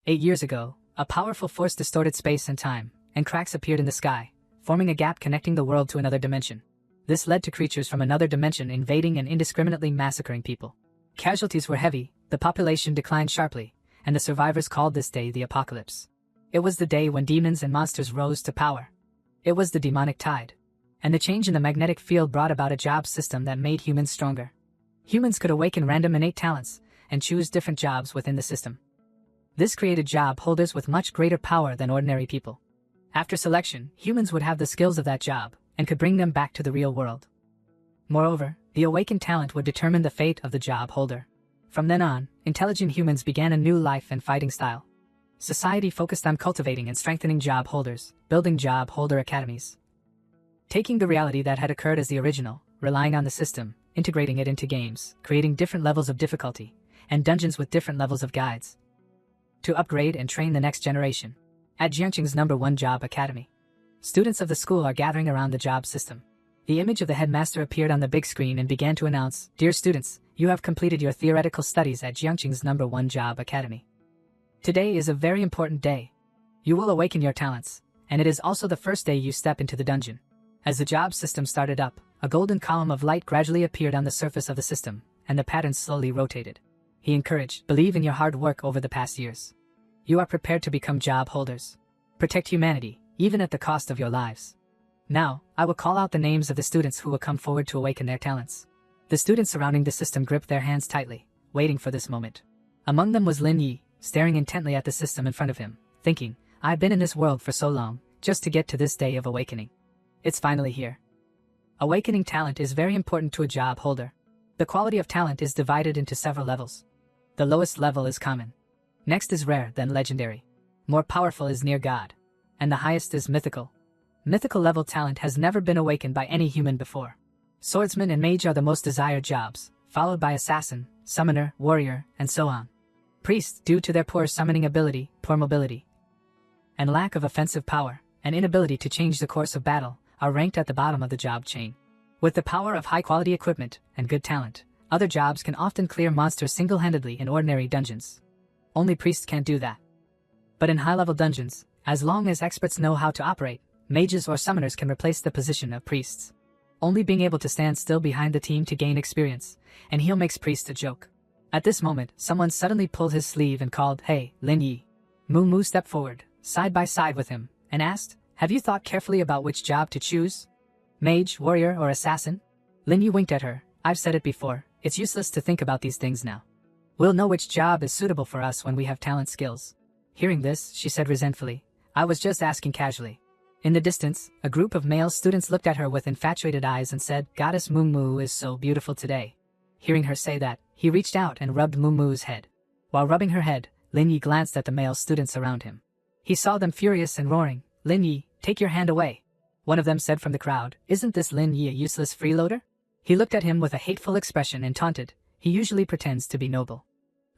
8 years ago, a powerful force distorted space and time, and cracks appeared in the sky, forming a gap connecting the world to another dimension. This led to creatures from another dimension invading and indiscriminately massacring people. Casualties were heavy, the population declined sharply, and the survivors called this day the Apocalypse. It was the day when demons and monsters rose to power. It was the demonic tide. And the change in the magnetic field brought about a job system that made humans stronger. Humans could awaken random innate talents and choose different jobs within the system. This created job holders with much greater power than ordinary people. After selection, humans would have the skills of that job and could bring them back to the real world. Moreover, the awakened talent would determine the fate of the job holder. From then on, intelligent humans began a new life and fighting style. Society focused on cultivating and strengthening job holders, building job holder academies. Taking the reality that had occurred as the original, relying on the system, integrating it into games, creating different levels of difficulty, and dungeons with different levels of guides. To upgrade and train the next generation. At Jiangqing's #1 job academy. Students of the school are gathering around the job system. The image of the headmaster appeared on the big screen and began to announce, "Dear students, you have completed your theoretical studies at Jiangqing's #1 job academy. Today is a very important day. You will awaken your talents, and it is also the first day you step into the dungeon." As the job system started up, a golden column of light gradually appeared on the surface of the system, and the pattern slowly rotated. He encouraged, "Believe in your hard work over the past years. You are prepared to become job holders. Protect humanity, even at the cost of your lives. Now, I will call out the names of the students who will come forward to awaken their talents." The students surrounding the system gripped their hands tightly, waiting for this moment. Among them was Lin Yi, staring intently at the system in front of him, thinking, "I've been in this world for so long, just to get to this day of awakening. It's finally here." Awakening talent is very important to a job holder. The quality of talent is divided into several levels. The lowest level is common. Next is rare, then legendary. More powerful is near God. And the highest is mythical. Mythical level talent has never been awakened by any human before. Swordsman and mage are the most desired jobs, followed by assassin, summoner, warrior, and so on. Priests, due to their poor summoning ability, poor mobility, and lack of offensive power, and inability to change the course of battle, are ranked at the bottom of the job chain. With the power of high-quality equipment and good talent, other jobs can often clear monsters single-handedly in ordinary dungeons. Only priests can't do that. But in high-level dungeons, as long as experts know how to operate, mages or summoners can replace the position of priests. Only being able to stand still behind the team to gain experience, and heal makes priests a joke. At this moment, someone suddenly pulled his sleeve and called, "Hey, Lin Yi." Moo stepped forward, side by side with him, and asked, "Have you thought carefully about which job to choose? Mage, warrior, or assassin?" Lin Yi winked at her. "I've said it before, it's useless to think about these things now. We'll know which job is suitable for us when we have talent skills." Hearing this, she said resentfully, "I was just asking casually." In the distance, a group of male students looked at her with infatuated eyes and said, "Goddess Moo is so beautiful today." Hearing her say that, he reached out and rubbed Moo's head. While rubbing her head, Lin Yi glanced at the male students around him. He saw them furious and roaring, "Lin Yi, take your hand away." One of them said from the crowd, "Isn't this Lin Yi a useless freeloader?" He looked at him with a hateful expression and taunted, "He usually pretends to be noble.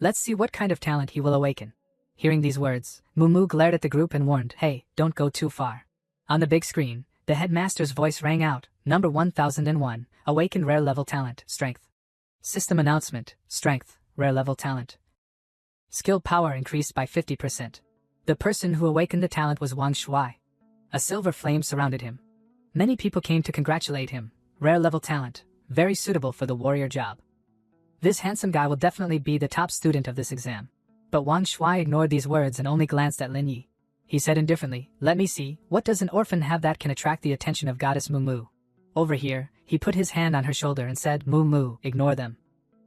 Let's see what kind of talent he will awaken." Hearing these words, Moo glared at the group and warned, "Hey, don't go too far." On the big screen, the headmaster's voice rang out, "Number 1001, awakened rare level talent, strength. System announcement, strength, rare level talent. Skill power increased by 50%. The person who awakened the talent was Wang Shuai. A silver flame surrounded him. Many people came to congratulate him. Rare level talent, very suitable for the warrior job. This handsome guy will definitely be the top student of this exam. But Wang Shuai ignored these words and only glanced at Lin Yi. He said indifferently, "Let me see, what does an orphan have that can attract the attention of Goddess Moo?" Over here, he put his hand on her shoulder and said, "Moo, ignore them."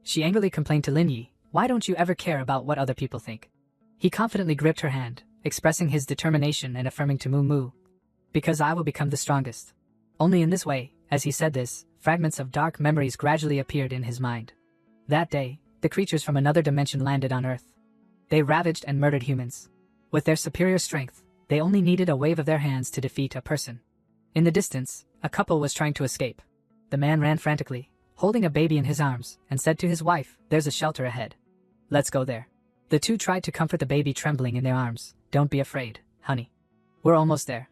She angrily complained to Lin Yi, "Why don't you ever care about what other people think?" He confidently gripped her hand, expressing his determination and affirming to Moo, "Because I will become the strongest." Only in this way, as he said this, fragments of dark memories gradually appeared in his mind. That day, the creatures from another dimension landed on Earth. They ravaged and murdered humans. With their superior strength, they only needed a wave of their hands to defeat a person. In the distance, a couple was trying to escape. The man ran frantically, holding a baby in his arms, and said to his wife, "There's a shelter ahead. Let's go there." The two tried to comfort the baby trembling in their arms. "Don't be afraid, honey. We're almost there."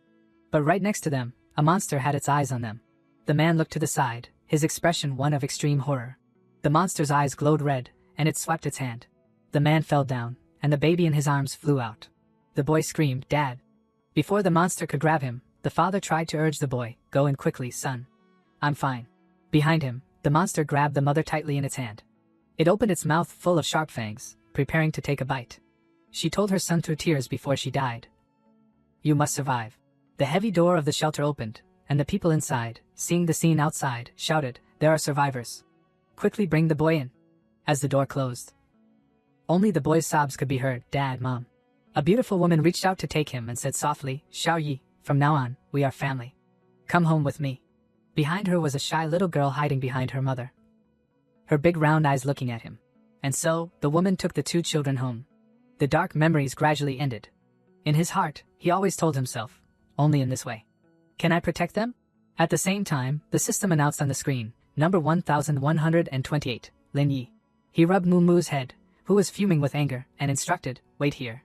But right next to them, a monster had its eyes on them. The man looked to the side, his expression one of extreme horror. The monster's eyes glowed red, and it swept its hand. The man fell down, and the baby in his arms flew out. The boy screamed, "Dad!" Before the monster could grab him, the father tried to urge the boy, "Go in quickly, son. I'm fine." Behind him, the monster grabbed the mother tightly in its hand. It opened its mouth full of sharp fangs, preparing to take a bite. She told her son through tears before she died, "You must survive." The heavy door of the shelter opened, and the people inside, seeing the scene outside, shouted, "There are survivors. Quickly bring the boy in." As the door closed, only the boy's sobs could be heard. "Dad, Mom." A beautiful woman reached out to take him and said softly, "Xiao Yi, from now on, we are family. Come home with me." Behind her was a shy little girl hiding behind her mother, her big round eyes looking at him. And so, the woman took the two children home. The dark memories gradually ended. In his heart, he always told himself, "Only in this way can I protect them?" At the same time, the system announced on the screen, number 1128, Lin Yi. He rubbed Muumu's head, who was fuming with anger, and instructed, "Wait here.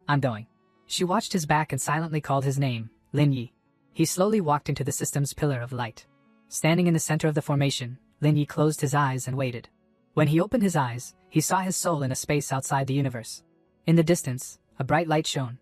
I'm going." She watched his back and silently called his name, Lin Yi. He slowly walked into the system's pillar of light. Standing in the center of the formation, Lin Yi closed his eyes and waited. When he opened his eyes, he saw his soul in a space outside the universe. In the distance, a bright light shone.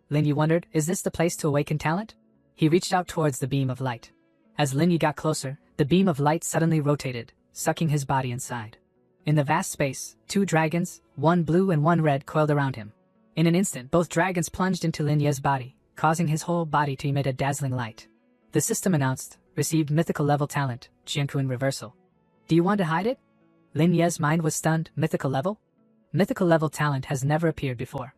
Lin Yi wondered, is this the place to awaken talent? He reached out towards the beam of light. As Lin Yi got closer, the beam of light suddenly rotated, sucking his body inside. In the vast space, two dragons, one blue and one red, coiled around him. In an instant, both dragons plunged into Lin Yi's body, causing his whole body to emit a dazzling light. The system announced, received mythical level talent, Qiankun reversal. Do you want to hide it? Lin Yi's mind was stunned. Mythical level? Mythical level talent has never appeared before.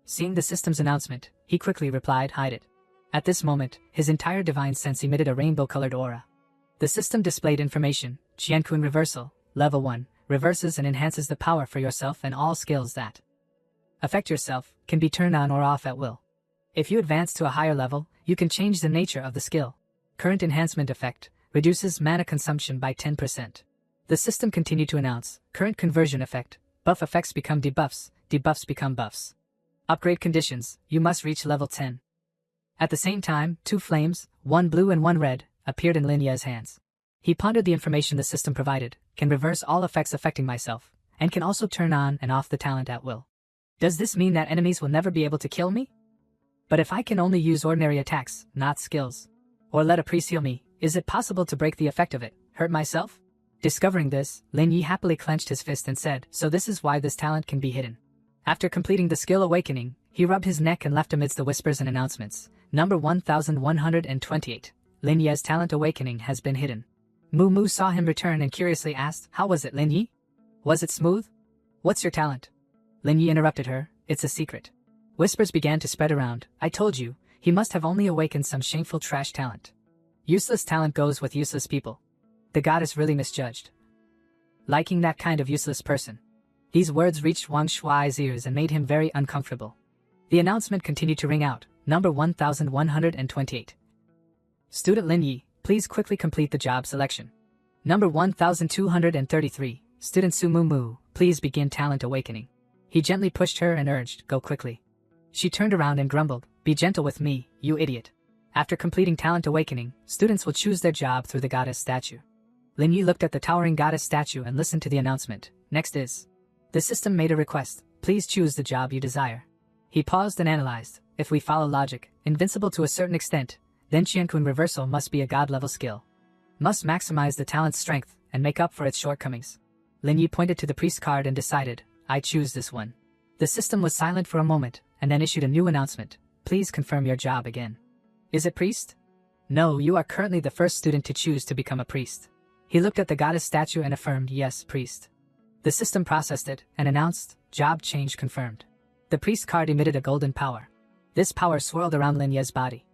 Seeing the system's announcement, he quickly replied, "Hide it." At this moment, his entire divine sense emitted a rainbow-colored aura. The system displayed information, Qiankun reversal, level 1, reverses and enhances the power for yourself and all skills that affect yourself, can be turned on or off at will. If you advance to a higher level, you can change the nature of the skill. Current enhancement effect, reduces mana consumption by 10%. The system continued to announce, current conversion effect, buff effects become debuffs, debuffs become buffs. Upgrade conditions, you must reach level 10. At the same time, two flames, one blue and one red, appeared in Lin Yi's hands. He pondered the information the system provided, can reverse all effects affecting myself, and can also turn on and off the talent at will. Does this mean that enemies will never be able to kill me? But if I can only use ordinary attacks, not skills, or let a priest heal me, is it possible to break the effect of it, hurt myself? Discovering this, Lin Yi happily clenched his fist and said, so this is why this talent can be hidden. After completing the skill awakening, he rubbed his neck and left amidst the whispers and announcements. Number 1128. Lin Yi's talent awakening has been hidden. Mu saw him return and curiously asked, how was it, Lin Yi? Was it smooth? What's your talent? Lin Yi interrupted her, it's a secret. Whispers began to spread around, I told you, he must have only awakened some shameful trash talent. Useless talent goes with useless people. The goddess really misjudged. Liking that kind of useless person. These words reached Wang Shuai's ears and made him very uncomfortable. The announcement continued to ring out, number 1128. Student Lin Yi, please quickly complete the job selection. Number 1233, Student Su Mu, please begin talent awakening. He gently pushed her and urged, go quickly. She turned around and grumbled, be gentle with me, you idiot. After completing talent awakening, students will choose their job through the goddess statue. Lin Yi looked at the towering goddess statue and listened to the announcement. Next is. The system made a request, please choose the job you desire. He paused and analyzed, if we follow logic, invincible to a certain extent, then Qiankun reversal must be a god-level skill. Must maximize the talent's strength and make up for its shortcomings. Lin Yi pointed to the priest card and decided, I choose this one. The system was silent for a moment, and then issued a new announcement, please confirm your job again. Is it priest? No, you are currently the first student to choose to become a priest. He looked at the goddess statue and affirmed, yes, priest. The system processed it and announced, job change confirmed. The priest card emitted a golden power. This power swirled around Lin Yi's body.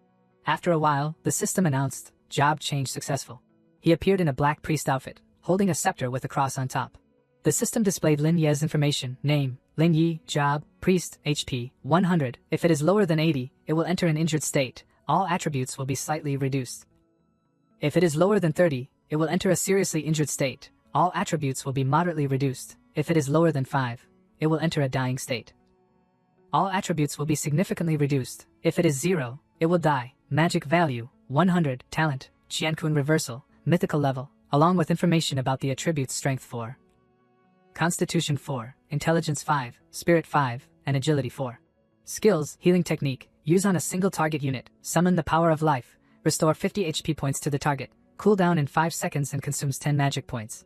After a while, the system announced, job change successful. He appeared in a black priest outfit, holding a scepter with a cross on top. The system displayed Lin Yi's information, name, Lin Yi, job, priest, HP, 100. If it is lower than 80, it will enter an injured state. All attributes will be slightly reduced. If it is lower than 30, it will enter a seriously injured state. All attributes will be moderately reduced. If it is lower than 5, it will enter a dying state. All attributes will be significantly reduced. If it is 0, it will die. Magic value, 100, talent, Qiankun reversal, mythical level, along with information about the attribute's strength 4. Constitution 4, Intelligence 5, Spirit 5, and Agility 4. Skills, Healing Technique, use on a single target unit, summon the power of life, restore 50 HP points to the target, cooldown in 5 seconds and consumes 10 magic points.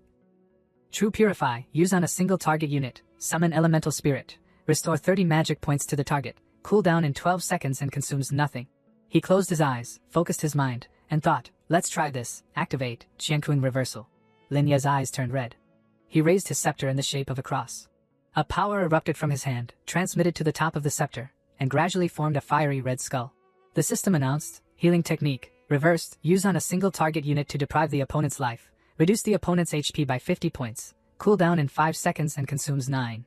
True Purify, use on a single target unit, summon Elemental Spirit, restore 30 magic points to the target, cooldown in 12 seconds and consumes nothing. He closed his eyes, focused his mind, and thought, let's try this, activate, Qiankun Reversal. Lin Ye's eyes turned red. He raised his scepter in the shape of a cross. A power erupted from his hand, transmitted to the top of the scepter, and gradually formed a fiery red skull. The system announced, Healing Technique, reversed, use on a single target unit to deprive the opponent's life, reduce the opponent's HP by 50 points, cooldown in 5 seconds and consumes 9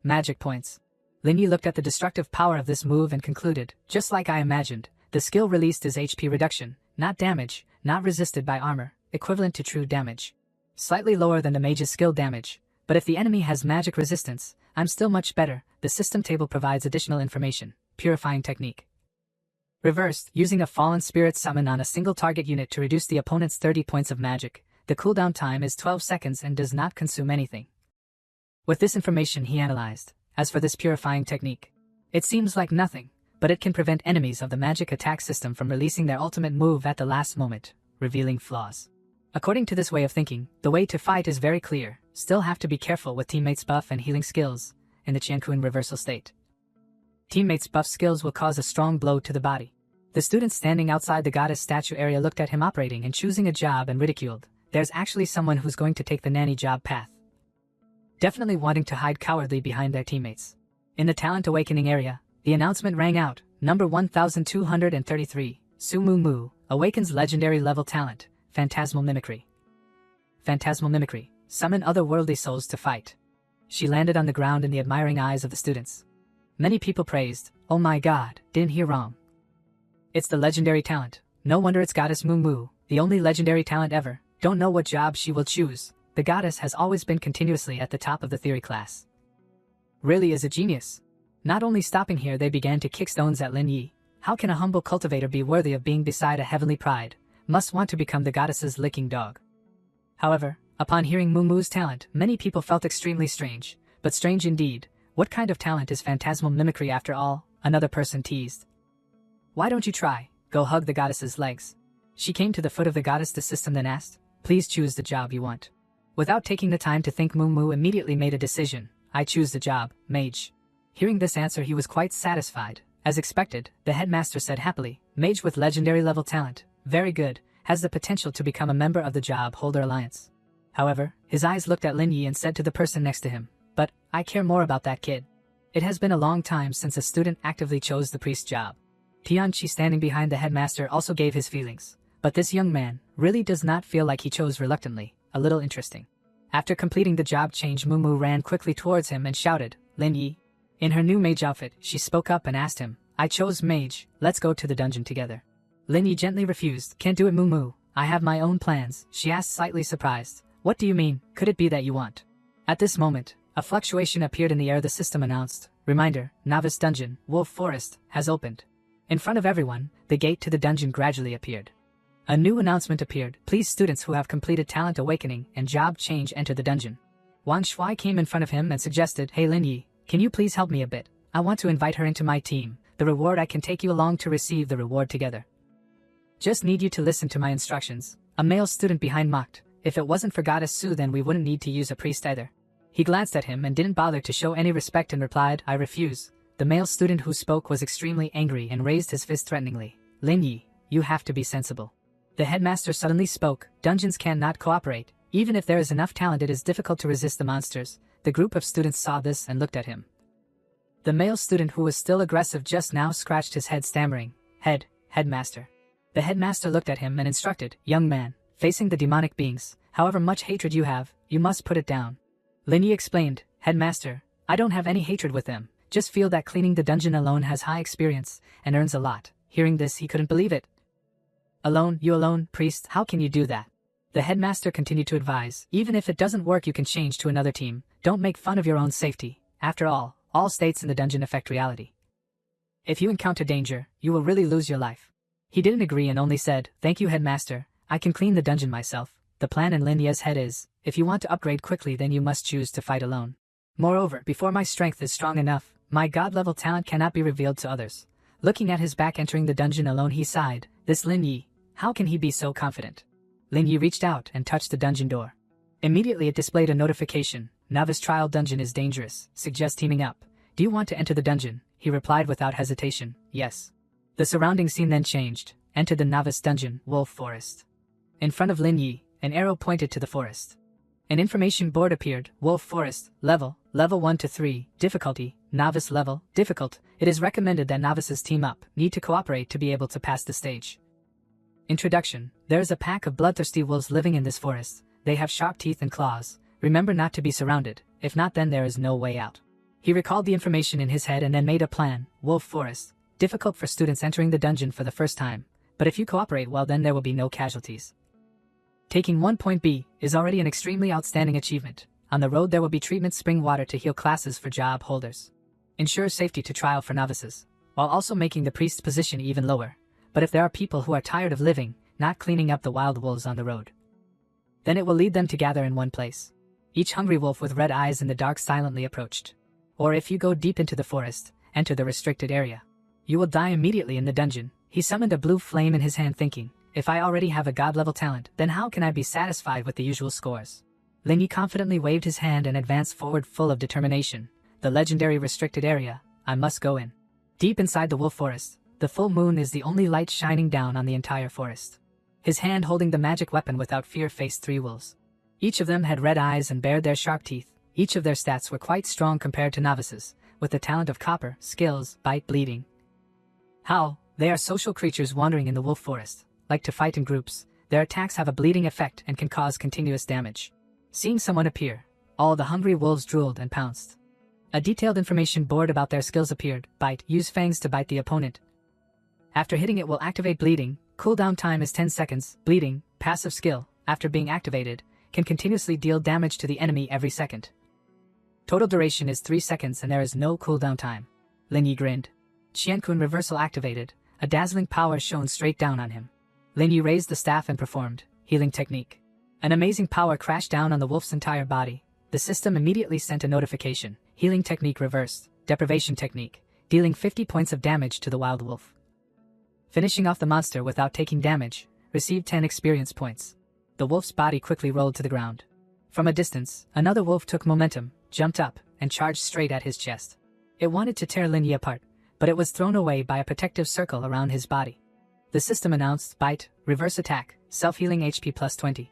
magic points. Lin Yi looked at the destructive power of this move and concluded, just like I imagined, the skill released is HP reduction, not damage, not resisted by armor, equivalent to true damage. Slightly lower than the mage's skill damage, but if the enemy has magic resistance, I'm still much better. The system table provides additional information. Purifying Technique. Reversed, using a fallen spirit summon on a single target unit to reduce the opponent's 30 points of magic. The cooldown time is 12 seconds and does not consume anything. With this information he analyzed. As for this purifying technique, it seems like nothing, but it can prevent enemies of the magic attack system from releasing their ultimate move at the last moment, revealing flaws. According to this way of thinking, the way to fight is very clear. Still have to be careful with teammates' buff and healing skills in the Qiankun reversal state. Teammates' buff skills will cause a strong blow to the body. The students standing outside the goddess statue area looked at him operating and choosing a job and ridiculed. There's actually someone who's going to take the nanny job path. Definitely wanting to hide cowardly behind their teammates. In the Talent Awakening area, the announcement rang out, number 1233, Su Mu Mu, Awakens legendary level talent, Phantasmal Mimicry. Phantasmal Mimicry, summon otherworldly souls to fight. She landed on the ground in the admiring eyes of the students. Many people praised, oh my god, didn't hear wrong. It's the legendary talent, no wonder it's Goddess Mu Mu, the only legendary talent ever, don't know what job she will choose. The goddess has always been continuously at the top of the theory class. Really is a genius. Not only stopping here, they began to kick stones at Lin Yi. How can a humble cultivator be worthy of being beside a heavenly pride? Must want to become the goddess's licking dog. However, upon hearing Mu Mu's talent, many people felt extremely strange. But strange indeed. What kind of talent is phantasmal mimicry after all? Another person teased. Why don't you try? Go hug the goddess's legs. She came to the foot of the goddess to system then asked, please choose the job you want. Without taking the time to think, Mu Mu immediately made a decision. I choose the job, mage. Hearing this answer he was quite satisfied. As expected, the headmaster said happily, mage with legendary level talent, very good, has the potential to become a member of the Job Holder Alliance. However, his eyes looked at Lin Yi and said to the person next to him, but, I care more about that kid. It has been a long time since a student actively chose the priest job. Tianqi standing behind the headmaster also gave his feelings. But this young man really does not feel like he chose reluctantly, a little interesting. After completing the job change, Mu Mu ran quickly towards him and shouted, Lin Yi. In her new mage outfit, she spoke up and asked him, I chose mage, let's go to the dungeon together. Lin Yi gently refused, can't do it Mu Mu, I have my own plans, she asked slightly surprised. What do you mean, could it be that you want? At this moment, a fluctuation appeared in the air. The system announced, reminder, Novice Dungeon, Wolf Forest, has opened. In front of everyone, the gate to the dungeon gradually appeared. A new announcement appeared, please students who have completed Talent Awakening and Job Change enter the dungeon. Wang Shuai came in front of him and suggested, hey Lin Yi, can you please help me a bit? I want to invite her into my team, the reward I can take you along to receive the reward together. Just need you to listen to my instructions. A male student behind mocked, if it wasn't for Goddess Su then we wouldn't need to use a priest either. He glanced at him and didn't bother to show any respect and replied, I refuse. The male student who spoke was extremely angry and raised his fist threateningly. Lin Yi, you have to be sensible. The headmaster suddenly spoke, dungeons cannot cooperate. Even if there is enough talent it is difficult to resist the monsters. The group of students saw this and looked at him. The male student who was still aggressive just now scratched his head stammering, headmaster. The headmaster looked at him and instructed, young man, facing the demonic beings, however much hatred you have, you must put it down. Lin Yi explained, headmaster, I don't have any hatred with them, just feel that cleaning the dungeon alone has high experience and earns a lot. Hearing this he couldn't believe it. Alone, you alone, priest, how can you do that? The headmaster continued to advise, even if it doesn't work you can change to another team, don't make fun of your own safety. After all states in the dungeon affect reality. If you encounter danger, you will really lose your life. He didn't agree and only said, thank you headmaster, I can clean the dungeon myself. The plan in Lin Ye's head is, If you want to upgrade quickly, then you must choose to fight alone. Moreover, before my strength is strong enough, my god-level talent cannot be revealed to others. Looking at his back entering the dungeon alone, he sighed. This Lin Yi, how can he be so confident? Lin Yi reached out and touched the dungeon door. Immediately it displayed a notification. Novice trial dungeon is dangerous. Suggest teaming up. Do you want to enter the dungeon? He replied without hesitation. Yes. The surrounding scene then changed. Enter the novice dungeon, Wolf Forest. In front of Lin Yi, an arrow pointed to the forest. An information board appeared. Wolf Forest, level 1 to 3, difficulty, novice level, difficult. It is recommended that novices team up, need to cooperate to be able to pass the stage. Introduction. There is a pack of bloodthirsty wolves living in this forest. They have sharp teeth and claws. Remember not to be surrounded, if not then there is no way out. He recalled the information in his head and then made a plan. Wolf Forest, difficult for students entering the dungeon for the first time, but if you cooperate well then there will be no casualties. Taking 1 point B is already an extremely outstanding achievement. On the road there will be treatment spring water to heal classes for job holders. Ensure safety to trial for novices, while also making the priest's position even lower. But if there are people who are tired of living, not cleaning up the wild wolves on the road, then it will lead them to gather in one place. Each hungry wolf with red eyes in the dark silently approached. Or if you go deep into the forest, enter the restricted area, you will die immediately in the dungeon. He summoned a blue flame in his hand thinking, if I already have a god-level talent, then how can I be satisfied with the usual scores? Lin Yi confidently waved his hand and advanced forward full of determination. The legendary restricted area, I must go in. Deep inside the wolf forest, the full moon is the only light shining down on the entire forest. His hand holding the magic weapon without fear faced 3 wolves. Each of them had red eyes and bared their sharp teeth. Each of their stats were quite strong compared to novices, with the talent of copper, skills, bite, bleeding. Howl. They are social creatures wandering in the wolf forest, like to fight in groups. Their attacks have a bleeding effect and can cause continuous damage. Seeing someone appear, all the hungry wolves drooled and pounced. A detailed information board about their skills appeared. Bite. Use fangs to bite the opponent. After hitting it will activate bleeding. Cooldown time is 10 seconds. Bleeding, passive skill, after being activated, can continuously deal damage to the enemy every second. Total duration is 3 seconds and there is no cooldown time. Lin Yi grinned. Qiankun reversal activated. A dazzling power shone straight down on him. Lin Yi raised the staff and performed healing technique. An amazing power crashed down on the wolf's entire body. The system immediately sent a notification. Healing technique reversed. Deprivation technique, dealing 50 points of damage to the wild wolf. Finishing off the monster without taking damage, received 10 experience points. The wolf's body quickly rolled to the ground. From a distance, another wolf took momentum, jumped up, and charged straight at his chest. It wanted to tear Lin Yi apart, but it was thrown away by a protective circle around his body. The system announced, bite, reverse attack, self-healing HP plus 20.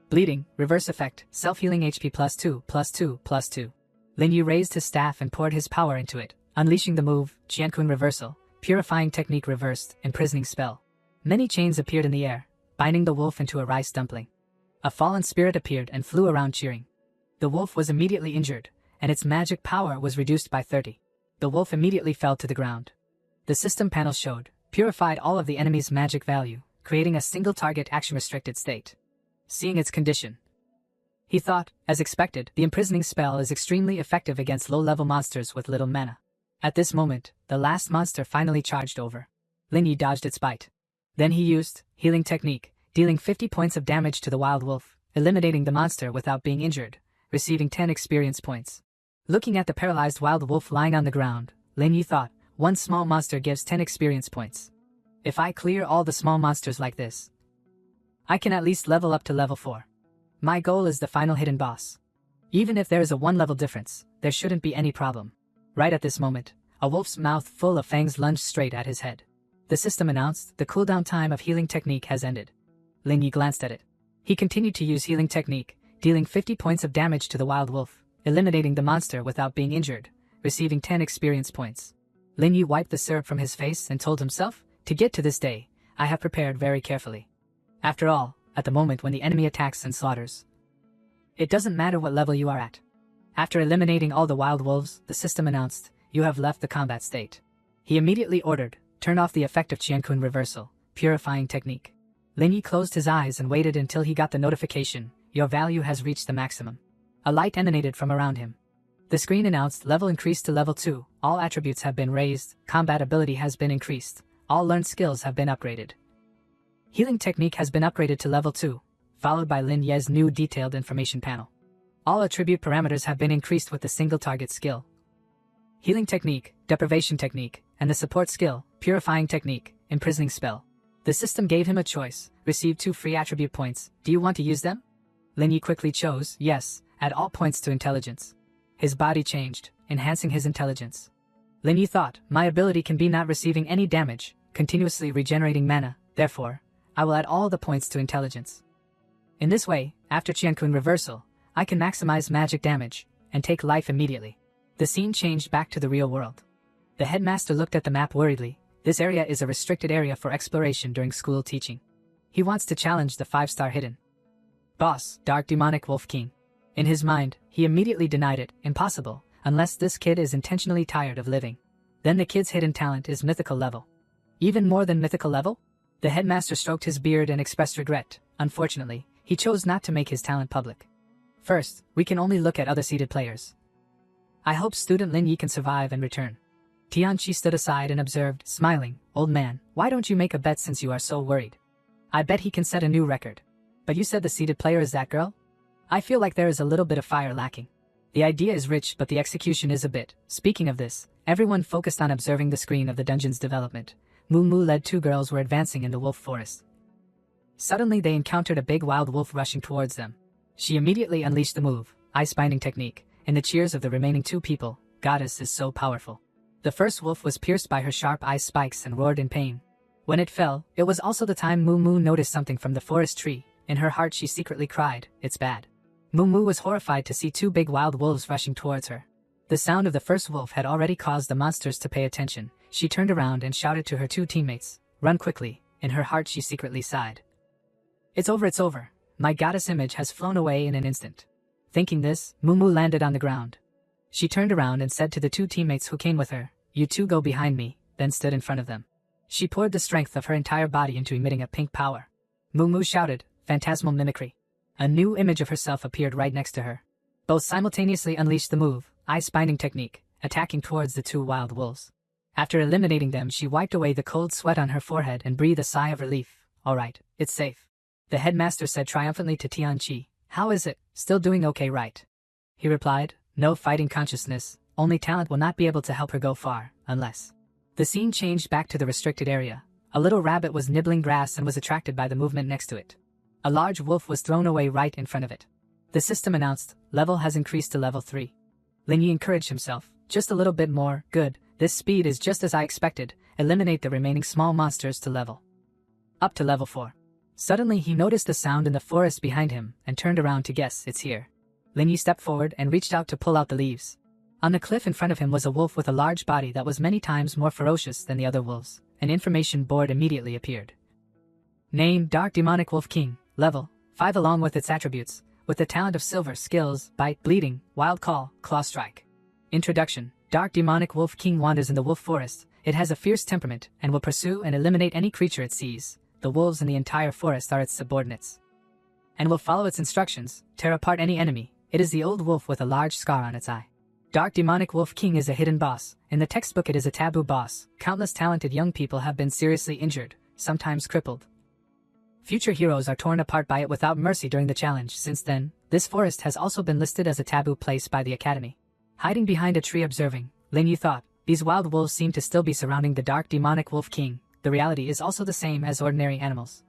Bleeding, reverse effect, self-healing HP plus 2, plus 2, plus 2. Lin Yi raised his staff and poured his power into it, unleashing the move, Qiankun reversal, purifying technique reversed, imprisoning spell. Many chains appeared in the air, binding the wolf into a rice dumpling. A fallen spirit appeared and flew around cheering. The wolf was immediately injured, and its magic power was reduced by 30. The wolf immediately fell to the ground. The system panel showed, purified all of the enemy's magic value, creating a single target action restricted state. Seeing its condition, he thought, as expected, the imprisoning spell is extremely effective against low-level monsters with little mana. At this moment, the last monster finally charged over. Lin Yi dodged its bite. Then he used healing technique, dealing 50 points of damage to the wild wolf, eliminating the monster without being injured, receiving 10 experience points. Looking at the paralyzed wild wolf lying on the ground, Lin Yi thought, one small monster gives 10 experience points. If I clear all the small monsters like this, I can at least level up to level 4. My goal is the final hidden boss. Even if there is a 1-level difference, there shouldn't be any problem. Right at this moment, a wolf's mouth full of fangs lunged straight at his head. The system announced, the cooldown time of healing technique has ended. Lin Yi glanced at it. He continued to use healing technique, dealing 50 points of damage to the wild wolf, eliminating the monster without being injured, receiving 10 experience points. Lin Yi wiped the syrup from his face and told himself, to get to this day, I have prepared very carefully. After all, at the moment when the enemy attacks and slaughters, it doesn't matter what level you are at. After eliminating all the wild wolves, the system announced, you have left the combat state. He immediately ordered, turn off the effect of Qiankun reversal, purifying technique. Lin Yi closed his eyes and waited until he got the notification, your value has reached the maximum. A light emanated from around him. The screen announced level increased to level 2, all attributes have been raised, combat ability has been increased, all learned skills have been upgraded. Healing technique has been upgraded to level 2, followed by Lin Ye's new detailed information panel. All attribute parameters have been increased with the single target skill. Healing technique, deprivation technique, and the support skill, purifying technique, imprisoning spell. The system gave him a choice, receive 2 free attribute points. Do you want to use them? Lin Yi quickly chose yes, add all points to intelligence. His body changed, enhancing his intelligence. Lin Yi thought, my ability can be not receiving any damage, continuously regenerating mana, therefore, I will add all the points to intelligence. In this way, after Qiankun reversal, I can maximize magic damage, and take life immediately. The scene changed back to the real world. The headmaster looked at the map worriedly. This area is a restricted area for exploration during school teaching. He wants to challenge the 5-star hidden boss, Dark Demonic Wolf King. In his mind, he immediately denied it, impossible, unless this kid is intentionally tired of living. Then the kid's hidden talent is mythical level. Even more than mythical level? The headmaster stroked his beard and expressed regret. Unfortunately, he chose not to make his talent public. First, we can only look at other seeded players. I hope student Lin Yi can survive and return. Tianqi stood aside and observed, smiling, old man, why don't you make a bet since you are so worried? I bet he can set a new record. But you said the seeded player is that girl? I feel like there is a little bit of fire lacking. The idea is rich but the execution is a bit. Speaking of this, everyone focused on observing the screen of the dungeon's development. Moo-led 2 girls were advancing in the wolf forest. Suddenly they encountered a big wild wolf rushing towards them. She immediately unleashed the move, ice-binding technique. In the cheers of the remaining 2 people, goddess is so powerful. The first wolf was pierced by her sharp ice spikes and roared in pain. When it fell, it was also the time Moo noticed something from the forest tree. In her heart she secretly cried, it's bad. Moo was horrified to see 2 big wild wolves rushing towards her. The sound of the first wolf had already caused the monsters to pay attention. She turned around and shouted to her 2 teammates, run quickly. In her heart she secretly sighed. It's over. My goddess image has flown away in an instant. Thinking this, Moo landed on the ground. She turned around and said to the 2 teammates who came with her, you 2 go behind me, then stood in front of them. She poured the strength of her entire body into emitting a pink power. Moo shouted, phantasmal mimicry. A new image of herself appeared right next to her. Both simultaneously unleashed the move, ice-binding technique, attacking towards the 2 wild wolves. After eliminating them she wiped away the cold sweat on her forehead and breathed a sigh of relief. Alright, it's safe. The headmaster said triumphantly to Tianqi, how is it, still doing okay right? He replied, no fighting consciousness, only talent will not be able to help her go far, unless. The scene changed back to the restricted area. A little rabbit was nibbling grass and was attracted by the movement next to it. A large wolf was thrown away right in front of it. The system announced, level has increased to level 3. Lin Yi encouraged himself, just a little bit more, good, this speed is just as I expected, eliminate the remaining small monsters to level up to level 4. Suddenly he noticed a sound in the forest behind him and turned around to guess it's here. Lin Yi stepped forward and reached out to pull out the leaves. On the cliff in front of him was a wolf with a large body that was many times more ferocious than the other wolves. An information board immediately appeared. Name, Dark Demonic Wolf King, level 5 along with its attributes, with the talent of silver, skills, bite, bleeding, wild call, claw strike. Introduction, Dark Demonic Wolf King wanders in the wolf forest. It has a fierce temperament and will pursue and eliminate any creature it sees. The wolves in the entire forest are its subordinates. And will follow its instructions, tear apart any enemy. It is the old wolf with a large scar on its eye. Dark Demonic Wolf King is a hidden boss. In the textbook it is a taboo boss. Countless talented young people have been seriously injured, sometimes crippled. Future heroes are torn apart by it without mercy during the challenge. Since then, this forest has also been listed as a taboo place by the academy. Hiding behind a tree observing, Lin Yi thought, these wild wolves seem to still be surrounding the Dark Demonic Wolf King. The reality is also the same as ordinary animals.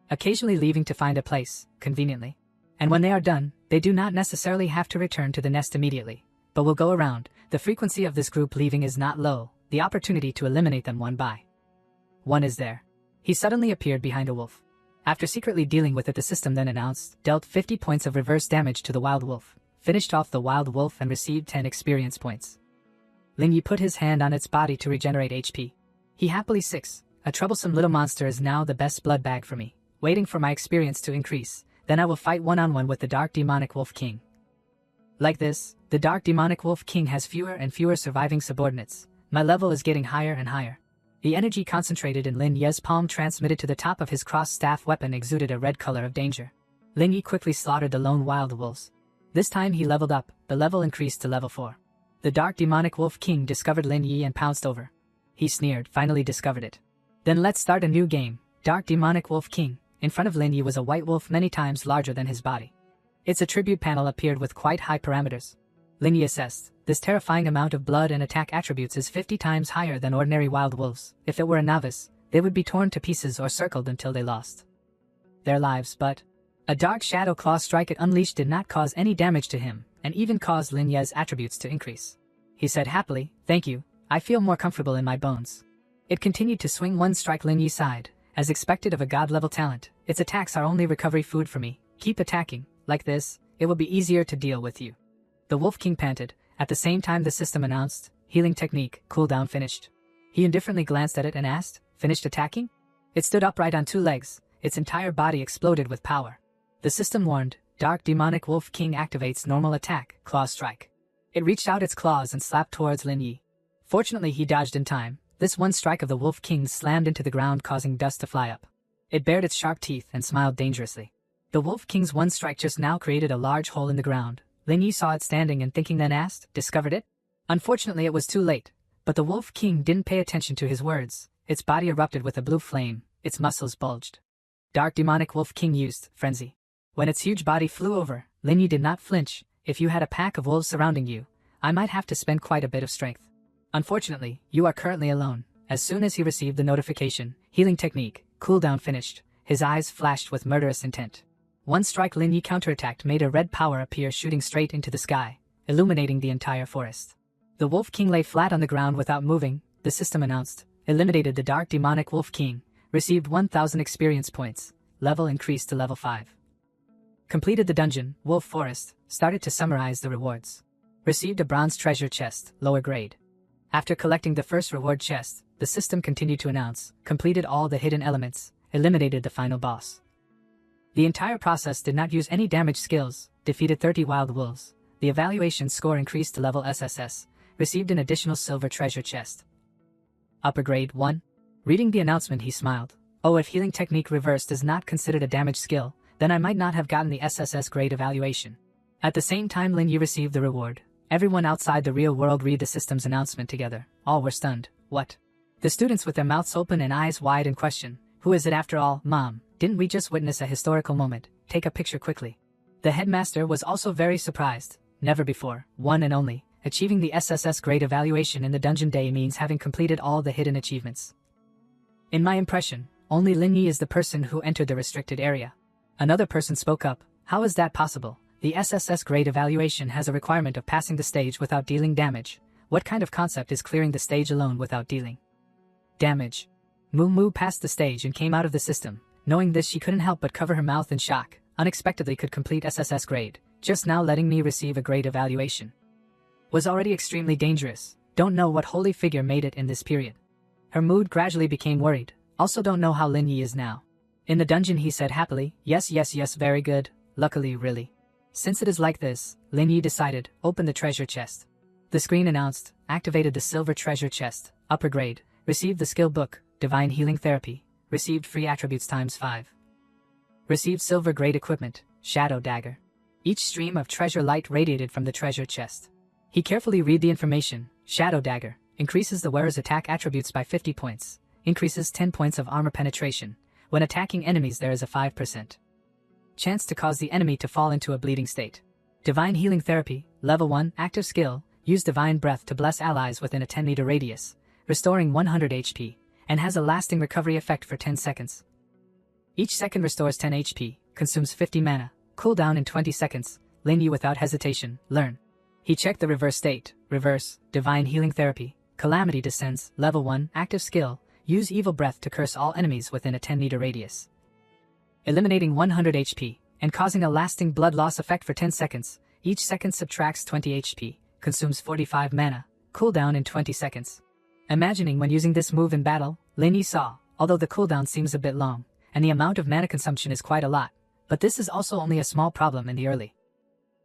Occasionally leaving to find a place, conveniently. And when they are done, they do not necessarily have to return to the nest immediately, but will go around. The frequency of this group leaving is not low. The opportunity to eliminate them one by one is there. He suddenly appeared behind a wolf. After secretly dealing with it, the system then announced, dealt 50 points of reverse damage to the wild wolf, finished off the wild wolf and received 10 experience points. Lin Yi put his hand on its body to regenerate HP. He happily 6. A troublesome little monster is now the best blood bag for me. Waiting for my experience to increase, then I will fight one-on-one with the Dark Demonic Wolf King. Like this, the Dark Demonic Wolf King has fewer and fewer surviving subordinates. My level is getting higher and higher. The energy concentrated in Lin Ye's palm transmitted to the top of his cross-staff weapon exuded a red color of danger. Lin Yi quickly slaughtered the lone wild wolves. This time he leveled up, the level increased to level 4. The Dark Demonic Wolf King discovered Lin Yi and pounced over. He sneered, finally discovered it. Then let's start a new game, Dark Demonic Wolf King. In front of Lin Yi was a white wolf many times larger than his body. Its attribute panel appeared with quite high parameters. Lin Yi assessed, this terrifying amount of blood and attack attributes is 50 times higher than ordinary wild wolves. If it were a novice, they would be torn to pieces or circled until they lost their lives, but a dark shadow claw strike it unleashed did not cause any damage to him, and even caused Lin Yi's attributes to increase. He said happily, "Thank you, I feel more comfortable in my bones." It continued to swing one strike. Lin Yi sighed. As expected of a god-level talent, its attacks are only recovery food for me. Keep attacking, like this, it will be easier to deal with you. The Wolf King panted. At the same time the system announced, healing technique, cooldown finished. He indifferently glanced at it and asked, finished attacking? It stood upright on two legs, its entire body exploded with power. The system warned, Dark Demonic Wolf King activates normal attack, claw strike. It reached out its claws and slapped towards Lin Yi. Fortunately he dodged in time. This one strike of the Wolf King slammed into the ground, causing dust to fly up. It bared its sharp teeth and smiled dangerously. The Wolf King's one strike just now created a large hole in the ground. Lin Yi saw it standing and thinking, then asked, discovered it? Unfortunately it was too late, but the Wolf King didn't pay attention to his words. Its body erupted with a blue flame, its muscles bulged. Dark Demonic Wolf King used frenzy. When its huge body flew over, Lin Yi did not flinch. If you had a pack of wolves surrounding you, I might have to spend quite a bit of strength. Unfortunately, you are currently alone. As soon as he received the notification, healing technique, cooldown finished, his eyes flashed with murderous intent. One strike Lin Yi counterattacked made a red power appear, shooting straight into the sky, illuminating the entire forest. The Wolf King lay flat on the ground without moving. The system announced, eliminated the Dark Demonic Wolf King, received 1000 experience points, level increased to level 5. Completed the dungeon, Wolf Forest, started to summarize the rewards. Received a bronze treasure chest, lower grade. After collecting the first reward chest, the system continued to announce, completed all the hidden elements, eliminated the final boss. The entire process did not use any damage skills, defeated 30 wild wolves. The evaluation score increased to level SSS, received an additional silver treasure chest. Upper grade 1. Reading the announcement he smiled. Oh, if healing technique reversed is not considered a damage skill, then I might not have gotten the SSS grade evaluation. At the same time Lin Yi received the reward. Everyone outside the real world read the system's announcement together. All were stunned. What? The students with their mouths open and eyes wide in question. Who is it after all? Mom, didn't we just witness a historical moment? Take a picture quickly. The headmaster was also very surprised. Never before, one and only, achieving the SSS grade evaluation in the dungeon day means having completed all the hidden achievements. In my impression, only Lin Yi is the person who entered the restricted area. Another person spoke up. How is that possible? The SSS grade evaluation has a requirement of passing the stage without dealing damage. What kind of concept is clearing the stage alone without dealing damage? Moo Moo passed the stage and came out of the system. Knowing this, she couldn't help but cover her mouth in shock. Unexpectedly could complete SSS grade. Just now letting me receive a grade evaluation was already extremely dangerous. Don't know what holy figure made it in this period. Her mood gradually became worried. Also don't know how Lin Yi is now. In the dungeon he said happily, yes, very good. Luckily, really. Since it is like this, Lin Yi decided, open the treasure chest. The screen announced, activated the silver treasure chest, upper grade, received the skill book, divine healing therapy, received free attributes ×5. Received silver grade equipment, shadow dagger. Each stream of treasure light radiated from the treasure chest. He carefully read the information. Shadow dagger, increases the wearer's attack attributes by 50 points, increases 10 points of armor penetration. When attacking enemies there is a 5% chance to cause the enemy to fall into a bleeding state. Divine healing therapy, level 1, active skill, use divine breath to bless allies within a 10-meter radius, restoring 100 HP, and has a lasting recovery effect for 10 seconds. Each second restores 10 HP, consumes 50 mana, cooldown in 20 seconds. Lin Yi without hesitation, learn. He checked the reverse state, reverse, divine healing therapy, calamity descends, level 1, active skill, use evil breath to curse all enemies within a 10-meter radius, eliminating 100 HP, and causing a lasting blood loss effect for 10 seconds. Each second subtracts 20 HP, consumes 45 mana, cooldown in 20 seconds. Imagining when using this move in battle, Lin Yi saw, although the cooldown seems a bit long, and the amount of mana consumption is quite a lot, but this is also only a small problem in the early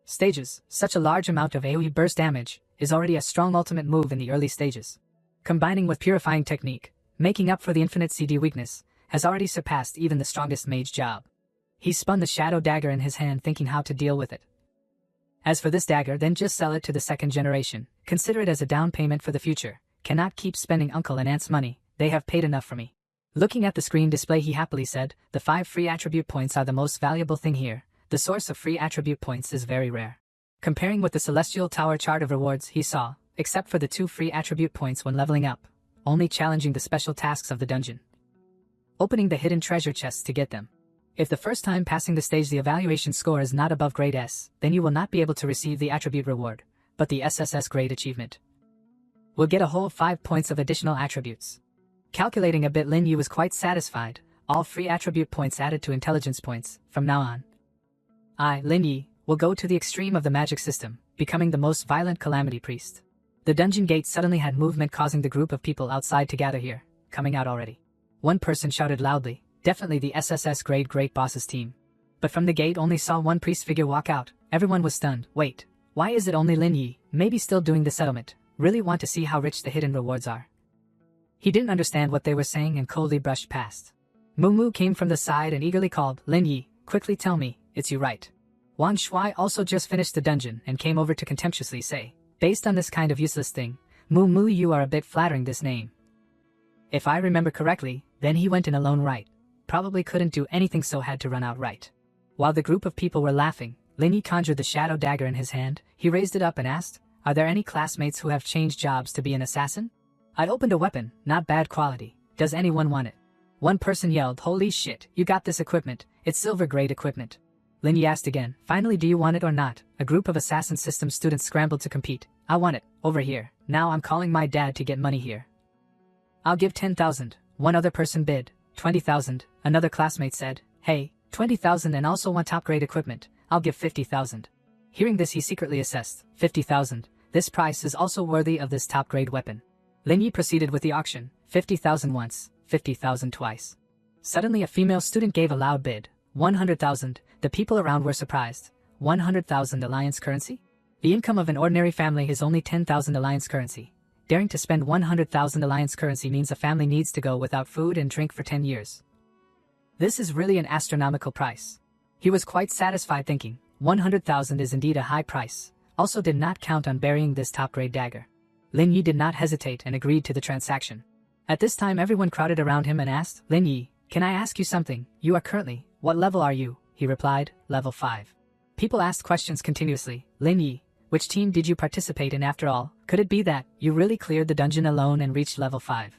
stages. Such a large amount of AoE burst damage is already a strong ultimate move in the early stages. Combining with purifying technique, making up for the infinite CD weakness, has already surpassed even the strongest mage job. He spun the shadow dagger in his hand, thinking how to deal with it. As for this dagger, then just sell it to the second generation. Consider it as a down payment for the future. Cannot keep spending uncle and aunt's money, they have paid enough for me. Looking at the screen display, he happily said, "The 5 free attribute points are the most valuable thing here. The source of free attribute points is very rare." Comparing with the Celestial Tower chart of rewards, he saw, except for the 2 free attribute points when leveling up, only challenging the special tasks of the dungeon, opening the hidden treasure chests to get them. If the first time passing the stage the evaluation score is not above grade S, then you will not be able to receive the attribute reward, but the SSS grade achievement will get a whole 5 points of additional attributes. Calculating a bit, Lin Yi was quite satisfied. All free attribute points added to intelligence points. From now on, I, Lin Yi, will go to the extreme of the magic system, becoming the most violent calamity priest. The dungeon gate suddenly had movement, causing the group of people outside to gather here. Coming out already. One person shouted loudly, "Definitely the SSS grade great boss's team." But from the gate only saw one priest figure walk out. Everyone was stunned. Wait, why is it only Lin Yi? Maybe still doing the settlement. Really want to see how rich the hidden rewards are. He didn't understand what they were saying and coldly brushed past. Moo Moo came from the side and eagerly called, "Lin Yi, quickly tell me, it's you, right?" Wang Shuai also just finished the dungeon and came over to contemptuously say, "Based on this kind of useless thing, Moo Moo, you are a bit flattering this name." If I remember correctly, then he went in alone, right? Probably couldn't do anything, so had to run out, right? While the group of people were laughing, Lin Yi conjured the shadow dagger in his hand. He raised it up and asked, "Are there any classmates who have changed jobs to be an assassin? I opened a weapon, not bad quality. Does anyone want it?" One person yelled, "Holy shit, you got this equipment, it's silver grade equipment." Lin Yi asked again, "Finally, do you want it or not?" A group of assassin system students scrambled to compete. "I want it, over here. Now I'm calling my dad to get money here." "I'll give 10,000. One other person bid. 20,000. Another classmate said, "Hey, 20,000 and also want top grade equipment. I'll give 50,000. Hearing this, he secretly assessed, 50,000. This price is also worthy of this top grade weapon. Lin Yi proceeded with the auction, 50,000 once, 50,000 twice. Suddenly a female student gave a loud bid, 100,000. The people around were surprised. 100,000 alliance currency? The income of an ordinary family is only 10,000 alliance currency. Daring to spend 100,000 alliance currency means a family needs to go without food and drink for 10 years. This is really an astronomical price. He was quite satisfied, thinking, 100,000 is indeed a high price. Also did not count on burying this top-grade dagger. Lin Yi did not hesitate and agreed to the transaction. At this time everyone crowded around him and asked, "Lin Yi, can I ask you something? You are currently, what level are you?" He replied, "Level 5. People asked questions continuously. "Lin Yi, which team did you participate in after all? Could it be that you really cleared the dungeon alone and reached level 5?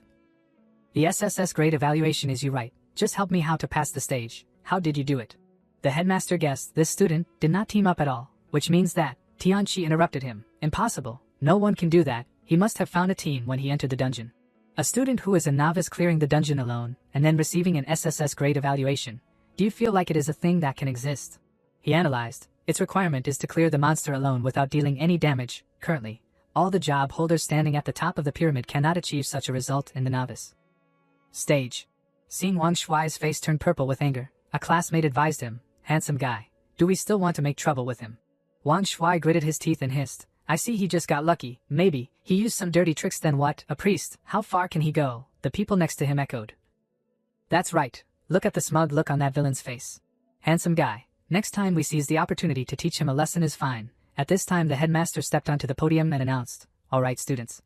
The SSS grade evaluation is you, right? Just help me how to pass the stage. How did you do it?" The headmaster guessed this student did not team up at all, which means that Tianqi interrupted him. "Impossible. No one can do that. He must have found a team when he entered the dungeon. A student who is a novice clearing the dungeon alone and then receiving an SSS grade evaluation. Do you feel like it is a thing that can exist?" He analyzed. Its requirement is to clear the monster alone without dealing any damage. Currently, all the job holders standing at the top of the pyramid cannot achieve such a result in the novice stage. Seeing Wang Shuai's face turn purple with anger, a classmate advised him, "Handsome guy, do we still want to make trouble with him?" Wang Shuai gritted his teeth and hissed, "I see he just got lucky. Maybe he used some dirty tricks, then what? A priest, how far can he go?" The people next to him echoed, "That's right. Look at the smug look on that villain's face. Handsome guy. Next time we seize the opportunity to teach him a lesson is fine." At this time the headmaster stepped onto the podium and announced, "All right, students.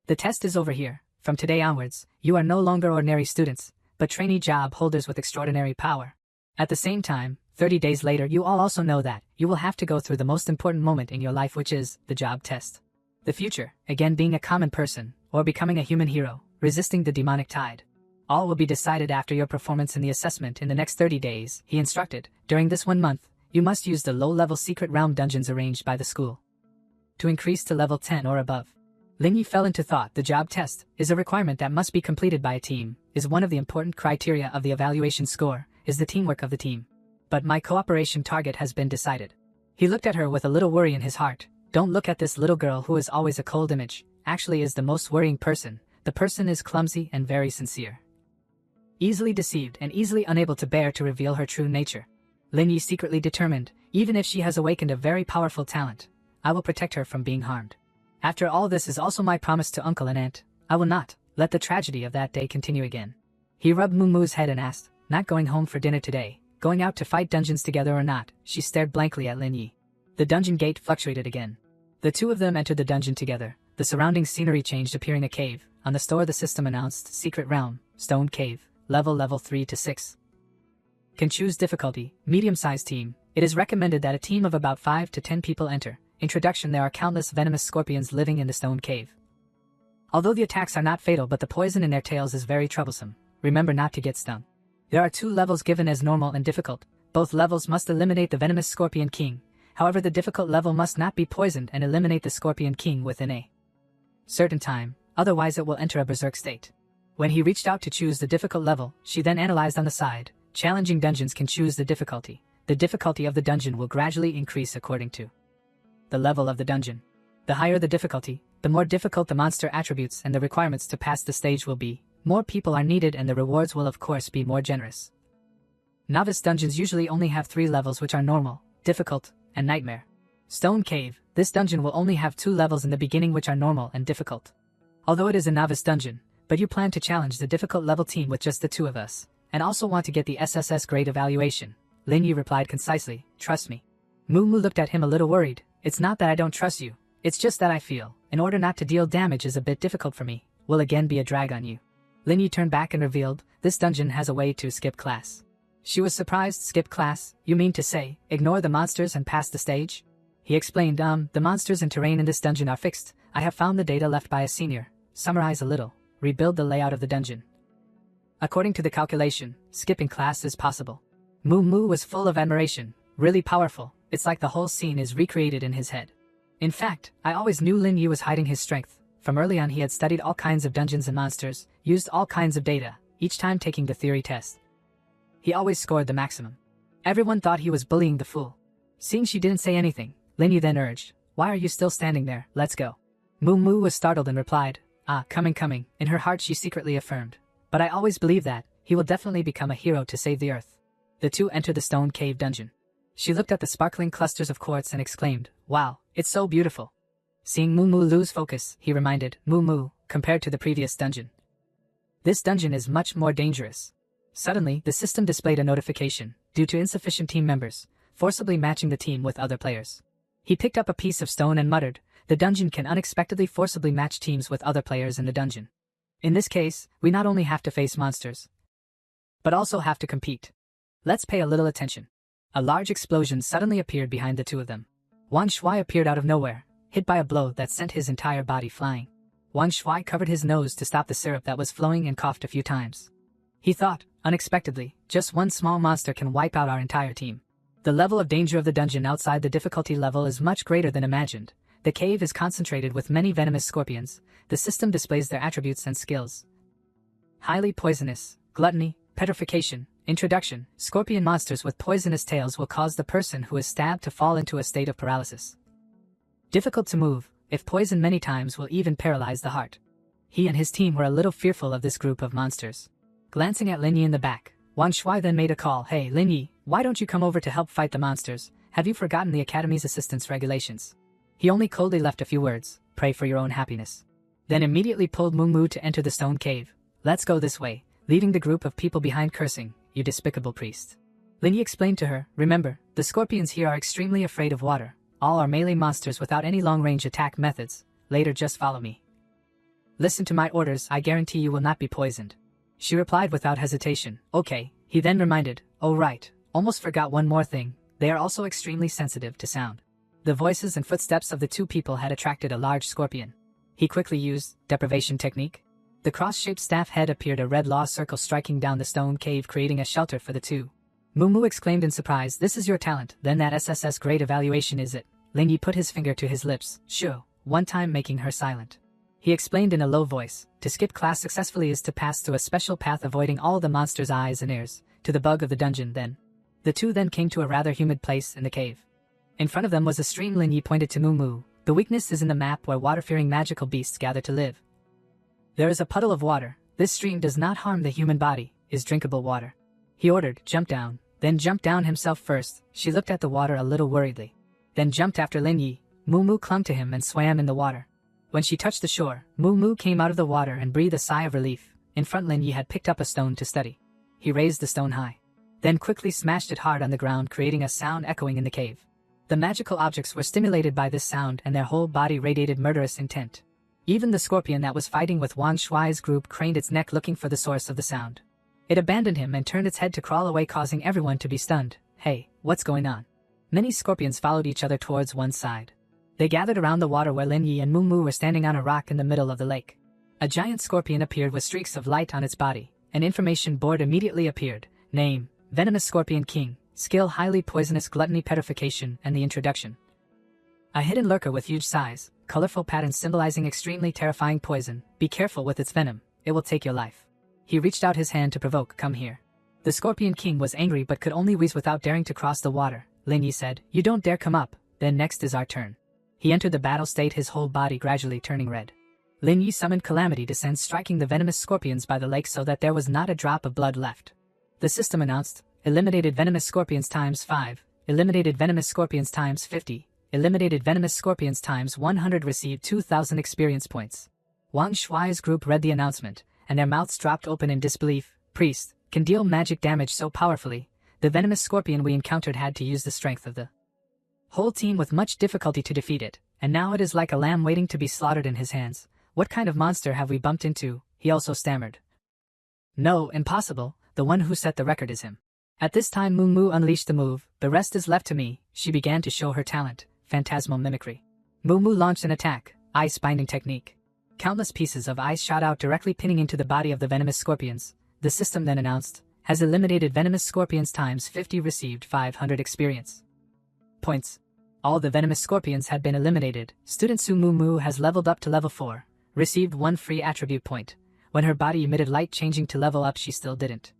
The test is over here. From today onwards, you are no longer ordinary students, but trainee job holders with extraordinary power. At the same time, 30 days later you all also know that you will have to go through the most important moment in your life, which is the job test. The future, again being a common person, or becoming a human hero, resisting the demonic tide. All will be decided after your performance in the assessment in the next 30 days, he instructed. During this 1 month, you must use the low-level secret realm dungeons arranged by the school to increase to level 10 or above. Lin Yi fell into thought. The job test is a requirement that must be completed by a team, is one of the important criteria of the evaluation score, is the teamwork of the team. But my cooperation target has been decided. He looked at her with a little worry in his heart. Don't look at this little girl who is always a cold image, actually is the most worrying person. The person is clumsy and very sincere. Easily deceived and easily unable to bear to reveal her true nature. Lin Yi secretly determined, even if she has awakened a very powerful talent, I will protect her from being harmed. After all, this is also my promise to uncle and aunt. I will not let the tragedy of that day continue again. He rubbed Moo Moo's head and asked, "Not going home for dinner today? Going out to fight dungeons together or not?" She stared blankly at Lin Yi. The dungeon gate fluctuated again. The two of them entered the dungeon together. The surrounding scenery changed, appearing a cave. On the store the system announced, "Secret Realm, Stone Cave, level 3 to 6. Can choose difficulty, medium-sized team. It is recommended that a team of about 5 to 10 people enter. Introduction: there are countless venomous scorpions living in the stone cave. Although the attacks are not fatal, but the poison in their tails is very troublesome. Remember not to get stung. There are 2 levels given as normal and difficult. Both levels must eliminate the venomous Scorpion King. However, the difficult level must not be poisoned and eliminate the Scorpion King within a certain time, otherwise it will enter a berserk state. When he reached out to choose the difficult level, she then analyzed on the side. Challenging dungeons can choose the difficulty. The difficulty of the dungeon will gradually increase according to the level of the dungeon. The higher the difficulty, the more difficult the monster attributes and the requirements to pass the stage will be. More people are needed and the rewards will of course be more generous. Novice dungeons usually only have 3 levels, which are normal, difficult, and nightmare. Stone Cave, this dungeon will only have 2 levels in the beginning, which are normal and difficult. Although it is a novice dungeon, but you plan to challenge the difficult level team with just the 2 of us, and also want to get the SSS grade evaluation. Lin Yi replied concisely, trust me. Moo Moo looked at him a little worried. It's not that I don't trust you, it's just that I feel, in order not to deal damage is a bit difficult for me, will again be a drag on you. Lin Yi turned back and revealed, this dungeon has a way to skip class. She was surprised. Skip class? You mean to say, ignore the monsters and pass the stage? He explained, the monsters and terrain in this dungeon are fixed. I have found the data left by a senior. Summarize a little. Rebuild the layout of the dungeon. According to the calculation, skipping class is possible. Moo Moo was full of admiration. Really powerful. It's like the whole scene is recreated in his head. In fact, I always knew Lin Yi was hiding his strength. From early on he had studied all kinds of dungeons and monsters, used all kinds of data, each time taking the theory test. He always scored the maximum. Everyone thought he was bullying the fool. Seeing she didn't say anything, Lin Yi then urged, why are you still standing there? Let's go. Moo Moo was startled and replied, coming. In her heart she secretly affirmed, but I always believe that he will definitely become a hero to save the earth. The 2 entered the stone cave dungeon. She looked at the sparkling clusters of quartz and exclaimed, wow, it's so beautiful. Seeing Moo Moo lose focus, he reminded, Moo Moo, compared to the previous dungeon, this dungeon is much more dangerous. Suddenly, the system displayed a notification, due to insufficient team members, forcibly matching the team with other players. He picked up a piece of stone and muttered, the dungeon can unexpectedly forcibly match teams with other players in the dungeon. In this case, we not only have to face monsters, but also have to compete. Let's pay a little attention. A large explosion suddenly appeared behind the 2 of them. Wang Shuai appeared out of nowhere, hit by a blow that sent his entire body flying. Wang Shuai covered his nose to stop the syrup that was flowing and coughed a few times. He thought, unexpectedly, just one small monster can wipe out our entire team. The level of danger of the dungeon outside the difficulty level is much greater than imagined. The cave is concentrated with many venomous scorpions. The system displays their attributes and skills. Highly poisonous, gluttony, petrification, introduction. Scorpion monsters with poisonous tails will cause the person who is stabbed to fall into a state of paralysis. Difficult to move, if poisoned many times will even paralyze the heart. He and his team were a little fearful of this group of monsters. Glancing at Lin Yi in the back, Wang Shuai then made a call. Hey Lin Yi, why don't you come over to help fight the monsters? Have you forgotten the Academy's assistance regulations? He only coldly left a few words, pray for your own happiness. Then immediately pulled Moo Moo to enter the stone cave. Let's go this way, leaving the group of people behind cursing, you despicable priest. Lin Yi explained to her, remember, the scorpions here are extremely afraid of water. All are melee monsters without any long-range attack methods. Later just follow me. Listen to my orders, I guarantee you will not be poisoned. She replied without hesitation, okay. He then reminded, oh right, almost forgot one more thing, they are also extremely sensitive to sound. The voices and footsteps of the 2 people had attracted a large scorpion. He quickly used deprivation technique. The cross-shaped staff head appeared, a red law circle striking down the stone cave, creating a shelter for the 2. Moo Moo exclaimed in surprise, this is your talent, then that SSS grade evaluation is it? Lin Yi put his finger to his lips, shoo, one time making her silent. He explained in a low voice, to skip class successfully is to pass through a special path avoiding all the monster's eyes and ears, to the bug of the dungeon then. The 2 then came to a rather humid place in the cave. In front of them was a stream. Lin Yi pointed to Moo Moo, the weakness is in the map where water-fearing magical beasts gather to live. There is a puddle of water, this stream does not harm the human body, is drinkable water. He ordered, jump down, then jumped down himself first. She looked at the water a little worriedly. Then jumped after Lin Yi. Moo Moo clung to him and swam in the water. When she touched the shore, Moo Moo came out of the water and breathed a sigh of relief. In front, Lin Yi had picked up a stone to study. He raised the stone high, then quickly smashed it hard on the ground, creating a sound echoing in the cave. The magical objects were stimulated by this sound and their whole body radiated murderous intent. Even the scorpion that was fighting with Wang Shuai's group craned its neck looking for the source of the sound. It abandoned him and turned its head to crawl away, causing everyone to be stunned. Hey, what's going on? Many scorpions followed each other towards one side. They gathered around the water where Lin Yi and Mu Mu were standing on a rock in the middle of the lake. A giant scorpion appeared with streaks of light on its body. An information board immediately appeared. Name, Venomous Scorpion King. Skill, Highly Poisonous Gluttony Petrification, and the introduction. A hidden lurker with huge size, colorful patterns symbolizing extremely terrifying poison. Be careful with its venom, it will take your life. He reached out his hand to provoke, come here. The Scorpion King was angry but could only wheeze without daring to cross the water. Lin Yi said, you don't dare come up, then next is our turn. He entered the battle state, his whole body gradually turning red. Lin Yi summoned Calamity Descent, striking the venomous scorpions by the lake so that there was not a drop of blood left. The system announced, eliminated venomous scorpions times 5, eliminated venomous scorpions times 50, eliminated venomous scorpions times 100, received 2,000 experience points. Wang Shuai's group read the announcement, and their mouths dropped open in disbelief. Priest, can deal magic damage so powerfully. The venomous scorpion we encountered had to use the strength of the whole team with much difficulty to defeat it, and now it is like a lamb waiting to be slaughtered in his hands. What kind of monster have we bumped into? He also stammered. No, impossible, the one who set the record is him. At this time Mu Mu unleashed the move, the rest is left to me. She began to show her talent, phantasmal mimicry. Mu Mu launched an attack, ice binding technique. Countless pieces of ice shot out directly pinning into the body of the venomous scorpions. The system then announced, has eliminated venomous scorpions times 50, received 500 experience points. All the venomous scorpions had been eliminated. Student Su Mu Mu has leveled up to level 4, received 1 free attribute point. When her body emitted light, changing to level up, she still didn't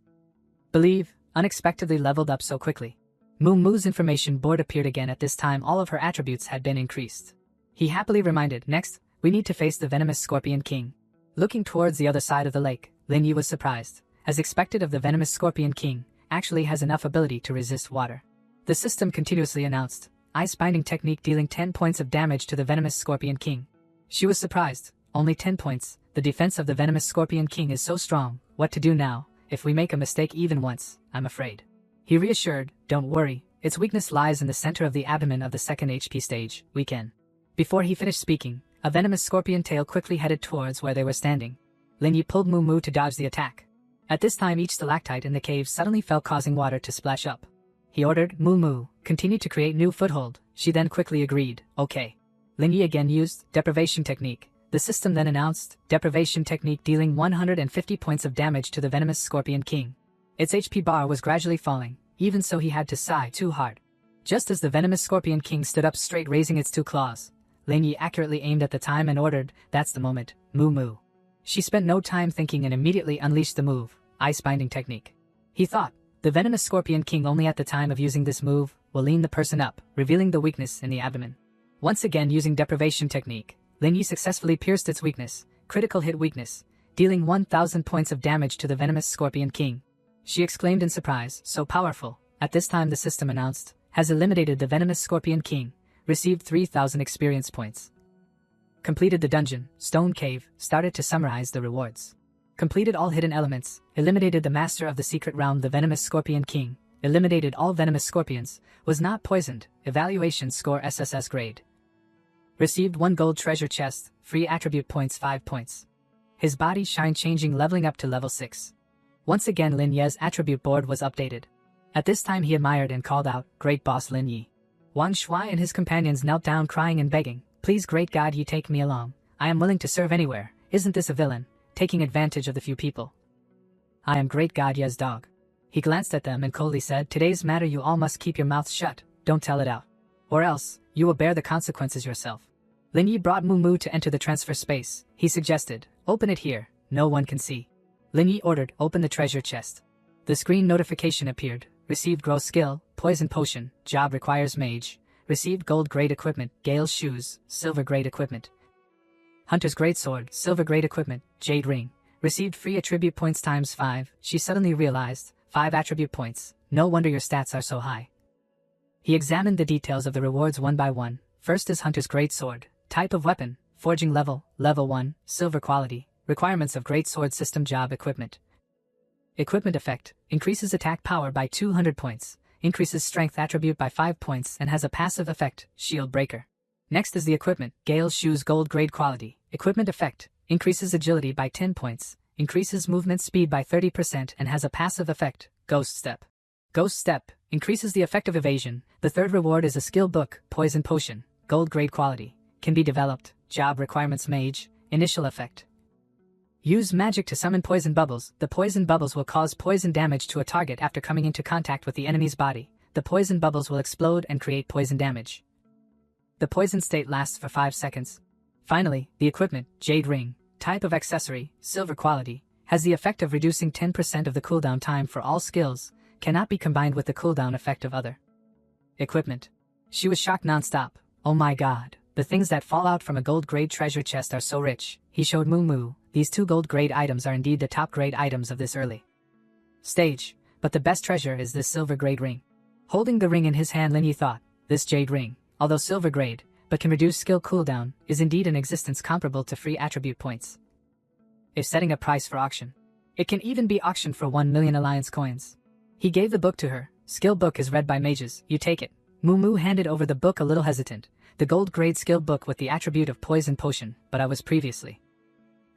believe, unexpectedly leveled up so quickly. Mu Mu's information board appeared again. At this time all of her attributes had been increased. He happily reminded, next, we need to face the venomous scorpion king. Looking towards the other side of the lake, Lin Yi was surprised. As expected of the venomous scorpion king, actually has enough ability to resist water. The system continuously announced, ice binding technique, dealing 10 points of damage to the venomous scorpion king. She was surprised, only 10 points, the defense of the venomous scorpion king is so strong. What to do now? If we make a mistake even once, I'm afraid. He reassured, don't worry, its weakness lies in the center of the abdomen of the second HP stage, we can. Before he finished speaking, a venomous scorpion tail quickly headed towards where they were standing. Lin Yi pulled Mu Mu to dodge the attack. At this time each stalactite in the cave suddenly fell, causing water to splash up. He ordered, Mu Mu, continue to create new foothold. She then quickly agreed, okay. Lin Yi again used deprivation technique. The system then announced, deprivation technique, dealing 150 points of damage to the venomous scorpion king. Its HP bar was gradually falling, even so he had to sigh too hard. Just as the venomous scorpion king stood up straight, raising its 2 claws, Lin Yi accurately aimed at the time and ordered, that's the moment, Mu Mu. She spent no time thinking and immediately unleashed the move, ice binding technique. He thought, the venomous scorpion king only at the time of using this move will lean the person up, revealing the weakness in the abdomen. Once again using deprivation technique, Lin Yi successfully pierced its weakness, critical hit weakness, dealing 1,000 points of damage to the venomous scorpion king. She exclaimed in surprise, so powerful. At this time the system announced, has eliminated the venomous scorpion king, received 3,000 experience points. Completed the dungeon, stone cave, started to summarize the rewards. Completed all hidden elements, eliminated the master of the secret realm, the venomous scorpion king, eliminated all venomous scorpions, was not poisoned, evaluation score SSS grade. Received 1 gold treasure chest, free attribute points 5 points. His body shine changing, leveling up to level 6. Once again Lin Yi's attribute board was updated. At this time he admired and called out, great boss Lin Yi. Wang Shuai and his companions knelt down crying and begging, please great God Yi, take me along. I am willing to serve anywhere. Isn't this a villain, taking advantage of the few people? I am great God Yi's dog. He glanced at them and coldly said, today's matter you all must keep your mouths shut, don't tell it out. Or else, you will bear the consequences yourself. Lin Yi brought Mu Mu to enter the transfer space. He suggested, open it here, no one can see. Lin Yi ordered, open the treasure chest. The screen notification appeared, received gross skill, poison potion, job requires mage, received gold grade equipment, Gale's shoes, silver grade equipment. Hunter's great sword, silver grade equipment, jade ring, received free attribute points times 5. She suddenly realized, 5 attribute points, no wonder your stats are so high. He examined the details of the rewards one by one. First is Hunter's great sword, type of weapon, forging level, level 1, silver quality, requirements of great sword system, job equipment. Equipment effect, increases attack power by 200 points, increases strength attribute by 5 points and has a passive effect, shield breaker. Next is the equipment, Gale's shoes, gold grade quality, Equipment effect, increases agility by 10 points, increases movement speed by 30% and has a passive effect, Ghost Step. Ghost Step, increases the effect of evasion. The third reward is a skill book, Poison Potion, gold grade quality, can be developed, job requirements mage, initial effect. Use magic to summon poison bubbles. The poison bubbles will cause poison damage to a target after coming into contact with the enemy's body. The poison bubbles will explode and create poison damage. The poison state lasts for 5 seconds. Finally, the equipment, Jade Ring, type of accessory, silver quality, has the effect of reducing 10% of the cooldown time for all skills, cannot be combined with the cooldown effect of other equipment. She was shocked non-stop. Oh my god, the things that fall out from a gold grade treasure chest are so rich. He showed Moo Moo, these 2 gold grade items are indeed the top grade items of this early stage, but the best treasure is this silver grade ring. Holding the ring in his hand, Lin Yi thought, this jade ring, although silver grade, but can reduce skill cooldown, is indeed an existence comparable to free attribute points. If setting a price for auction, it can even be auctioned for 1 million alliance coins. He gave the book to her. Skill book is read by mages, you take it. Moo Moo handed over the book a little hesitant. The gold grade skill book with the attribute of Poison Potion, but I was previously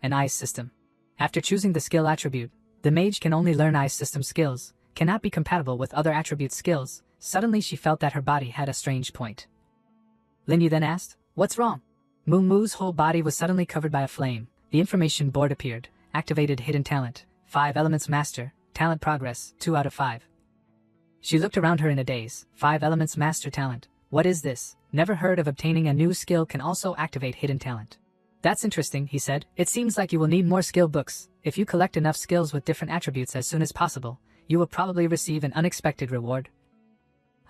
an ice system. After choosing the skill attribute, the mage can only learn ice system skills, cannot be compatible with other attribute skills. Suddenly she felt that her body had a strange point. Lin Yi then asked, what's wrong? Moo Moo's whole body was suddenly covered by a flame. The information board appeared. Activated hidden talent, 5 elements master, talent progress, 2 out of 5. She looked around her in a daze. 5 elements master talent. What is this? Never heard of obtaining a new skill can also activate hidden talent. That's interesting, he said. It seems like you will need more skill books. If you collect enough skills with different attributes as soon as possible, you will probably receive an unexpected reward.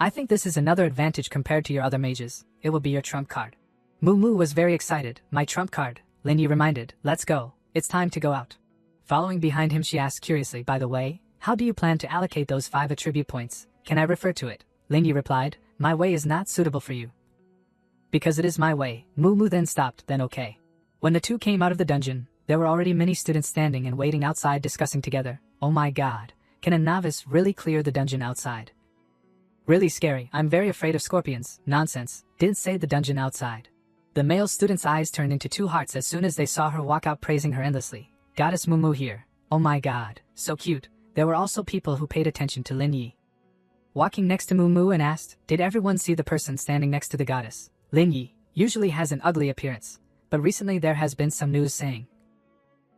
I think this is another advantage compared to your other mages. It will be your trump card. Moo Moo was very excited. My trump card, Lin Yi reminded. Let's go. It's time to go out. Following behind him, she asked curiously, by the way, how do you plan to allocate those 5 attribute points? Can I refer to it? Lin Yi replied, my way is not suitable for you. Because it is my way. Moo Moo then stopped, then okay. When the two came out of the dungeon, there were already many students standing and waiting outside discussing together. Oh my god, can a novice really clear the dungeon outside? Really scary, I'm very afraid of scorpions. Nonsense, didn't say the dungeon outside. The male student's eyes turned into 2 hearts as soon as they saw her walk out praising her endlessly. Goddess Moo Moo here. Oh my god, so cute. There were also people who paid attention to Lin Yi. Walking next to Moo Moo and asked, did everyone see the person standing next to the goddess? Lin Yi usually has an ugly appearance, but recently there has been some news saying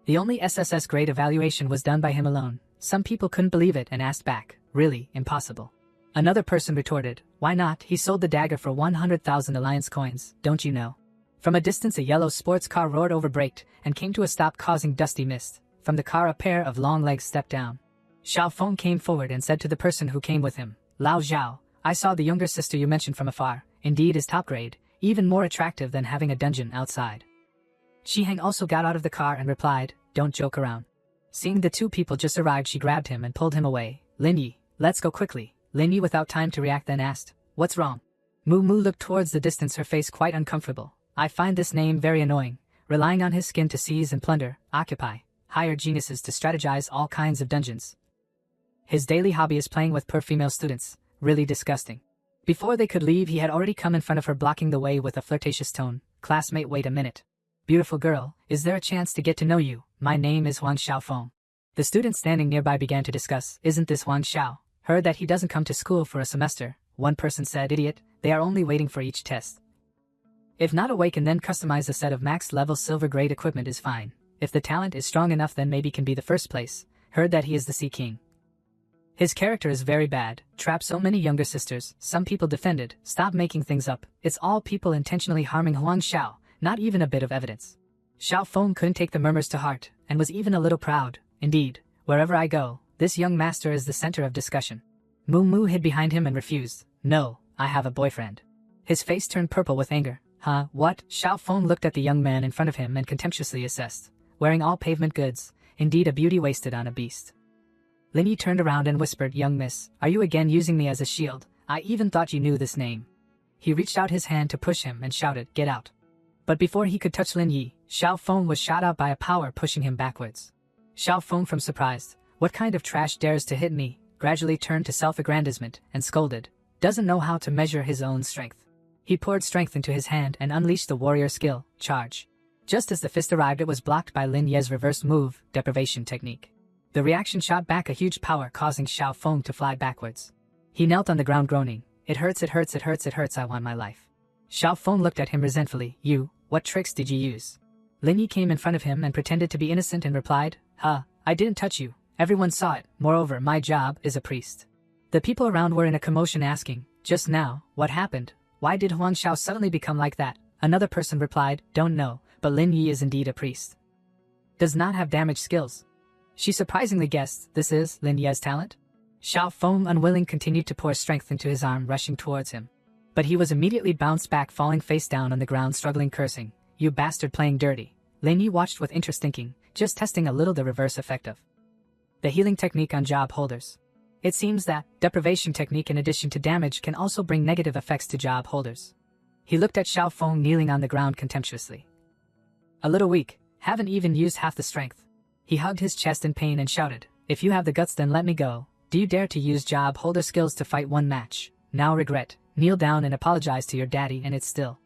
the only SSS grade evaluation was done by him alone. Some people couldn't believe it and asked back, really, impossible. Another person retorted, why not? He sold the dagger for 100,000 alliance coins, don't you know? From a distance a yellow sports car roared over, braked, and came to a stop causing dusty mist. From the car a pair of long legs stepped down. Xiao Feng came forward and said to the person who came with him, Lao Zhao, I saw the younger sister you mentioned from afar, indeed is top grade, even more attractive than having a dungeon outside. Shiheng also got out of the car and replied, don't joke around. Seeing the 2 people just arrived, she grabbed him and pulled him away. Lin Yi, let's go quickly. Lin Yi without time to react then asked, what's wrong? Moo Moo looked towards the distance, her face quite uncomfortable. I find this name very annoying, relying on his skin to seize and plunder, occupy, hire geniuses to strategize all kinds of dungeons. His daily hobby is playing with poor female students, really disgusting. Before they could leave he had already come in front of her, blocking the way with a flirtatious tone. Classmate, wait a minute. Beautiful girl, is there a chance to get to know you? My name is Wang Xiaofeng. The students standing nearby began to discuss, isn't this Wang Xiao? Heard that he doesn't come to school for a semester. One person said, idiot, they are only waiting for each test. If not awaken then customize a set of max level silver grade equipment is fine. If the talent is strong enough then maybe can be the first place. Heard that he is the Sea King. His character is very bad, trapped so many younger sisters. Some people defended, stop making things up. It's all people intentionally harming Huang Xiao, not even a bit of evidence. Xiao Feng couldn't take the murmurs to heart, and was even a little proud. Indeed, wherever I go, this young master is the center of discussion. Moo Moo hid behind him and refused. No, I have a boyfriend. His face turned purple with anger. Huh, what? Xiao Feng looked at the young man in front of him and contemptuously assessed. Wearing all pavement goods, indeed a beauty wasted on a beast. Lin Yi turned around and whispered, young miss, are you again using me as a shield? I even thought you knew this name. He reached out his hand to push him and shouted, get out. But before he could touch Lin Yi, Xiao Feng was shot out by a power pushing him backwards. Xiao Feng, from surprised, what kind of trash dares to hit me, gradually turned to self-aggrandizement and scolded, doesn't know how to measure his own strength. He poured strength into his hand and unleashed the warrior skill, charge. Just as the fist arrived, it was blocked by Lin Ye's reverse move, deprivation technique. The reaction shot back a huge power, causing Xiao Feng to fly backwards. He knelt on the ground groaning, "It hurts, it hurts, it hurts, it hurts, I want my life." Xiao Feng looked at him resentfully. What tricks did you use?" Lin Yi came in front of him and pretended to be innocent and replied, I didn't touch you. Everyone saw it. Moreover, my job is a priest." The people around were in a commotion asking, "Just now, what happened? Why did Huang Xiao suddenly become like that?" Another person replied, "Don't know, but Lin Yi is indeed a priest. Does not have damage skills." She surprisingly guessed this is Lin Ye's talent. Xiao Feng, unwilling, continued to pour strength into his arm, rushing towards him. But he was immediately bounced back, falling face down on the ground, struggling, cursing, "You bastard, playing dirty." Lin Yi watched with interest, thinking, just testing a little the reverse effect of the healing technique on job holders. It seems that deprivation technique, in addition to damage, can also bring negative effects to job holders. He looked at Xiao Feng kneeling on the ground contemptuously. "A little weak, haven't even used half the strength." He hugged his chest in pain and shouted, "If you have the guts, then let me go. Do you dare to use job holder skills to fight one match? Now regret. Kneel down and apologize to your daddy, and it's still."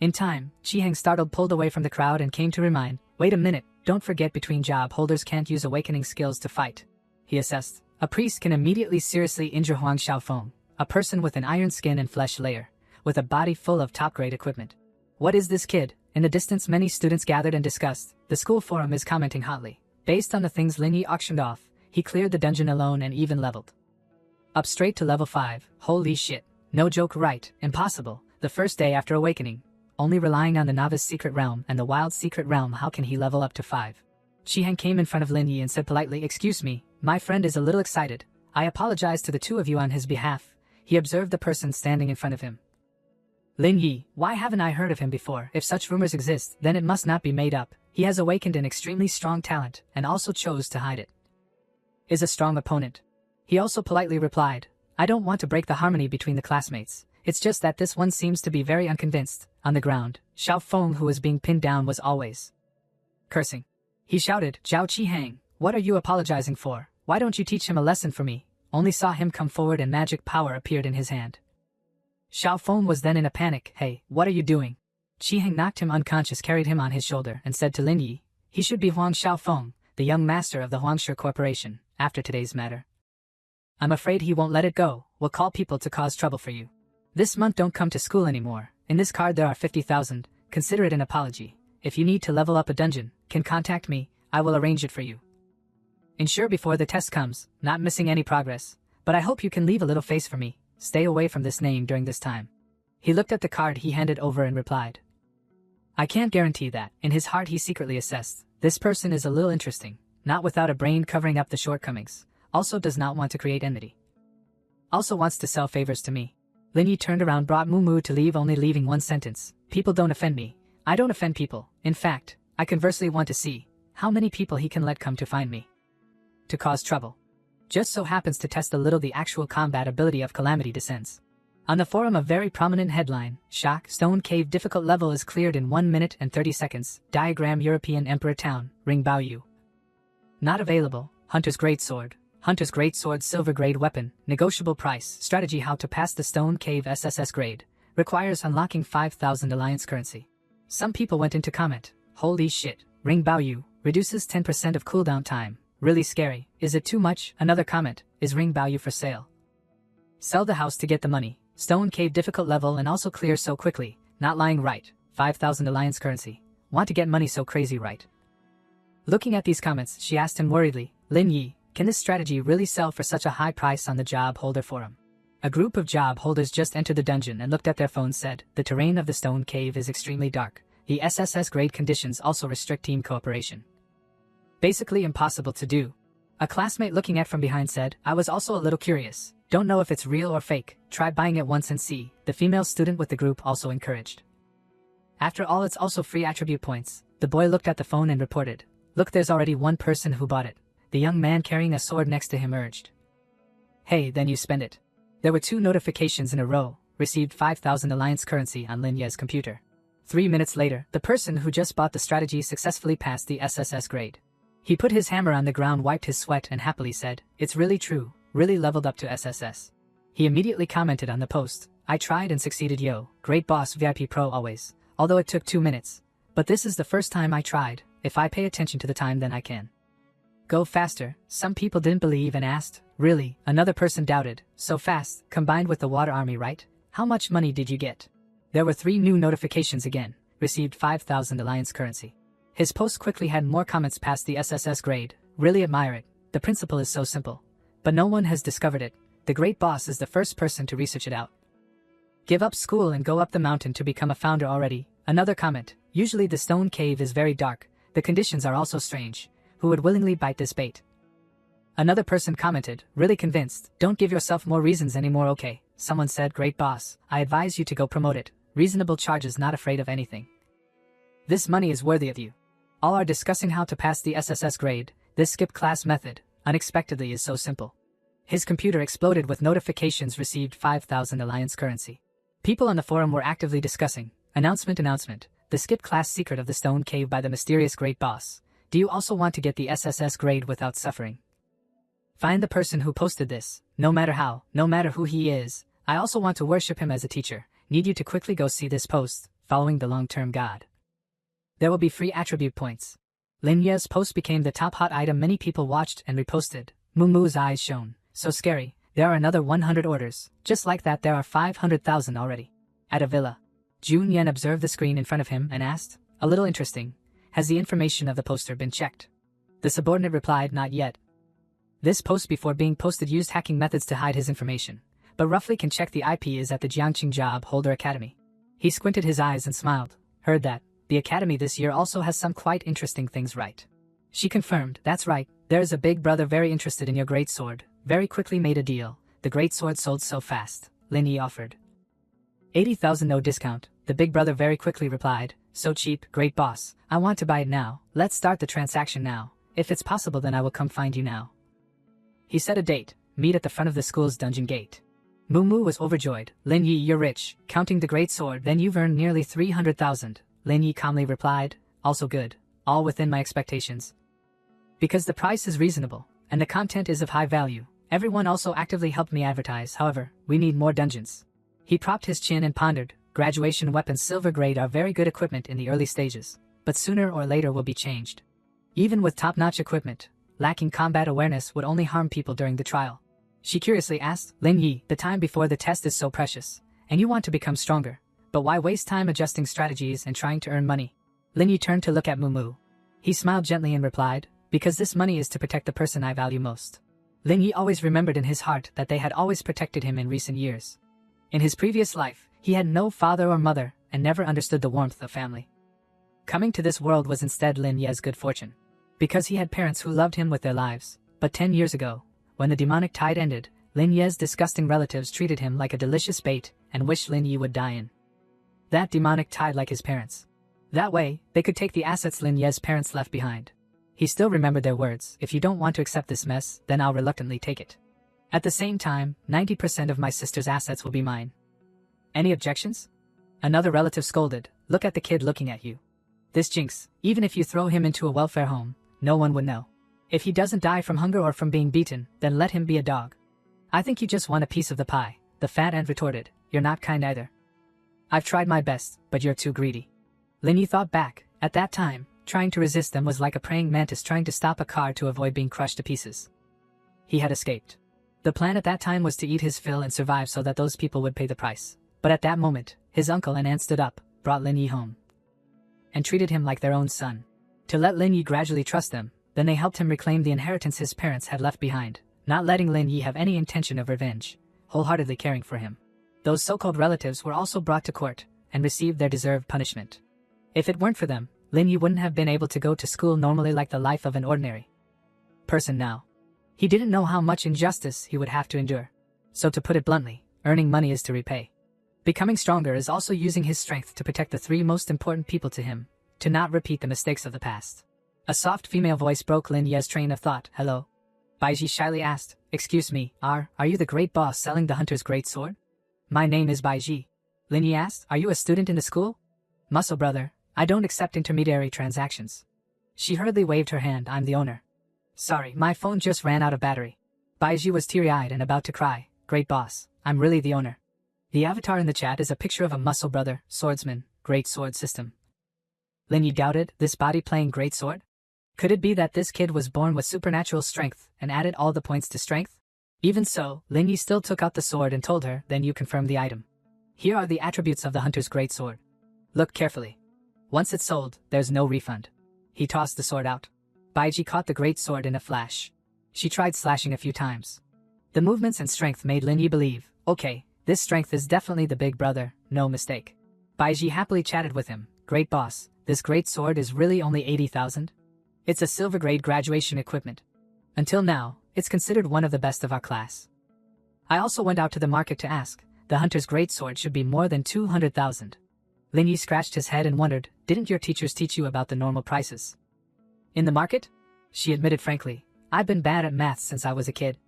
In time, Chi Heng, startled, pulled away from the crowd and came to remind, "Wait a minute, don't forget, between job holders can't use awakening skills to fight." He assessed. A priest can immediately seriously injure Huang Xiaofeng, a person with an iron skin and flesh layer, with a body full of top-grade equipment. What is this kid? In the distance, many students gathered and discussed. The school forum is commenting hotly. Based on the things Lin Yi auctioned off, he cleared the dungeon alone and even leveled up straight to level 5. Holy shit. No joke, right? Impossible. The first day after awakening. Only relying on the novice secret realm and the wild secret realm, how can he level up to 5? Chi Heng came in front of Lin Yi and said politely, "Excuse me, my friend is a little excited. I apologize to the two of you on his behalf." He observed the person standing in front of him. "Lin Yi, why haven't I heard of him before? If such rumors exist, then it must not be made up. He has awakened an extremely strong talent, and also chose to hide it. Is a strong opponent." He also politely replied, "I don't want to break the harmony between the classmates. It's just that this one seems to be very unconvinced." On the ground, Xiao Feng, who was being pinned down, was always cursing. He shouted, "Zhao Chi Hang, what are you apologizing for? Why don't you teach him a lesson for me?" Only saw him come forward and magic power appeared in his hand. Xiao Feng was then in a panic. "Hey, what are you doing?" Chi Hang knocked him unconscious, carried him on his shoulder, and said to Lin Yi, "He should be Huang Xiaofeng, the young master of the Huangshi Corporation, after today's matter. I'm afraid he won't let it go. Will call people to cause trouble for you. This month don't come to school anymore. In this card there are 50,000, consider it an apology. If you need to level up a dungeon, can contact me, I will arrange it for you. Ensure before the test comes, not missing any progress, but I hope you can leave a little face for me. Stay away from this name during this time." He looked at the card he handed over and replied, "I can't guarantee that." In his heart he secretly assessed, this person is a little interesting, not without a brain, covering up the shortcomings, also does not want to create enmity. Also wants to sell favors to me. Lin Yi turned around, brought Moo to leave, only leaving one sentence, "People don't offend me. I don't offend people. In fact, I conversely want to see how many people he can let come to find me to cause trouble." Just so happens to test a little the actual combat ability of Calamity descends. On the forum, a very prominent headline, "Shock, Stone Cave difficult level is cleared in 1 minute and 30 seconds. Diagram, European Emperor Town, Ring Baoyu. Not available. Hunter's Greatsword. Hunter's Greatsword, silver grade weapon, negotiable price. Strategy, how to pass the Stone Cave SSS grade. Requires unlocking 5,000 alliance currency." Some people went in to comment, "Holy shit, Ring Baoyu, reduces 10% of cooldown time. Really scary. Is it too much?" Another comment, "Is Ring Baoyu for sale? Sell the house to get the money. Stone Cave difficult level and also clear so quickly. Not lying, right? 5,000 alliance currency. Want to get money so crazy, right?" Looking at these comments, she asked him worriedly, "Lin Yi, can this strategy really sell for such a high price on the job holder forum?" A group of job holders just entered the dungeon and looked at their phones, said, "The terrain of the Stone Cave is extremely dark. The SSS grade conditions also restrict team cooperation. Basically impossible to do." A classmate looking at from behind said, "I was also a little curious. Don't know if it's real or fake. Try buying it once and see." The female student with the group also encouraged. "After all, it's also free attribute points." The boy looked at the phone and reported, "Look, there's already one person who bought it." The young man carrying a sword next to him urged, "Hey, then you spend it." There were 2 notifications in a row, received 5,000 alliance currency on Lin Ye's computer. 3 minutes later, the person who just bought the strategy successfully passed the SSS grade. He put his hammer on the ground, wiped his sweat, and happily said, "It's really true, really leveled up to SSS." He immediately commented on the post, "I tried and succeeded, yo, great boss, VIP pro always, although it took 2 minutes. But this is the first time I tried. If I pay attention to the time, then I can go faster. Some people didn't believe and asked, really? Another person doubted. So fast, combined with the water army, right? How much money did you get? There were 3 new notifications again. Received 5,000 alliance currency. His post quickly had more comments past the SSS grade. Really admire it. The principle is so simple. But no one has discovered it. The great boss is the first person to research it out. Give up school and go up the mountain to become a founder already. Another comment. Usually the stone cave is very dark. The conditions are also strange. Who would willingly bite this bait? Another person commented, really convinced. Don't give yourself more reasons anymore, okay? Someone said, great boss, I advise you to go promote it. Reasonable charges, not afraid of anything. This money is worthy of you. All are discussing how to pass the SSS grade. This skip class method, unexpectedly, is so simple. His computer exploded with notifications. Received 5,000 alliance currency. People on the forum were actively discussing. Announcement. The skip class secret of the stone cave by the mysterious great boss. Do you also want to get the SSS grade without suffering? Find the person who posted this. No matter how, no matter who he is, I also want to worship him as a teacher. Need you to quickly go see this post, following the long-term god. There will be free attribute points. Lin Ye's post became the top hot item. Many people watched and reposted. Muumu's eyes shone. So scary. There are another 100 orders. Just like that, there are 500,000 already. At a villa. Jun Yen observed the screen in front of him and asked, a little interesting. Has the information of the poster been checked? The subordinate replied, not yet. This post before being posted used hacking methods to hide his information, but roughly can check the IP is at the Jiangqing Job Holder Academy. He squinted his eyes and smiled. Heard that. The academy this year also has some quite interesting things, right? She confirmed, that's right. There is a big brother very interested in your great sword. Very quickly made a deal. The great sword sold so fast. Lin Yi offered 80,000 no discount. The big brother very quickly replied, so cheap, great boss. I want to buy it now. Let's start the transaction now. If it's possible, then I will come find you now. He set a date. Meet at the front of the school's dungeon gate. Muumu was overjoyed. Lin Yi, you're rich. Counting the great sword, then you've earned nearly 300,000. Lin Yi calmly replied, also good. All within my expectations. Because the price is reasonable, and the content is of high value. Everyone also actively helped me advertise. However, we need more dungeons. He propped his chin and pondered. Graduation weapons silver grade are very good equipment in the early stages, but sooner or later will be changed. Even with top-notch equipment, lacking combat awareness would only harm people during the trial. She curiously asked, Lin Yi, the time before the test is so precious, and you want to become stronger, but why waste time adjusting strategies and trying to earn money? Lin Yi turned to look at Muumu. He smiled gently and replied, because this money is to protect the person I value most. Lin Yi always remembered in his heart that they had always protected him in recent years. In his previous life, he had no father or mother and never understood the warmth of family. Coming to this world was instead Lin Ye's good fortune. Because he had parents who loved him with their lives. But 10 years ago, when the demonic tide ended, Lin Ye's disgusting relatives treated him like a delicious bait and wished Lin Yi would die in that demonic tide like his parents. That way, they could take the assets Lin Ye's parents left behind. He still remembered their words, if you don't want to accept this mess, then I'll reluctantly take it. At the same time, 90% of my sister's assets will be mine. Any objections? Another relative scolded, look at the kid looking at you. This jinx, even if you throw him into a welfare home, no one would know. If he doesn't die from hunger or from being beaten, then let him be a dog. I think you just want a piece of the pie, the fat ant retorted, you're not kind either. I've tried my best, but you're too greedy. Lin Yi thought back, at that time, trying to resist them was like a praying mantis trying to stop a car to avoid being crushed to pieces. He had escaped. The plan at that time was to eat his fill and survive so that those people would pay the price. But at that moment, his uncle and aunt stood up, brought Lin Yi home, and treated him like their own son. To let Lin Yi gradually trust them, then they helped him reclaim the inheritance his parents had left behind, not letting Lin Yi have any intention of revenge, wholeheartedly caring for him. Those so-called relatives were also brought to court, and received their deserved punishment. If it weren't for them, Lin Yi wouldn't have been able to go to school normally like the life of an ordinary person now. He didn't know how much injustice he would have to endure. So to put it bluntly, earning money is to repay. Becoming stronger is also using his strength to protect the 3 most important people to him, to not repeat the mistakes of the past. A soft female voice broke Lin Ye's train of thought. Hello? Baiji shyly asked, excuse me, are you the great boss selling the hunter's great sword? My name is Baiji. Lin Yi asked, are you a student in the school? Muscle brother, I don't accept intermediary transactions. She hurriedly waved her hand, I'm the owner. Sorry, my phone just ran out of battery. Baiji was teary-eyed and about to cry, great boss, I'm really the owner. The avatar in the chat is a picture of a muscle brother, swordsman, great sword system. Lin Yi doubted, this body playing great sword? Could it be that this kid was born with supernatural strength and added all the points to strength? Even so, Lin Yi still took out the sword and told her, then you confirm the item. Here are the attributes of the hunter's great sword. Look carefully. Once it's sold, there's no refund. He tossed the sword out. Baiji caught the great sword in a flash. She tried slashing a few times. The movements and strength made Lin Yi believe, okay, this strength is definitely the big brother, no mistake. Baiji happily chatted with him, great boss, this great sword is really only 80,000? It's a silver grade graduation equipment. Until now, it's considered one of the best of our class. I also went out to the market to ask, the hunter's great sword should be more than 200,000. Lin Yi scratched his head and wondered, didn't your teachers teach you about the normal prices? In the market? She admitted frankly, I've been bad at math since I was a kid.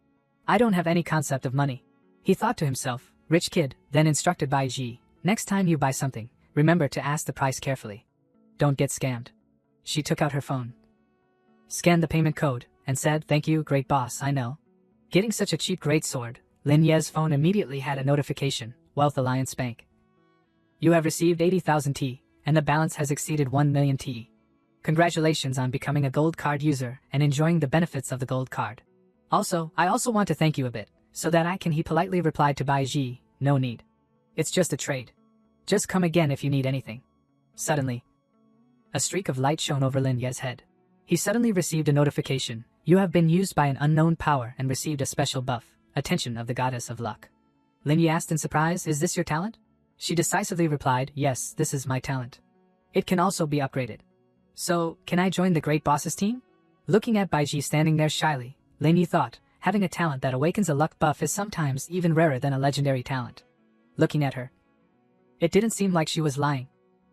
I don't have any concept of money. He thought to himself, rich kid, then instructed Baiji, next time you buy something, remember to ask the price carefully. Don't get scammed. She took out her phone, scanned the payment code, and said, thank you, great boss, I know. Getting such a cheap great sword, Lin Ye's phone immediately had a notification, Wealth Alliance Bank. You have received 80,000 T, and the balance has exceeded 1 million T. Congratulations on becoming a gold card user and enjoying the benefits of the gold card. Also, I also want to thank you a bit, so that I can. He politely replied to Baiji, no need. It's just a trade. Just come again if you need anything. Suddenly, a streak of light shone over Lin Ye's head. He suddenly received a notification, you have been used by an unknown power and received a special buff, attention of the goddess of luck. Lin Yi asked in surprise, is this your talent? She decisively replied, yes, this is my talent. It can also be upgraded. So, can I join the great boss's team? Looking at Baiji standing there shyly, Lin Yi thought, having a talent that awakens a luck buff is sometimes even rarer than a legendary talent. Looking at her, it didn't seem like she was lying.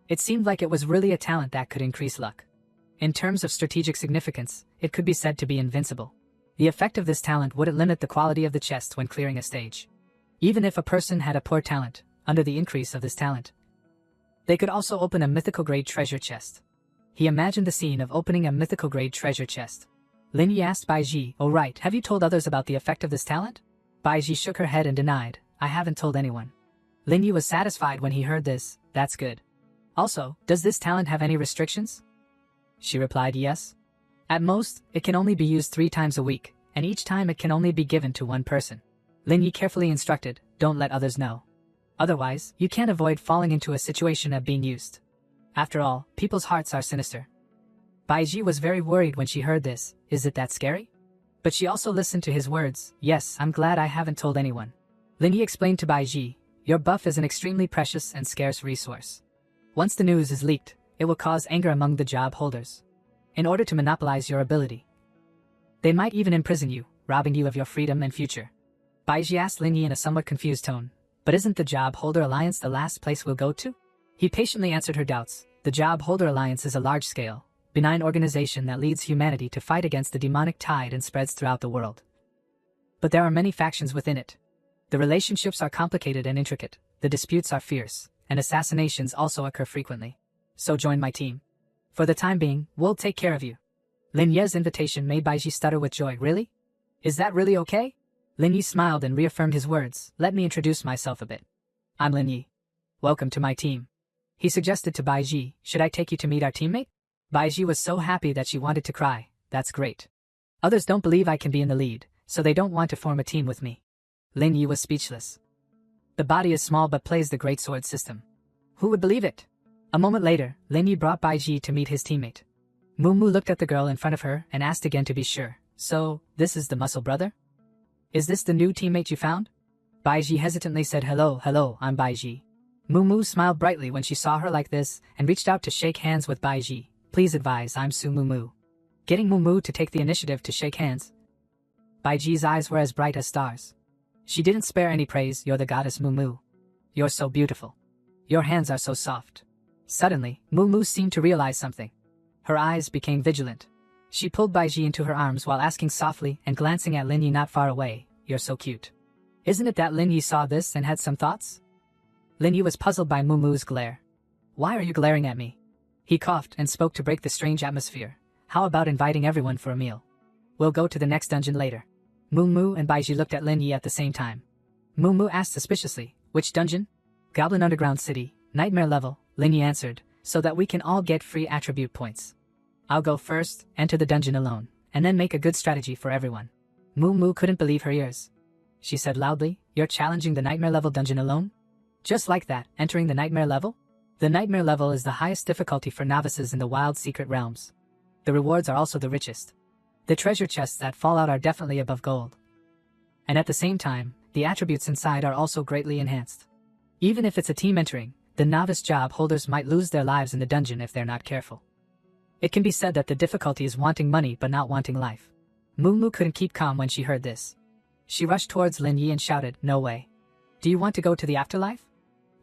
It seemed like it was really a talent that could increase luck. In terms of strategic significance, it could be said to be invincible. The effect of this talent wouldn't limit the quality of the chest when clearing a stage. Even if a person had a poor talent, under the increase of this talent, they could also open a mythical grade treasure chest. He imagined the scene of opening a mythical grade treasure chest. Lin Yi asked Baiji, oh right, have you told others about the effect of this talent? Baiji shook her head and denied, I haven't told anyone. Lin Yi was satisfied when he heard this, that's good. Also, does this talent have any restrictions? She replied yes. At most, it can only be used 3 times a week, and each time it can only be given to one person. Lin Yi carefully instructed, don't let others know. Otherwise, you can't avoid falling into a situation of being used. After all, people's hearts are sinister. Baiji was very worried when she heard this, is it that scary? But she also listened to his words, yes, I'm glad I haven't told anyone. Lin Yi explained to Baiji, your buff is an extremely precious and scarce resource. Once the news is leaked, it will cause anger among the job holders. In order to monopolize your ability, they might even imprison you, robbing you of your freedom and future. Baiji asked Lin Yi in a somewhat confused tone, but isn't the Job Holder Alliance the last place we'll go to? He patiently answered her doubts. The Job Holder Alliance is a large-scale, benign organization that leads humanity to fight against the demonic tide and spreads throughout the world. But there are many factions within it. The relationships are complicated and intricate, the disputes are fierce, and assassinations also occur frequently. So join my team. For the time being, we'll take care of you. Lin Ye's invitation made Baiji stutter with joy. Really? Is that really okay? Lin Yi smiled and reaffirmed his words. Let me introduce myself a bit. I'm Lin Yi. Welcome to my team. He suggested to Baiji, should I take you to meet our teammate? Baiji was so happy that she wanted to cry. That's great. Others don't believe I can be in the lead, so they don't want to form a team with me. Lin Yi was speechless. The body is small but plays the great sword system. Who would believe it? A moment later, Lin Yi brought Baiji to meet his teammate. Mumu looked at the girl in front of her and asked again to be sure, so, this is the muscle brother? Is this the new teammate you found? Baiji hesitantly said hello, I'm Baiji. Mumu smiled brightly when she saw her like this and reached out to shake hands with Baiji. Please advise, I'm Su Mumu. Getting Mumu to take the initiative to shake hands. Baiji's eyes were as bright as stars. She didn't spare any praise, you're the goddess Mumu. You're so beautiful. Your hands are so soft. Suddenly, Mumu seemed to realize something. Her eyes became vigilant. She pulled Baiji into her arms while asking softly and glancing at Lin Yi not far away, you're so cute. Isn't it that Lin Yi saw this and had some thoughts? Lin Yi was puzzled by Mumu's glare. Why are you glaring at me? He coughed and spoke to break the strange atmosphere. How about inviting everyone for a meal? We'll go to the next dungeon later. Mumu and Baiji looked at Lin Yi at the same time. Mumu asked suspiciously, which dungeon? Goblin Underground City, Nightmare level, Lin Yi answered, so that we can all get free attribute points. I'll go first, enter the dungeon alone, and then make a good strategy for everyone. Moo Moo couldn't believe her ears. She said loudly, "You're challenging the nightmare level dungeon alone?" Just like that, entering the nightmare level? The nightmare level is the highest difficulty for novices in the wild secret realms. The rewards are also the richest. The treasure chests that fall out are definitely above gold. And at the same time, the attributes inside are also greatly enhanced. Even if it's a team entering, the novice job holders might lose their lives in the dungeon if they're not careful. It can be said that the difficulty is wanting money but not wanting life. Moo Moo couldn't keep calm when she heard this. She rushed towards Lin Yi and shouted, "No way. Do you want to go to the afterlife?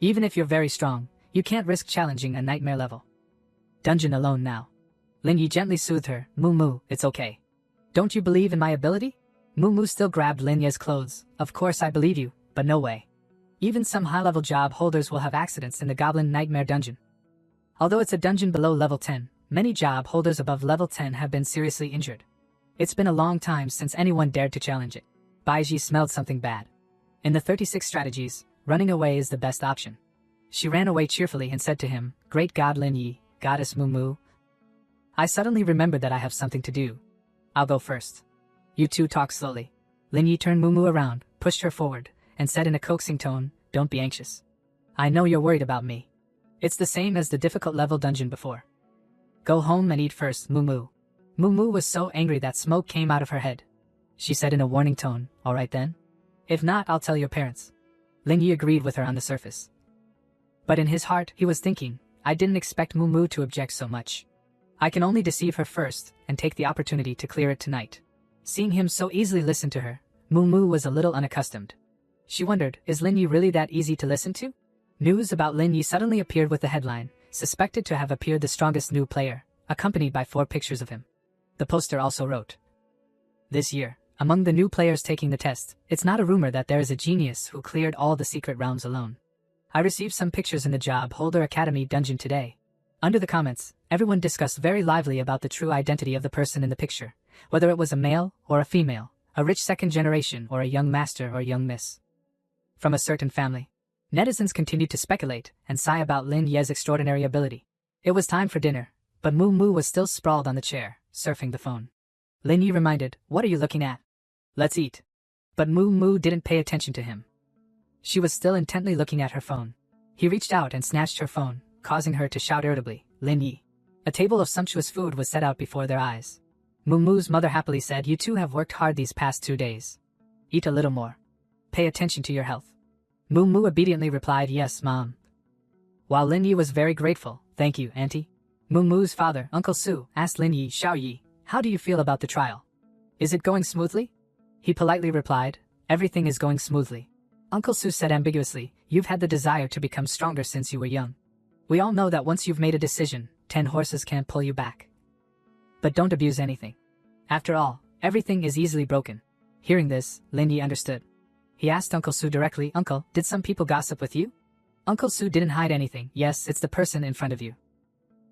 Even if you're very strong, you can't risk challenging a nightmare level. Dungeon alone now." Lin Yi gently soothed her, "Moo Moo, it's okay. Don't you believe in my ability?" Moo Moo still grabbed Lin Yi's clothes. "Of course I believe you, but no way. Even some high-level job holders will have accidents in the Goblin Nightmare Dungeon. Although it's a dungeon below level 10, many job holders above level 10 have been seriously injured. It's been a long time since anyone dared to challenge it." Baiji smelled something bad. In the 36 strategies, running away is the best option. She ran away cheerfully and said to him, "Great God Lin Yi, Goddess Moo Moo. I suddenly remembered that I have something to do. I'll go first. You two talk slowly." Lin Yi turned Moo Moo around, pushed her forward, and said in a coaxing tone, "Don't be anxious. I know you're worried about me. It's the same as the difficult level dungeon before. Go home and eat first, Moo Moo." Moo Moo was so angry that smoke came out of her head. She said in a warning tone, "All right then. If not, I'll tell your parents." Lin Yi agreed with her on the surface. But in his heart, he was thinking, "I didn't expect Moo Moo to object so much. I can only deceive her first and take the opportunity to clear it tonight." Seeing him so easily listen to her, Moo Moo was a little unaccustomed. She wondered, is Lin Yi really that easy to listen to? News about Lin Yi suddenly appeared with the headline, "Suspected to have appeared the strongest new player," accompanied by 4 pictures of him. The poster also wrote, "This year, among the new players taking the test, it's not a rumor that there is a genius who cleared all the secret realms alone. I received some pictures in the Job Holder Academy dungeon today." Under the comments, everyone discussed very lively about the true identity of the person in the picture, whether it was a male or a female, a rich second generation or a young master or young miss from a certain family. Netizens continued to speculate and sigh about Lin Ye's extraordinary ability. It was time for dinner, but Moo Moo was still sprawled on the chair, surfing the phone. Lin Yi reminded, "What are you looking at? Let's eat." But Moo Moo didn't pay attention to him. She was still intently looking at her phone. He reached out and snatched her phone, causing her to shout irritably, "Lin Yi." A table of sumptuous food was set out before their eyes. Moo Moo's mother happily said, "You two have worked hard these past 2 days. Eat a little more. Pay attention to your health." Moo Moo obediently replied, "Yes, Mom." While Lin Yi was very grateful, "Thank you, Auntie." Moo Moo's father, Uncle Su, asked Lin Yi, "Xiao Yi, how do you feel about the trial? Is it going smoothly?" He politely replied, "Everything is going smoothly." Uncle Su said ambiguously, "You've had the desire to become stronger since you were young. We all know that once you've made a decision, 10 horses can't pull you back. But don't abuse anything. After all, everything is easily broken." Hearing this, Lin Yi understood. He asked Uncle Su directly, "Uncle, did some people gossip with you?" Uncle Su didn't hide anything. "Yes, it's the person in front of you."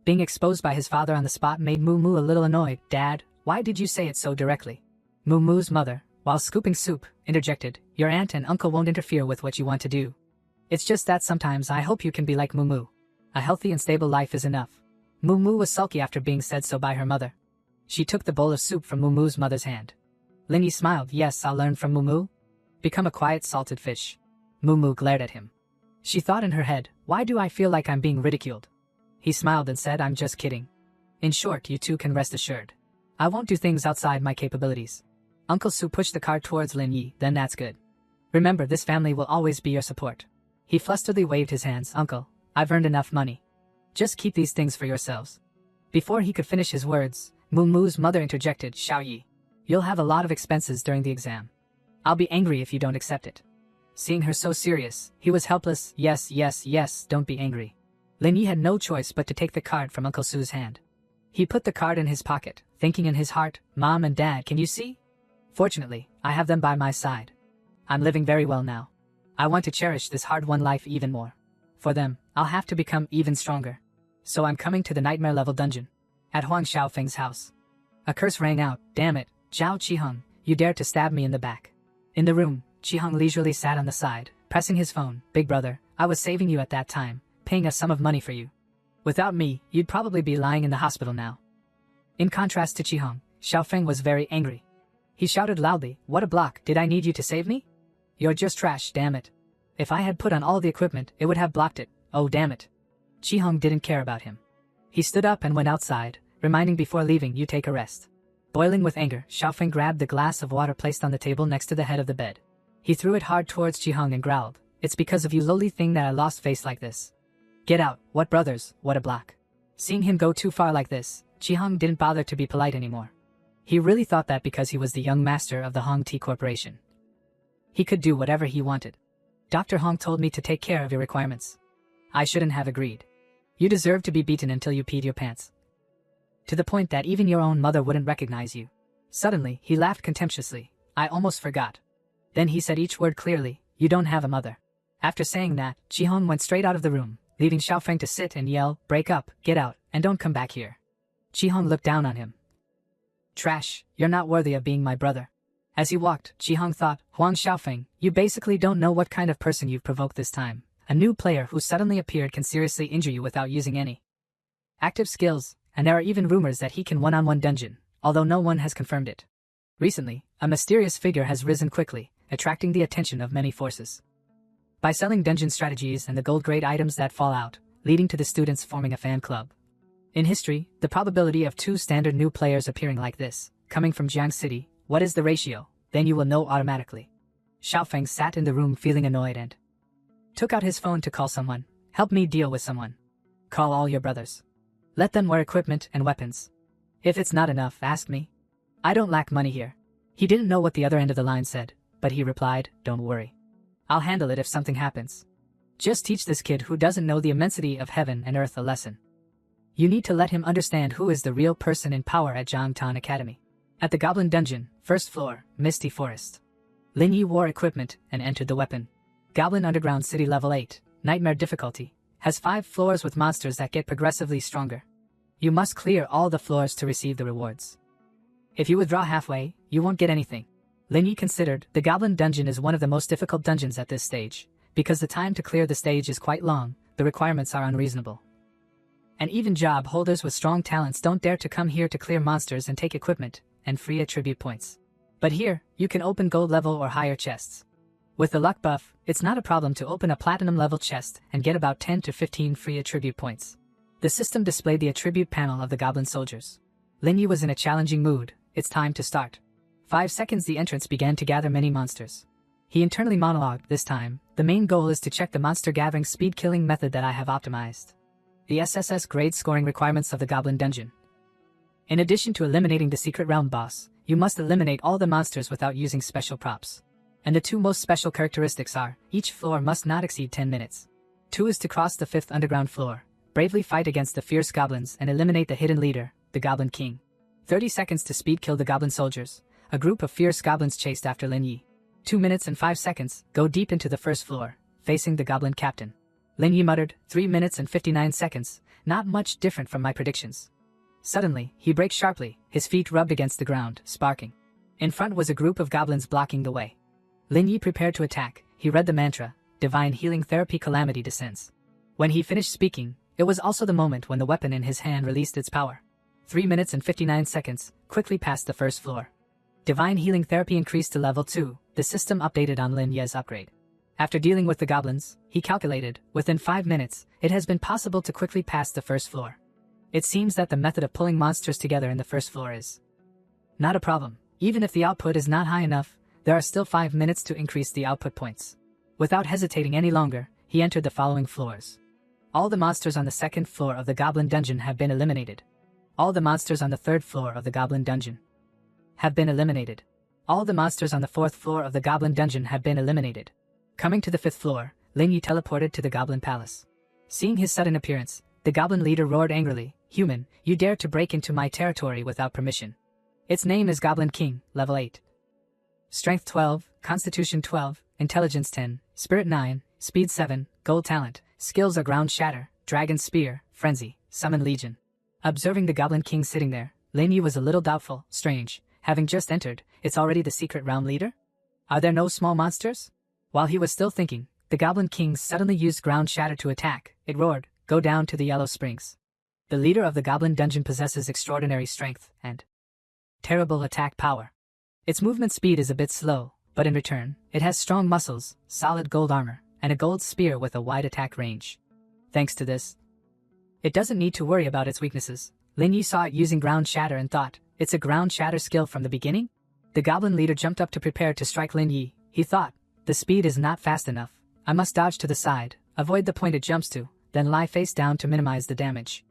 Being exposed by his father on the spot made Moo Moo a little annoyed. "Dad, why did you say it so directly?" Moo Moo's mother, while scooping soup, interjected, "Your aunt and uncle won't interfere with what you want to do. It's just that sometimes I hope you can be like Moo Moo. A healthy and stable life is enough." Moo Moo was sulky after being said so by her mother. She took the bowl of soup from Moo Moo's mother's hand. Lin Yi smiled, "Yes, I'll learn from Moo Moo. Become a quiet salted fish." Moo Moo glared at him. She thought in her head, "Why do I feel like I'm being ridiculed?" He smiled and said, "I'm just kidding. In short, you two can rest assured. I won't do things outside my capabilities." Uncle Su pushed the cart towards Lin Yi. "Then that's good. Remember, this family will always be your support." He flusteredly waved his hands. "Uncle, I've earned enough money. Just keep these things for yourselves." Before he could finish his words, Moo Moo's mother interjected, "Xiao Yi, you'll have a lot of expenses during the exam. I'll be angry if you don't accept it." Seeing her so serious, he was helpless. "Yes, yes, yes, don't be angry." Lin Yi had no choice but to take the card from Uncle Su's hand. He put the card in his pocket, thinking in his heart, "Mom and Dad, can you see? Fortunately, I have them by my side. I'm living very well now. I want to cherish this hard-won life even more. For them, I'll have to become even stronger. So I'm coming to the nightmare level dungeon." At Huang Xiaofeng's house, a curse rang out. "Damn it, Zhao Qiheng, you dared to stab me in the back." In the room, Qiheng leisurely sat on the side, pressing his phone. "Big brother, I was saving you at that time, paying a sum of money for you. Without me, you'd probably be lying in the hospital now. In contrast to Qihong, Xiaofeng was very angry. He shouted loudly, "What a block, did I need you to save me? You're just trash, damn it. If I had put on all the equipment, it would have blocked it, oh damn it." Qihong didn't care about him. He stood up and went outside, reminding before leaving you take a rest. Boiling with anger, Xiaofeng grabbed the glass of water placed on the table next to the head of the bed. He threw it hard towards Qihong and growled, "It's because of you lowly thing that I lost face like this. Get out, what brothers, what a block." Seeing him go too far like this, Qihong didn't bother to be polite anymore. He really thought that because he was the young master of the Hong Tea Corporation, he could do whatever he wanted. Dr. Hong told me to take care of your requirements. I shouldn't have agreed. You deserve to be beaten until you peed your pants. To the point that even your own mother wouldn't recognize you. Suddenly, he laughed contemptuously. I almost forgot. Then he said each word clearly, "You don't have a mother." After saying that, Qihong went straight out of the room, leaving Xiaofeng to sit and yell, "Break up, get out, and don't come back here." Qihong looked down on him. "Trash, you're not worthy of being my brother." As he walked, Qihong thought, "Huang Xiaofeng, you basically don't know what kind of person you've provoked this time. A new player who suddenly appeared can seriously injure you without using any active skills, and there are even rumors that he can one-on-one dungeon, although no one has confirmed it. Recently, a mysterious figure has risen quickly, attracting the attention of many forces. By selling dungeon strategies and the gold-grade items that fall out, leading to the students forming a fan club. In history, the probability of 2 standard new players appearing like this, coming from Jiang City, what is the ratio? Then you will know automatically. Xiaofeng sat in the room feeling annoyed and took out his phone to call someone. "Help me deal with someone. Call all your brothers. Let them wear equipment and weapons. If it's not enough, ask me. I don't lack money here." He didn't know what the other end of the line said, but he replied, "Don't worry. I'll handle it if something happens. Just teach this kid who doesn't know the immensity of heaven and earth a lesson. You need to let him understand who is the real person in power at Zhangtan Academy." At the Goblin Dungeon, 1st floor, Misty Forest. Lin Yi wore equipment and entered the weapon. Goblin Underground City Level 8, Nightmare Difficulty, has 5 floors with monsters that get progressively stronger. You must clear all the floors to receive the rewards. If you withdraw halfway, you won't get anything. Lin Yi considered the Goblin Dungeon is one of the most difficult dungeons at this stage, because the time to clear the stage is quite long, the requirements are unreasonable. And even job holders with strong talents don't dare to come here to clear monsters and take equipment and free attribute points. But here, you can open gold level or higher chests. With the luck buff, it's not a problem to open a platinum level chest and get about 10 to 15 free attribute points. The system displayed the attribute panel of the Goblin Soldiers. Lin Yi was in a challenging mood. It's time to start. 5 seconds the entrance began to gather many monsters. He internally monologued, "This time, the main goal is to check the monster gathering speed killing method that I have optimized. The SSS grade scoring requirements of the Goblin Dungeon. In addition to eliminating the secret realm boss, you must eliminate all the monsters without using special props. And the 2 most special characteristics are, each floor must not exceed 10 minutes. 2 is to cross the 5th underground floor, bravely fight against the fierce goblins and eliminate the hidden leader, the Goblin King. 30 seconds to speed kill the Goblin Soldiers. A group of fierce goblins chased after Lin Yi. 2 minutes and 5 seconds, go deep into the 1st floor, facing the Goblin Captain. Lin Yi muttered, 3 minutes and 59 seconds, not much different from my predictions. Suddenly, he braked sharply, his feet rubbed against the ground, sparking. In front was a group of goblins blocking the way. Lin Yi prepared to attack. He read the mantra, "Divine Healing Therapy Calamity Descends." When he finished speaking, it was also the moment when the weapon in his hand released its power. 3 minutes and 59 seconds, quickly past the 1st floor. Divine Healing Therapy increased to level 2, the system updated on Lin Ye's upgrade. After dealing with the goblins, he calculated, within 5 minutes, it has been possible to quickly pass the 1st floor. It seems that the method of pulling monsters together in the 1st floor is not a problem. Even if the output is not high enough, there are still 5 minutes to increase the output points. Without hesitating any longer, he entered the following floors. All the monsters on the 2nd floor of the Goblin Dungeon have been eliminated. All the monsters on the 3rd floor of the Goblin Dungeon have been eliminated. All the monsters on the 4th floor of the Goblin Dungeon have been eliminated. Coming to the 5th floor, Lin Yi teleported to the Goblin Palace. Seeing his sudden appearance, the Goblin leader roared angrily, "Human, you dare to break into my territory without permission. Its name is Goblin King, level 8. Strength 12, Constitution 12, Intelligence 10, Spirit 9, Speed 7, Gold Talent, Skills are Ground Shatter, Dragon Spear, Frenzy, Summon Legion." Observing the Goblin King sitting there, Lin Yi was a little doubtful. Strange, having just entered, it's already the secret realm leader? Are there no small monsters? While he was still thinking, the Goblin King suddenly used Ground Shatter to attack. It roared, go down to the Yellow Springs. The leader of the Goblin Dungeon possesses extraordinary strength and terrible attack power. Its movement speed is a bit slow, but in return, it has strong muscles, solid gold armor, and a gold spear with a wide attack range. Thanks to this, it doesn't need to worry about its weaknesses. Lin Yi saw it using Ground Shatter and thought, it's a Ground Shatter skill from the beginning? The goblin leader jumped up to prepare to strike Lin Yi. He thought, the speed is not fast enough. I must dodge to the side, avoid the point it jumps to, then lie face down to minimize the damage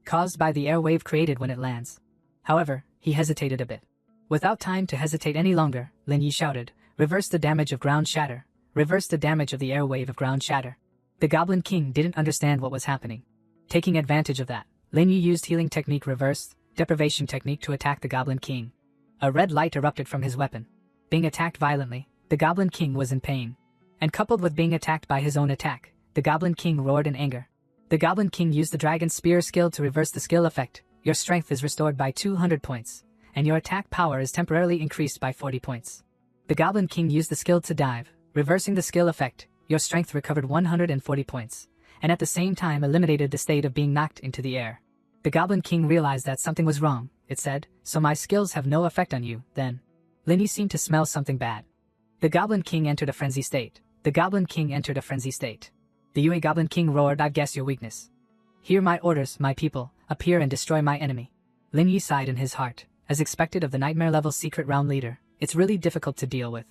caused by the air wave created when it lands. However, he hesitated a bit. Without time to hesitate any longer, Lin Yi shouted, reverse the damage of Ground Shatter, reverse the damage of the air wave of Ground Shatter. The Goblin King didn't understand what was happening. Taking advantage of that, Lin Yi used Healing Technique Reverse, Deprivation Technique to attack the Goblin King. A red light erupted from his weapon. Being attacked violently, the Goblin King was in pain. And coupled with being attacked by his own attack, the Goblin King roared in anger. The Goblin King used the Dragon Spear skill to reverse the skill effect. Your strength is restored by 200 points, and your attack power is temporarily increased by 40 points. The Goblin King used the skill to dive, reversing the skill effect. Your strength recovered 140 points, and at the same time eliminated the state of being knocked into the air. The Goblin King realized that something was wrong. It said, so my skills have no effect on you, then. Lin Yi seemed to smell something bad. The Goblin King entered a frenzy state. The Goblin King entered a frenzy state. The Yue Goblin King roared, I guess your weakness. Hear my orders, my people, appear and destroy my enemy. Lin Yi sighed in his heart. As expected of the nightmare-level secret realm leader, it's really difficult to deal with.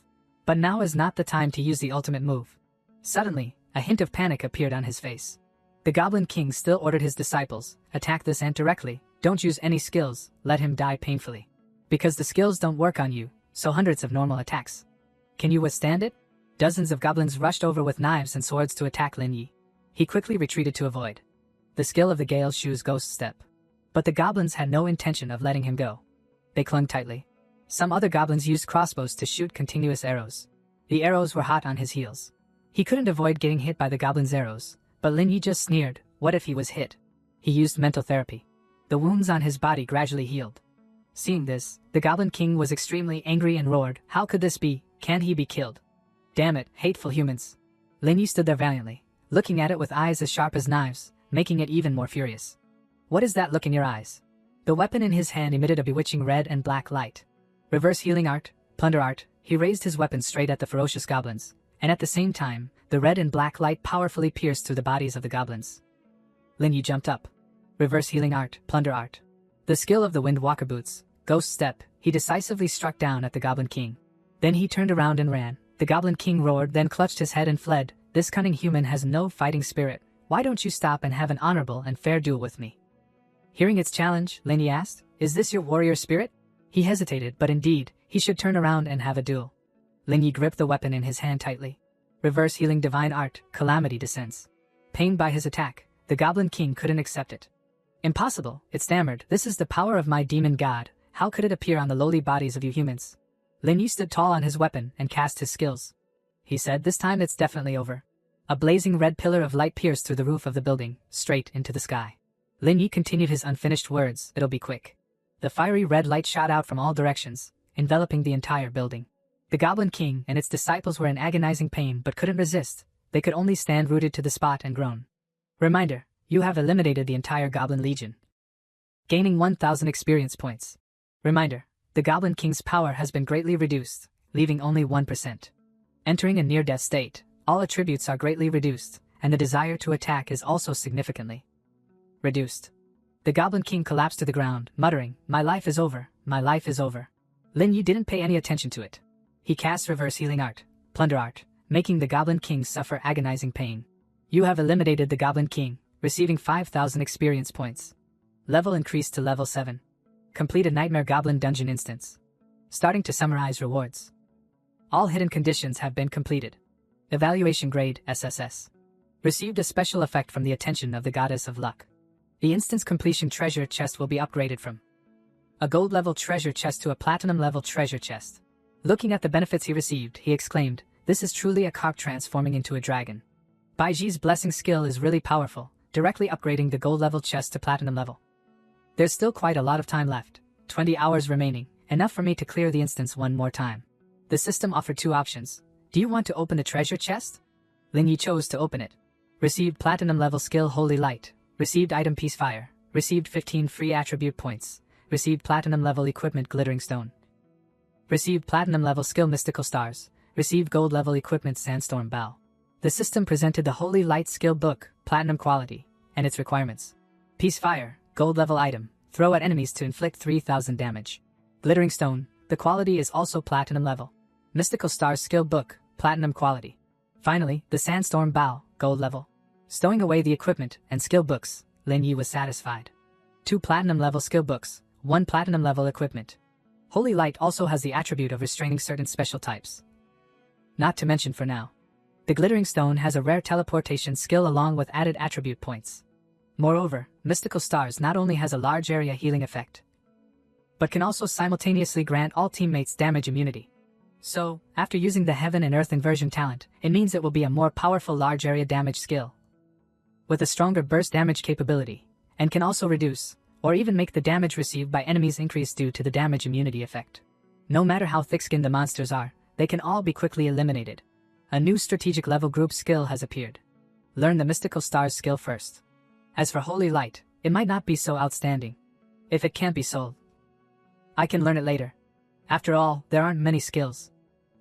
But now is not the time to use the ultimate move. Suddenly, a hint of panic appeared on his face. The Goblin King still ordered his disciples, attack this ant directly, don't use any skills, let him die painfully. Because the skills don't work on you, so hundreds of normal attacks. Can you withstand it? Dozens of goblins rushed over with knives and swords to attack Lin Yi. He quickly retreated to avoid the skill of the Gale Shoe's Ghost Step. But the goblins had no intention of letting him go. They clung tightly. Some other goblins used crossbows to shoot continuous arrows. The arrows were hot on his heels. He couldn't avoid getting hit by the goblins' arrows, but Lin Yi just sneered, what if he was hit? He used mental therapy. The wounds on his body gradually healed. Seeing this, the Goblin King was extremely angry and roared, how could this be? Can he be killed? Damn it, hateful humans. Lin Yi stood there valiantly, looking at it with eyes as sharp as knives, making it even more furious. What is that look in your eyes? The weapon in his hand emitted a bewitching red and black light. Reverse healing art, plunder art, he raised his weapon straight at the ferocious goblins, and at the same time, the red and black light powerfully pierced through the bodies of the goblins. Lin Yi jumped up. Reverse healing art, plunder art. The skill of the Wind Walker Boots, Ghost Step, he decisively struck down at the Goblin King. Then he turned around and ran. The Goblin King roared, then clutched his head and fled. This cunning human has no fighting spirit. Why don't you stop and have an honorable and fair duel with me? Hearing its challenge, Lin Yi asked, is this your warrior spirit? He hesitated, but indeed, he should turn around and have a duel. Lin Yi gripped the weapon in his hand tightly. Reverse healing divine art, calamity descends. Pained by his attack, the Goblin King couldn't accept it. Impossible, it stammered, this is the power of my demon god, how could it appear on the lowly bodies of you humans? Lin Yi stood tall on his weapon and cast his skills. He said, this time it's definitely over. A blazing red pillar of light pierced through the roof of the building, straight into the sky. Lin Yi continued his unfinished words, it'll be quick. The fiery red light shot out from all directions, enveloping the entire building. The Goblin King and its disciples were in agonizing pain but couldn't resist. They could only stand rooted to the spot and groan. Reminder, you have eliminated the entire Goblin Legion, gaining 1,000 experience points. Reminder, the Goblin King's power has been greatly reduced, leaving only 1%. Entering a near-death state, all attributes are greatly reduced, and the desire to attack is also significantly reduced. The Goblin King collapsed to the ground, muttering, my life is over, my life is over. Lin Yi didn't pay any attention to it. He cast reverse healing art, plunder art, making the Goblin King suffer agonizing pain. You have eliminated the Goblin King, receiving 5,000 experience points. Level increased to level 7. Complete a Nightmare Goblin Dungeon instance. Starting to summarize rewards. All hidden conditions have been completed. Evaluation grade, SSS. Received a special effect from the attention of the Goddess of Luck. The instance completion treasure chest will be upgraded from a gold level treasure chest to a platinum level treasure chest. Looking at the benefits he received, he exclaimed, this is truly a cock transforming into a dragon. Baiji's blessing skill is really powerful, directly upgrading the gold level chest to platinum level. There's still quite a lot of time left, 20 hours remaining, enough for me to clear the instance one more time. The system offered two options. Do you want to open the treasure chest? Lin Yi chose to open it. Received Platinum level skill Holy Light. Received item Peace Fire. Received 15 free attribute points. Received Platinum level equipment Glittering Stone. Received Platinum level skill Mystical Stars. Received Gold level equipment Sandstorm Bow. The system presented the Holy Light skill book, Platinum quality, and its requirements. Peace Fire, Gold level item, throw at enemies to inflict 3000 damage. Glittering Stone, the quality is also Platinum level. Mystical Stars skill book, Platinum quality. Finally, the Sandstorm Bow, Gold level. Stowing away the equipment and skill books, Lin Yi was satisfied. 2 Platinum level skill books, 1 Platinum level equipment. Holy Light also has the attribute of restraining certain special types. Not to mention for now, the Glittering Stone has a rare teleportation skill along with added attribute points. Moreover, Mystical Stars not only has a large area healing effect, but can also simultaneously grant all teammates damage immunity. So, after using the Heaven and Earth inversion talent, it means it will be a more powerful large area damage skill, with a stronger burst damage capability, and can also reduce, or even make the damage received by enemies increase due to the damage immunity effect. No matter how thick-skinned the monsters are, they can all be quickly eliminated. A new strategic level group skill has appeared. Learn the Mystical Stars skill first. As for Holy Light, it might not be so outstanding. If it can't be sold, I can learn it later. After all, there aren't many skills.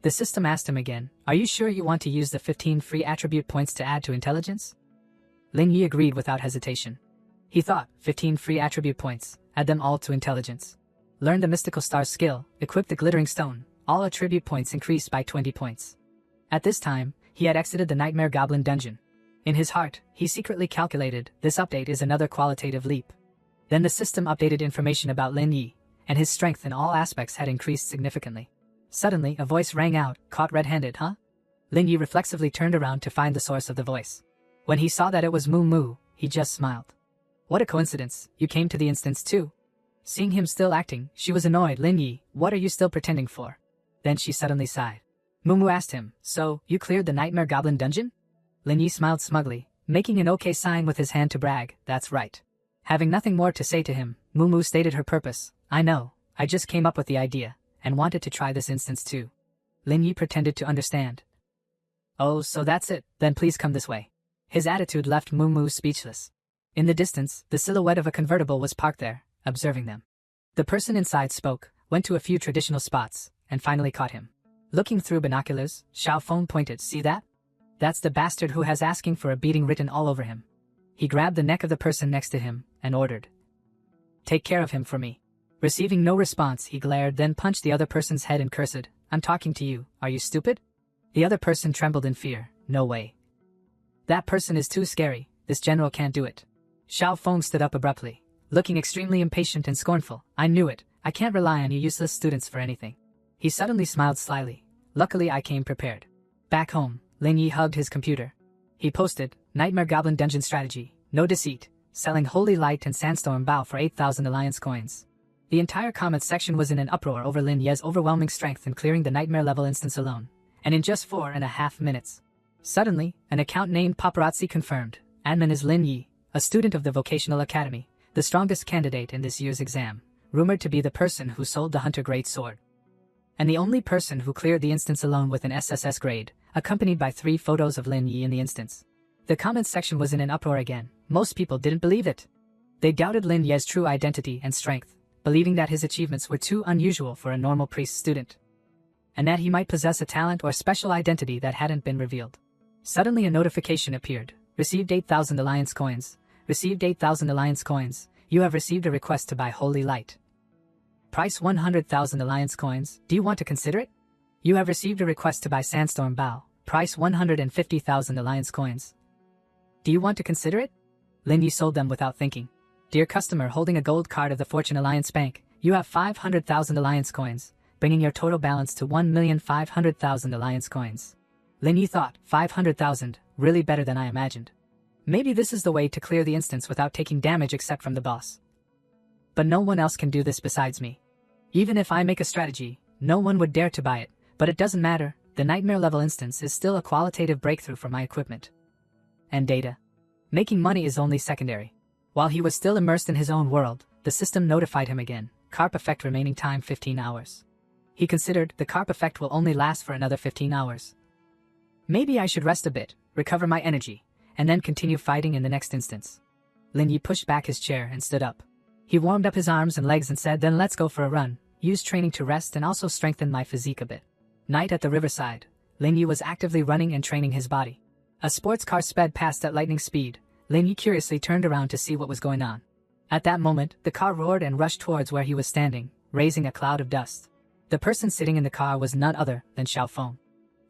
The system asked him again, are you sure you want to use the 15 free attribute points to add to intelligence? Lin Yi agreed without hesitation. He thought, 15 free attribute points, add them all to intelligence. Learn the Mystical Stars skill, equip the Glittering Stone, all attribute points increased by 20 points. At this time, he had exited the Nightmare Goblin dungeon. In his heart, he secretly calculated, this update is another qualitative leap. Then the system updated information about Lin Yi, and his strength in all aspects had increased significantly. Suddenly, a voice rang out, caught red-handed, huh? Lin Yi reflexively turned around to find the source of the voice. When he saw that it was Moo Moo, he just smiled. What a coincidence, you came to the instance too. Seeing him still acting, she was annoyed. Lin Yi, what are you still pretending for? Then she suddenly sighed. Moo Moo asked him, so, you cleared the Nightmare Goblin dungeon? Lin Yi smiled smugly, making an okay sign with his hand to brag, that's right. Having nothing more to say to him, Moo Moo stated her purpose, I know, I just came up with the idea, and wanted to try this instance too. Lin Yi pretended to understand. Oh, so that's it, then please come this way. His attitude left Moo Moo speechless. In the distance, the silhouette of a convertible was parked there, observing them. The person inside spoke, went to a few traditional spots, and finally caught him. Looking through binoculars, Xiao Feng pointed, see that? That's the bastard who has asking for a beating written all over him. He grabbed the neck of the person next to him, and ordered. Take care of him for me. Receiving no response, he glared, then punched the other person's head and cursed, I'm talking to you, are you stupid? The other person trembled in fear, no way. That person is too scary, this general can't do it. Xiao Feng stood up abruptly, looking extremely impatient and scornful, I knew it, I can't rely on you useless students for anything. He suddenly smiled slyly. Luckily I came prepared. Back home, Lin Yi hugged his computer. He posted, Nightmare Goblin Dungeon Strategy, no deceit, selling Holy Light and Sandstorm Bow for 8,000 Alliance coins. The entire comments section was in an uproar over Lin Yi's overwhelming strength in clearing the Nightmare level instance alone, and in just 4.5 minutes. Suddenly, an account named Paparazzi confirmed, admin is Lin Yi, a student of the Vocational Academy, the strongest candidate in this year's exam, rumored to be the person who sold the Hunter Grade sword. And the only person who cleared the instance alone with an SSS grade, accompanied by 3 photos of Lin Yi in the instance. The comments section was in an uproar again. Most people didn't believe it. They doubted Lin Yi's true identity and strength, believing that his achievements were too unusual for a normal priest student, and that he might possess a talent or special identity that hadn't been revealed. Suddenly a notification appeared. Received 8,000 Alliance coins. Received 8,000 Alliance coins. You have received a request to buy Holy Light. Price 100,000 Alliance coins. Do you want to consider it? You have received a request to buy Sandstorm Bow. Price 150,000 Alliance coins. Do you want to consider it? Lin Yi sold them without thinking. Dear customer holding a gold card of the Fortune Alliance Bank, you have 500,000 Alliance coins, bringing your total balance to 1,500,000 Alliance coins. Lin Yi thought, 500,000, really better than I imagined. Maybe this is the way to clear the instance without taking damage except from the boss. But no one else can do this besides me. Even if I make a strategy, no one would dare to buy it, but it doesn't matter, the Nightmare level instance is still a qualitative breakthrough for my equipment and data. Making money is only secondary. While he was still immersed in his own world, the system notified him again, Carp effect remaining time 15 hours. He considered the Carp effect will only last for another 15 hours. Maybe I should rest a bit, recover my energy, and then continue fighting in the next instance. Lin Yi pushed back his chair and stood up. He warmed up his arms and legs and said, then let's go for a run, use training to rest and also strengthen my physique a bit. Night at the riverside, Lin Yi was actively running and training his body. A sports car sped past at lightning speed. Lin Yi curiously turned around to see what was going on. At that moment, the car roared and rushed towards where he was standing, raising a cloud of dust. The person sitting in the car was none other than Xiaofeng.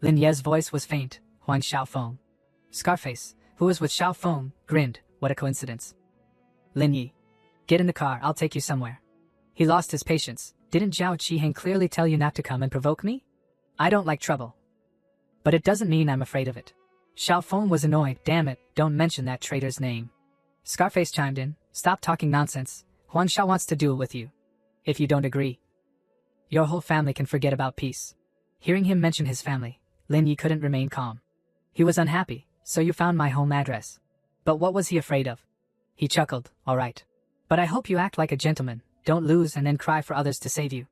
Lin Ye's voice was faint. Huang Xiaofeng. Scarface, who was with Xiaofeng, grinned. What a coincidence. Lin Yi. Get in the car, I'll take you somewhere. He lost his patience. Didn't Zhao Qiheng clearly tell you not to come and provoke me? I don't like trouble. But it doesn't mean I'm afraid of it. Xiaofeng was annoyed. Damn it, don't mention that traitor's name. Scarface chimed in. Stop talking nonsense. Huang Xiao wants to duel with you. If you don't agree, your whole family can forget about peace. Hearing him mention his family, Lin Yi couldn't remain calm. He was unhappy. So you found my home address. But what was he afraid of? He chuckled. All right. But I hope you act like a gentleman. Don't lose and then cry for others to save you.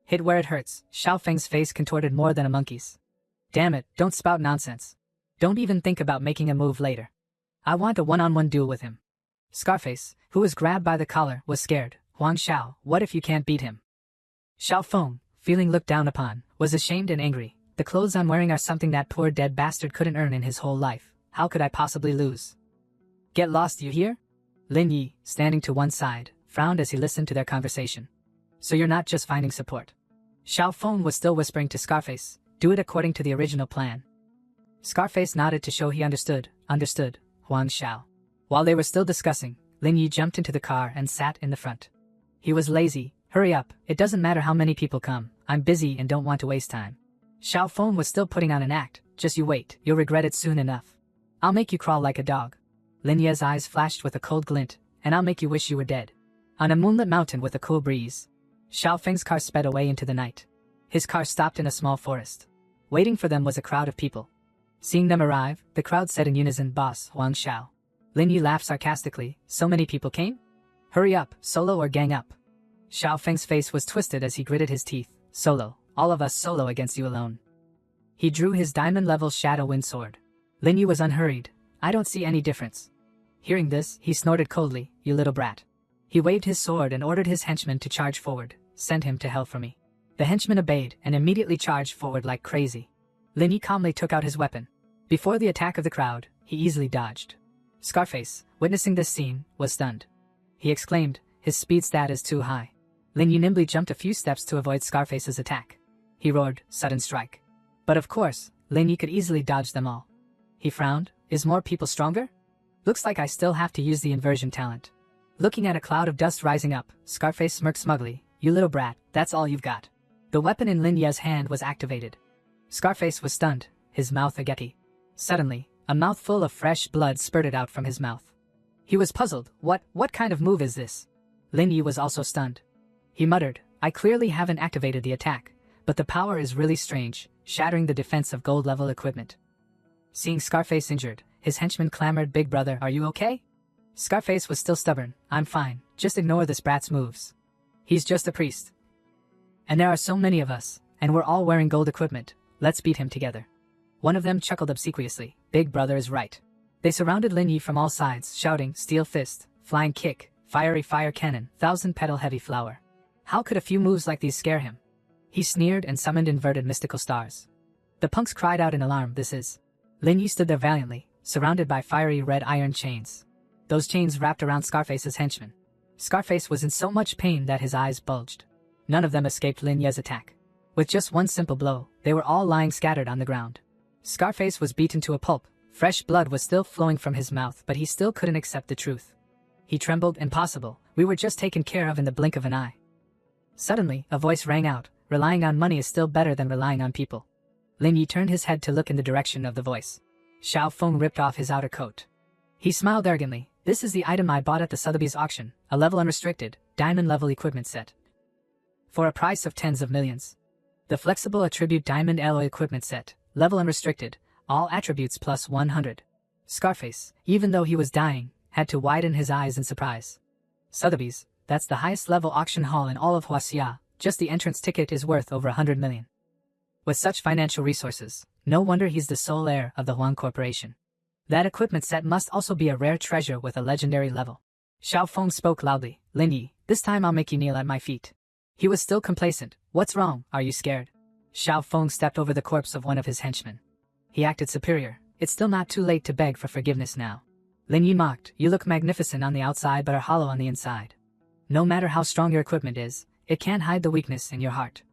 Hit where it hurts. Xiaofeng's face contorted more than a monkey's. Damn it, don't spout nonsense. Don't even think about making a move later. I want a one-on-one duel with him. Scarface, who was grabbed by the collar, was scared. Huang Xiao, what if you can't beat him? Xiaofeng, feeling looked down upon, was ashamed and angry. The clothes I'm wearing are something that poor dead bastard couldn't earn in his whole life. How could I possibly lose? Get lost, you hear? Lin Yi, standing to one side, frowned as he listened to their conversation. So you're not just finding support. Xiaofeng was still whispering to Scarface, do it according to the original plan. Scarface nodded to show he understood, Huang Xiao. While they were still discussing, Lin Yi jumped into the car and sat in the front. He was lazy. Hurry up, it doesn't matter how many people come, I'm busy and don't want to waste time. Xiaofeng was still putting on an act, just you wait, you'll regret it soon enough. I'll make you crawl like a dog. Lin Ye's eyes flashed with a cold glint, and I'll make you wish you were dead. On a moonlit mountain with a cool breeze, Xiaofeng's car sped away into the night. His car stopped in a small forest. Waiting for them was a crowd of people. Seeing them arrive, the crowd said in unison, Boss, Huang Xiao. Lin Yi laughed sarcastically, so many people came? Hurry up, solo or gang up. Xiaofeng's face was twisted as he gritted his teeth. Solo, all of us solo against you alone. He drew his diamond-level Shadow Wind sword. Lin Yi was unhurried. I don't see any difference. Hearing this, he snorted coldly, you little brat. He waved his sword and ordered his henchman to charge forward. Send him to hell for me. The henchman obeyed and immediately charged forward like crazy. Lin Yi calmly took out his weapon. Before the attack of the crowd, he easily dodged. Scarface, witnessing this scene, was stunned. He exclaimed, his speed stat is too high. Lin Yi nimbly jumped a few steps to avoid Scarface's attack. He roared, sudden strike. But of course, Lin Yi could easily dodge them all. He frowned, is more people stronger? Looks like I still have to use the inversion talent. Looking at a cloud of dust rising up, Scarface smirked smugly, you little brat, that's all you've got. The weapon in Lin Ye's hand was activated. Scarface was stunned, his mouth agape. Suddenly, a mouthful of fresh blood spurted out from his mouth. He was puzzled, what kind of move is this? Lin Yi was also stunned. He muttered, I clearly haven't activated the attack, but the power is really strange, shattering the defense of gold-level equipment. Seeing Scarface injured, his henchman clamored, Big brother, are you okay? Scarface was still stubborn, I'm fine, just ignore this brat's moves. He's just a priest. And there are so many of us, and we're all wearing gold equipment, let's beat him together. One of them chuckled obsequiously, Big brother is right. They surrounded Lin Yi from all sides, shouting, steel fist, flying kick, fiery fire cannon, 1,000-petal heavy flower. How could a few moves like these scare him? He sneered and summoned inverted mystical stars. The punks cried out in alarm, this is. Lin Yi stood there valiantly, surrounded by fiery red iron chains. Those chains wrapped around Scarface's henchmen. Scarface was in so much pain that his eyes bulged. None of them escaped Lin Ye's attack. With just one simple blow, they were all lying scattered on the ground. Scarface was beaten to a pulp. Fresh blood was still flowing from his mouth, but he still couldn't accept the truth. He trembled, impossible, we were just taken care of in the blink of an eye. Suddenly, a voice rang out, relying on money is still better than relying on people. Lin Yi turned his head to look in the direction of the voice. Xiaofeng ripped off his outer coat. He smiled arrogantly, this is the item I bought at the Sotheby's auction, a level unrestricted, diamond-level equipment set. For a price of tens of millions. The flexible attribute diamond alloy equipment set, level unrestricted, all attributes plus 100. Scarface, even though he was dying, had to widen his eyes in surprise. Sotheby's, that's the highest level auction hall in all of Huaxia, just the entrance ticket is worth over 100 million. With such financial resources, no wonder he's the sole heir of the Huang Corporation. That equipment set must also be a rare treasure with a legendary level. Xiao Feng spoke loudly. Lin Yi, this time I'll make you kneel at my feet. He was still complacent. What's wrong? Are you scared? Xiao Feng stepped over the corpse of one of his henchmen. He acted superior. It's still not too late to beg for forgiveness now. Lin Yi mocked. You look magnificent on the outside but are hollow on the inside. No matter how strong your equipment is, it can't hide the weakness in your heart.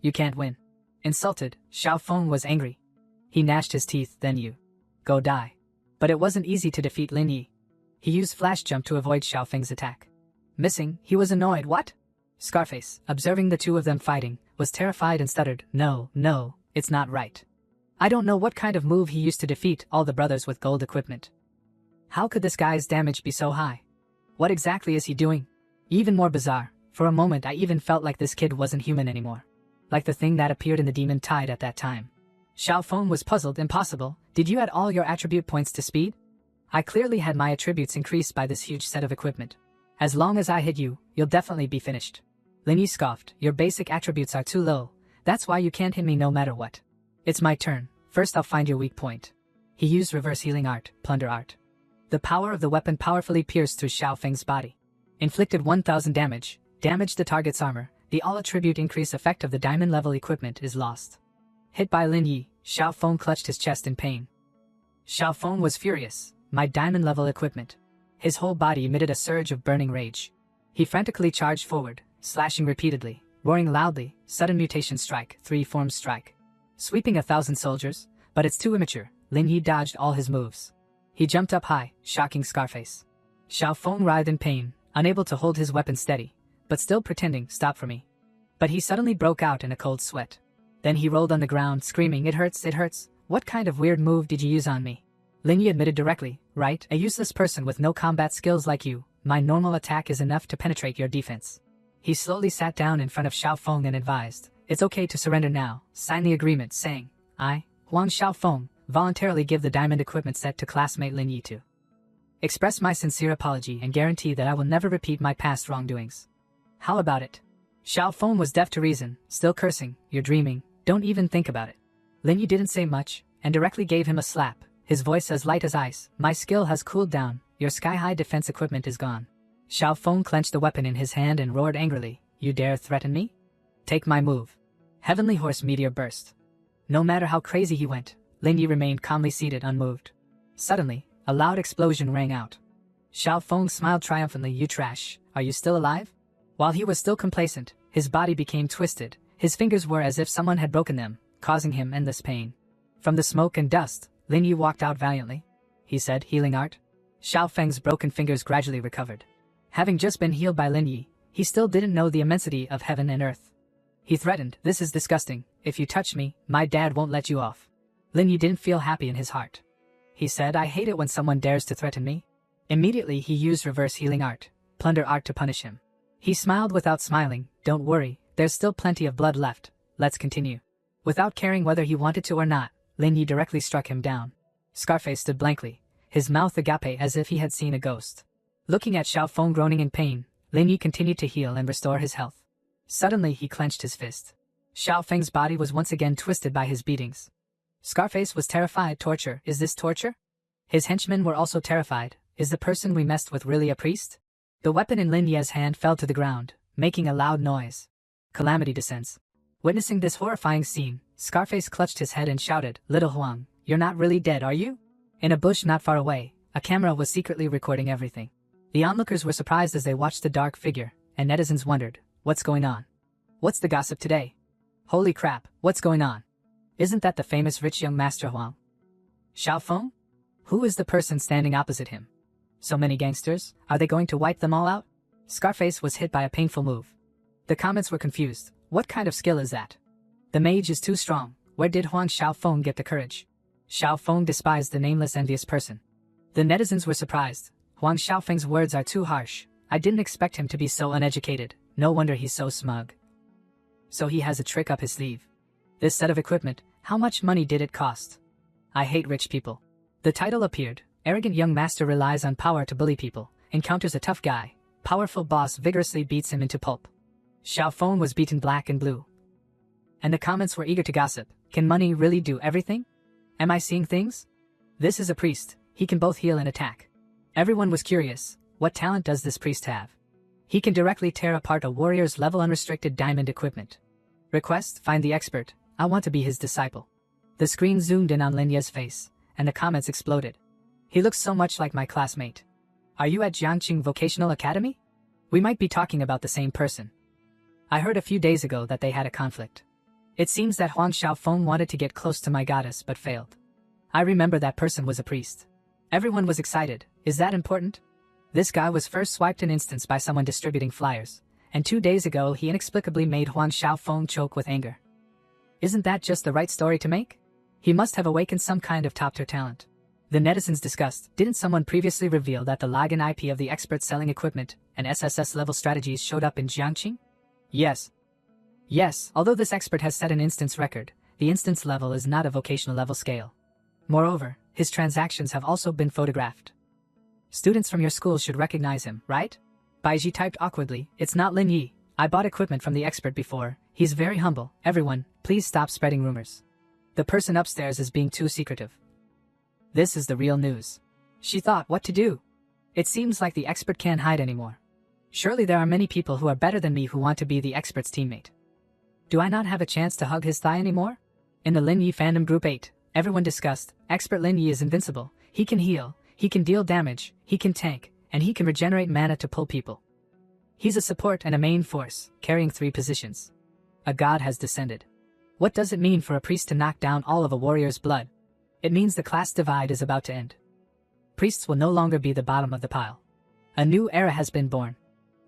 You can't win. Insulted, Xiao Feng was angry. He gnashed his teeth. Then you go die. But it wasn't easy to defeat Lin Yi. He used flash jump to avoid Xiao Feng's attack. Missing, he was annoyed. What? Scarface, observing the two of them fighting, was terrified and stuttered. No, it's not right. I don't know what kind of move he used to defeat all the brothers with gold equipment. How could this guy's damage be so high? What exactly is he doing? Even more bizarre, for a moment I even felt like this kid wasn't human anymore. Like the thing that appeared in the demon tide at that time. Xiao Feng was puzzled. Impossible. Did you add all your attribute points to speed? I clearly had my attributes increased by this huge set of equipment. As long as I hit you, you'll definitely be finished. Lin Yi scoffed. Your basic attributes are too low. That's why you can't hit me no matter what. It's my turn. First I'll find your weak point. He used reverse healing art, plunder art. The power of the weapon powerfully pierced through Xiao Feng's body. Inflicted 1000 damage, damaged the target's armor. The all attribute increase effect of the diamond level equipment is lost. Hit by Lin Yi, Xiao Feng clutched his chest in pain. Xiao Feng was furious. My diamond level equipment. His whole body emitted a surge of burning rage. He frantically charged forward, slashing repeatedly, roaring loudly. Sudden mutation strike, 3 forms strike. Sweeping 1,000 soldiers, but it's too immature. Lin Yi dodged all his moves. He jumped up high, shocking Scarface. Xiao Feng writhed in pain, unable to hold his weapon steady, but still pretending. Stop for me. But he suddenly broke out in a cold sweat. Then he rolled on the ground, screaming, it hurts. What kind of weird move did you use on me? Lin Yi admitted directly, right? A useless person with no combat skills like you. My normal attack is enough to penetrate your defense. He slowly sat down in front of Xiao Feng and advised, it's okay to surrender now. Sign the agreement, saying, I, Huang Xiao Feng, voluntarily give the diamond equipment set to classmate Lin Yi to express my sincere apology and guarantee that I will never repeat my past wrongdoings. How about it? Xiao Feng was deaf to reason, still cursing. You're dreaming. Don't even think about it. Lin Yi didn't say much, and directly gave him a slap, his voice as light as ice. My skill has cooled down. Your sky-high defense equipment is gone. Xiao Feng clenched the weapon in his hand and roared angrily. You dare threaten me? Take my move. Heavenly Horse Meteor burst. No matter how crazy he went, Lin Yi remained calmly seated, unmoved. Suddenly, a loud explosion rang out. Xiao Feng smiled triumphantly. You trash, are you still alive? While he was still complacent, his body became twisted. His fingers were as if someone had broken them, causing him endless pain. From the smoke and dust, Lin Yi walked out valiantly. He said, healing art? Xiao Feng's broken fingers gradually recovered. Having just been healed by Lin Yi, he still didn't know the immensity of heaven and earth. He threatened, this is disgusting. If you touch me, my dad won't let you off. Lin Yi didn't feel happy in his heart. He said, I hate it when someone dares to threaten me. Immediately he used reverse healing art, plunder art to punish him. He smiled without smiling. Don't worry, there's still plenty of blood left. Let's continue. Without caring whether he wanted to or not, Lin Yi directly struck him down. Scarface stood blankly, his mouth agape as if he had seen a ghost. Looking at Xiao Feng groaning in pain, Lin Yi continued to heal and restore his health. Suddenly he clenched his fist. Xiao Feng's body was once again twisted by his beatings. Scarface was terrified. Torture? Is this torture? His henchmen were also terrified. Is the person we messed with really a priest? The weapon in Lin Yi's hand fell to the ground, making a loud noise. Calamity descends. Witnessing this horrifying scene, Scarface clutched his head and shouted, Little Huang, you're not really dead, are you? In a bush not far away, a camera was secretly recording everything. The onlookers were surprised as they watched the dark figure, and netizens wondered, what's going on? What's the gossip today? Holy crap, what's going on? Isn't that the famous rich young master Huang? Xiao Feng? Who is the person standing opposite him? So many gangsters, are they going to wipe them all out? Scarface was hit by a painful move. The comments were confused. What kind of skill is that? The mage is too strong. Where did Huang Xiao Feng get the courage? Xiao Feng despised the nameless envious person. The netizens were surprised. Huang Xiaofeng's words are too harsh. I didn't expect him to be so uneducated. No wonder he's so smug. So he has a trick up his sleeve. This set of equipment, how much money did it cost? I hate rich people. The title appeared. Arrogant young master relies on power to bully people, encounters a tough guy. Powerful boss vigorously beats him into pulp. Xiao Feng was beaten black and blue. And the comments were eager to gossip. Can money really do everything? Am I seeing things? This is a priest. he can both heal and attack. Everyone was curious, what talent does this priest have? He can directly tear apart a warrior's level unrestricted diamond equipment. Request, find the expert, I want to be his disciple. The screen zoomed in on Linya's face, and the comments exploded. He looks so much like my classmate. Are you at Jiangqing Vocational Academy? We might be talking about the same person. I heard a few days ago that they had a conflict. It seems that Huang Xiaofeng wanted to get close to my goddess but failed. I remember that person was a priest. Everyone was excited. Is that important? This guy was first swiped an instance by someone distributing flyers, and 2 days ago he inexplicably made Huang Xiaofeng choke with anger. Isn't that just the right story to make? He must have awakened some kind of top-tier talent. The netizens discussed, didn't someone previously reveal that the login IP of the expert selling equipment and SSS-level strategies showed up in Jiangqing? Yes. Yes, although this expert has set an instance record, the instance level is not a vocational level scale. Moreover, his transactions have also been photographed. Students from your school should recognize him, right? Baiji typed awkwardly, it's not Lin Yi. I bought equipment from the expert before. He's very humble. Everyone, please stop spreading rumors. The person upstairs is being too secretive. This is the real news. She thought what to do. It seems like the expert can't hide anymore. Surely there are many people who are better than me who want to be the expert's teammate. Do I not have a chance to hug his thigh anymore? In the Lin Yi fandom group 8, everyone discussed, expert Lin Yi is invincible. He can heal, he can deal damage, he can tank, and he can regenerate mana to pull people. He's a support and a main force, carrying 3 positions. A god has descended. What does it mean for a priest to knock down all of a warrior's blood? It means the class divide is about to end. Priests will no longer be the bottom of the pile. A new era has been born.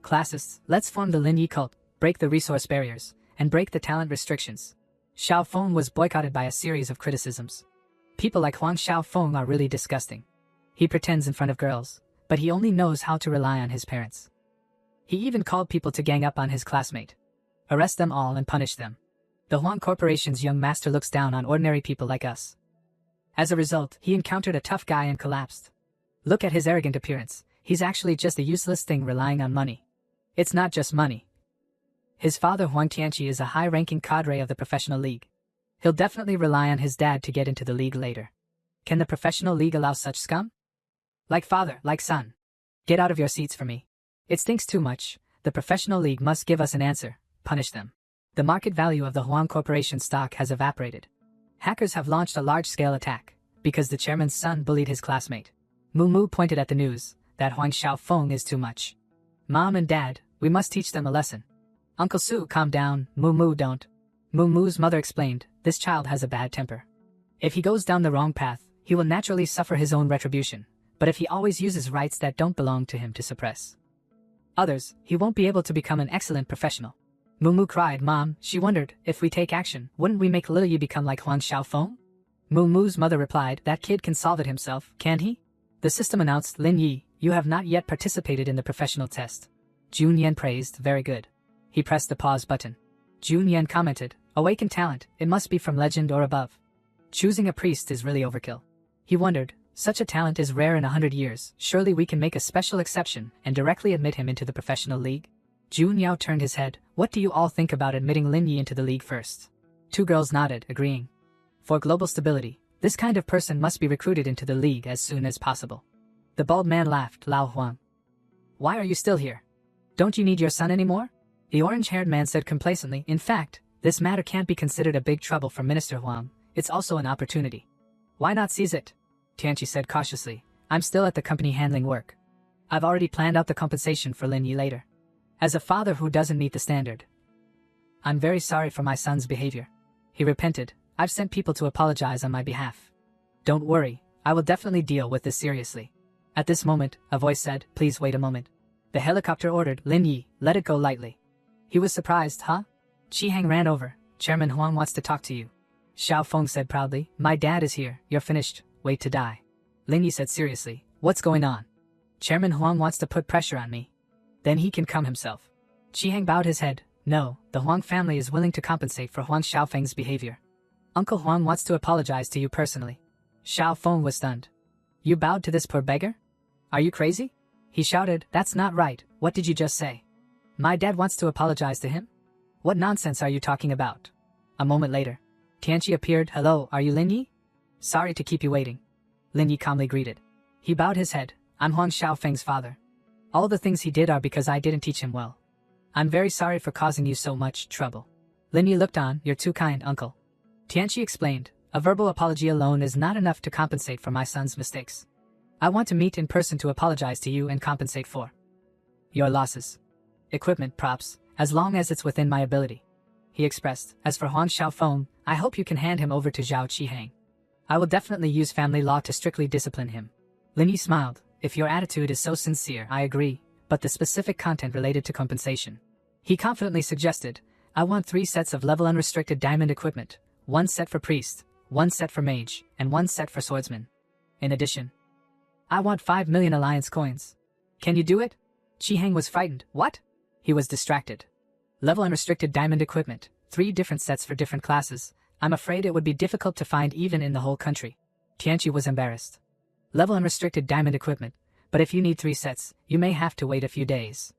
Classists, let's form the Lin Yi cult, break the resource barriers, and break the talent restrictions. Xiaofeng was boycotted by a series of criticisms. People like Huang Xiaofeng are really disgusting. He pretends in front of girls, but he only knows how to rely on his parents. He even called people to gang up on his classmate. Arrest them all and punish them. The Huang Corporation's young master looks down on ordinary people like us. As a result, he encountered a tough guy and collapsed. Look at his arrogant appearance. He's actually just a useless thing relying on money. It's not just money. His father Huang Tianqi is a high-ranking cadre of the professional league. He'll definitely rely on his dad to get into the league later. Can the professional league allow such scum? Like father, like son. Get out of your seats for me. It stinks too much. The professional league must give us an answer. Punish them. The market value of the Huang Corporation stock has evaporated. Hackers have launched a large-scale attack, because the chairman's son bullied his classmate. Moo pointed at the news, that Huang Xiaofeng is too much. Mom and Dad, we must teach them a lesson. Uncle Su, calm down, Moo don't. Moo's mother explained, this child has a bad temper. If he goes down the wrong path, he will naturally suffer his own retribution, but if he always uses rights that don't belong to him to suppress others, he won't be able to become an excellent professional. Moo cried, Mom, she wondered, if we take action, wouldn't we make Lil Yi become like Huang Xiaofeng? Moo's mother replied, that kid can solve it himself, can't he? The system announced, Lin Yi, you have not yet participated in the professional test. Jun Yan praised, very good. He pressed the pause button. Jun Yan commented, awakened talent, it must be from legend or above. Choosing a priest is really overkill. He wondered, such a talent is rare in 100 years, surely we can make a special exception and directly admit him into the professional league? Jun Yao turned his head, what do you all think about admitting Lin Yi into the league first? 2 girls nodded, agreeing. For global stability, this kind of person must be recruited into the league as soon as possible. The bald man laughed, Lao Huang. Why are you still here? Don't you need your son anymore? The orange-haired man said complacently, in fact, this matter can't be considered a big trouble for Minister Huang, it's also an opportunity. Why not seize it? Tianqi said cautiously, I'm still at the company handling work. I've already planned out the compensation for Lin Yi later. As a father who doesn't meet the standard, I'm very sorry for my son's behavior. He repented, I've sent people to apologize on my behalf. Don't worry, I will definitely deal with this seriously. At this moment, a voice said, please wait a moment. The helicopter ordered, Lin Yi, let it go lightly. He was surprised, huh? Qihang ran over, Chairman Huang wants to talk to you. Xiaofeng said proudly, my dad is here, you're finished, wait to die. Lin Yi said seriously, what's going on? Chairman Huang wants to put pressure on me. Then he can come himself. Qihang bowed his head, no, the Huang family is willing to compensate for Huang Xiaofeng's behavior. Uncle Huang wants to apologize to you personally. Xiaofeng was stunned. You bowed to this poor beggar? Are you crazy? He shouted, that's not right, what did you just say? My dad wants to apologize to him? What nonsense are you talking about? A moment later, Tianqi appeared, hello, are you Lin Yi? Sorry to keep you waiting. Lin Yi calmly greeted. He bowed his head. I'm Huang Xiaofeng's father. All the things he did are because I didn't teach him well. I'm very sorry for causing you so much trouble. Lin Yi looked on. You're too kind, uncle. Tianqi explained. A verbal apology alone is not enough to compensate for my son's mistakes. I want to meet in person to apologize to you and compensate for your losses. Equipment, props, as long as it's within my ability. He expressed. As for Huang Xiaofeng, I hope you can hand him over to Zhao Qihang. I will definitely use family law to strictly discipline him. Lin Yi smiled. If your attitude is so sincere, I agree, but the specific content related to compensation. He confidently suggested, I want 3 sets of level unrestricted diamond equipment, 1 set for priest, 1 set for mage, and 1 set for swordsman. In addition, I want 5 million alliance coins. Can you do it? Qihang was frightened. What? He was distracted. Level unrestricted diamond equipment, 3 different sets for different classes. I'm afraid it would be difficult to find even in the whole country. Tianqi was embarrassed. Level unrestricted diamond equipment, but if you need 3 sets, you may have to wait a few days.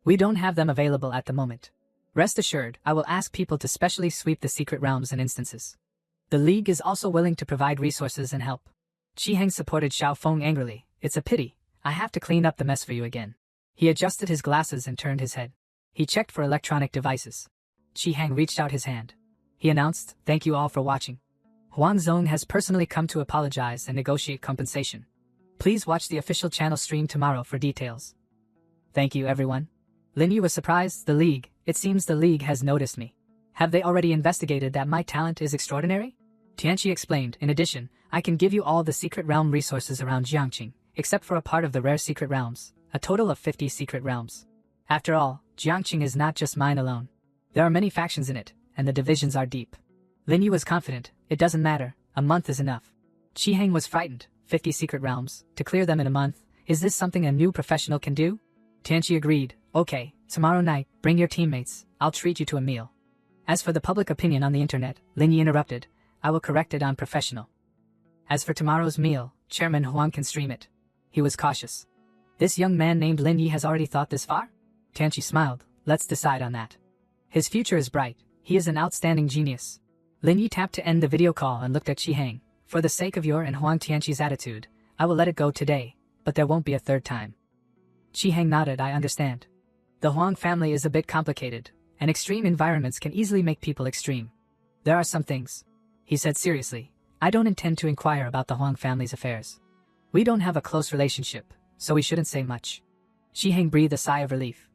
We don't have them available at the moment. Rest assured, I will ask people to specially sweep the secret realms and instances. The League is also willing to provide resources and help. Qihang supported Xiaofeng angrily. It's a pity. I have to clean up the mess for you again. He adjusted his glasses and turned his head. He checked for electronic devices. Qihang reached out his hand. He announced, thank you all for watching. Huang Zong has personally come to apologize and negotiate compensation. Please watch the official channel stream tomorrow for details. Thank you everyone. Lin Yi was surprised. The League, it seems the League has noticed me. Have they already investigated that my talent is extraordinary? Tianqi explained, in addition, I can give you all the secret realm resources around Jiangqing, except for a part of the rare secret realms, a total of 50 secret realms. After all, Jiangqing is not just mine alone. There are many factions in it, and the divisions are deep. Lin Yi was confident, it doesn't matter, a month is enough. Qihang was frightened, 50 secret realms, to clear them in a month, is this something a new professional can do? Tianqi agreed, okay, tomorrow night, bring your teammates, I'll treat you to a meal. As for the public opinion on the internet, Lin Yi interrupted, I will correct it on professional. As for tomorrow's meal, Chairman Huang can stream it. He was cautious. This young man named Lin Yi has already thought this far? Tianqi smiled, let's decide on that. His future is bright, he is an outstanding genius. Lin Yi tapped to end the video call and looked at Qihang. For the sake of your and Huang Tianqi's attitude, I will let it go today, but there won't be a third time. Qihang nodded, I understand. The Huang family is a bit complicated, and extreme environments can easily make people extreme. There are some things. He said seriously, I don't intend to inquire about the Huang family's affairs. We don't have a close relationship, so we shouldn't say much. Qihang breathed a sigh of relief.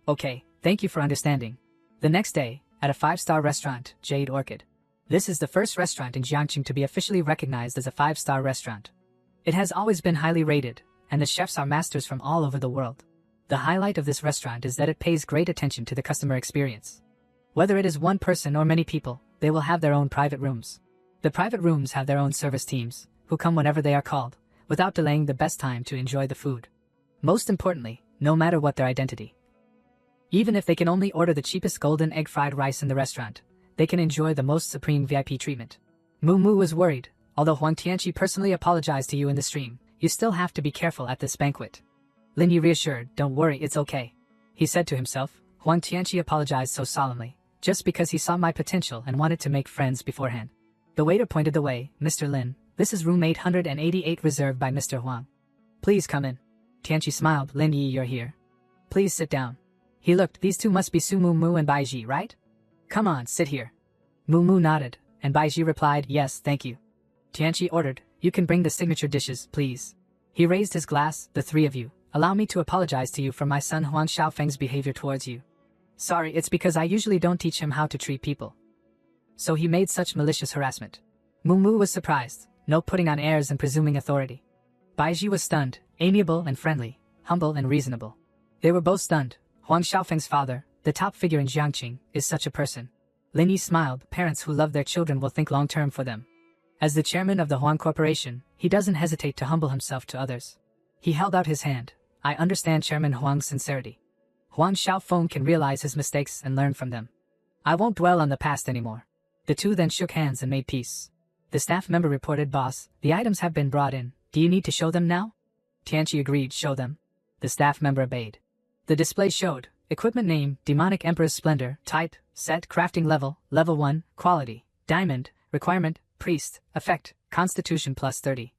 Okay, thank you for understanding. The next day, at a 5-star restaurant, Jade Orchid. This is the first restaurant in Jiangqing to be officially recognized as a 5-star restaurant. It has always been highly rated, and the chefs are masters from all over the world. The highlight of this restaurant is that it pays great attention to the customer experience. Whether it is one person or many people, they will have their own private rooms. The private rooms have their own service teams, who come whenever they are called, without delaying the best time to enjoy the food. Most importantly, no matter what their identity. Even if they can only order the cheapest golden egg fried rice in the restaurant, they can enjoy the most supreme VIP treatment. Mu Mu was worried, although Huang Tianqi personally apologized to you in the stream, you still have to be careful at this banquet. Lin Yi reassured, don't worry, it's okay. He said to himself, Huang Tianqi apologized so solemnly, just because he saw my potential and wanted to make friends beforehand. The waiter pointed the way, Mr. Lin, this is room 888 reserved by Mr. Huang. Please come in. Tianqi smiled, Lin Yi, you're here. Please sit down. He looked, these two must be Su Mu Mu and Bai Ji, right? Come on, sit here. Mu Mu nodded, and Bai Ji replied, yes, thank you. Tianqi ordered, you can bring the signature dishes, please. He raised his glass, the 3 of you, allow me to apologize to you for my son Huang Xiaofeng's behavior towards you. Sorry, it's because I usually don't teach him how to treat people. So he made such malicious harassment. Mu Mu was surprised, no putting on airs and presuming authority. Bai Ji was stunned, amiable and friendly, humble and reasonable. They were both stunned. Huang Xiaofeng's father, the top figure in Jiangqing, is such a person. Lin Yi smiled, parents who love their children will think long-term for them. As the chairman of the Huang Corporation, he doesn't hesitate to humble himself to others. He held out his hand. I understand Chairman Huang's sincerity. Huang Xiaofeng can realize his mistakes and learn from them. I won't dwell on the past anymore. The two then shook hands and made peace. The staff member reported, boss, the items have been brought in. Do you need to show them now? Tianqi agreed, show them. The staff member obeyed. The display showed, equipment name, Demonic Emperor's Splendor, type, set, crafting level, level 1, quality, diamond, requirement, priest, effect, constitution plus 30.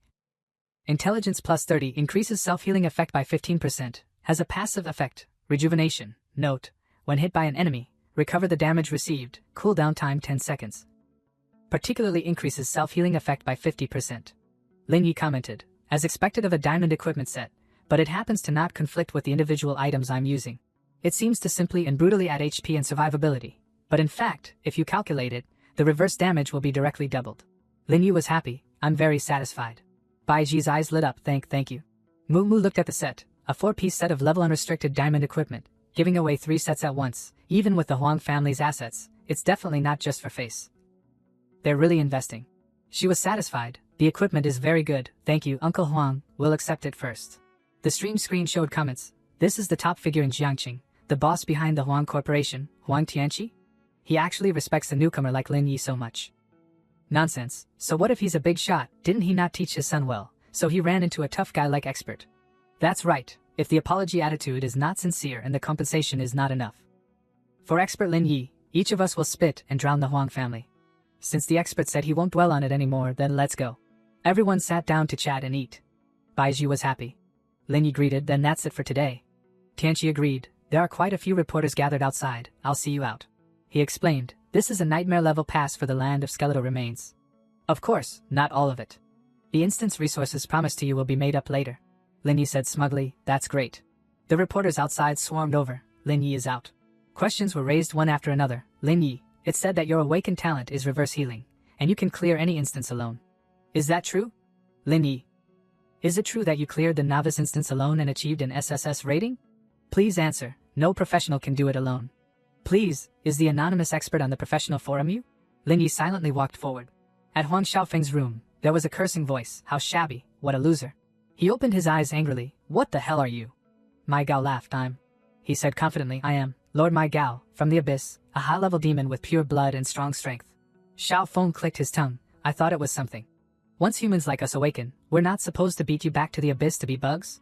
Intelligence plus 30 increases self-healing effect by 15%, has a passive effect, rejuvenation. Note, when hit by an enemy, recover the damage received, cooldown time 10 seconds. Particularly increases self-healing effect by 50%. Lin Yi commented, as expected of a diamond equipment set, but it happens to not conflict with the individual items I'm using. It seems to simply and brutally add HP and survivability, but in fact, if you calculate it, the reverse damage will be directly doubled. Lin Yi was happy, I'm very satisfied. Bai Ji's eyes lit up, thank you. Mu Mu looked at the set, a 4-piece set of level unrestricted diamond equipment, giving away 3 sets at once. Even with the Huang family's assets, it's definitely not just for face. They're really investing. She was satisfied, the equipment is very good, thank you Uncle Huang, we'll accept it first. The stream screen showed comments, this is the top figure in Jiangqing, the boss behind the Huang Corporation, Huang Tianqi? He actually respects a newcomer like Lin Yi so much. Nonsense, so what if he's a big shot, didn't he not teach his son well, so he ran into a tough guy like expert? That's right, if the apology attitude is not sincere and the compensation is not enough. For expert Lin Yi, each of us will spit and drown the Huang family. Since the expert said he won't dwell on it anymore, then let's go. Everyone sat down to chat and eat. Bai Ji was happy. Lin Yi greeted, then that's it for today. Tianqi agreed, there are quite a few reporters gathered outside, I'll see you out. He explained, this is a nightmare level pass for the land of skeletal remains. Of course, not all of it. The instance resources promised to you will be made up later. Lin Yi said smugly, that's great. The reporters outside swarmed over, Lin Yi is out. Questions were raised one after another. Lin Yi, it said that your awakened talent is reverse healing, and you can clear any instance alone. Is that true? Lin Yi. Is it true that you cleared the novice instance alone and achieved an SSS rating? Please answer, no professional can do it alone. Please, is the anonymous expert on the professional forum you? Lin Yi silently walked forward. At Huang Xiaofeng's room, there was a cursing voice, how shabby, what a loser. He opened his eyes angrily, what the hell are you? Mai Gao laughed, he said confidently, I am, Lord Mai Gao, from the abyss, a high-level demon with pure blood and strong strength. Xiao Feng clicked his tongue, I thought it was something. Once humans like us awaken, we're not supposed to beat you back to the abyss to be bugs?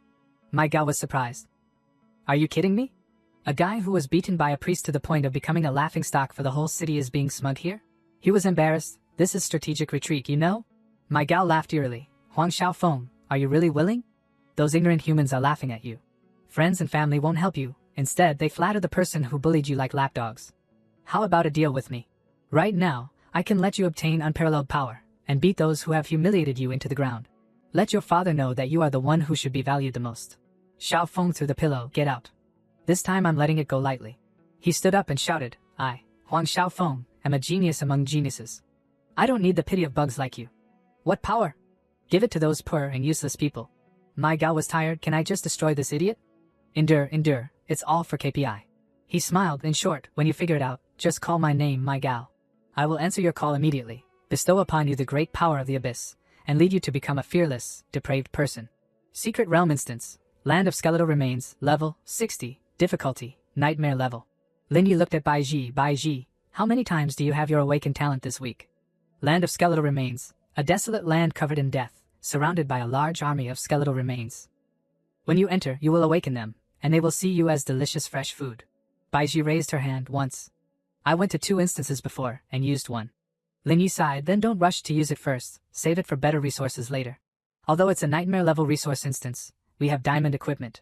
Mai Gao was surprised. Are you kidding me? A guy who was beaten by a priest to the point of becoming a laughingstock for the whole city is being smug here? He was embarrassed, this is strategic retreat, you know? Mai Gao laughed eerily, Huang Xiaofeng, are you really willing? Those ignorant humans are laughing at you. Friends and family won't help you, instead they flatter the person who bullied you like lapdogs. How about a deal with me? Right now, I can let you obtain unparalleled power, and beat those who have humiliated you into the ground. Let your father know that you are the one who should be valued the most. Xiao Feng threw the pillow, get out. This time I'm letting it go lightly. He stood up and shouted, I, Huang Xiaofeng, am a genius among geniuses. I don't need the pity of bugs like you. What power? Give it to those poor and useless people. Mai Gao was tired, can I just destroy this idiot? Endure, it's all for KPI. He smiled, in short, when you figure it out, just call my name Mai Gao. I will answer your call immediately, bestow upon you the great power of the abyss, and lead you to become a fearless, depraved person. Secret Realm Instance, Land of Skeletal Remains, Level 60. Difficulty, Nightmare Level. Lin Yi looked at Bai Ji, how many times do you have your awakened talent this week? Land of Skeletal Remains, a desolate land covered in death, surrounded by a large army of skeletal remains. When you enter, you will awaken them, and they will see you as delicious fresh food. Bai Ji raised her hand once. I went to 2 instances before, and used one. Lin Yi sighed, then don't rush to use it first, save it for better resources later. Although it's a nightmare level resource instance, we have diamond equipment.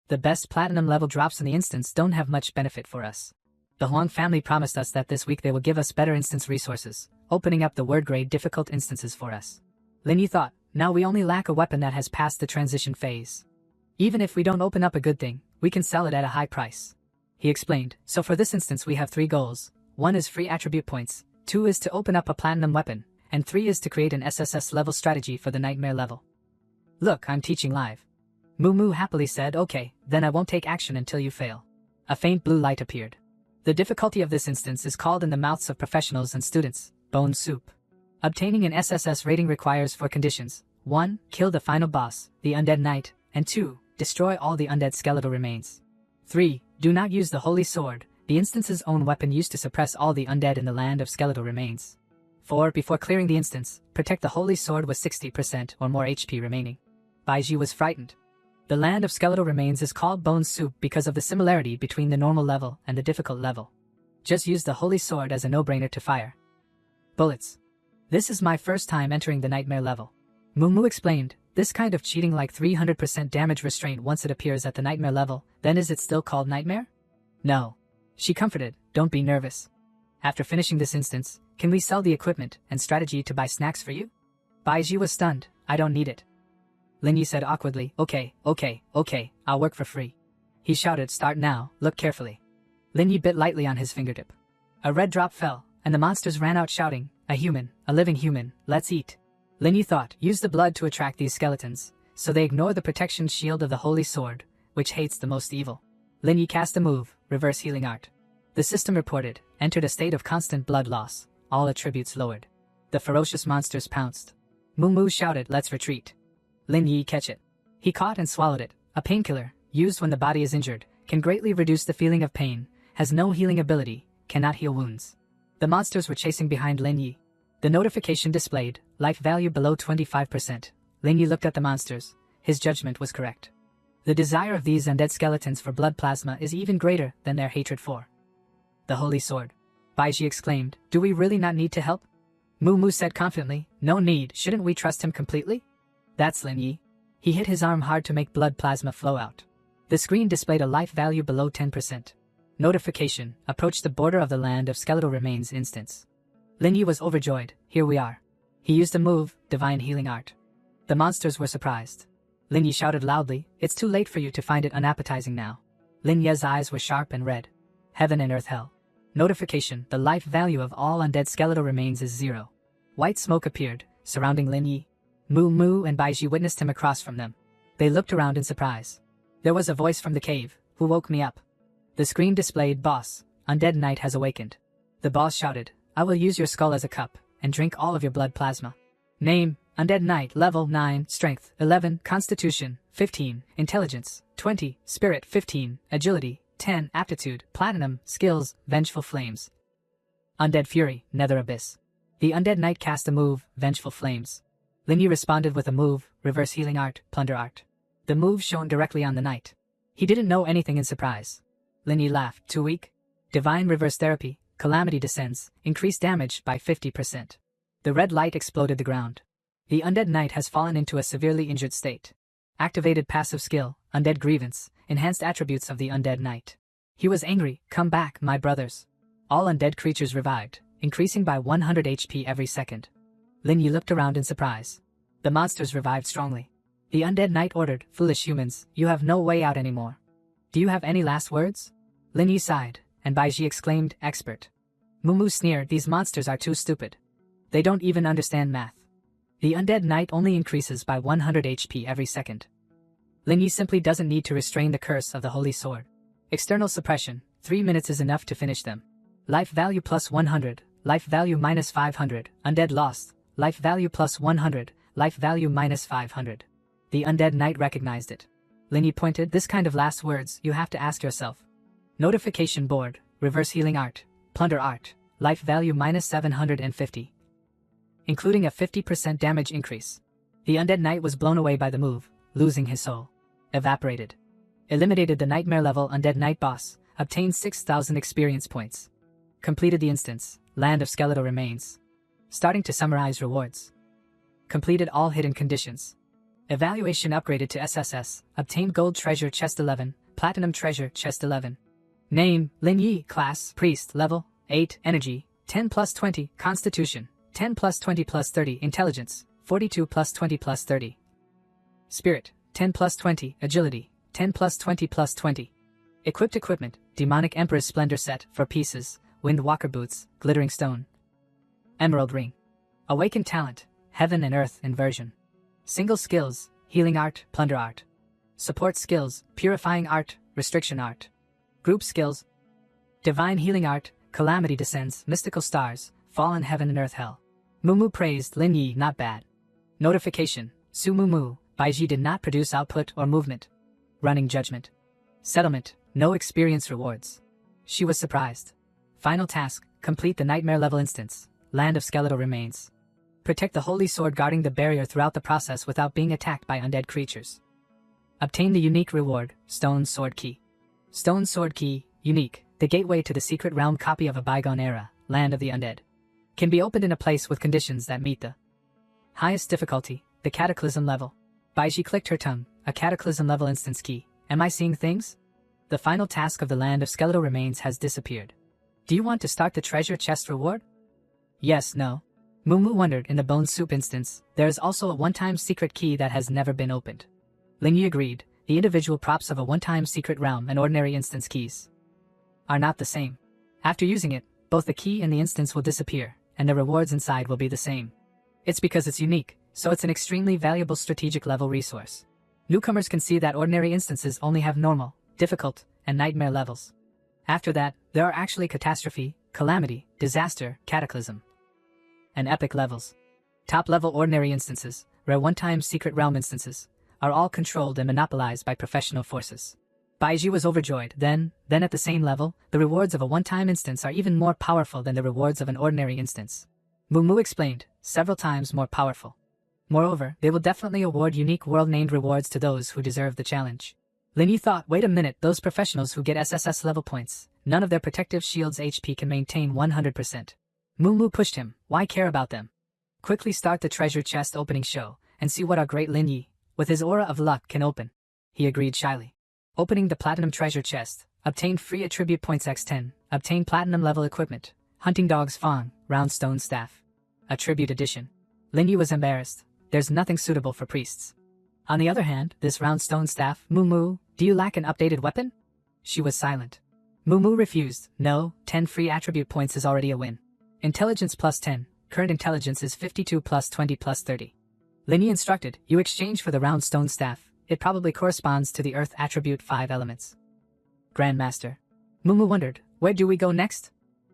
The best platinum level drops in the instance don't have much benefit for us. The Huang family promised us that this week they will give us better instance resources, opening up the word grade difficult instances for us. Lin Yi thought, now we only lack a weapon that has passed the transition phase. Even if we don't open up a good thing, we can sell it at a high price. He explained, so for this instance we have 3 goals. 1 is free attribute points, 2 is to open up a platinum weapon, and 3 is to create an SSS level strategy for the nightmare level. Look, I'm teaching live. Moo Moo happily said, okay, then I won't take action until you fail. A faint blue light appeared. The difficulty of this instance is called in the mouths of professionals and students, bone soup. Obtaining an SSS rating requires 4 conditions. 1. Kill the final boss, the undead knight, and 2. Destroy all the undead skeletal remains. 3. Do not use the holy sword, the instance's own weapon used to suppress all the undead in the land of skeletal remains. 4. Before clearing the instance, protect the holy sword with 60% or more HP remaining. Bai Ji was frightened. The land of skeletal remains is called bone soup because of the similarity between the normal level and the difficult level. Just use the holy sword as a no-brainer to fire. Bullets. This is my first time entering the nightmare level. Moo Moo explained, This kind of cheating like 300% damage restraint once it appears at the nightmare level, then is it still called nightmare? No. She comforted, don't be nervous. After finishing this instance, can we sell the equipment and strategy to buy snacks for you? Baiji was stunned, I don't need it. Lin Yi said awkwardly, okay, I'll work for free. He shouted, start now, look carefully. Lin Yi bit lightly on his fingertip. A red drop fell, and the monsters ran out shouting, a human, a living human, let's eat. Lin Yi thought, use the blood to attract these skeletons, so they ignore the protection shield of the holy sword, which hates the most evil. Lin Yi cast a move, reverse healing art. The system reported, entered a state of constant blood loss, all attributes lowered. The ferocious monsters pounced. Moo Moo shouted, let's retreat. Lin Yi catch it. He caught and swallowed it, a painkiller, used when the body is injured, can greatly reduce the feeling of pain, has no healing ability, cannot heal wounds. The monsters were chasing behind Lin Yi. The notification displayed, life value below 25%. Lin Yi looked at the monsters. His judgment was correct. The desire of these undead skeletons for blood plasma is even greater than their hatred for the holy sword. Baiji exclaimed, do we really not need to help? Moo Moo said confidently, no need, shouldn't we trust him completely? That's Lin Yi. He hit his arm hard to make blood plasma flow out. The screen displayed a life value below 10%. Notification, approach the border of the land of skeletal remains instance. Lin Yi was overjoyed, here we are. He used a move, divine healing art. The monsters were surprised. Lin Yi shouted loudly, it's too late for you to find it unappetizing now. Lin Yi's eyes were sharp and red. Heaven and earth hell. Notification, the life value of all undead skeletal remains is 0. White smoke appeared, surrounding Lin Yi. Moo Moo and Baiji witnessed him across from them. They looked around in surprise. There was a voice from the cave, who woke me up? The screen displayed, boss, undead knight has awakened. The boss shouted, I will use your skull as a cup, and drink all of your blood plasma. Name, undead knight, level 9, strength, 11, constitution, 15, intelligence, 20, spirit, 15, agility, 10, aptitude, platinum, skills, vengeful flames. Undead fury, nether abyss. The undead knight cast a move, vengeful flames. Lin Yi responded with a move, reverse healing art, plunder art. The move shone directly on the knight. He didn't know anything in surprise. Lin Yi laughed, too weak? Divine reverse therapy, calamity descends, increased damage by 50%. The red light exploded the ground. The undead knight has fallen into a severely injured state. Activated passive skill, undead grievance, enhanced attributes of the undead knight. He was angry, come back, my brothers. All undead creatures revived, increasing by 100 HP every second. Lin Yi looked around in surprise. The monsters revived strongly. The undead knight ordered, foolish humans, you have no way out anymore. Do you have any last words? Lin Yi sighed, and Baiji exclaimed, expert. Moo Moo sneered, these monsters are too stupid. They don't even understand math. The undead knight only increases by 100 HP every second. Lin Yi simply doesn't need to restrain the curse of the holy sword. External suppression, 3 minutes is enough to finish them. Life value plus 100, life value minus 500, undead lost, life value plus 100, life value minus 500. The undead knight recognized it. Lin Yi pointed, this kind of last words you have to ask yourself. Notification board, reverse healing art, plunder art, life value minus 750. Including a 50% damage increase. The undead knight was blown away by the move, losing his soul. Evaporated. Eliminated the nightmare level undead knight boss, obtained 6,000 experience points. Completed the instance, land of skeletal remains. Starting to summarize rewards. Completed all hidden conditions. Evaluation upgraded to SSS, obtained gold treasure chest 11, platinum treasure chest 11. Name, Lin Yi, class, priest, level, 8, energy, 10 plus 20, constitution, 10 plus 20 plus 30, intelligence, 42 plus 20 plus 30. Spirit, 10 plus 20, agility, 10 plus 20 plus 20. Equipped equipment, demonic emperor's splendor set, for pieces, windwalker boots, glittering stone. Emerald ring. Awakened talent, heaven and earth inversion. Single skills, healing art, plunder art. Support skills, purifying art, restriction art. Group skills, divine healing art, calamity descends, mystical stars, fallen heaven and earth hell. Moo Moo praised Lin Yi, not bad. Notification, Su Moo Moo, Baiji did not produce output or movement. Running judgment. Settlement, no experience rewards. She was surprised. Final task, complete the nightmare level instance, land of skeletal remains. Protect the holy sword guarding the barrier throughout the process without being attacked by undead creatures. Obtain the unique reward, Stone Sword Key. Stone Sword Key, unique, the gateway to the secret realm copy of a bygone era, land of the undead. Can be opened in a place with conditions that meet the highest difficulty, the cataclysm level. Baiji clicked her tongue. A cataclysm level instance key. Am I seeing things? The final task of the land of skeletal remains has disappeared. Do you want to start the treasure chest reward? Yes, no. Mumu wondered. In the bone soup instance, there is also a one-time secret key that has never been opened. Lingyi agreed. The individual props of a one-time secret realm and ordinary instance keys are not the same. After using it, both the key and the instance will disappear, and the rewards inside will be the same. It's because it's unique, so it's an extremely valuable strategic level resource. Newcomers can see that ordinary instances only have normal, difficult, and nightmare levels. After that, there are actually catastrophe, calamity, disaster, cataclysm, and epic levels. Top-level ordinary instances, rare one-time secret realm instances, are all controlled and monopolized by professional forces. Baiji was overjoyed. Then at the same level, the rewards of a one-time instance are even more powerful than the rewards of an ordinary instance. Mumu explained, several times more powerful. Moreover, they will definitely award unique world-named rewards to those who deserve the challenge. Lingyi thought, wait a minute, those professionals who get SSS level points, none of their protective shield's HP can maintain 100%. Mumu pushed him, why care about them? Quickly start the treasure chest opening show, and see what our great Lingyi, with his aura of luck, can open. He agreed shyly. Opening the platinum treasure chest, obtain free attribute points x10, obtain platinum level equipment, hunting dog's fang, round stone staff. Attribute edition. Lingyi was embarrassed. There's nothing suitable for priests. On the other hand, this round stone staff, Mumu, do you lack an updated weapon? She was silent. Mumu refused. No, 10 free attribute points is already a win. Intelligence plus 10, current intelligence is 52 plus 20 plus 30. Lingyi instructed, you exchange for the round stone staff, it probably corresponds to the earth attribute 5 elements. Grandmaster. Mumu wondered, where do we go next?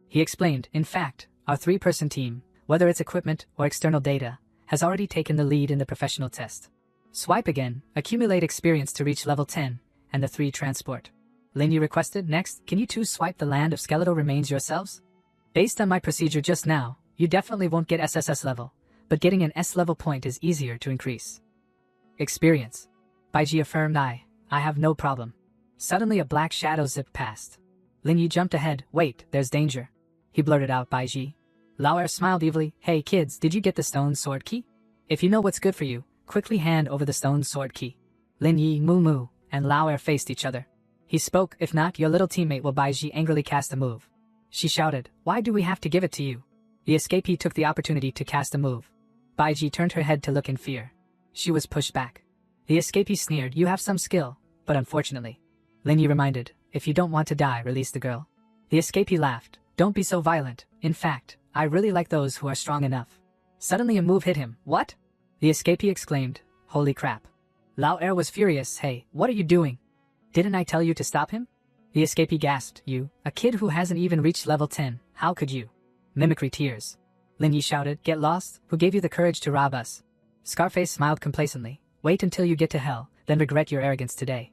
He explained, in fact, our 3-person team, whether it's equipment or external data, has already taken the lead in the professional test. Swipe again, accumulate experience to reach level 10, and the 3 transport. Lingyi requested, next, can you 2 swipe the land of skeletal remains yourselves? Based on my procedure just now, you definitely won't get SSS level, but getting an S level point is easier to increase. Experience. Baiji affirmed, I have no problem. Suddenly a black shadow zipped past. Lingyi jumped ahead, wait, there's danger. He blurted out, Baiji. Lauer smiled evilly, hey kids, did you get the stone sword key? If you know what's good for you, quickly hand over the stone sword key. Lingyi, Mumu, and Lauer faced each other. He spoke, if not, your little teammate will. Baiji angrily cast a move. She shouted, why do we have to give it to you? The escapee took the opportunity to cast a move. Baiji turned her head to look in fear. She was pushed back. The escapee sneered, you have some skill, but unfortunately. Lingyi reminded, if you don't want to die, release the girl. The escapee laughed, don't be so violent, in fact, I really like those who are strong enough. Suddenly a move hit him, what? The escapee exclaimed, holy crap. Lauer was furious, hey, what are you doing? Didn't I tell you to stop him? The escapee gasped, you, a kid who hasn't even reached level 10, how could you? Mimicry tears. Lingyi shouted, get lost, who gave you the courage to rob us? Scarface smiled complacently, wait until you get to hell, then regret your arrogance today.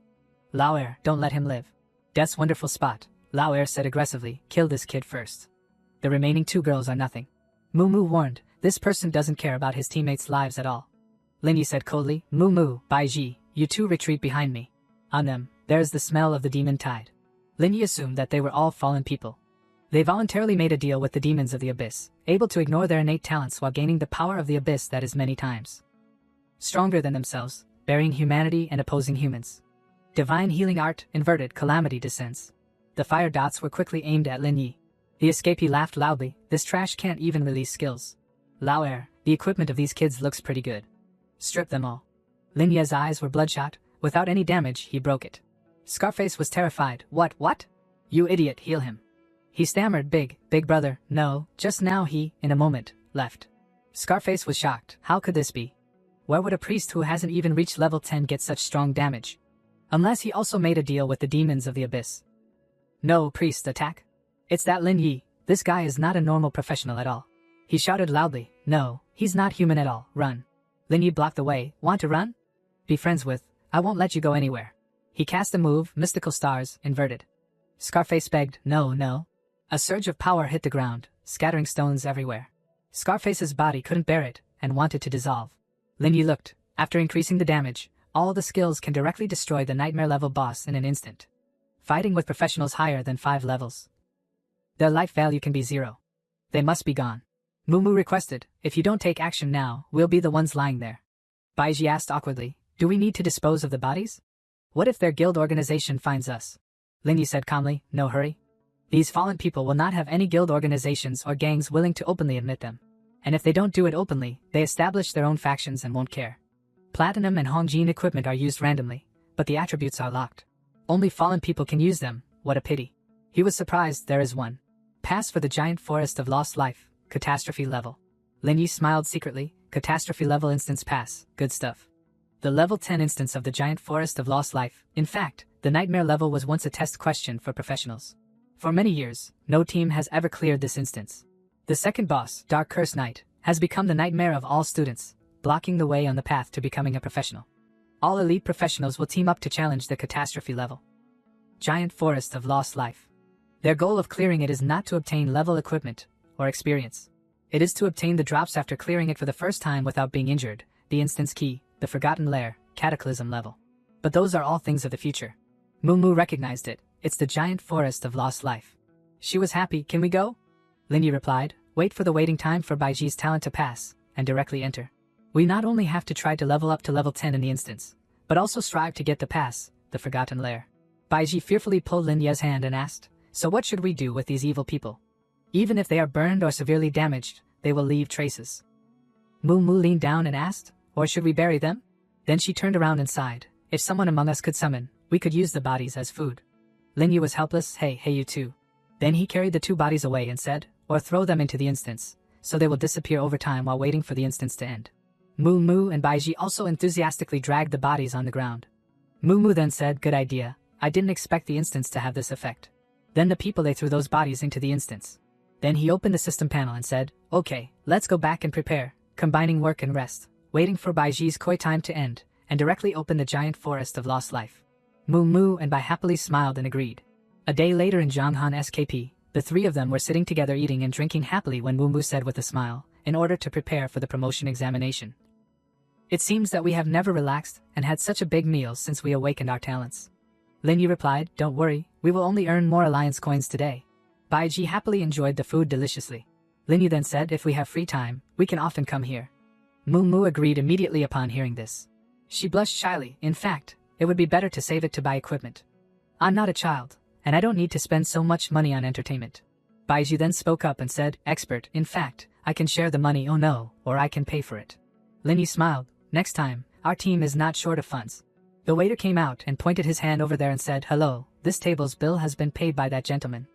Lauer, don't let him live. Death's wonderful spot, Lauer said aggressively, kill this kid first. The remaining 2 girls are nothing. Mumu warned, this person doesn't care about his teammates' lives at all. Lingyi said coldly, Mumu, Baiji, you 2 retreat behind me. On them, there is the smell of the demon tide. Lingyi assumed that they were all fallen people. They voluntarily made a deal with the demons of the abyss, able to ignore their innate talents while gaining the power of the abyss that is many times stronger than themselves, burying humanity and opposing humans. Divine healing art, inverted calamity descends. The fire dots were quickly aimed at Lingyi. The escapee laughed loudly, this trash can't even release skills. Lauer, the equipment of these kids looks pretty good. Strip them all. Lingyi's eyes were bloodshot, without any damage, he broke it. Scarface was terrified, what? You idiot, heal him. He stammered, big brother, no, just now he, in a moment, left. Scarface was shocked, how could this be? Where would a priest who hasn't even reached level 10 get such strong damage? Unless he also made a deal with the demons of the abyss. No, priest, attack. It's that Lingyi, this guy is not a normal professional at all. He shouted loudly, no, he's not human at all, run. Lingyi blocked the way, want to run? Be friends with, I won't let you go anywhere. He cast a move, mystical stars, inverted. Scarface begged, no. A surge of power hit the ground, scattering stones everywhere. Scarface's body couldn't bear it, and wanted to dissolve. Lingyi looked, after increasing the damage, all the skills can directly destroy the nightmare level boss in an instant. Fighting with professionals higher than 5 levels. Their life value can be 0. They must be gone. Mumu requested, if you don't take action now, we'll be the ones lying there. Baiji asked awkwardly, Do we need to dispose of the bodies? What if their guild organization finds us? Lin Yi said calmly, no hurry. These fallen people will not have any guild organizations or gangs willing to openly admit them. And if they don't do it openly, they establish their own factions and won't care. Platinum and Hongjin equipment are used randomly, but the attributes are locked. Only fallen people can use them, what a pity. He was surprised there is one. Pass for the giant forest of lost life, catastrophe level. Lin Yi smiled secretly, catastrophe level instance pass, good stuff. The level 10 instance of the giant forest of lost life, in fact, the nightmare level was once a test question for professionals. For many years, no team has ever cleared this instance. The second boss, Dark Curse Knight, has become the nightmare of all students, blocking the way on the path to becoming a professional. All elite professionals will team up to challenge the catastrophe level. Giant Forest of Lost Life. Their goal of clearing it is not to obtain level equipment or experience. It is to obtain the drops after clearing it for the first time without being injured, the instance key, the Forgotten Lair, Cataclysm level. But those are all things of the future. Moo recognized it. It's the Giant Forest of Lost Life. She was happy. Can we go? Lin Yi replied, wait for the waiting time for Baiji's talent to pass, and directly enter. We not only have to try to level up to level 10 in the instance, but also strive to get the pass, the Forgotten Lair. Baiji fearfully pulled Lin Ye's hand and asked, so what should we do with these evil people? Even if they are burned or severely damaged, they will leave traces. Moo leaned down and asked, or should we bury them? Then she turned around and sighed, if someone among us could summon, we could use the bodies as food. Lin Yi was helpless, hey you too. Then he carried the two bodies away and said, or throw them into the instance, so they will disappear over time while waiting for the instance to end. Moo and Baiji also enthusiastically dragged the bodies on the ground. Moo then said, good idea, I didn't expect the instance to have this effect. Then the people they threw those bodies into the instance. Then he opened the system panel and said, okay, let's go back and prepare, combining work and rest, waiting for Baiji's koi time to end, and directly open the Giant Forest of Lost Life. Moo and Bai happily smiled and agreed. A day later in Zhanghan SKP, the three of them were sitting together eating and drinking happily when Moo said with a smile, in order to prepare for the promotion examination. It seems that we have never relaxed and had such a big meal since we awakened our talents. Lin Yi replied, don't worry, we will only earn more alliance coins today. Baiji happily enjoyed the food deliciously. Lin Yi then said, if we have free time, we can often come here. Moo agreed immediately upon hearing this. She blushed shyly, in fact, it would be better to save it to buy equipment. I'm not a child, and I don't need to spend so much money on entertainment. Baiji then spoke up and said, expert, in fact, I can share the money, oh no, or I can pay for it. Lin Yi smiled, next time, our team is not short of funds. The waiter came out and pointed his hand over there and said, hello, this table's bill has been paid by that gentleman.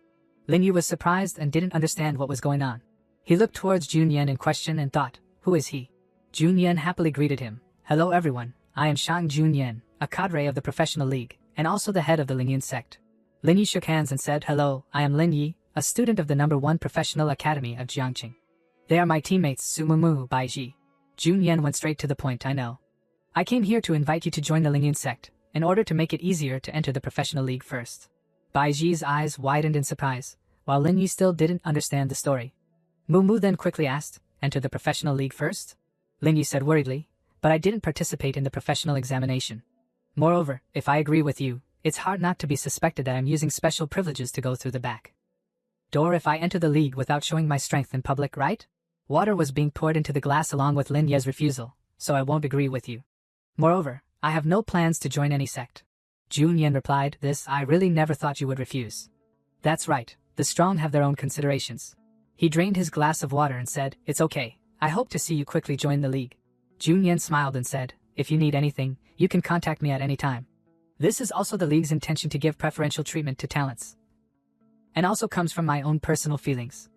Lin Yi was surprised and didn't understand what was going on. He looked towards Junyan in question and thought, who is he? Junyan happily greeted him, hello everyone, I am Shang Junyan, a cadre of the professional league, and also the head of the Lingyan sect. Lin Yi shook hands and said, hello, I am Lin Yi, a student of the #1 professional academy of Jiangqing. They are my teammates Sumu Baiji. Junyan went straight to the point, I know. I came here to invite you to join the Lingyan sect, in order to make it easier to enter the professional league first. Baiji's eyes widened in surprise, while Lin Yi still didn't understand the story. Moo then quickly asked, enter the professional league first? Lin Yi said worriedly, but I didn't participate in the professional examination. Moreover, if I agree with you, it's hard not to be suspected that I'm using special privileges to go through the back door if I enter the league without showing my strength in public, right? Water was being poured into the glass along with Lin Ye's refusal, so I won't agree with you. Moreover, I have no plans to join any sect. Junyan replied, this I really never thought you would refuse. That's right, the strong have their own considerations. He drained his glass of water and said, it's okay, I hope to see you quickly join the league. Junyan smiled and said, if you need anything, you can contact me at any time. This is also the league's intention to give preferential treatment to talents. And also comes from my own personal feelings.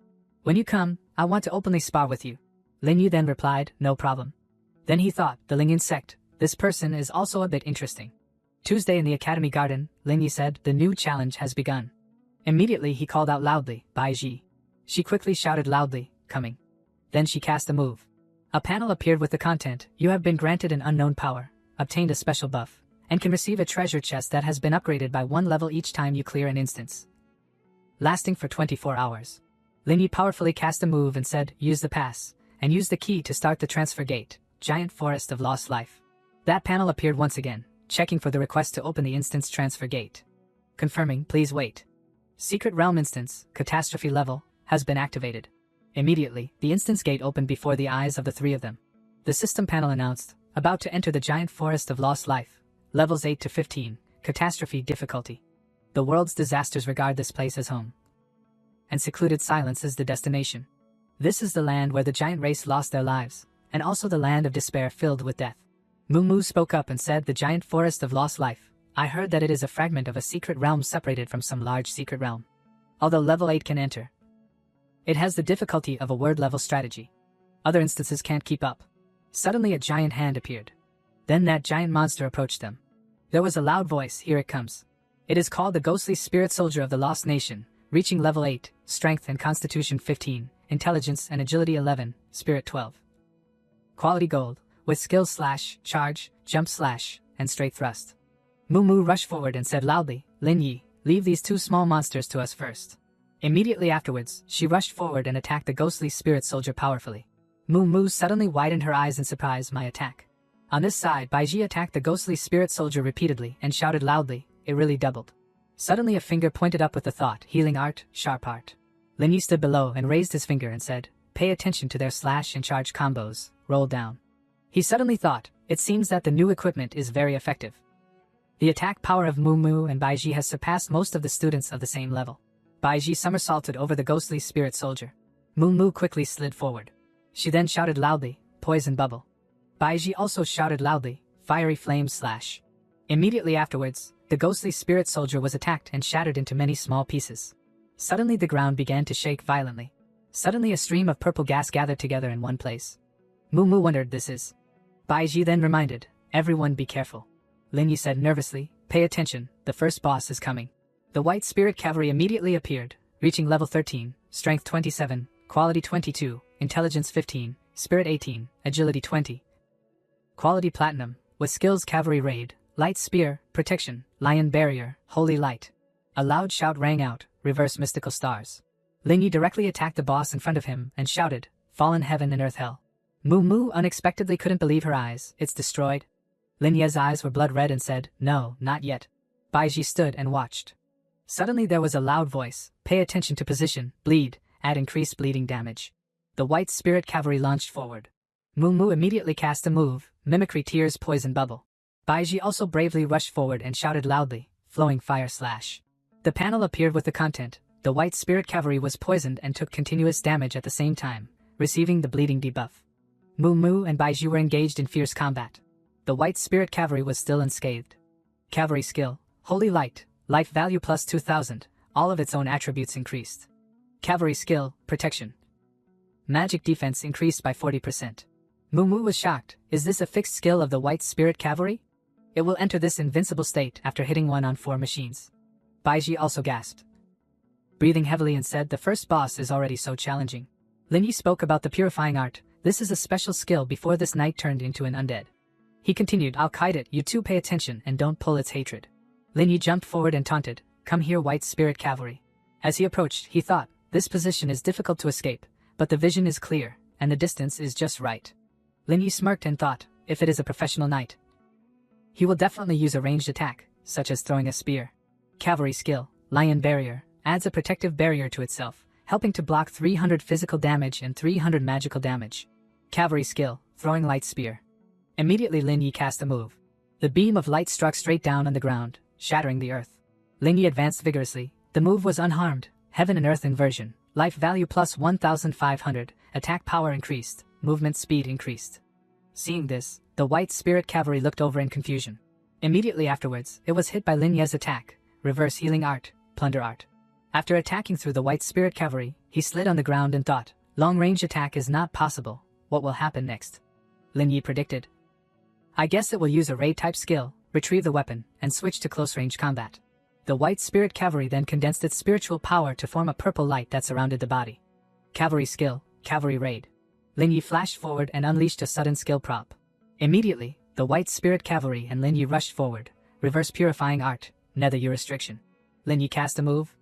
When you come, I want to openly spar with you. Lin Yu then replied, no problem. Then he thought, the Lingyan sect, this person is also a bit interesting. Tuesday in the academy garden, Lin Yi said, the new challenge has begun. Immediately he called out loudly, Baiji. She quickly shouted loudly, coming. Then she cast a move. A panel appeared with the content, you have been granted an unknown power, obtained a special buff, and can receive a treasure chest that has been upgraded by 1 level each time you clear an instance. Lasting for 24 hours. Lin Yi powerfully cast a move and said, use the pass, and use the key to start the transfer gate, Giant Forest of Lost Life. That panel appeared once again, checking for the request to open the instance transfer gate. Confirming, please wait. Secret Realm instance, Catastrophe level, has been activated. Immediately, the instance gate opened before the eyes of the three of them. The system panel announced, About to enter the giant forest of lost life. Levels 8 to 15. Catastrophe difficulty. The world's disasters regard this place as home. And secluded silence is the destination. This is the land where the giant race lost their lives, and also the land of despair filled with death. Moo spoke up and said, the giant forest of lost life. I heard that it is a fragment of a secret realm separated from some large secret realm. Although level 8 can enter, it has the difficulty of a word level strategy. Other instances can't keep up. Suddenly a giant hand appeared. Then that giant monster approached them. There was a loud voice, here it comes. It is called the ghostly spirit soldier of the lost nation, reaching level 8, strength and constitution 15, intelligence and agility 11, spirit 12. Quality gold, with skills slash, charge, jump slash, and straight thrust. Moo rushed forward and said loudly, Lin Yi, leave these two small monsters to us first. Immediately afterwards, she rushed forward and attacked the ghostly spirit soldier powerfully. Moo suddenly widened her eyes in surprise my attack. On this side, Baiji attacked the ghostly spirit soldier repeatedly and shouted loudly, it really doubled. Suddenly a finger pointed up with the thought, healing art, sharp art. Lin Yi stood below and raised his finger and said, pay attention to their slash and charge combos, roll down. He suddenly thought, it seems that the new equipment is very effective. The attack power of Moo and Baiji has surpassed most of the students of the same level. Baiji somersaulted over the ghostly spirit soldier. Moo quickly slid forward. She then shouted loudly, poison bubble. Baiji also shouted loudly, fiery flame slash. Immediately afterwards, the ghostly spirit soldier was attacked and shattered into many small pieces. Suddenly the ground began to shake violently. Suddenly a stream of purple gas gathered together in one place. Moo wondered this is. Baiji then reminded, everyone be careful. Lin Yi said nervously, pay attention, the first boss is coming. The white spirit cavalry immediately appeared, reaching level 13, strength 27, quality 22, intelligence 15, spirit 18, agility 20. Quality platinum, with skills cavalry raid, light spear, protection, lion barrier, holy light. A loud shout rang out, reverse mystical stars. Lin Yi directly attacked the boss in front of him and shouted, fallen heaven and earth hell. Moo unexpectedly couldn't believe her eyes, it's destroyed. Lin Yi's eyes were blood red and said, no, not yet. Baiji stood and watched. Suddenly there was a loud voice, pay attention to position, bleed, add increased bleeding damage. The white spirit cavalry launched forward. Moo immediately cast a move, mimicry tears poison bubble. Baiji also bravely rushed forward and shouted loudly, flowing fire slash. The panel appeared with the content, the white spirit cavalry was poisoned and took continuous damage at the same time, receiving the bleeding debuff. Moo and Baiji were engaged in fierce combat. The white spirit cavalry was still unscathed. Cavalry skill, holy light, life value plus 2000, all of its own attributes increased. Cavalry skill, protection. Magic defense increased by 40%. Moo was shocked, is this a fixed skill of the white spirit cavalry? It will enter this invincible state after hitting 1 on 4 machines. Baiji also gasped, breathing heavily and said the first boss is already so challenging. Lin Yi spoke about the purifying art, this is a special skill before this knight turned into an undead. He continued, I'll kite it, you two pay attention and don't pull its hatred. Lin Yi jumped forward and taunted, come here white spirit cavalry. As he approached, he thought, this position is difficult to escape, but the vision is clear, and the distance is just right. Lin Yi smirked and thought, if it is a professional knight, he will definitely use a ranged attack, such as throwing a spear. Cavalry skill, lion barrier, adds a protective barrier to itself, helping to block 300 physical damage and 300 magical damage. Cavalry skill, throwing light spear. Immediately Lin Yi cast a move. The beam of light struck straight down on the ground, shattering the earth. Lin Yi advanced vigorously. The move was unharmed. Heaven and earth inversion. Life value plus 1500. Attack power increased. Movement speed increased. Seeing this, the white spirit cavalry looked over in confusion. Immediately afterwards, it was hit by Lin Yi's attack. Reverse healing art. Plunder art. After attacking through the white spirit cavalry, he slid on the ground and thought, long-range attack is not possible. What will happen next? Lin Yi predicted, I guess it will use a raid-type skill, retrieve the weapon, and switch to close-range combat. The white spirit cavalry then condensed its spiritual power to form a purple light that surrounded the body. Cavalry skill, cavalry raid. Lin Yi flashed forward and unleashed a sudden skill prop. Immediately, the white spirit cavalry and Lin Yi rushed forward, reverse purifying art, nether you restriction. Lin Yi cast a move.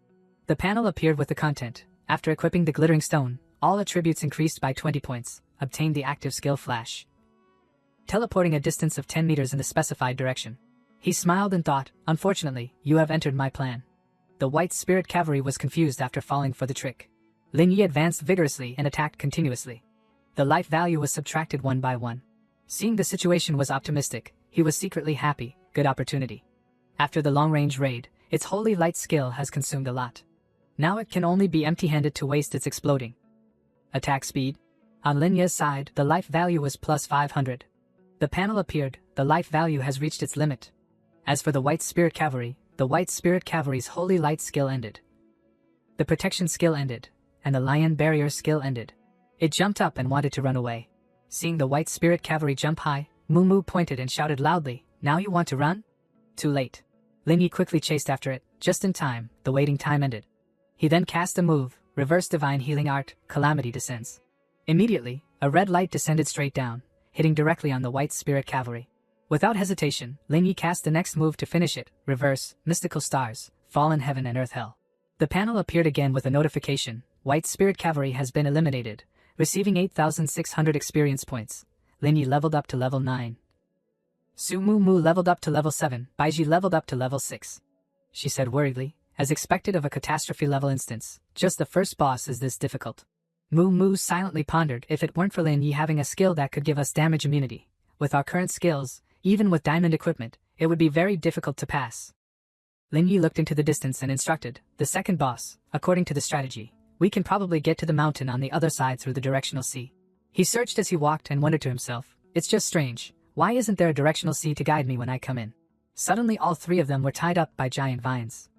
The panel appeared with the content, after equipping the glittering stone, all attributes increased by 20 points, obtained the active skill flash, teleporting a distance of 10 meters in the specified direction. He smiled and thought, unfortunately, you have entered my plan. The white spirit cavalry was confused after falling for the trick. Lin Yi advanced vigorously and attacked continuously. The life value was subtracted one by one. Seeing the situation was optimistic, he was secretly happy. Good opportunity. After the long-range raid, its holy light skill has consumed a lot. Now it can only be empty-handed to waste its exploding. Attack speed. On Lin Ye's side, the life value was plus 500. The panel appeared, the life value has reached its limit. As for the White Spirit Cavalry, the White Spirit Cavalry's holy light skill ended. The protection skill ended, and the lion barrier skill ended. It jumped up and wanted to run away. Seeing the White Spirit Cavalry jump high, Moo Moo pointed and shouted loudly, "Now you want to run?" Too late. Lin Yi quickly chased after it, just in time, the waiting time ended. He then cast a move, Reverse Divine Healing Art, Calamity Descends. Immediately, a red light descended straight down, hitting directly on the White Spirit Cavalry. Without hesitation, Lin Yi cast the next move to finish it, Reverse, Mystical Stars, Fallen Heaven and Earth Hell. The panel appeared again with a notification, White Spirit Cavalry has been eliminated, receiving 8,600 experience points. Lin Yi leveled up to level 9. Su Mu Mu leveled up to level 7, Baiji leveled up to level 6. She said worriedly, as expected of a catastrophe level instance, just the first boss is this difficult. Mu Mu silently pondered, if it weren't for Lin Yi having a skill that could give us damage immunity. With our current skills, even with diamond equipment, it would be very difficult to pass. Lin Yi looked into the distance and instructed, the second boss, according to the strategy, we can probably get to the mountain on the other side through the directional sea. He searched as he walked and wondered to himself, it's just strange, why isn't there a directional sea to guide me when I come in? Suddenly all three of them were tied up by giant vines.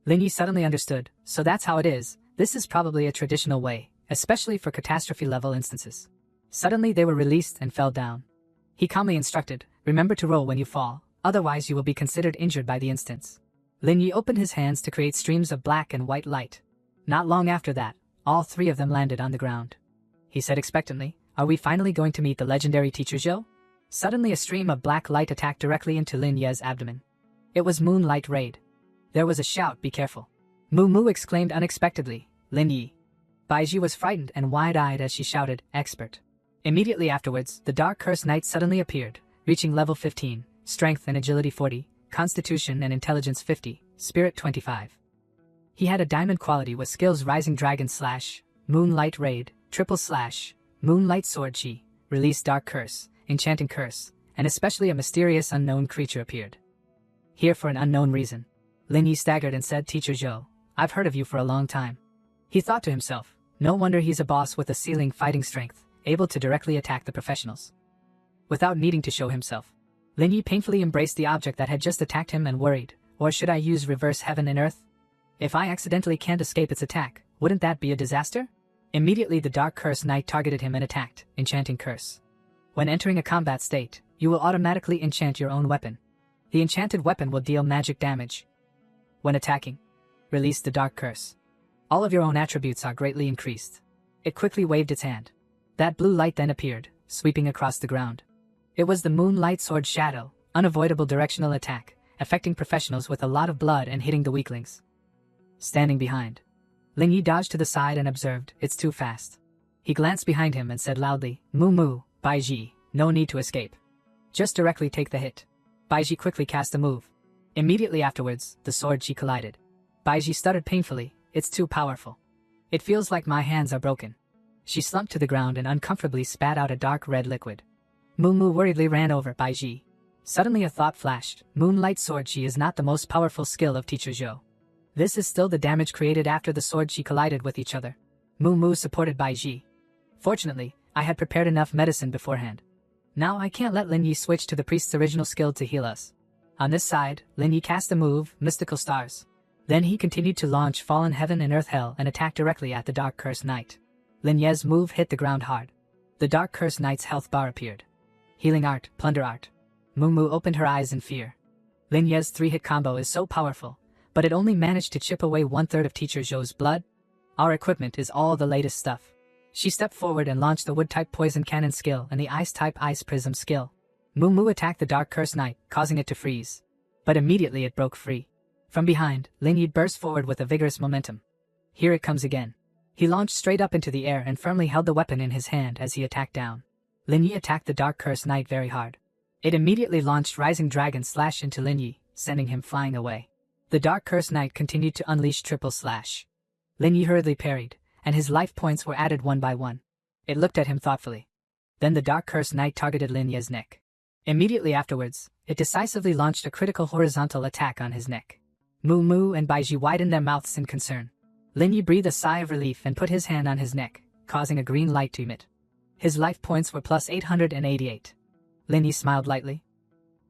Lin Yi suddenly understood, so that's how it is, this is probably a traditional way, especially for catastrophe level instances. Suddenly they were released and fell down. He calmly instructed, remember to roll when you fall, otherwise you will be considered injured by the instance. Lin Yi opened his hands to create streams of black and white light. Not long after that, all three of them landed on the ground. He said expectantly, are we finally going to meet the legendary teacher Zhou? Suddenly a stream of black light attacked directly into Lin Ye's abdomen. It was Moonlight Raid. There was a shout, be careful. Mu Mu exclaimed unexpectedly, Lin Yi. Baiji was frightened and wide-eyed as she shouted, expert. Immediately afterwards, the Dark Curse Knight suddenly appeared, reaching level 15, Strength and Agility 40, Constitution and Intelligence 50, Spirit 25. He had a diamond quality with skills Rising Dragon Slash, Moonlight Raid, Triple Slash, Moonlight Sword Chi, Release Dark Curse, Enchanting Curse, and especially a mysterious unknown creature appeared. Here for an unknown reason. Lin Yi staggered and said, Teacher Zhou, I've heard of you for a long time. He thought to himself, no wonder he's a boss with a ceiling fighting strength, able to directly attack the professionals. Without needing to show himself, Lin Yi painfully embraced the object that had just attacked him and worried, or should I use Reverse Heaven and Earth? If I accidentally can't escape its attack, wouldn't that be a disaster? Immediately the Dark Curse Knight targeted him and attacked, Enchanting Curse. When entering a combat state, you will automatically enchant your own weapon. The enchanted weapon will deal magic damage. When attacking, release the Dark Curse. All of your own attributes are greatly increased. It quickly waved its hand. That blue light then appeared, sweeping across the ground. It was the Moonlight Sword Shadow, unavoidable directional attack, affecting professionals with a lot of blood and hitting the weaklings. Standing behind, Lin Yi dodged to the side and observed, it's too fast. He glanced behind him and said loudly, Mu Mu, Baiji, no need to escape. Just directly take the hit. Baiji quickly cast a move. Immediately afterwards, the sword chi collided. Baiji stuttered painfully, it's too powerful. It feels like my hands are broken. She slumped to the ground and uncomfortably spat out a dark red liquid. Mu Mu worriedly ran over Baiji. Suddenly a thought flashed, Moonlight Sword Chi is not the most powerful skill of Teacher Zhou. This is still the damage created after the sword chi collided with each other. Mu Mu supported Baiji. Fortunately, I had prepared enough medicine beforehand. Now I can't let Lin Yi switch to the priest's original skill to heal us. On this side, Lin Yi cast a move, Mystical Stars. Then he continued to launch Fallen Heaven and Earth Hell and attack directly at the Dark Curse Knight. Lin Ye's move hit the ground hard. The Dark Curse Knight's health bar appeared. Healing Art, Plunder Art. Mu Mu opened her eyes in fear. Lin Ye's 3-hit combo is so powerful, but it only managed to chip away 1/3 of Teacher Zhou's blood. Our equipment is all the latest stuff. She stepped forward and launched the Wood-type Poison Cannon skill and the Ice-type Ice Prism skill. Mu Mu attacked the Dark Curse Knight, causing it to freeze. But immediately it broke free. From behind, Lin Yi burst forward with a vigorous momentum. Here it comes again. He launched straight up into the air and firmly held the weapon in his hand as he attacked down. Lin Yi attacked the Dark Curse Knight very hard. It immediately launched Rising Dragon Slash into Lin Yi, sending him flying away. The Dark Curse Knight continued to unleash Triple Slash. Lin Yi hurriedly parried, and his life points were added one by one. It looked at him thoughtfully. Then the Dark Curse Knight targeted Lin Ye's neck. Immediately afterwards, it decisively launched a critical horizontal attack on his neck. Mu Mu and Baiji widened their mouths in concern. Lin Yi breathed a sigh of relief and put his hand on his neck, causing a green light to emit. His life points were plus 888. Lin Yi smiled lightly.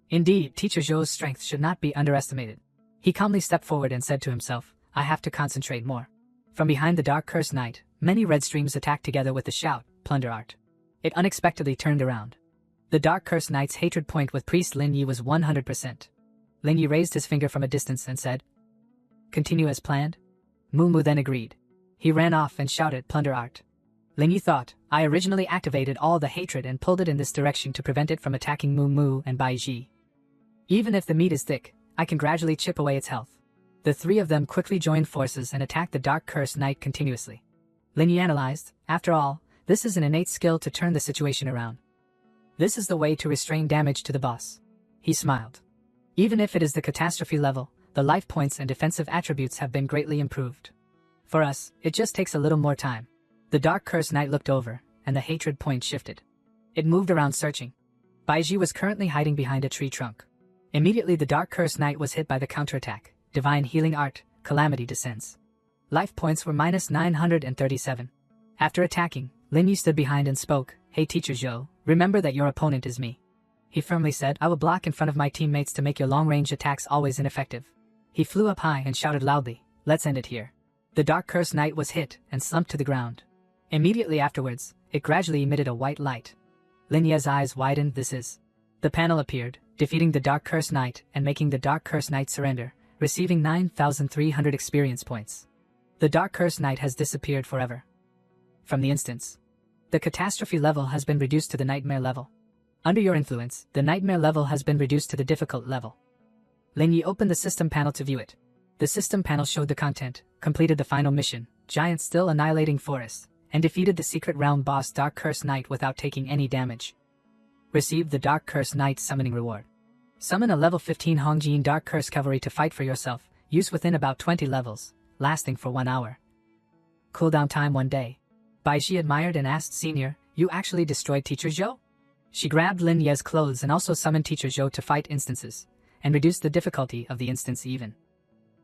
Indeed, Teacher Zhou's strength should not be underestimated. He calmly stepped forward and said to himself, I have to concentrate more. From behind the Dark Curse Knight, many red streams attacked together with the shout, Plunder Art. It unexpectedly turned around. The Dark Curse Knight's hatred point with Priest Lin Yi was 100%. Lin Yi raised his finger from a distance and said, Continue as planned? Mu Mu then agreed. He ran off and shouted, Plunder Art. Lin Yi thought, I originally activated all the hatred and pulled it in this direction to prevent it from attacking Mu Mu and Baiji. Even if the meat is thick, I can gradually chip away its health. The three of them quickly joined forces and attacked the Dark Curse Knight continuously. Lin Yi analyzed, after all, this is an innate skill to turn the situation around. This is the way to restrain damage to the boss. He smiled. Even if it is the catastrophe level, the life points and defensive attributes have been greatly improved. For us, it just takes a little more time. The Dark Curse Knight looked over, and the hatred point shifted. It moved around searching. Baiji was currently hiding behind a tree trunk. Immediately the Dark Curse Knight was hit by the counterattack. Divine Healing Art, Calamity descends. Life points were minus 937. After attacking, Lin Yi stood behind and spoke, Hey Teacher Zhou, remember that your opponent is me. He firmly said, I will block in front of my teammates to make your long-range attacks always ineffective. He flew up high and shouted loudly, let's end it here. The Dark Curse Knight was hit and slumped to the ground. Immediately afterwards, it gradually emitted a white light. Lin Ye's eyes widened. This is. The panel appeared, defeating the Dark Curse Knight and making the Dark Curse Knight surrender, receiving 9,300 experience points. The Dark Curse Knight has disappeared forever. From the instance, the catastrophe level has been reduced to the nightmare level. Under your influence, the nightmare level has been reduced to the difficult level. Lin Yi opened the system panel to view it. The system panel showed the content, completed the final mission, giant still annihilating forest, and defeated the secret realm boss Dark Curse Knight without taking any damage. Received the Dark Curse Knight summoning reward. Summon a level 15 Hongjin Dark Curse Cavalry to fight for yourself, use within about 20 levels, lasting for 1 hour. Cooldown time 1 day. Baiji admired and asked, Senior, you actually destroyed Teacher Zhou? She grabbed Lin Ye's clothes and also summoned Teacher Zhou to fight instances, and reduced the difficulty of the instance even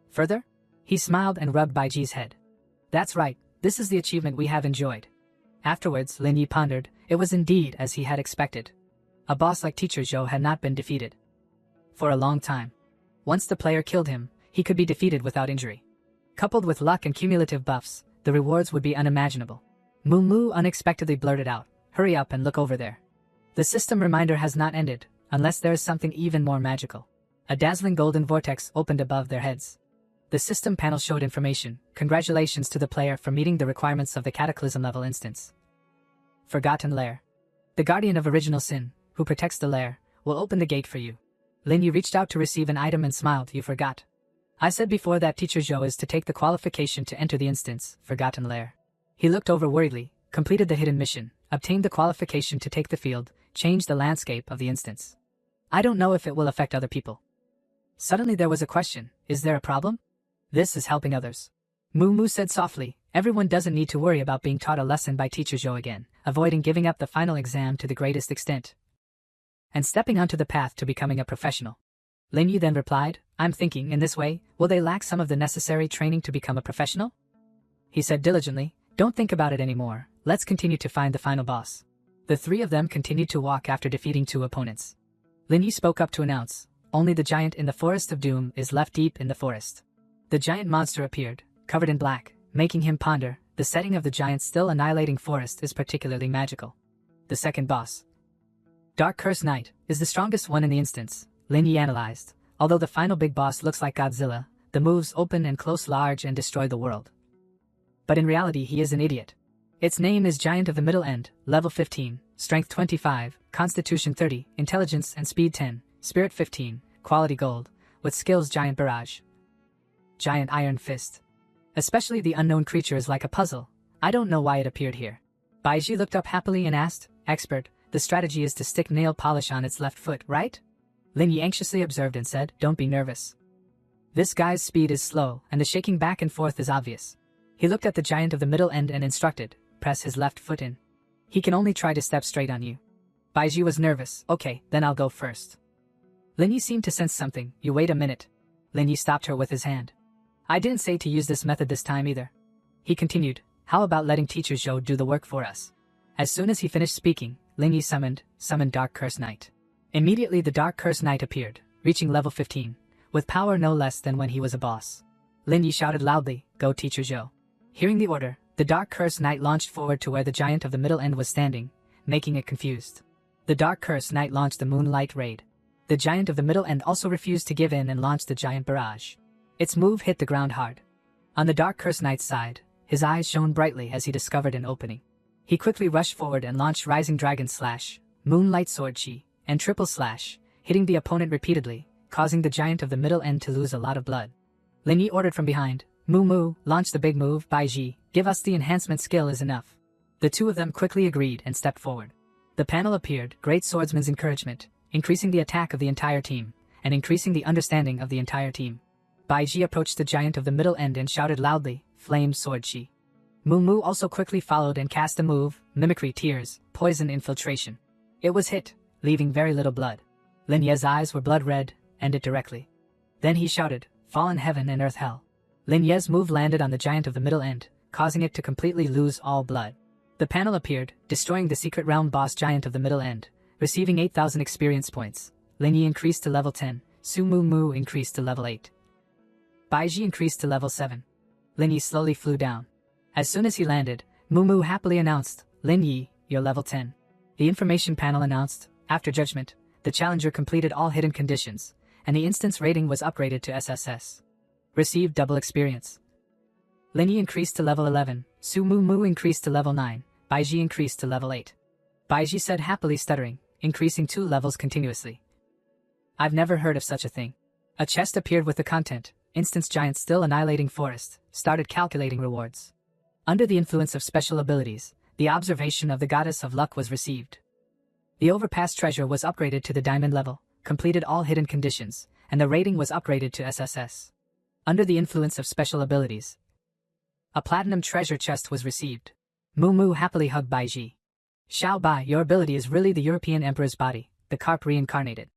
further. He smiled and rubbed Baiji's head. That's right, this is the achievement we have enjoyed. Afterwards, Lin Yi pondered, it was indeed as he had expected. A boss like Teacher Zhou had not been defeated for a long time. Once the player killed him, he could be defeated without injury. Coupled with luck and cumulative buffs, the rewards would be unimaginable. Mu Mu unexpectedly blurted out, hurry up and look over there. The system reminder has not ended, unless there is something even more magical. A dazzling golden vortex opened above their heads. The system panel showed information, congratulations to the player for meeting the requirements of the Cataclysm level instance. Forgotten Lair. The Guardian of Original Sin, who protects the lair, will open the gate for you. Lin Yi reached out to receive an item and smiled, you forgot. I said before that Teacher Zhou is to take the qualification to enter the instance, Forgotten Lair. He looked over worriedly, completed the hidden mission, obtained the qualification to take the field, changed the landscape of the instance. I don't know if it will affect other people. Suddenly there was a question, is there a problem? This is helping others. Mu Mu said softly, everyone doesn't need to worry about being taught a lesson by Teacher Zhou again, avoiding giving up the final exam to the greatest extent, and stepping onto the path to becoming a professional. Lin Yi then replied, I'm thinking, in this way, will they lack some of the necessary training to become a professional? He said diligently, don't think about it anymore, let's continue to find the final boss. The three of them continued to walk after defeating 2 opponents. Lin Yi spoke up to announce, only the giant in the Forest of Doom is left deep in the forest. The giant monster appeared, covered in black, making him ponder, the setting of the giant still annihilating forest is particularly magical. The second boss, Dark Curse Knight, is the strongest one in the instance, Lin Yi analyzed. Although the final big boss looks like Godzilla, the moves open and close large and destroy the world. But in reality he is an idiot. Its name is Giant of the Middle End, level 15, strength 25, constitution 30, intelligence and speed 10, spirit 15, quality gold, with skills Giant Barrage. Giant Iron Fist. Especially the unknown creature is like a puzzle. I don't know why it appeared here. Baiji looked up happily and asked, Expert, the strategy is to stick nail polish on its left foot, right? Lin Yi anxiously observed and said, don't be nervous. This guy's speed is slow, and the shaking back and forth is obvious. He looked at the Giant of the Middle End and instructed, press his left foot in. He can only try to step straight on you. Baiji was nervous. Okay, then I'll go first. Lin Yi seemed to sense something. You wait a minute. Lin Yi stopped her with his hand. I didn't say to use this method this time either. He continued, how about letting Teacher Zhou do the work for us? As soon as he finished speaking, Lin Yi summoned Dark Curse Knight. Immediately the Dark Curse Knight appeared, reaching level 15, with power no less than when he was a boss. Lin Yi shouted loudly, go Teacher Zhou. Hearing the order, the Dark Curse Knight launched forward to where the giant of the middle end was standing, making it confused. The Dark Curse Knight launched the Moonlight Raid. The giant of the middle end also refused to give in and launched the Giant Barrage. Its move hit the ground hard. On the Dark Curse Knight's side, his eyes shone brightly as he discovered an opening. He quickly rushed forward and launched Rising Dragon Slash, Moonlight Sword Chi, and Triple Slash, hitting the opponent repeatedly, causing the giant of the middle end to lose a lot of blood. Lin Yi ordered from behind, Moo, launch the big move, Baiji, give us the enhancement skill is enough. The two of them quickly agreed and stepped forward. The panel appeared, Great Swordsman's Encouragement, increasing the attack of the entire team, and increasing the understanding of the entire team. Baiji approached the giant of the middle end and shouted loudly, Flame Sword Chi. Moo also quickly followed and cast a move, Mimicry Tears, Poison Infiltration. It was hit, leaving very little blood. Lin Ye's eyes were blood red, ended directly. Then he shouted, Fallen Heaven and Earth Hell. Lin Ye's move landed on the giant of the middle end, causing it to completely lose all blood. The panel appeared, destroying the secret realm boss giant of the middle end, receiving 8,000 experience points. Lin Yi increased to level 10, Su Moo increased to level 8. Baiji increased to level 7. Lin Yi slowly flew down. As soon as he landed, Moo happily announced, Lin Yi, you're level 10. The information panel announced, after judgment, the challenger completed all hidden conditions, and the instance rating was upgraded to SSS. Received double experience. Lin Yi increased to level 11, Su Moo increased to level 9, Baiji increased to level 8. Baiji said happily stuttering, increasing 2 levels continuously. I've never heard of such a thing. A chest appeared with the content, Instance Giant Still Annihilating Forest, started calculating rewards. Under the influence of special abilities, the observation of the Goddess of Luck was received. The Overpass treasure was upgraded to the diamond level, completed all hidden conditions, and the rating was upgraded to SSS. Under the influence of special abilities, a platinum treasure chest was received. Moo happily hugged Baiji. Xiao Bai, your ability is really the European Emperor's body, the carp reincarnated.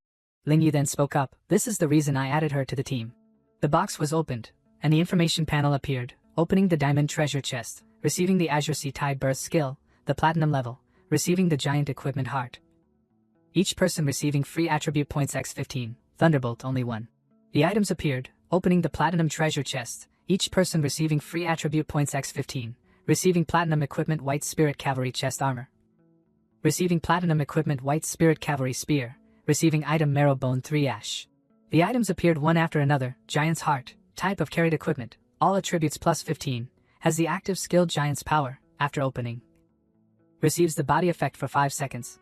Lin Yi then spoke up, this is the reason I added her to the team. The box was opened, and the information panel appeared, opening the diamond treasure chest, receiving the Azure Sea Tide Burst skill, the platinum level, receiving the giant equipment heart. Each person receiving free attribute points x15, Thunderbolt only 1. The items appeared, opening the platinum treasure chest, each person receiving free attribute points x15, receiving platinum equipment White Spirit Cavalry chest armor. Receiving platinum equipment White Spirit Cavalry spear, receiving item Marrow Bone 3 Ash. The items appeared one after another, Giant's Heart, type of carried equipment, all attributes plus 15, has the active skill Giant's Power, after opening. Receives the body effect for 5 seconds.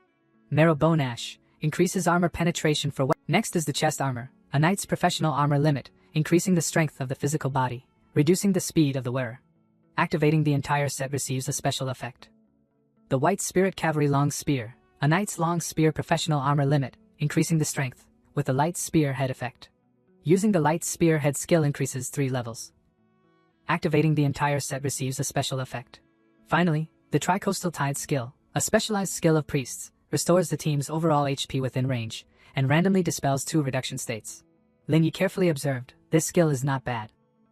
Marrow Bone Ash, increases armor penetration for Next is the chest armor, a knight's professional armor limit, increasing the strength of the physical body, reducing the speed of the wearer. Activating the entire set receives a special effect. The White Spirit Cavalry Long Spear, a knight's long spear professional armor limit, increasing the strength, with the light spear head effect. Using the light spear head skill increases 3 levels. Activating the entire set receives a special effect. Finally, the Tricoastal Tide skill, a specialized skill of priests, restores the team's overall HP within range, and randomly dispels 2 reduction states. Lin Yi carefully observed, this skill is not bad.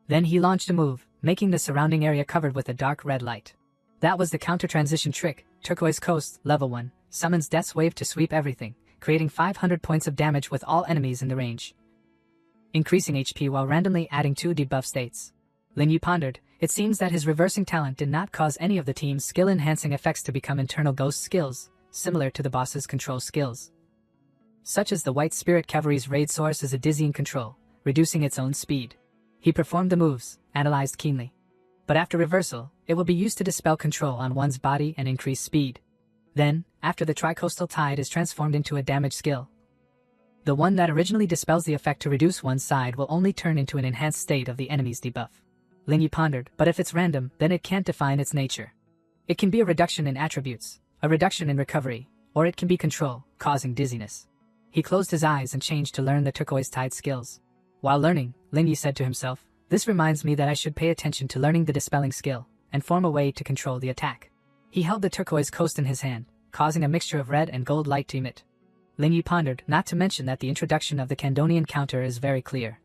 Then he launched a move, making the surrounding area covered with a dark red light. That was the counter-transition trick, Turquoise Coast, level 1, summons Death's Wave to sweep everything, creating 500 points of damage with all enemies in the range. Increasing HP while randomly adding 2 debuff states. Lin Yi pondered, it seems that his reversing talent did not cause any of the team's skill-enhancing effects to become internal ghost skills, similar to the boss's control skills. Such as the White Spirit Cavalry's raid source is a dizzying control, reducing its own speed. He performed the moves, analyzed keenly. But after reversal, it will be used to dispel control on one's body and increase speed. Then, after the Tricoastal Tide is transformed into a damage skill, the one that originally dispels the effect to reduce one's side will only turn into an enhanced state of the enemy's debuff. Lin Yi pondered, but if it's random, then it can't define its nature. It can be a reduction in attributes, a reduction in recovery, or it can be control, causing dizziness. He closed his eyes and changed to learn the Turquoise Tide skills. While learning, Lin Yi said to himself, this reminds me that I should pay attention to learning the dispelling skill, and form a way to control the attack. He held the turquoise coast in his hand, causing a mixture of red and gold light to emit. Lin Yi pondered, not to mention that the introduction of the Candonian counter is very clear.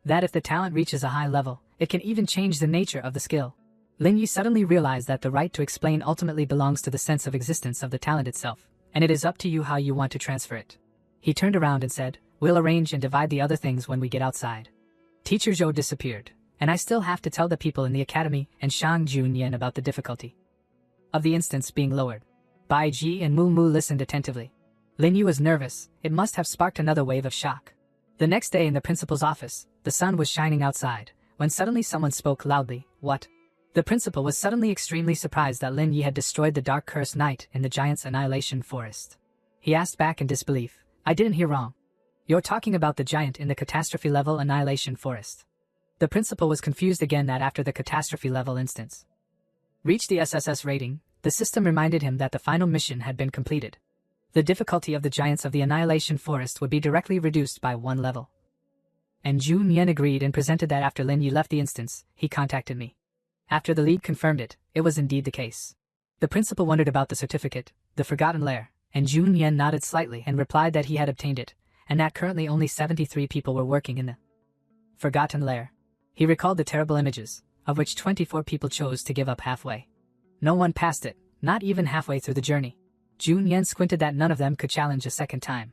That if the talent reaches a high level, it can even change the nature of the skill. Lin Yi suddenly realized that the right to explain ultimately belongs to the sense of existence of the talent itself, and it is up to you how you want to transfer it. He turned around and said, "We'll arrange and divide the other things when we get outside." Teacher Zhou disappeared, and I still have to tell the people in the academy and Shang Junyan about the difficulty of the instance being lowered. Bai Ji and Mu Mu listened attentively. Lin Yi was nervous. It must have sparked another wave of shock. The next day in the principal's office, the sun was shining outside, when suddenly someone spoke loudly, "What?" The principal was suddenly extremely surprised that Lin Yi had destroyed the Dark Cursed Knight in the Giant's Annihilation Forest. He asked back in disbelief, "I didn't hear wrong. You're talking about the giant in the Catastrophe level Annihilation Forest." The principal was confused again that after the Catastrophe level instance reached the SSS rating, the system reminded him that the final mission had been completed. The difficulty of the giants of the Annihilation Forest would be directly reduced by 1 level. And Jun Yen agreed and presented that after Lin Yi left the instance, he contacted me. After the league confirmed it, it was indeed the case. The principal wondered about the certificate, the Forgotten Lair, and Jun Yen nodded slightly and replied that he had obtained it, and that currently only 73 people were working in the Forgotten Lair. He recalled the terrible images, of which 24 people chose to give up halfway. No one passed it, not even halfway through the journey. Jun Yen squinted that none of them could challenge a second time.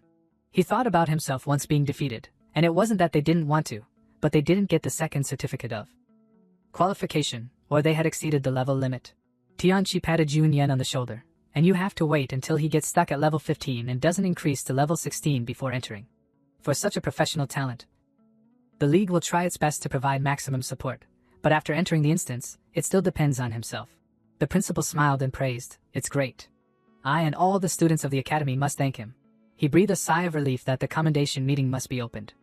He thought about himself once being defeated, and it wasn't that they didn't want to, but they didn't get the second certificate of qualification, or they had exceeded the level limit. Tianqi patted Jun Yen on the shoulder, "And you have to wait until he gets stuck at level 15 and doesn't increase to level 16 before entering. For such a professional talent, the league will try its best to provide maximum support, but after entering the instance, it still depends on himself." The principal smiled and praised, "It's great. I and all the students of the academy must thank him." He breathed a sigh of relief that the commendation meeting must be opened.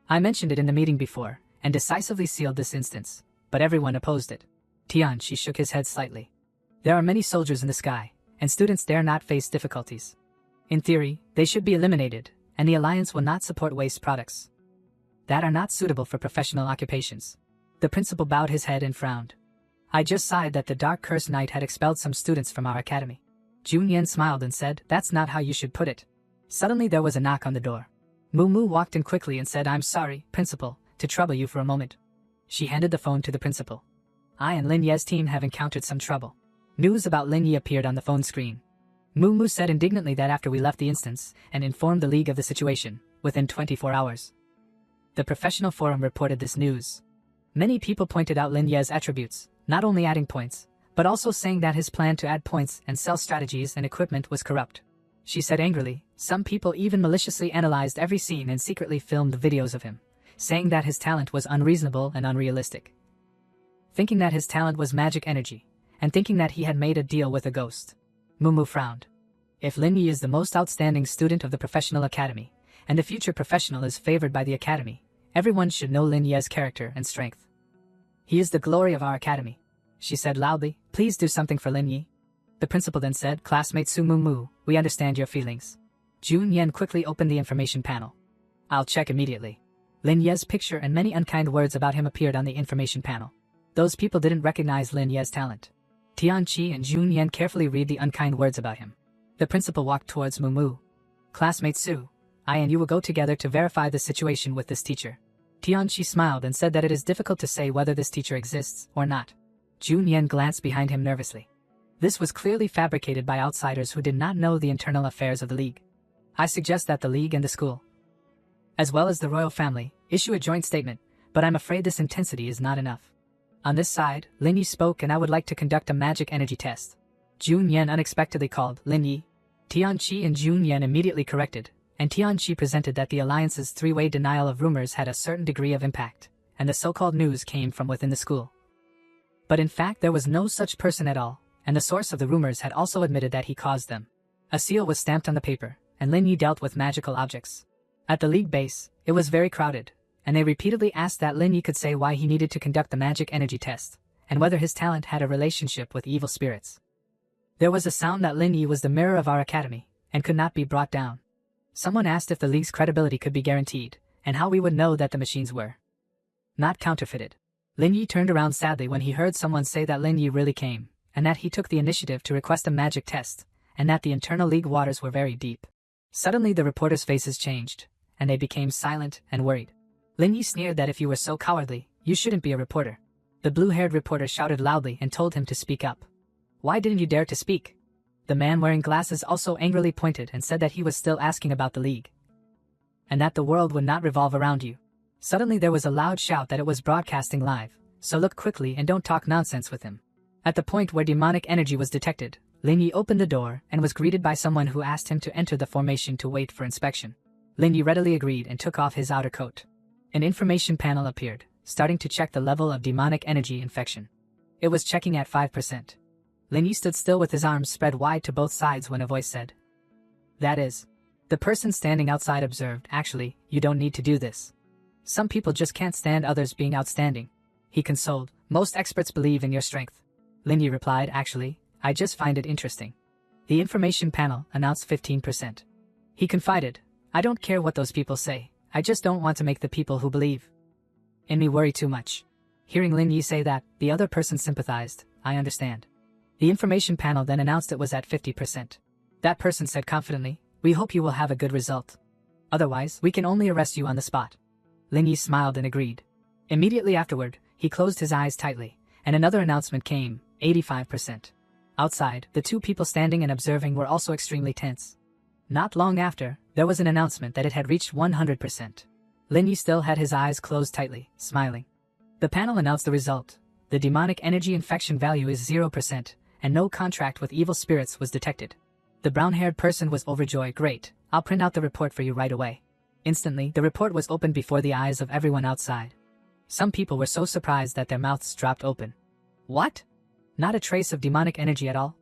"I mentioned it in the meeting before, and decisively sealed this instance, but everyone opposed it." Tianqi shook his head slightly. "There are many soldiers in the sky, and students dare not face difficulties. In theory, they should be eliminated, and the Alliance will not support waste products that are not suitable for professional occupations." The principal bowed his head and frowned. "I just sighed that the Dark Cursed Knight had expelled some students from our academy." Jun Yen smiled and said, "That's not how you should put it." Suddenly there was a knock on the door. Mu Mu walked in quickly and said, "I'm sorry, principal, to trouble you for a moment." She handed the phone to the principal. "I and Lin Ye's team have encountered some trouble." News about Lin Yi appeared on the phone screen. Mu Mu said indignantly that after we left the instance and informed the league of the situation, within 24 hours. The professional forum reported this news. Many people pointed out Lin Ye's attributes, not only adding points, but also saying that his plan to add points and sell strategies and equipment was corrupt. She said angrily, some people even maliciously analyzed every scene and secretly filmed videos of him, saying that his talent was unreasonable and unrealistic. Thinking that his talent was magic energy, and thinking that he had made a deal with a ghost. Mumu frowned. If Lin Yi is the most outstanding student of the professional academy, and the future professional is favored by the academy, everyone should know Lin Yi's character and strength. He is the glory of our academy. She said loudly, "Please do something for Lin Yi." The principal then said, "Classmate Su Mumu, we understand your feelings." Jun Yen quickly opened the information panel. "I'll check immediately." Lin Ye's picture and many unkind words about him appeared on the information panel. Those people didn't recognize Lin Ye's talent. Tianqi and Jun Yen carefully read the unkind words about him. The principal walked towards Mumu. "Classmate Su, I and you will go together to verify the situation with this teacher." Tianqi smiled and said that it is difficult to say whether this teacher exists or not. Jun Yen glanced behind him nervously. This was clearly fabricated by outsiders who did not know the internal affairs of the League. I suggest that the League and the school, as well as the royal family, issue a joint statement, but I'm afraid this intensity is not enough. On this side, Lin Yi spoke and I would like to conduct a magic energy test. Jun Yen unexpectedly called Lin Yi. Tianqi and Jun Yen immediately corrected, and Tianqi presented that the alliance's three-way denial of rumors had a certain degree of impact, and the so-called news came from within the school. But in fact there was no such person at all, and the source of the rumors had also admitted that he caused them. A seal was stamped on the paper, and Lin Yi dealt with magical objects. At the League base, it was very crowded, and they repeatedly asked that Lin Yi could say why he needed to conduct the magic energy test, and whether his talent had a relationship with evil spirits. There was a sound that Lin Yi was the mirror of our academy, and could not be brought down. Someone asked if the League's credibility could be guaranteed, and how we would know that the machines were not counterfeited. Lin Yi turned around sadly when he heard someone say that Lin Yi really came, and that he took the initiative to request a magic test, and that the internal league waters were very deep. Suddenly the reporters' faces changed, and they became silent and worried. Lin Yi sneered that if you were so cowardly, you shouldn't be a reporter. The blue-haired reporter shouted loudly and told him to speak up. Why didn't you dare to speak? The man wearing glasses also angrily pointed and said that he was still asking about the league, and that the world would not revolve around you. Suddenly there was a loud shout that it was broadcasting live, so look quickly and don't talk nonsense with him. At the point where demonic energy was detected, Lin Yi opened the door and was greeted by someone who asked him to enter the formation to wait for inspection. Lin Yi readily agreed and took off his outer coat. An information panel appeared, starting to check the level of demonic energy infection. It was checking at 5%. Lin Yi stood still with his arms spread wide to both sides when a voice said, "That is." The person standing outside observed, "Actually, you don't need to do this. Some people just can't stand others being outstanding." He consoled, "Most experts believe in your strength." Lin Yi replied, "Actually, I just find it interesting." The information panel announced 15%. He confided, "I don't care what those people say, I just don't want to make the people who believe in me worry too much." Hearing Lin Yi say that, the other person sympathized, "I understand." The information panel then announced it was at 50%. That person said confidently, "We hope you will have a good result. Otherwise, we can only arrest you on the spot." Lin Yi smiled and agreed. Immediately afterward, he closed his eyes tightly, and another announcement came, 85%. Outside, the two people standing and observing were also extremely tense. Not long after, there was an announcement that it had reached 100%. Lin Yi still had his eyes closed tightly, smiling. The panel announced the result. The demonic energy infection value is 0%, and no contract with evil spirits was detected. The brown-haired person was overjoyed. "Great, I'll print out the report for you right away." Instantly, the report was opened before the eyes of everyone outside. Some people were so surprised that their mouths dropped open. What? Not a trace of demonic energy at all?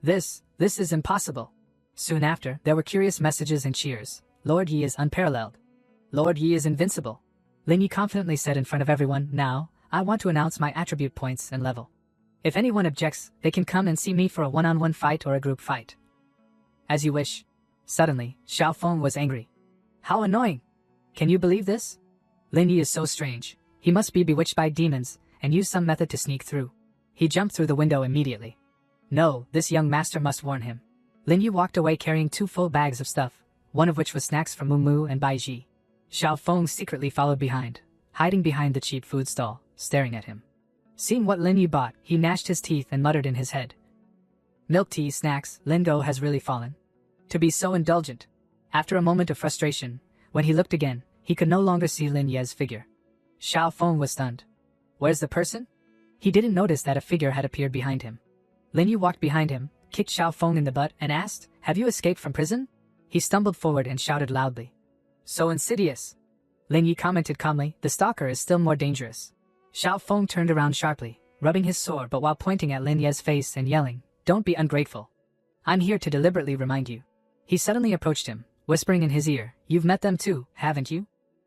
This is impossible. Soon after, there were curious messages and cheers. "Lord Yi is unparalleled. Lord Yi is invincible." Lin Yi confidently said in front of everyone, "Now, I want to announce my attribute points and level. If anyone objects, they can come and see me for a one-on-one fight or a group fight." "As you wish." Suddenly, Xiao Feng was angry. "How annoying! Can you believe this? Lin Yi is so strange. He must be bewitched by demons, and use some method to sneak through." He jumped through the window immediately. No, this young master must warn him. Lin Yi walked away carrying 2 full bags of stuff, one of which was snacks from Mu and Bai Ji. Xiao Feng secretly followed behind, hiding behind the cheap food stall, staring at him. Seeing what Lin Yi bought, he gnashed his teeth and muttered in his head, "Milk tea snacks, Lingo has really fallen. To be so indulgent." After a moment of frustration, when he looked again, he could no longer see Lin Ye's figure. Xiao Feng was stunned. "Where's the person?" He didn't notice that a figure had appeared behind him. Lin Yi walked behind him, kicked Xiao Feng in the butt, and asked, "Have you escaped from prison?" He stumbled forward and shouted loudly, "So insidious." Lin Yi commented calmly, "The stalker is still more dangerous." Xiao Feng turned around sharply, rubbing his sword but while pointing at Lin Ye's face and yelling, "Don't be ungrateful. I'm here to deliberately remind you." He suddenly approached him, whispering in his ear, "You've met them too, haven't you?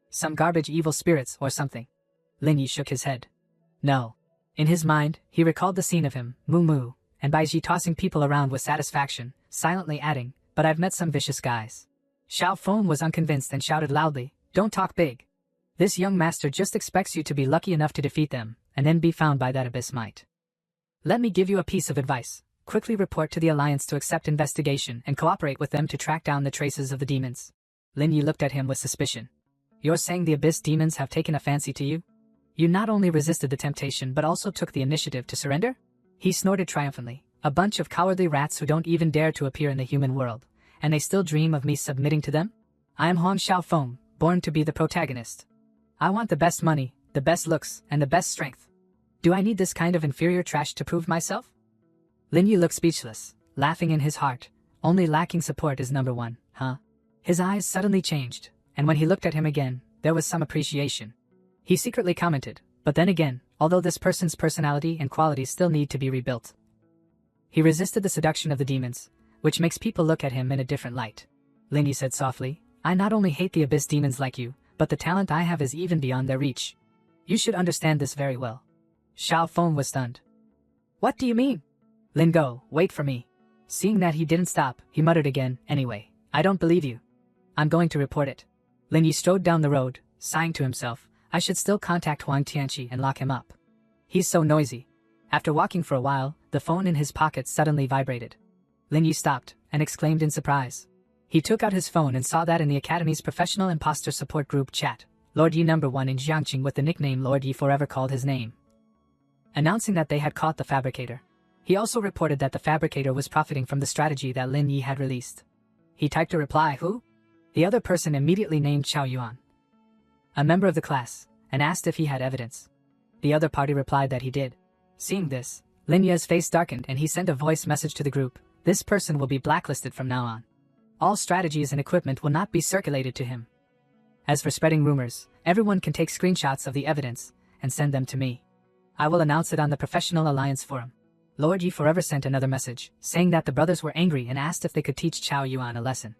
Some garbage evil spirits or something." Lin Yi shook his head. No. In his mind, he recalled the scene of him, Mu, and Baiji tossing people around with satisfaction, silently adding, "But I've met some vicious guys." Xiao Feng was unconvinced and shouted loudly, "Don't talk big. This young master just expects you to be lucky enough to defeat them, and then be found by that abyss might. Let me give you a piece of advice. Quickly report to the Alliance to accept investigation and cooperate with them to track down the traces of the demons." Lin Yi looked at him with suspicion. "You're saying the abyss demons have taken a fancy to you? You not only resisted the temptation but also took the initiative to surrender?" He snorted triumphantly. "A bunch of cowardly rats who don't even dare to appear in the human world, and they still dream of me submitting to them? I am Huang Xiaofeng, born to be the protagonist. I want the best money, the best looks, and the best strength. Do I need this kind of inferior trash to prove myself?" Lin Yi looked speechless, laughing in his heart. Only lacking support is number one, huh? His eyes suddenly changed, and when he looked at him again, there was some appreciation. He secretly commented, "But then again, although this person's personality and qualities still need to be rebuilt." He resisted the seduction of the demons, which makes people look at him in a different light. Lin Yi said softly, "I not only hate the abyss demons like you, but the talent I have is even beyond their reach. You should understand this very well." Xiao Feng was stunned. "What do you mean?" "Lin Go, wait for me." Seeing that he didn't stop, he muttered again, "Anyway, I don't believe you. I'm going to report it." Lin Yi strode down the road, sighing to himself, "I should still contact Huang Tianqi and lock him up. He's so noisy." After walking for a while, the phone in his pocket suddenly vibrated. Lin Yi stopped and exclaimed in surprise. He took out his phone and saw that in the Academy's professional imposter support group chat, Lord Yi #1 in Jiangqing with the nickname Lord Yi forever called his name, announcing that they had caught the fabricator. He also reported that the fabricator was profiting from the strategy that Lin Yi had released. He typed a reply, "Who?" The other person immediately named Chao Yuan, a member of the class, and asked if he had evidence. The other party replied that he did. Seeing this, Lin Yi's face darkened and he sent a voice message to the group. This person will be blacklisted from now on. All strategies and equipment will not be circulated to him. As for spreading rumors, everyone can take screenshots of the evidence and send them to me. I will announce it on the Professional Alliance Forum. Lord Yi forever sent another message, saying that the brothers were angry and asked if they could teach Chao Yuan a lesson.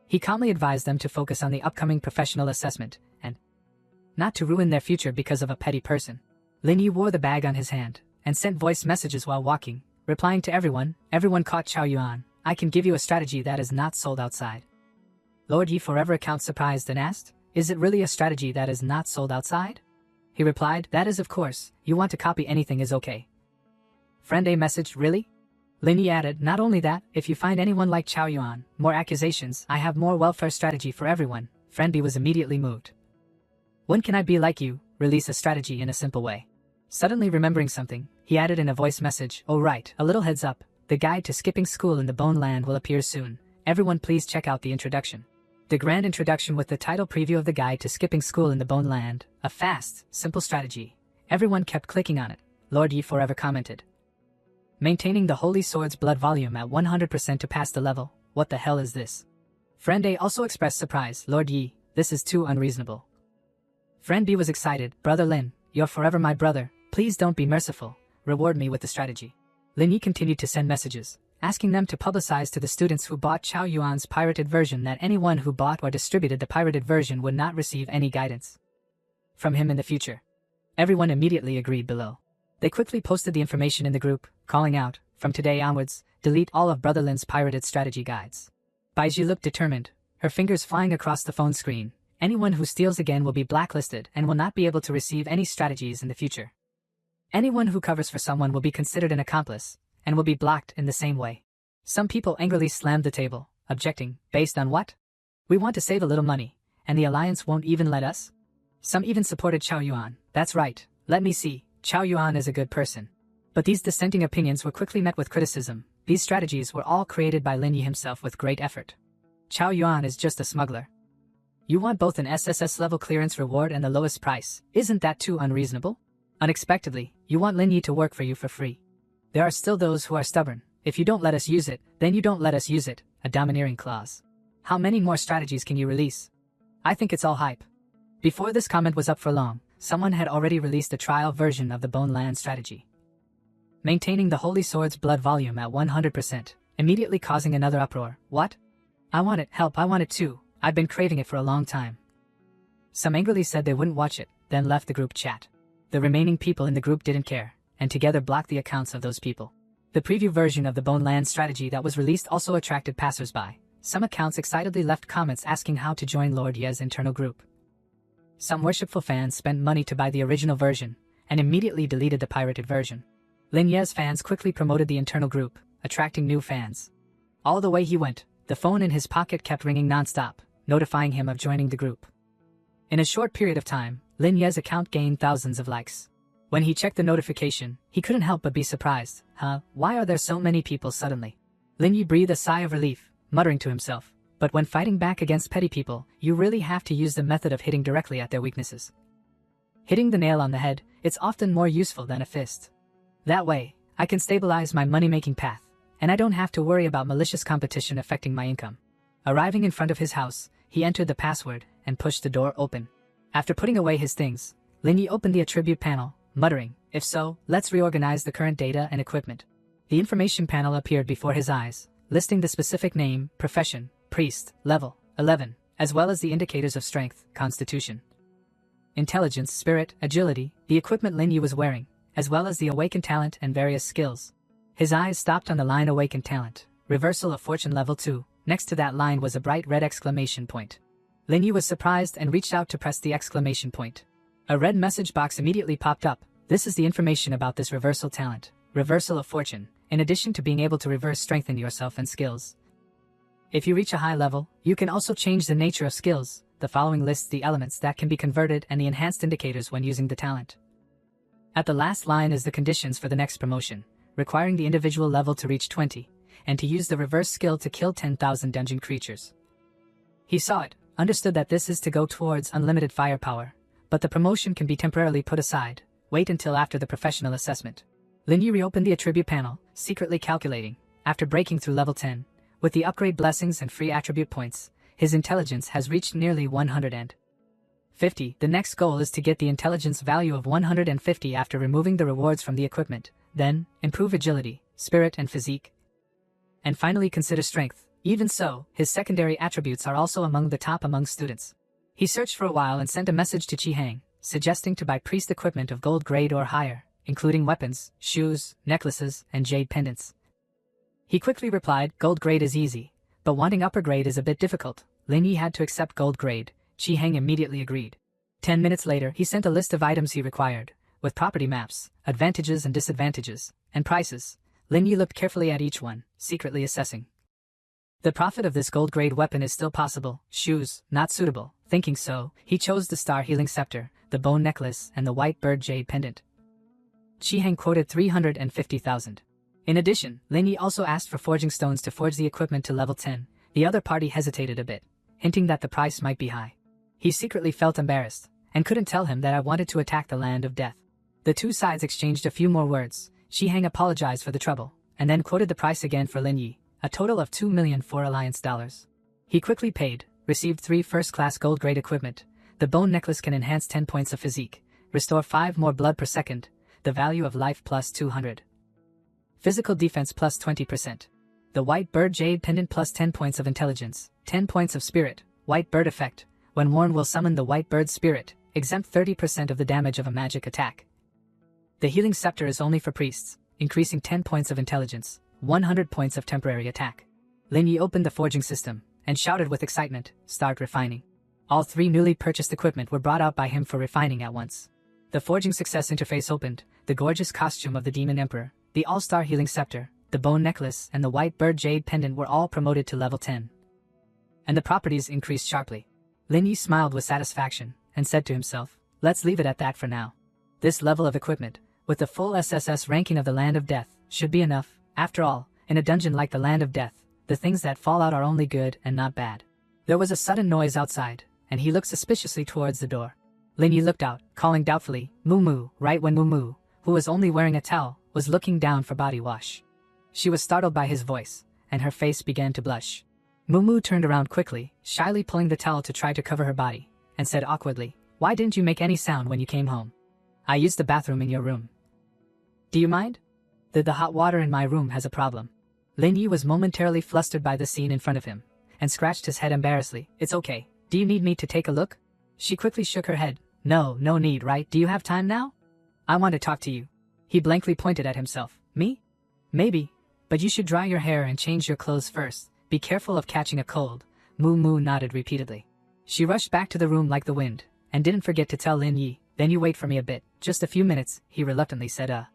He calmly advised them to focus on the upcoming professional assessment and not to ruin their future because of a petty person. Lin Yi wore the bag on his hand and sent voice messages while walking, replying to everyone. Everyone caught Chao Yuan. I can give you a strategy that is not sold outside. Lord Yi forever account surprised and asked, "Is it really a strategy that is not sold outside?" He replied, "That is of course. You want to copy anything is okay." Friend A messaged, "Really?" Lin Yi added, "Not only that, if you find anyone like Chao Yuan, more accusations, I have more welfare strategy for everyone." Friend B was immediately moved. "When can I be like you? Release a strategy in a simple way." Suddenly remembering something, he added in a voice message, "Oh right, a little heads up. The guide to skipping school in the Bone Land will appear soon. Everyone please check out the introduction." The grand introduction with the title preview of the guide to skipping school in the Bone Land, a fast, simple strategy. Everyone kept clicking on it. Lord Yi forever commented, "Maintaining the Holy Sword's blood volume at 100% to pass the level. What the hell is this?" Friend A also expressed surprise, "Lord Yi, this is too unreasonable." Friend B was excited, "Brother Lin, you're forever my brother. Please don't be merciful. Reward me with the strategy." Lin Yi continued to send messages, asking them to publicize to the students who bought Chao Yuan's pirated version that anyone who bought or distributed the pirated version would not receive any guidance from him in the future. Everyone immediately agreed below. They quickly posted the information in the group, calling out, "From today onwards, delete all of Brother Lin's pirated strategy guides." Baiji looked determined, her fingers flying across the phone screen. Anyone who steals again will be blacklisted and will not be able to receive any strategies in the future. Anyone who covers for someone will be considered an accomplice and will be blocked in the same way. Some people angrily slammed the table, objecting, "Based on what? We want to save a little money, and the alliance won't even let us?" Some even supported Chao Yuan. "That's right, let me see, Chao Yuan is a good person." But these dissenting opinions were quickly met with criticism. These strategies were all created by Lin Yi himself with great effort. Chao Yuan is just a smuggler. You want both an SSS level clearance reward and the lowest price. Isn't that too unreasonable? Unexpectedly, you want Lin Yi to work for you for free. There are still those who are stubborn. If you don't let us use it, then you don't let us use it, a domineering clause. How many more strategies can you release? I think it's all hype. Before this comment was up for long, someone had already released a trial version of the Bone Land strategy, maintaining the Holy Sword's blood volume at 100%, immediately causing another uproar. "What? I want it, help, I want it too. I've been craving it for a long time." Some angrily said they wouldn't watch it, then left the group chat. The remaining people in the group didn't care, and together blocked the accounts of those people. The preview version of the Bone Land strategy that was released also attracted passersby. Some accounts excitedly left comments asking how to join Lord Ye's internal group. Some worshipful fans spent money to buy the original version, and immediately deleted the pirated version. Lin Ye's fans quickly promoted the internal group, attracting new fans. All the way he went, the phone in his pocket kept ringing non-stop, notifying him of joining the group. In a short period of time, Lin Ye's account gained thousands of likes. When he checked the notification, he couldn't help but be surprised. Why are there so many people suddenly? Lin Yi breathed a sigh of relief, muttering to himself, "But when fighting back against petty people, you really have to use the method of hitting directly at their weaknesses. Hitting the nail on the head, it's often more useful than a fist. That way, I can stabilize my money-making path, and I don't have to worry about malicious competition affecting my income." Arriving in front of his house, he entered the password and pushed the door open. After putting away his things, Lin Yi opened the attribute panel, muttering, "If so, let's reorganize the current data and equipment." The information panel appeared before his eyes, listing the specific name, profession, priest, level 11, as well as the indicators of strength, constitution, intelligence, spirit, agility, the equipment Lin Yi was wearing, as well as the awakened talent and various skills. His eyes stopped on the line awakened talent, reversal of fortune level 2. Next to that line was a bright red exclamation point. Lin Yi was surprised and reached out to press the exclamation point. A red message box immediately popped up. "This is the information about this reversal talent. Reversal of fortune, in addition to being able to reverse strengthen yourself and skills. If you reach a high level, you can also change the nature of skills. The following lists the elements that can be converted and the enhanced indicators when using the talent. At the last line is the conditions for the next promotion, requiring the individual level to reach 20, and to use the reverse skill to kill 10,000 dungeon creatures. He saw it, understood that this is to go towards unlimited firepower, but the promotion can be temporarily put aside. Wait until after the professional assessment. Lin Yi reopened the attribute panel, secretly calculating, after breaking through level 10, with the upgrade blessings and free attribute points, his intelligence has reached nearly 150. The next goal is to get the intelligence value of 150 after removing the rewards from the equipment, then, improve agility, spirit and physique. And finally consider strength. Even so, his secondary attributes are also among the top among students. He searched for a while and sent a message to Chi Hang, suggesting to buy priest equipment of gold grade or higher, including weapons, shoes, necklaces, and jade pendants. He quickly replied, gold grade is easy, but wanting upper grade is a bit difficult. Lin Yi had to accept gold grade. Chi Hang immediately agreed. 10 minutes later, he sent a list of items he required, with property maps, advantages and disadvantages, and prices. Lin Yi looked carefully at each one, secretly assessing. The profit of this gold grade weapon is still possible. Shoes, not suitable. Thinking so, he chose the star healing scepter, the bone necklace, and the white bird jade pendant. Chi Hang quoted 350,000. In addition, Lin Yi also asked for forging stones to forge the equipment to level 10. The other party hesitated a bit, hinting that the price might be high. He secretly felt embarrassed, and couldn't tell him that I wanted to attack the land of death. The two sides exchanged a few more words. Chi Hang apologized for the trouble, and then quoted the price again for Lin Yi, a total of 2 million for alliance dollars. He quickly paid, received 3 first-class gold-grade equipment. The bone necklace can enhance 10 points of physique, restore 5 more blood per second, the value of life plus 200. Physical defense plus 20%. The white bird jade pendant plus 10 points of intelligence, 10 points of spirit, white bird effect. When worn will summon the white bird spirit, exempt 30% of the damage of a magic attack. The healing scepter is only for priests, increasing 10 points of intelligence, 100 points of temporary attack. Lin Yi opened the forging system, and shouted with excitement, start refining. All 3 newly purchased equipment were brought out by him for refining at once. The forging success interface opened, the gorgeous costume of the Demon Emperor, the all-star healing scepter, the bone necklace and the white bird jade pendant were all promoted to level 10. And the properties increased sharply. Lin Yi smiled with satisfaction, and said to himself, let's leave it at that for now. This level of equipment, with the full SSS ranking of the Land of Death, should be enough. After all, in a dungeon like the Land of Death, the things that fall out are only good and not bad. There was a sudden noise outside, and he looked suspiciously towards the door. Lin Yi looked out, calling doubtfully, Moo Moo, right when Moo Moo, who was only wearing a towel, was looking down for body wash. She was startled by his voice, and her face began to blush. Moo Moo turned around quickly, shyly pulling the towel to try to cover her body, and said awkwardly, why didn't you make any sound when you came home? I used the bathroom in your room. Do you mind? The hot water in my room has a problem. Lin Yi was momentarily flustered by the scene in front of him, and scratched his head embarrassedly. It's okay. Do you need me to take a look? She quickly shook her head. No need, right? Do you have time now? I want to talk to you. He blankly pointed at himself. Me? Maybe. But you should dry your hair and change your clothes first. Be careful of catching a cold. Moo Moo nodded repeatedly. She rushed back to the room like the wind, and didn't forget to tell Lin Yi, then you wait for me a bit, just a few minutes, he reluctantly said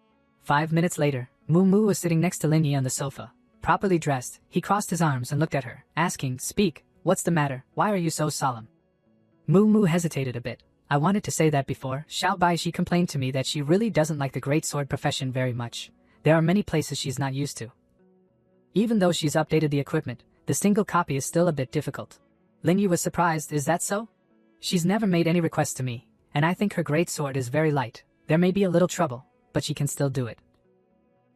5 minutes later, Moo Moo was sitting next to Lin Yi on the sofa. Properly dressed, he crossed his arms and looked at her, asking, speak, what's the matter, why are you so solemn? Moo Moo hesitated a bit. I wanted to say that before, Xiao Baishi complained to me that she really doesn't like the great sword profession very much. There are many places she's not used to. Even though she's updated the equipment, the single copy is still a bit difficult. Lin Yi was surprised, is that so? She's never made any requests to me, and I think her great sword is very light. There may be a little trouble, but she can still do it.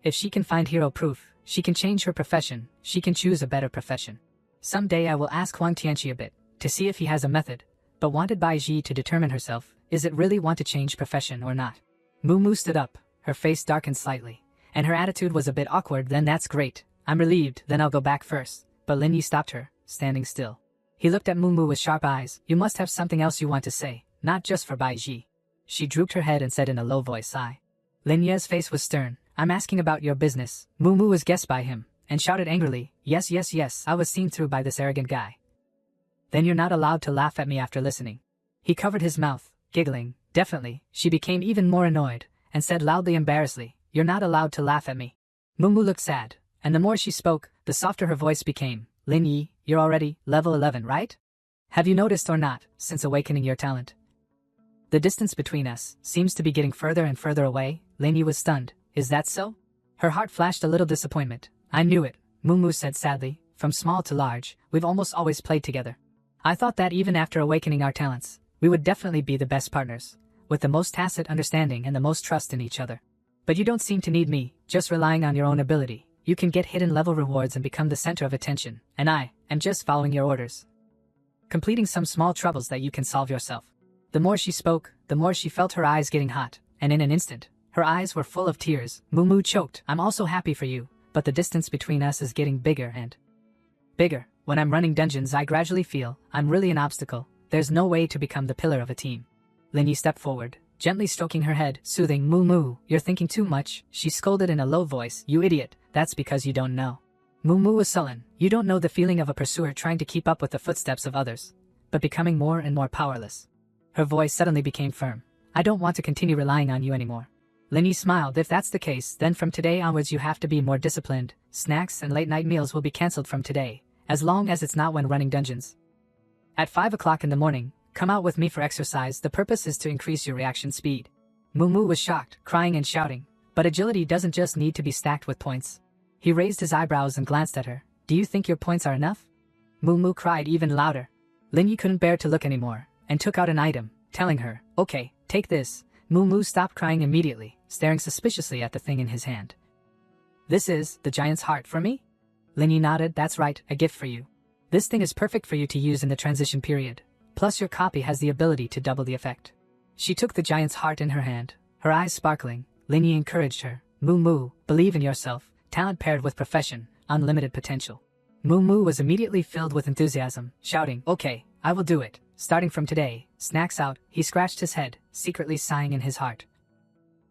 If she can find hero proof, she can change her profession, she can choose a better profession. Someday I will ask Huang Tianqi a bit, to see if he has a method, but wanted Bai Ji to determine herself, is it really want to change profession or not? Moo Moo stood up, her face darkened slightly, and her attitude was a bit awkward. Then that's great, I'm relieved, then I'll go back first. But Lin Yi stopped her, standing still. He looked at Moo Moo with sharp eyes. You must have something else you want to say, not just for Bai Ji. She drooped her head and said in a low voice, sigh. Lin Ye's face was stern. I'm asking about your business. Moo Moo was guessed by him, and shouted angrily, yes, I was seen through by this arrogant guy. Then you're not allowed to laugh at me after listening. He covered his mouth, giggling. Definitely, she became even more annoyed, and said loudly embarrassedly, you're not allowed to laugh at me. Mumu looked sad, and the more she spoke, the softer her voice became. Lin Yi, you're already level 11, right? Have you noticed or not, since awakening your talent? The distance between us seems to be getting further and further away. Lin Yi was stunned. Is that so? Her heart flashed a little disappointment. I knew it, Mumu said sadly. From small to large, we've almost always played together. I thought that even after awakening our talents, we would definitely be the best partners, with the most tacit understanding and the most trust in each other. But you don't seem to need me, just relying on your own ability. You can get hidden level rewards and become the center of attention, and I am just following your orders, completing some small troubles that you can solve yourself. The more she spoke, the more she felt her eyes getting hot, and in an instant, her eyes were full of tears. Mumu choked. I'm also happy for you, but the distance between us is getting bigger and bigger. When I'm running dungeons, I gradually feel I'm really an obstacle. There's no way to become the pillar of a team. Lin Yi stepped forward, gently stroking her head, soothing. Mumu, you're thinking too much, she scolded in a low voice. You idiot, that's because you don't know. Mumu was sullen. You don't know the feeling of a pursuer trying to keep up with the footsteps of others, but becoming more and more powerless. Her voice suddenly became firm. I don't want to continue relying on you anymore. Lin Yi smiled. If that's the case, then from today onwards you have to be more disciplined. Snacks and late night meals will be cancelled from today, as long as it's not when running dungeons. At 5 o'clock in the morning, come out with me for exercise. The purpose is to increase your reaction speed. Mumu was shocked, crying and shouting. But agility doesn't just need to be stacked with points. He raised his eyebrows and glanced at her. Do you think your points are enough? Mumu cried even louder. Lin Yi couldn't bear to look anymore, and took out an item, telling her, okay, take this. Mumu stopped crying immediately, staring suspiciously at the thing in his hand. This is the giant's heart for me? Lin Yi nodded. That's right, a gift for you. This thing is perfect for you to use in the transition period. Plus your copy has the ability to double the effect. She took the giant's heart in her hand, her eyes sparkling. Lin Yi encouraged her. Mumu, believe in yourself. Talent paired with profession, unlimited potential. Mumu was immediately filled with enthusiasm, shouting, okay, I will do it. Starting from today, snacks out. He scratched his head, secretly sighing in his heart.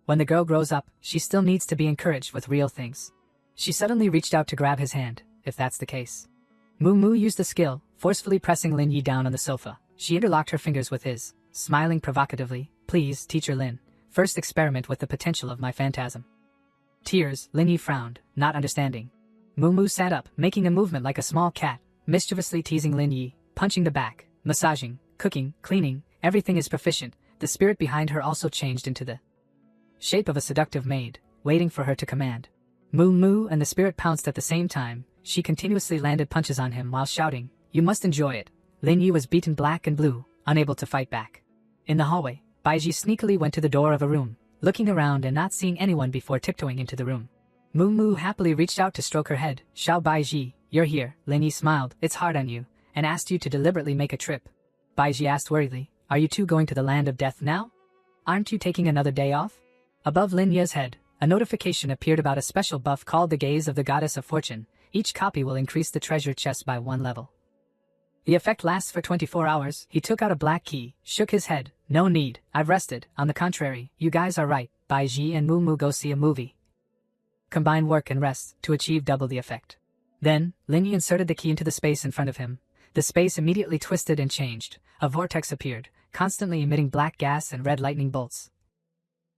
When the girl grows up, she still needs to be encouraged with real things. She suddenly reached out to grab his hand, if that's the case. Mumu used the skill, forcefully pressing Lin Yi down on the sofa. She interlocked her fingers with his, smiling provocatively. Please, Teacher Lin, first experiment with the potential of my phantasm. Tears, Lin Yi frowned, not understanding. Mumu sat up, making a movement like a small cat, mischievously teasing Lin Yi, punching the back. Massaging, cooking, cleaning, everything is proficient. The spirit behind her also changed into the shape of a seductive maid, waiting for her to command. Mumu and the spirit pounced at the same time. She continuously landed punches on him while shouting, you must enjoy it. Lin Yi was beaten black and blue, unable to fight back. In the hallway, Baiji sneakily went to the door of a room, looking around and not seeing anyone before tiptoeing into the room. Mumu happily reached out to stroke her head. Xiao Baiji, you're here. Lin Yi smiled. It's hard on you, and asked you to deliberately make a trip. Baiji asked worriedly, are you two going to the land of death now? Aren't you taking another day off? Above Lin Yi's head, a notification appeared about a special buff called the Gaze of the Goddess of Fortune. Each copy will increase the treasure chest by 1 level. The effect lasts for 24 hours. He took out a black key, shook his head. No need, I've rested. On the contrary, you guys are right. Baiji and Mumu go see a movie. Combine work and rest to achieve double the effect. Then, Lin Yi inserted the key into the space in front of him. The space immediately twisted and changed. A vortex appeared, constantly emitting black gas and red lightning bolts.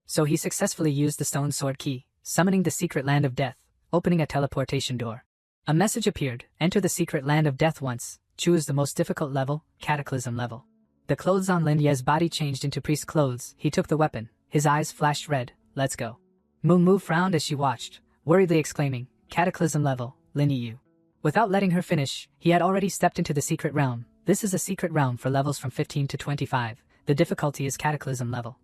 So he successfully used the stone sword key, summoning the secret land of death, opening a teleportation door. A message appeared. Enter the secret land of death once. Choose the most difficult level, Cataclysm level. The clothes on Lin Ye's body changed into priest clothes. He took the weapon. His eyes flashed red. Let's go. Mumu frowned as she watched, worriedly exclaiming, Cataclysm level, Lin Yi. Without letting her finish, he had already stepped into the secret realm. This is a secret realm for levels from 15 to 25. The difficulty is Cataclysm level.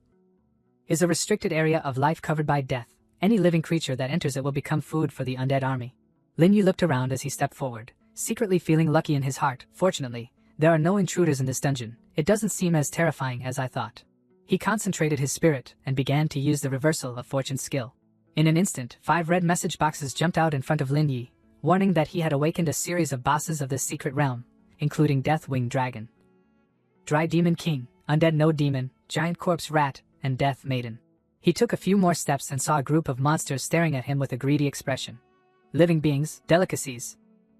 Is a restricted area of life covered by death. Any living creature that enters it will become food for the undead army. Lin Yi looked around as he stepped forward, secretly feeling lucky in his heart. Fortunately, there are no intruders in this dungeon. It doesn't seem as terrifying as I thought. He concentrated his spirit and began to use the reversal of fortune skill. In an instant, 5 red message boxes jumped out in front of Lin Yi, warning that he had awakened a series of bosses of this secret realm, including Death-Winged Dragon, Dry Demon King, Undead Node Demon, Giant Corpse Rat, and Death Maiden. He took a few more steps and saw a group of monsters staring at him with a greedy expression. Living beings, delicacies.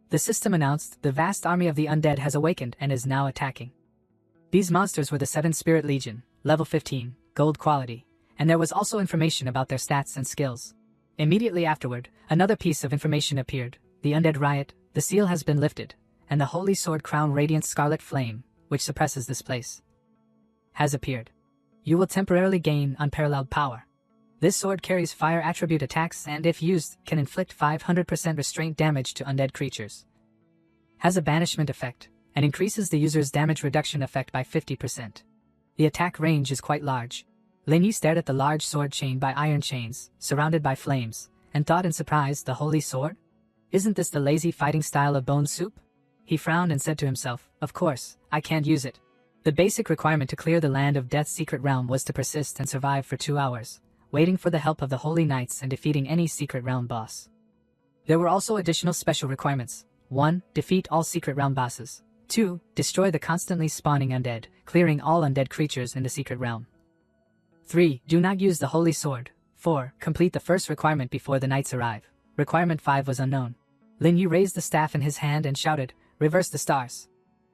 The system announced, the vast army of the undead has awakened and is now attacking. These monsters were the 7 Spirit Legion, level 15, gold quality, and there was also information about their stats and skills. Immediately afterward, another piece of information appeared. The undead riot, the seal has been lifted, and the holy sword crown radiant scarlet flame, which suppresses this place, has appeared. You will temporarily gain unparalleled power. This sword carries fire attribute attacks and if used, can inflict 500% restraint damage to undead creatures. Has a banishment effect, and increases the user's damage reduction effect by 50%. The attack range is quite large. Lin Yi stared at the large sword chained by iron chains, surrounded by flames, and thought in surprise, the holy sword? Isn't this the lazy fighting style of bone soup? He frowned and said to himself, of course, I can't use it. The basic requirement to clear the Land of Death's secret realm was to persist and survive for 2 hours, waiting for the help of the Holy Knights and defeating any secret realm boss. There were also additional special requirements. 1. Defeat all secret realm bosses. 2. Destroy the constantly spawning undead, clearing all undead creatures in the secret realm. 3. Do not use the holy sword. 4. Complete the first requirement before the knights arrive. Requirement 5 was unknown. Lin Yu raised the staff in his hand and shouted, reverse the stars.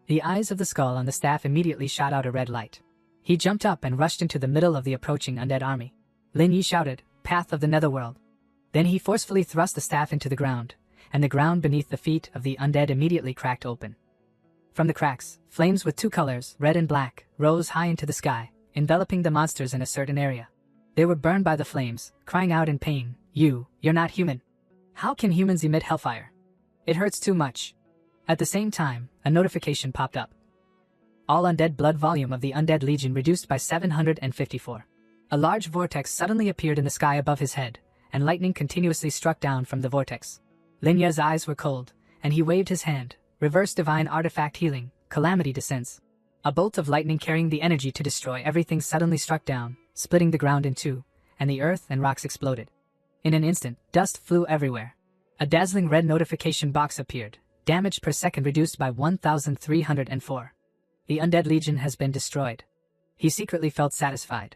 The eyes of the skull on the staff immediately shot out a red light. He jumped up and rushed into the middle of the approaching undead army. Lin Yi shouted, path of the netherworld. Then he forcefully thrust the staff into the ground, and the ground beneath the feet of the undead immediately cracked open. From the cracks, flames with 2 colors, red and black, rose high into the sky, enveloping the monsters in a certain area. They were burned by the flames, crying out in pain, you're not human. How can humans emit hellfire? It hurts too much. At the same time, a notification popped up. All undead blood volume of the undead legion reduced by 754. A large vortex suddenly appeared in the sky above his head, and lightning continuously struck down from the vortex. Lin Ye's eyes were cold, and he waved his hand. Reverse divine artifact healing, calamity descends. A bolt of lightning carrying the energy to destroy everything suddenly struck down, splitting the ground in 2, and the earth and rocks exploded. In an instant, dust flew everywhere. A dazzling red notification box appeared. Damage per second reduced by 1,304. The undead legion has been destroyed. He secretly felt satisfied.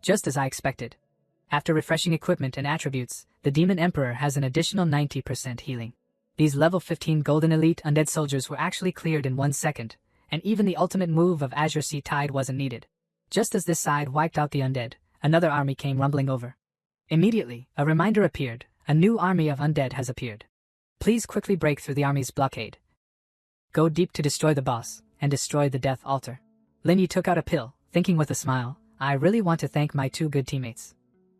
Just as I expected. After refreshing equipment and attributes, the Demon Emperor has an additional 90% healing. These level 15 golden elite undead soldiers were actually cleared in 1 second, and even the ultimate move of Azure Sea Tide wasn't needed. Just as this side wiped out the undead, another army came rumbling over. Immediately, a reminder appeared. A new army of undead has appeared. Please quickly break through the army's blockade. Go deep to destroy the boss, and destroy the death altar. Lin Yi took out a pill, thinking with a smile, I really want to thank my 2 good teammates.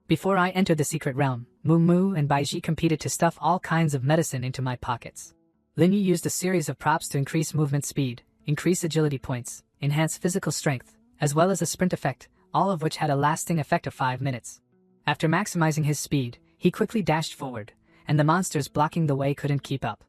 Before I entered the secret realm, Moo Moo and Baiji competed to stuff all kinds of medicine into my pockets. Lin Yi used a series of props to increase movement speed, increase agility points, enhance physical strength, as well as a sprint effect, all of which had a lasting effect of 5 minutes. After maximizing his speed, he quickly dashed forward, and the monsters blocking the way couldn't keep up.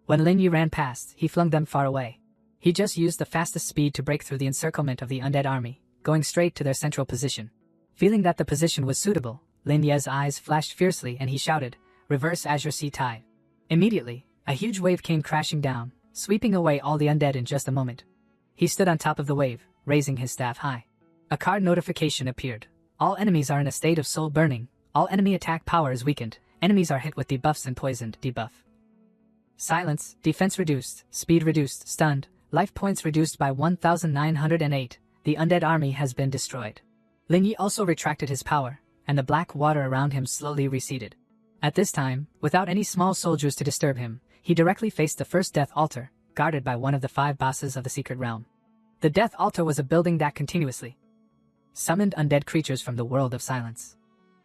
When Lin Yi ran past, he flung them far away. He just used the fastest speed to break through the encirclement of the undead army, going straight to their central position. Feeling that the position was suitable, Lin Ye's eyes flashed fiercely and he shouted, reverse Azure Sea Tide. Immediately, a huge wave came crashing down, sweeping away all the undead in just a moment. He stood on top of the wave, raising his staff high. A card notification appeared. All enemies are in a state of soul burning. All enemy attack power is weakened. Enemies are hit with debuffs and poisoned. Debuff. Silence, defense reduced, speed reduced, stunned, life points reduced by 1,908. The undead army has been destroyed. Lin Yi also retracted his power, and the black water around him slowly receded. At this time, without any small soldiers to disturb him, he directly faced the first death altar, guarded by one of the 5 bosses of the secret realm. The death altar was a building that continuously summoned undead creatures from the world of silence.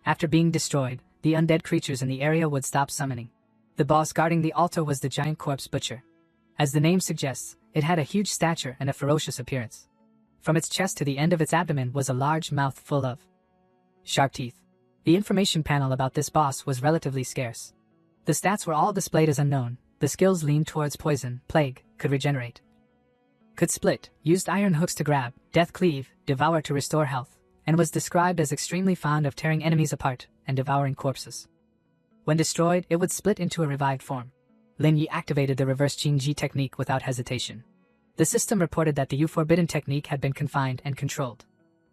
After being destroyed, the undead creatures in the area would stop summoning. The boss guarding the altar was the giant corpse butcher. As the name suggests, it had a huge stature and a ferocious appearance. From its chest to the end of its abdomen was a large mouth full of sharp teeth. The information panel about this boss was relatively scarce. The stats were all displayed as unknown. The skills leaned towards poison, plague, could regenerate, could split, used iron hooks to grab, death cleave, devour to restore health, and was described as extremely fond of tearing enemies apart and devouring corpses. When destroyed, it would split into a revived form. Lin Yi activated the reverse Qingji technique without hesitation. The system reported that the Forbidden technique had been confined and controlled.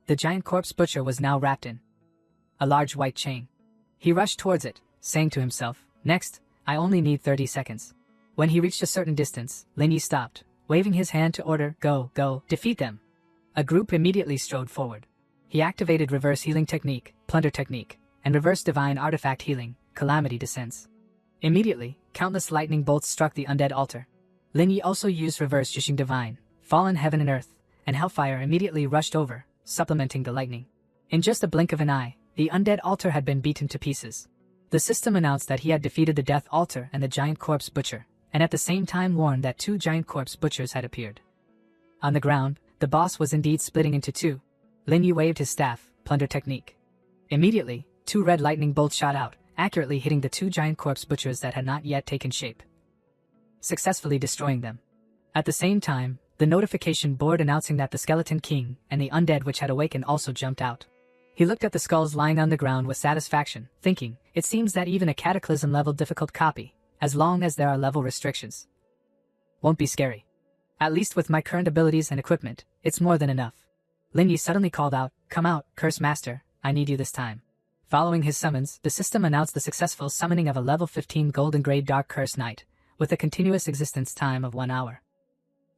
The giant corpse butcher was now wrapped in a large white chain. He rushed towards it, saying to himself, next, I only need 30 seconds. When he reached a certain distance, Lin Yi stopped, waving his hand to order, go, defeat them. A group immediately strode forward. He activated reverse healing technique, plunder technique, and reverse divine artifact healing, calamity descends. Immediately, countless lightning bolts struck the undead altar. Lin Yi also used reverse Jishing divine, fallen heaven and earth, and hellfire immediately rushed over, supplementing the lightning. In just a blink of an eye, the undead altar had been beaten to pieces. The system announced that he had defeated the death altar and the giant corpse butcher, and at the same time warned that 2 giant corpse butchers had appeared. On the ground, the boss was indeed splitting into 2. Lin Yi waved his staff, plunder technique. Immediately, 2 red lightning bolts shot out, accurately hitting the 2 giant corpse butchers that had not yet taken shape, successfully destroying them. At the same time, the notification board announcing that the Skeleton King and the undead which had awakened also jumped out. He looked at the skulls lying on the ground with satisfaction, thinking, it seems that even a Cataclysm-level difficult copy, as long as there are level restrictions, won't be scary. At least with my current abilities and equipment, it's more than enough. Lin Yi suddenly called out, "Come out, Curse Master, I need you this time." Following his summons, the system announced the successful summoning of a level 15 Golden Grade Dark Curse Knight, with a continuous existence time of 1 hour.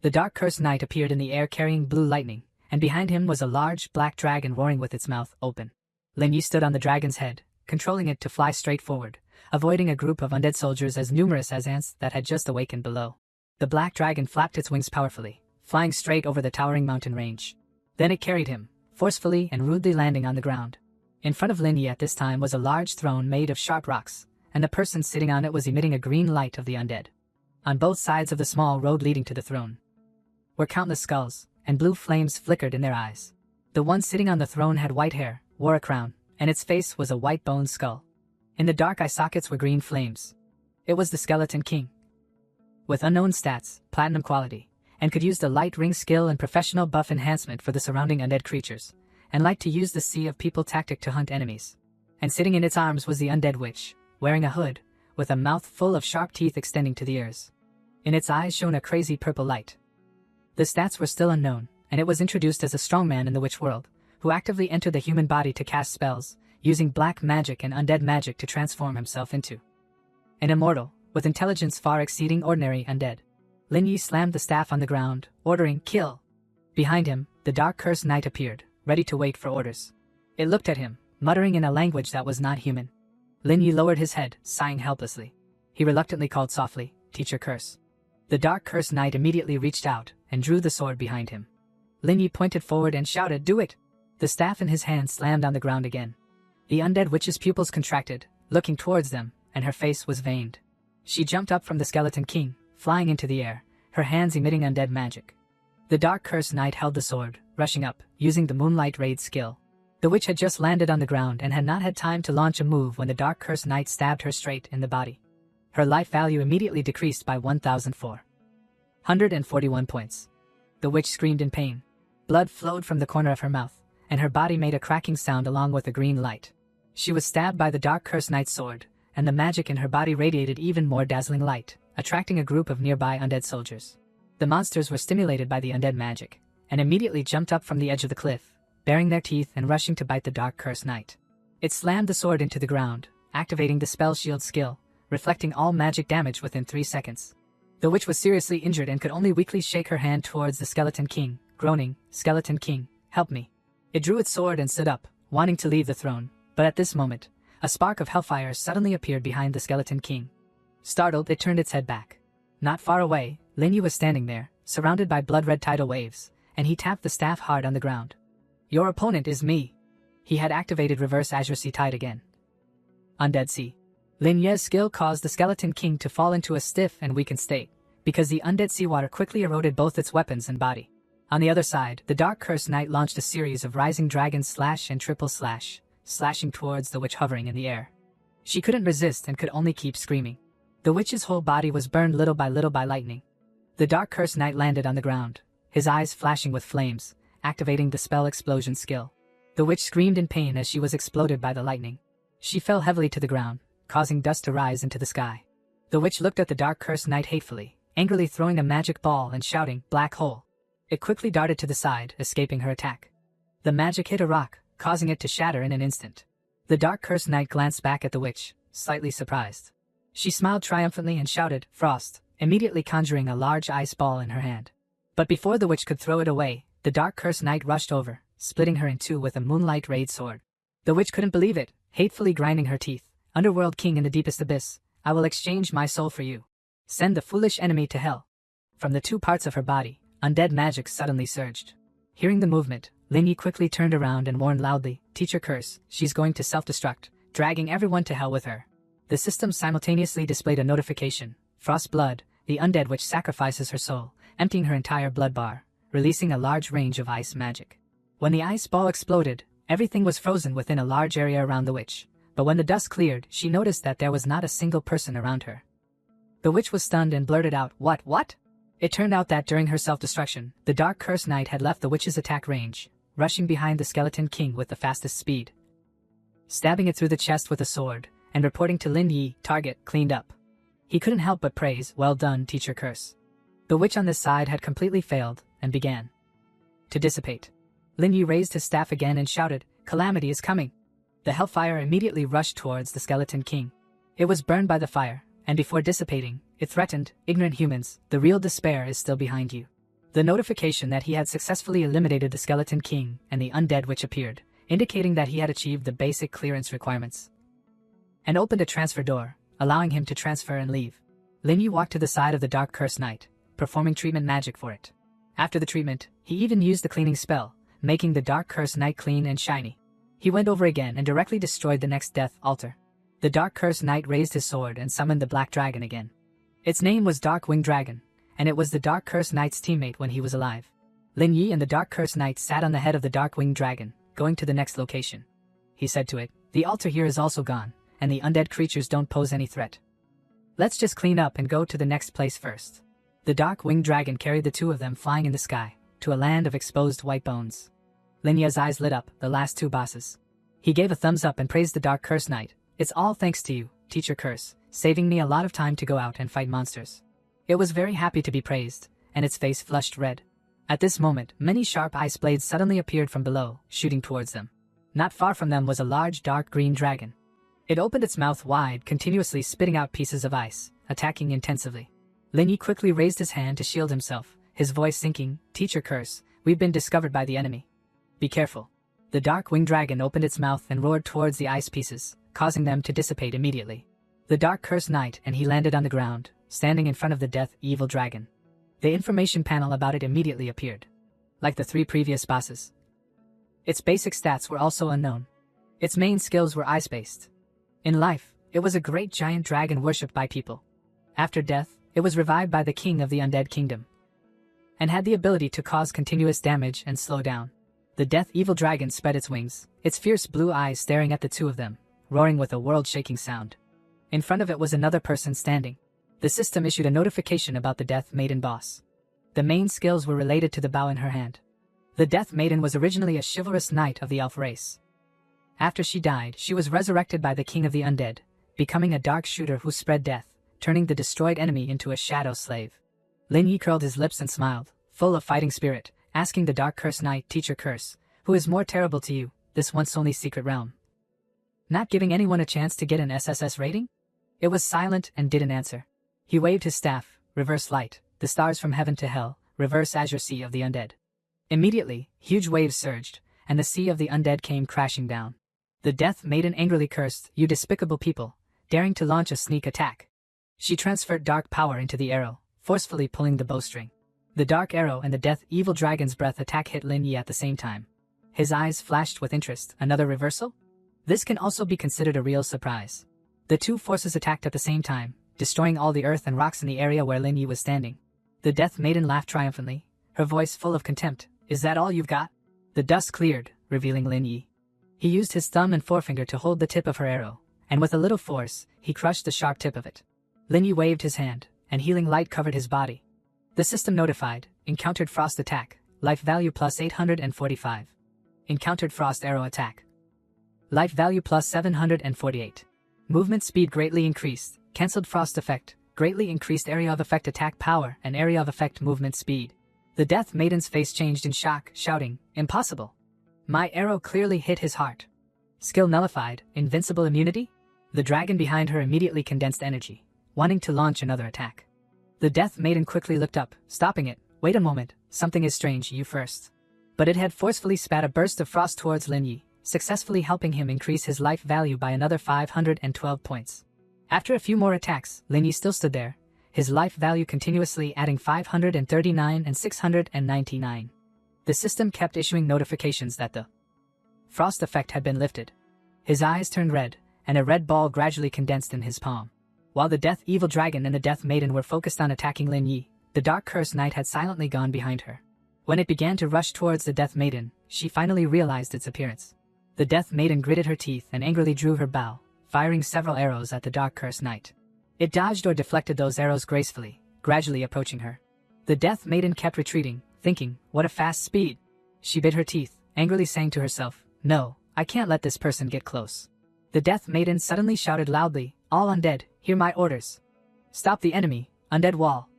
The Dark Curse Knight appeared in the air carrying blue lightning, and behind him was a large black dragon roaring with its mouth open. Lin Yi stood on the dragon's head, controlling it to fly straight forward, avoiding a group of undead soldiers as numerous as ants that had just awakened below. The black dragon flapped its wings powerfully, flying straight over the towering mountain range. Then it carried him, forcefully and rudely landing on the ground. In front of Lin Yi at this time was a large throne made of sharp rocks, and the person sitting on it was emitting a green light of the undead. On both sides of the small road leading to the throne were countless skulls, and blue flames flickered in their eyes. The one sitting on the throne had white hair, wore a crown, and its face was a white bone skull. In the dark eye sockets were green flames. It was the Skeleton King, with unknown stats, platinum quality, and could use the light ring skill and professional buff enhancement for the surrounding undead creatures, and liked to use the sea of people tactic to hunt enemies. And sitting in its arms was the undead witch, wearing a hood, with a mouth full of sharp teeth extending to the ears. In its eyes shone a crazy purple light. The stats were still unknown, and it was introduced as a strongman in the witch world, who actively entered the human body to cast spells, using black magic and undead magic to transform himself into an immortal, with intelligence far exceeding ordinary undead. Lin Yi slammed the staff on the ground, ordering, "Kill!" Behind him, the Dark Curse Knight appeared, ready to wait for orders. It looked at him, muttering in a language that was not human. Lin Yi lowered his head, sighing helplessly. He reluctantly called softly, "Teacher Curse." The Dark Curse Knight immediately reached out and drew the sword behind him. Lin Yi pointed forward and shouted, "Do it!" The staff in his hand slammed on the ground again. The undead witch's pupils contracted, looking towards them, and her face was veined. She jumped up from the Skeleton King, flying into the air, her hands emitting undead magic. The Dark Curse Knight held the sword, rushing up, using the Moonlight Raid skill. The witch had just landed on the ground and had not had time to launch a move when the Dark Curse Knight stabbed her straight in the body. Her life value immediately decreased by 1,441 points. The witch screamed in pain. Blood flowed from the corner of her mouth, and her body made a cracking sound along with a green light. She was stabbed by the Dark Curse Knight's sword, and the magic in her body radiated even more dazzling light, attracting a group of nearby undead soldiers. The monsters were stimulated by the undead magic, and immediately jumped up from the edge of the cliff, baring their teeth and rushing to bite the Dark Curse Knight. It slammed the sword into the ground, activating the Spell Shield skill, reflecting all magic damage within 3 seconds. The witch was seriously injured and could only weakly shake her hand towards the Skeleton King, groaning, "Skeleton King, help me." It drew its sword and stood up, wanting to leave the throne, but at this moment, a spark of hellfire suddenly appeared behind the Skeleton King. Startled, it turned its head back. Not far away, Lin Yi was standing there, surrounded by blood-red tidal waves, and he tapped the staff hard on the ground. "Your opponent is me." He had activated Reverse Azure Sea Tide again. Undead Sea. Lin Yi's skill caused the Skeleton King to fall into a stiff and weakened state, because the undead seawater quickly eroded both its weapons and body. On the other side, the Dark Curse Knight launched a series of Rising Dragon slash and triple slash, slashing towards the witch hovering in the air. She couldn't resist and could only keep screaming. The witch's whole body was burned little by lightning. The Dark Curse Knight landed on the ground, his eyes flashing with flames, activating the Spell Explosion skill. The witch screamed in pain as she was exploded by the lightning. She fell heavily to the ground, causing dust to rise into the sky. The witch looked at the Dark Curse Knight hatefully, angrily throwing a magic ball and shouting, "Black hole." It quickly darted to the side, escaping her attack. The magic hit a rock, causing it to shatter in an instant. The Dark Curse Knight glanced back at the witch, slightly surprised. She smiled triumphantly and shouted, "Frost," immediately conjuring a large ice ball in her hand. But before the witch could throw it away, the Dark Curse Knight rushed over, splitting her in two with a Moonlight Raid sword. The witch couldn't believe it, hatefully grinding her teeth. Underworld king in the deepest abyss, I will exchange my soul for you. Send the foolish enemy to hell. From the two parts of her body, undead magic suddenly surged. Hearing the movement, Lin Yi quickly turned around and warned loudly, Teacher curse, she's going to self-destruct, dragging everyone to hell with her. The system simultaneously displayed a notification, Frost Blood, the undead witch sacrifices her soul, emptying her entire blood bar, releasing a large range of ice magic. When the ice ball exploded, everything was frozen within a large area around the witch, but when the dust cleared, she noticed that there was not a single person around her. The witch was stunned and blurted out, What? It turned out that during her self-destruction, the Dark Curse Knight had left the witch's attack range, rushing behind the Skeleton King with the fastest speed, stabbing it through the chest with a sword, and reporting to Lin Yi, target cleaned up. He couldn't help but praise, well done, Teacher Curse. The witch on this side had completely failed, and began to dissipate. Lin Yi raised his staff again and shouted, Calamity is coming. The hellfire immediately rushed towards the Skeleton King. It was burned by the fire, and before dissipating, it threatened, ignorant humans, the real despair is still behind you. The notification that he had successfully eliminated the Skeleton King and the undead witch appeared, indicating that he had achieved the basic clearance requirements, and opened a transfer door, allowing him to transfer and leave. Lin Yi walked to the side of the Dark Curse Knight, performing treatment magic for it. After the treatment, he even used the cleaning spell, making the Dark Curse Knight clean and shiny. He went over again and directly destroyed the next death altar. The Dark Curse Knight raised his sword and summoned the Black Dragon again. Its name was Dark Winged Dragon, and it was the Dark Curse Knight's teammate when he was alive. Lin Yi and the Dark Curse Knight sat on the head of the Dark Winged Dragon, going to the next location. He said to it, the altar here is also gone, and the undead creatures don't pose any threat. Let's just clean up and go to the next place first. The Dark Winged Dragon carried the two of them flying in the sky, to a land of exposed white bones. Lin Yi's eyes lit up, the last two bosses. He gave a thumbs up and praised the Dark Curse Knight. It's all thanks to you, Teacher Curse, saving me a lot of time to go out and fight monsters. It was very happy to be praised, and its face flushed red. At this moment, many sharp ice blades suddenly appeared from below, shooting towards them. Not far from them was a large dark green dragon. It opened its mouth wide, continuously spitting out pieces of ice, attacking intensively. Lin Yi quickly raised his hand to shield himself, his voice sinking, Teacher Curse, we've been discovered by the enemy. Be careful. The Dark Winged Dragon opened its mouth and roared towards the ice pieces, causing them to dissipate immediately. The Dark Curse Knight and he landed on the ground, standing in front of the Death Evil Dragon. The information panel about it immediately appeared. Like the three previous bosses, its basic stats were also unknown. Its main skills were ice-based. In life, it was a great giant dragon worshipped by people. After death, it was revived by the king of the undead kingdom, and had the ability to cause continuous damage and slow down. The Death Evil Dragon spread its wings, its fierce blue eyes staring at the two of them, roaring with a world-shaking sound. In front of it was another person standing. The system issued a notification about the Death Maiden boss. The main skills were related to the bow in her hand. The Death Maiden was originally a chivalrous knight of the elf race. After she died, she was resurrected by the king of the undead, becoming a dark shooter who spread death, turning the destroyed enemy into a shadow slave. Lin Yi curled his lips and smiled, full of fighting spirit, asking the Dark Curse Knight, Teacher Curse, who is more terrible to you, this once only secret realm? Not giving anyone a chance to get an SSS rating? It was silent and didn't answer. He waved his staff, reverse light, the stars from heaven to hell, reverse azure sea of the undead. Immediately, huge waves surged, and the sea of the undead came crashing down. The Death Maiden angrily cursed, you despicable people, daring to launch a sneak attack. She transferred dark power into the arrow, forcefully pulling the bowstring. The dark arrow and the Death Evil Dragon's breath attack hit Lin Yi at the same time. His eyes flashed with interest. Another reversal? This can also be considered a real surprise. The two forces attacked at the same time, destroying all the earth and rocks in the area where Lin Yi was standing. The Death Maiden laughed triumphantly, her voice full of contempt. Is that all you've got? The dust cleared, revealing Lin Yi. He used his thumb and forefinger to hold the tip of her arrow, and with a little force, he crushed the sharp tip of it. Lin Yi waved his hand, and healing light covered his body. The system notified, encountered frost attack, life value plus 845. Encountered frost arrow attack. Life value plus 748. Movement speed greatly increased, cancelled frost effect, greatly increased area of effect attack power and area of effect movement speed. The Death Maiden's face changed in shock, shouting, impossible. My arrow clearly hit his heart. Skill nullified, invincible immunity? The dragon behind her immediately condensed energy, wanting to launch another attack. The Death Maiden quickly looked up, stopping it. Wait a moment, something is strange, you first. But it had forcefully spat a burst of frost towards Lin Yi, successfully helping him increase his life value by another 512 points. After a few more attacks, Lin Yi still stood there, his life value continuously adding 539 and 699. The system kept issuing notifications that the frost effect had been lifted. His eyes turned red, and a red ball gradually condensed in his palm. While the Death Evil Dragon and the Death Maiden were focused on attacking Lin Yi, the Dark Curse Knight had silently gone behind her. When it began to rush towards the Death Maiden, she finally realized its appearance. The Death Maiden gritted her teeth and angrily drew her bow, firing several arrows at the Dark Curse Knight. It dodged or deflected those arrows gracefully, gradually approaching her. The Death Maiden kept retreating, thinking, what a fast speed. She bit her teeth, angrily saying to herself, no, I can't let this person get close. The Death Maiden suddenly shouted loudly, all undead, hear my orders. Stop the enemy, undead wall.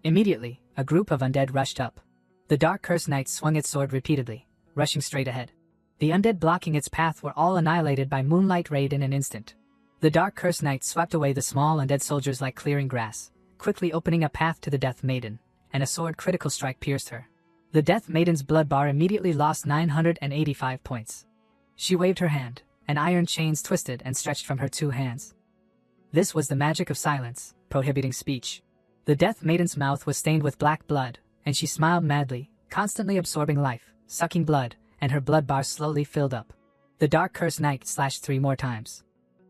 Immediately, a group of undead rushed up. The Dark Curse Knight swung its sword repeatedly, rushing straight ahead. The undead blocking its path were all annihilated by Moonlight Raid in an instant. The Dark Curse Knight swept away the small undead soldiers like clearing grass, quickly opening a path to the Death Maiden, and a sword critical strike pierced her. The Death Maiden's blood bar immediately lost 985 points. She waved her hand, and iron chains twisted and stretched from her two hands. This was the magic of silence, prohibiting speech. The Death Maiden's mouth was stained with black blood, and she smiled madly, constantly absorbing life, sucking blood, and her blood bar slowly filled up. The Dark Curse Knight slashed 3 more times.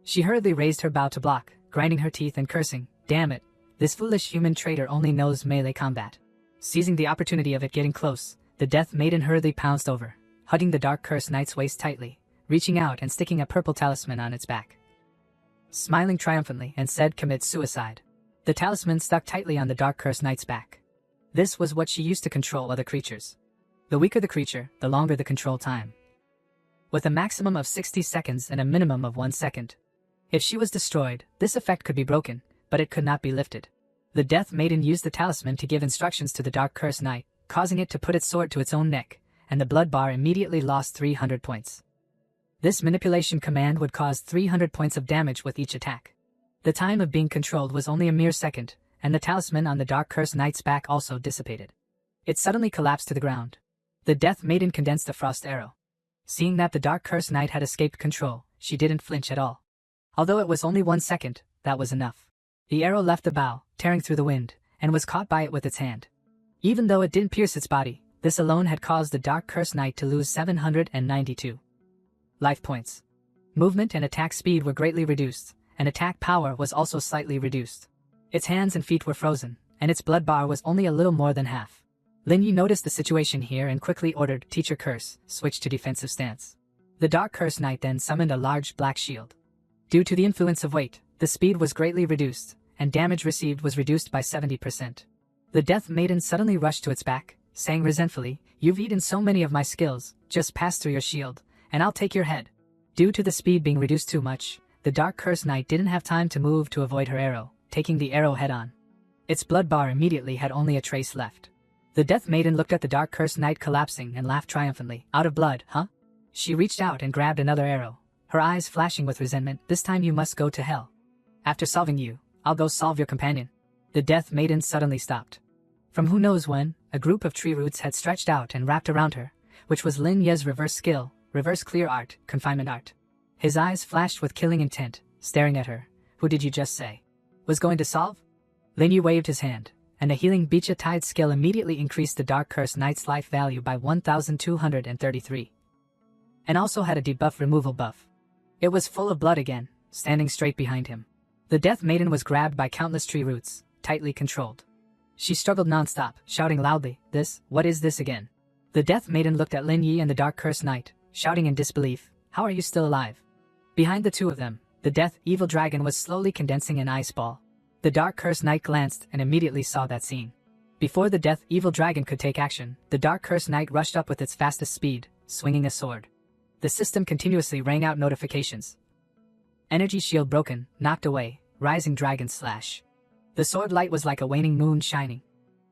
She hurriedly raised her bow to block, grinding her teeth and cursing, damn it, this foolish human traitor only knows melee combat. Seizing the opportunity of it getting close, the Death Maiden hurriedly pounced over, hugging the Dark Curse Knight's waist tightly, reaching out and sticking a purple talisman on its back. Smiling triumphantly and said commit suicide. The talisman stuck tightly on the Dark Curse Knight's back. This was what she used to control other creatures. The weaker the creature, the longer the control time. With a maximum of 60 seconds and a minimum of 1 second. If she was destroyed, this effect could be broken, but it could not be lifted. The Death Maiden used the talisman to give instructions to the Dark Curse Knight, causing it to put its sword to its own neck, and the blood bar immediately lost 300 points. This manipulation command would cause 300 points of damage with each attack. The time of being controlled was only a mere second, and the talisman on the Dark Curse Knight's back also dissipated. It suddenly collapsed to the ground. The Death Maiden condensed the frost arrow. Seeing that the Dark Curse Knight had escaped control, she didn't flinch at all. Although it was only 1 second, that was enough. The arrow left the bow, tearing through the wind, and was caught by it with its hand. Even though it didn't pierce its body, this alone had caused the Dark Curse Knight to lose 792 life points. Movement and attack speed were greatly reduced, and attack power was also slightly reduced. Its hands and feet were frozen, and its blood bar was only a little more than half. Lin Yi noticed the situation here and quickly ordered Teacher Curse, switch to defensive stance. The Dark Curse Knight then summoned a large black shield. Due to the influence of weight, the speed was greatly reduced, and damage received was reduced by 70%. The Death Maiden suddenly rushed to its back, saying resentfully, you've eaten so many of my skills, just pass through your shield, and I'll take your head. Due to the speed being reduced too much, the Dark Curse Knight didn't have time to move to avoid her arrow, taking the arrow head-on. Its blood bar immediately had only a trace left. The Death Maiden looked at the Dark Curse Knight collapsing and laughed triumphantly. Out of blood, huh? She reached out and grabbed another arrow, her eyes flashing with resentment. This time you must go to hell. After solving you, I'll go solve your companion. The Death Maiden suddenly stopped. From who knows when, a group of tree roots had stretched out and wrapped around her, which was Lin Ye's reverse skill, reverse clear art, confinement art. His eyes flashed with killing intent, staring at her. Who did you just say was going to solve? Lin Yi waved his hand, and a healing Bicha Tide skill immediately increased the Dark Curse Knight's life value by 1,233. And also had a debuff removal buff. It was full of blood again, standing straight behind him. The Death Maiden was grabbed by countless tree roots, tightly controlled. She struggled non-stop, shouting loudly, what is this again? The Death Maiden looked at Lin Yi and the Dark Curse Knight, shouting in disbelief, how are you still alive? Behind the two of them, the Death Evil Dragon was slowly condensing an ice ball. The Dark Curse Knight glanced and immediately saw that scene. Before the Death Evil Dragon could take action, the Dark Curse Knight rushed up with its fastest speed, swinging a sword. The system continuously rang out notifications. Energy shield broken, knocked away, rising dragon slash. The sword light was like a waning moon shining.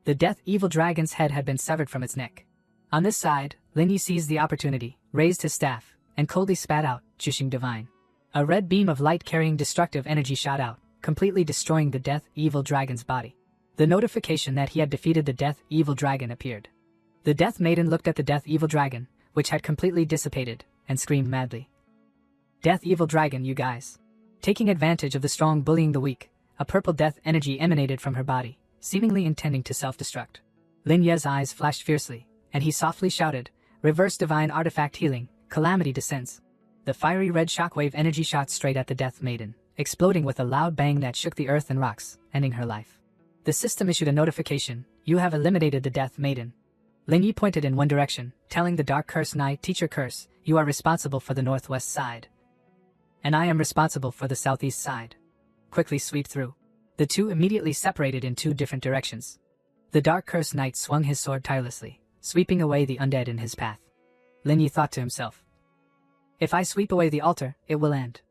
The Death Evil Dragon's head had been severed from its neck. On this side, Lin Yi seized the opportunity, raised his staff, and coldly spat out, Jushing Divine. A red beam of light carrying destructive energy shot out, completely destroying the Death Evil Dragon's body. The notification that he had defeated the Death Evil Dragon appeared. The Death Maiden looked at the Death Evil Dragon, which had completely dissipated, and screamed madly. Death evil dragon, you guys. Taking advantage of the strong bullying the weak, a purple death energy emanated from her body, seemingly intending to self-destruct. Lin Ye's eyes flashed fiercely, and he softly shouted, "Reverse divine artifact healing, calamity descends." The fiery red shockwave energy shot straight at the Death Maiden, exploding with a loud bang that shook the earth and rocks, ending her life. The system issued a notification, "You have eliminated the Death Maiden." Lin Yi pointed in one direction, telling the Dark Curse Knight, "Teacher Curse, you are responsible for the northwest side. And I am responsible for the southeast side. Quickly sweep through." The two immediately separated in two different directions. The Dark Curse Knight swung his sword tirelessly, sweeping away the undead in his path. Lin Yi thought to himself, "If I sweep away the altar, it will end.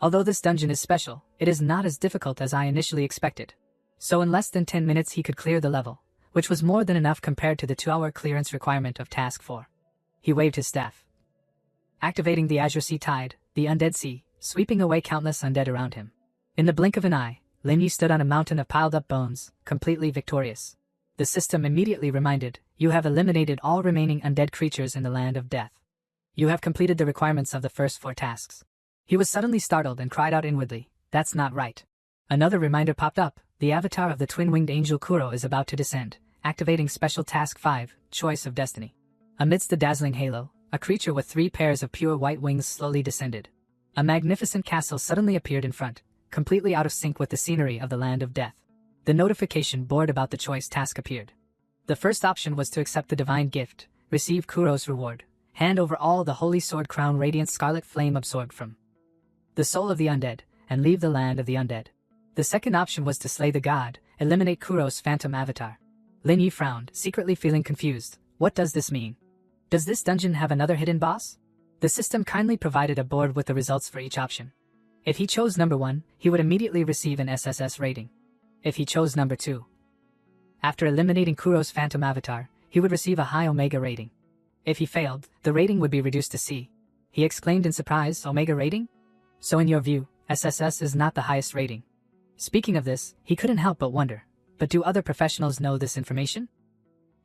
Although this dungeon is special, it is not as difficult as I initially expected." So in less than 10 minutes he could clear the level, which was more than enough compared to the 2-hour clearance requirement of Task 4. He waved his staff, activating the Azure Sea Tide, the Undead Sea, sweeping away countless undead around him. In the blink of an eye, Lin Yi stood on a mountain of piled-up bones, completely victorious. The system immediately reminded, "You have eliminated all remaining undead creatures in the land of death. You have completed the requirements of the first 4 tasks." He was suddenly startled and cried out inwardly, "That's not right." Another reminder popped up, the avatar of the twin-winged angel Kuro is about to descend, activating Special Task 5, Choice of Destiny. Amidst the dazzling halo, a creature with 3 pairs of pure white wings slowly descended. A magnificent castle suddenly appeared in front, completely out of sync with the scenery of the land of death. The notification board about the choice task appeared. The first option was to accept the divine gift, receive Kuro's reward, hand over all the holy sword crown radiant scarlet flame absorbed from the soul of the undead, and leave the land of the undead. The second option was to slay the god, eliminate Kuro's phantom avatar. Lin Yi frowned, secretly feeling confused. What does this mean? Does this dungeon have another hidden boss? The system kindly provided a board with the results for each option. If he chose number 1, he would immediately receive an SSS rating. If he chose number 2, after eliminating Kuro's phantom avatar, he would receive a high Omega rating. If he failed, the rating would be reduced to C. He exclaimed in surprise, "Omega rating? So in your view, SSS is not the highest rating?" Speaking of this, he couldn't help but wonder, but do other professionals know this information?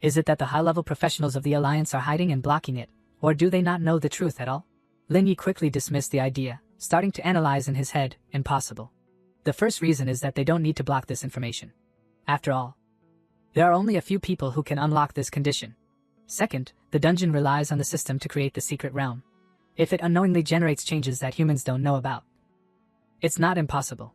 Is it that the high-level professionals of the Alliance are hiding and blocking it, or do they not know the truth at all? Lin Yi quickly dismissed the idea, starting to analyze in his head, impossible. The first reason is that they don't need to block this information. After all, there are only a few people who can unlock this condition. Second, the dungeon relies on the system to create the secret realm. If it unknowingly generates changes that humans don't know about, it's not impossible.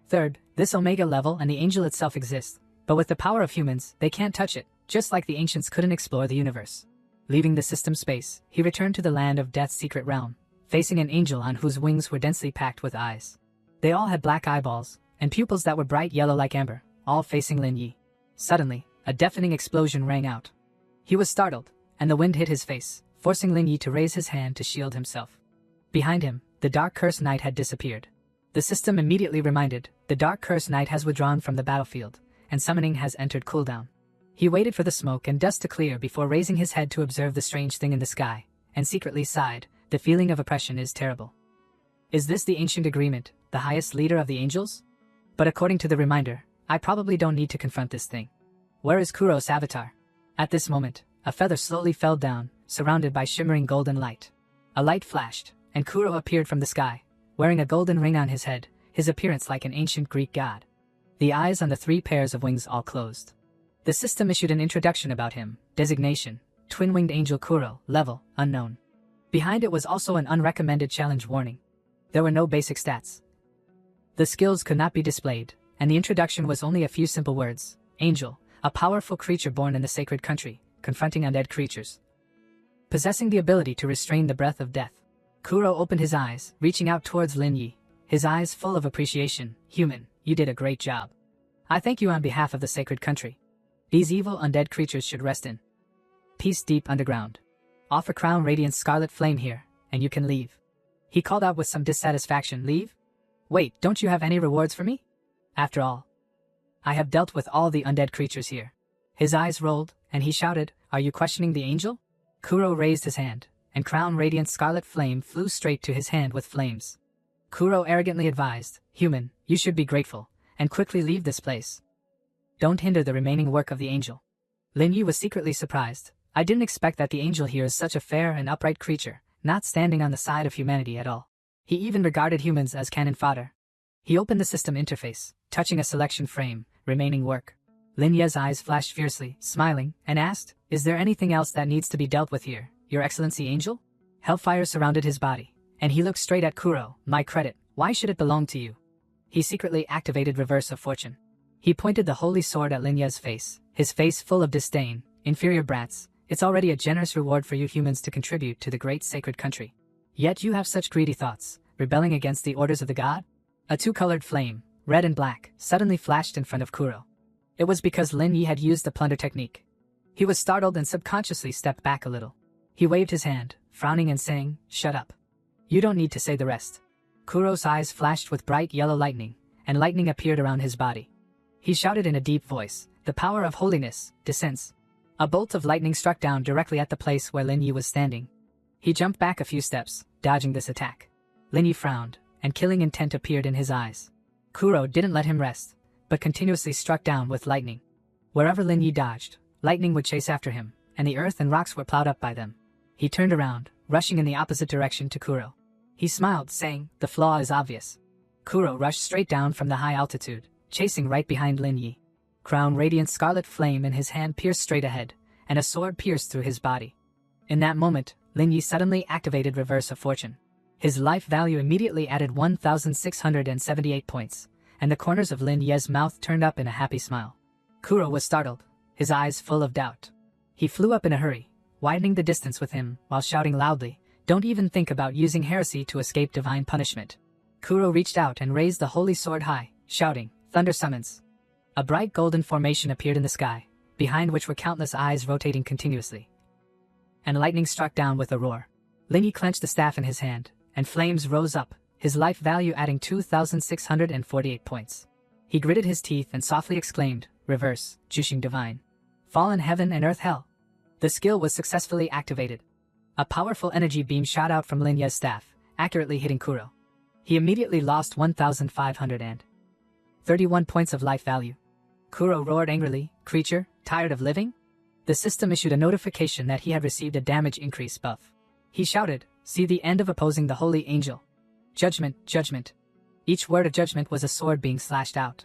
Third, this Omega level and the angel itself exist, but with the power of humans, they can't touch it, just like the ancients couldn't explore the universe. Leaving the system space, he returned to the land of death's secret realm, facing an angel on whose wings were densely packed with eyes. They all had black eyeballs, and pupils that were bright yellow like amber, all facing Lin Yi. Suddenly, a deafening explosion rang out. He was startled, and the wind hit his face, forcing Lin Yi to raise his hand to shield himself. Behind him, the Dark Curse Knight had disappeared. The system immediately reminded, the Dark Curse Knight has withdrawn from the battlefield, and summoning has entered cooldown. He waited for the smoke and dust to clear before raising his head to observe the strange thing in the sky, and secretly sighed, the feeling of oppression is terrible. Is this the ancient agreement, the highest leader of the angels? But according to the reminder, I probably don't need to confront this thing. Where is Kuro's avatar? At this moment, a feather slowly fell down, surrounded by shimmering golden light. A light flashed, and Kuro appeared from the sky, wearing a golden ring on his head, his appearance like an ancient Greek god. The eyes on the 3 pairs of wings all closed. The system issued an introduction about him, designation, Twin-Winged Angel Kuro, level, unknown. Behind it was also an unrecommended challenge warning. There were no basic stats. The skills could not be displayed, and the introduction was only a few simple words. Angel, a powerful creature born in the sacred country, confronting undead creatures, possessing the ability to restrain the breath of death. Kuro opened his eyes, reaching out towards Lin Yi, his eyes full of appreciation. Human, you did a great job. I thank you on behalf of the sacred country. These evil undead creatures should rest in peace deep underground. Offer Crown Radiant's scarlet flame here, and you can leave. He called out with some dissatisfaction. Leave? Wait, don't you have any rewards for me? After all, I have dealt with all the undead creatures here. His eyes rolled, and he shouted, Are you questioning the angel? Kuro raised his hand, and Crown Radiant's scarlet flame flew straight to his hand with flames. Kuro arrogantly advised, Human, you should be grateful, and quickly leave this place. Don't hinder the remaining work of the angel. Lin Yi was secretly surprised. I didn't expect that the angel here is such a fair and upright creature, not standing on the side of humanity at all. He even regarded humans as cannon fodder. He opened the system interface, touching a selection frame, remaining work. Lin Ye's eyes flashed fiercely, smiling, and asked, "Is there anything else that needs to be dealt with here, Your Excellency Angel?" Hellfire surrounded his body, and he looked straight at Kuro. "My credit, why should it belong to you?" He secretly activated Reverse of Fortune. He pointed the holy sword at Lin Ye's face, his face full of disdain. "Inferior brats, it's already a generous reward for you humans to contribute to the great sacred country. Yet you have such greedy thoughts, rebelling against the orders of the god?" A two-colored flame, red and black, suddenly flashed in front of Kuro. It was because Lin Yi had used the plunder technique. He was startled and subconsciously stepped back a little. He waved his hand, frowning and saying, "Shut up. You don't need to say the rest." Kuro's eyes flashed with bright yellow lightning, and lightning appeared around his body. He shouted in a deep voice, "The power of holiness descends." A bolt of lightning struck down directly at the place where Lin Yi was standing. He jumped back a few steps, dodging this attack. Lin Yi frowned, and killing intent appeared in his eyes. Kuro didn't let him rest, but continuously struck down with lightning. Wherever Lin Yi dodged, lightning would chase after him, and the earth and rocks were plowed up by them. He turned around, rushing in the opposite direction to Kuro. He smiled, saying, "The flaw is obvious." Kuro rushed straight down from the high altitude, chasing right behind Lin Yi. Crown radiant scarlet flame in his hand pierced straight ahead, and a sword pierced through his body. In that moment, Lin Yi suddenly activated Reverse of Fortune. His life value immediately added 1,678 points, and the corners of Lin Ye's mouth turned up in a happy smile. Kuro was startled, his eyes full of doubt. He flew up in a hurry, widening the distance with him while shouting loudly, "Don't even think about using heresy to escape divine punishment." Kuro reached out and raised the holy sword high, shouting, "Thunder summons." A bright golden formation appeared in the sky, behind which were countless eyes rotating continuously. And lightning struck down with a roar. Lin Yi clenched the staff in his hand, and flames rose up, his life value adding 2,648 points. He gritted his teeth and softly exclaimed, "Reverse, Jushing Divine. Fallen heaven and earth hell." The skill was successfully activated. A powerful energy beam shot out from Lin Ye's staff, accurately hitting Kuro. He immediately lost 1,531 points of life value. Kuro roared angrily, "Creature, tired of living?" The system issued a notification that he had received a damage increase buff. He shouted, "See the end of opposing the holy angel. Judgment, judgment." Each word of judgment was a sword being slashed out.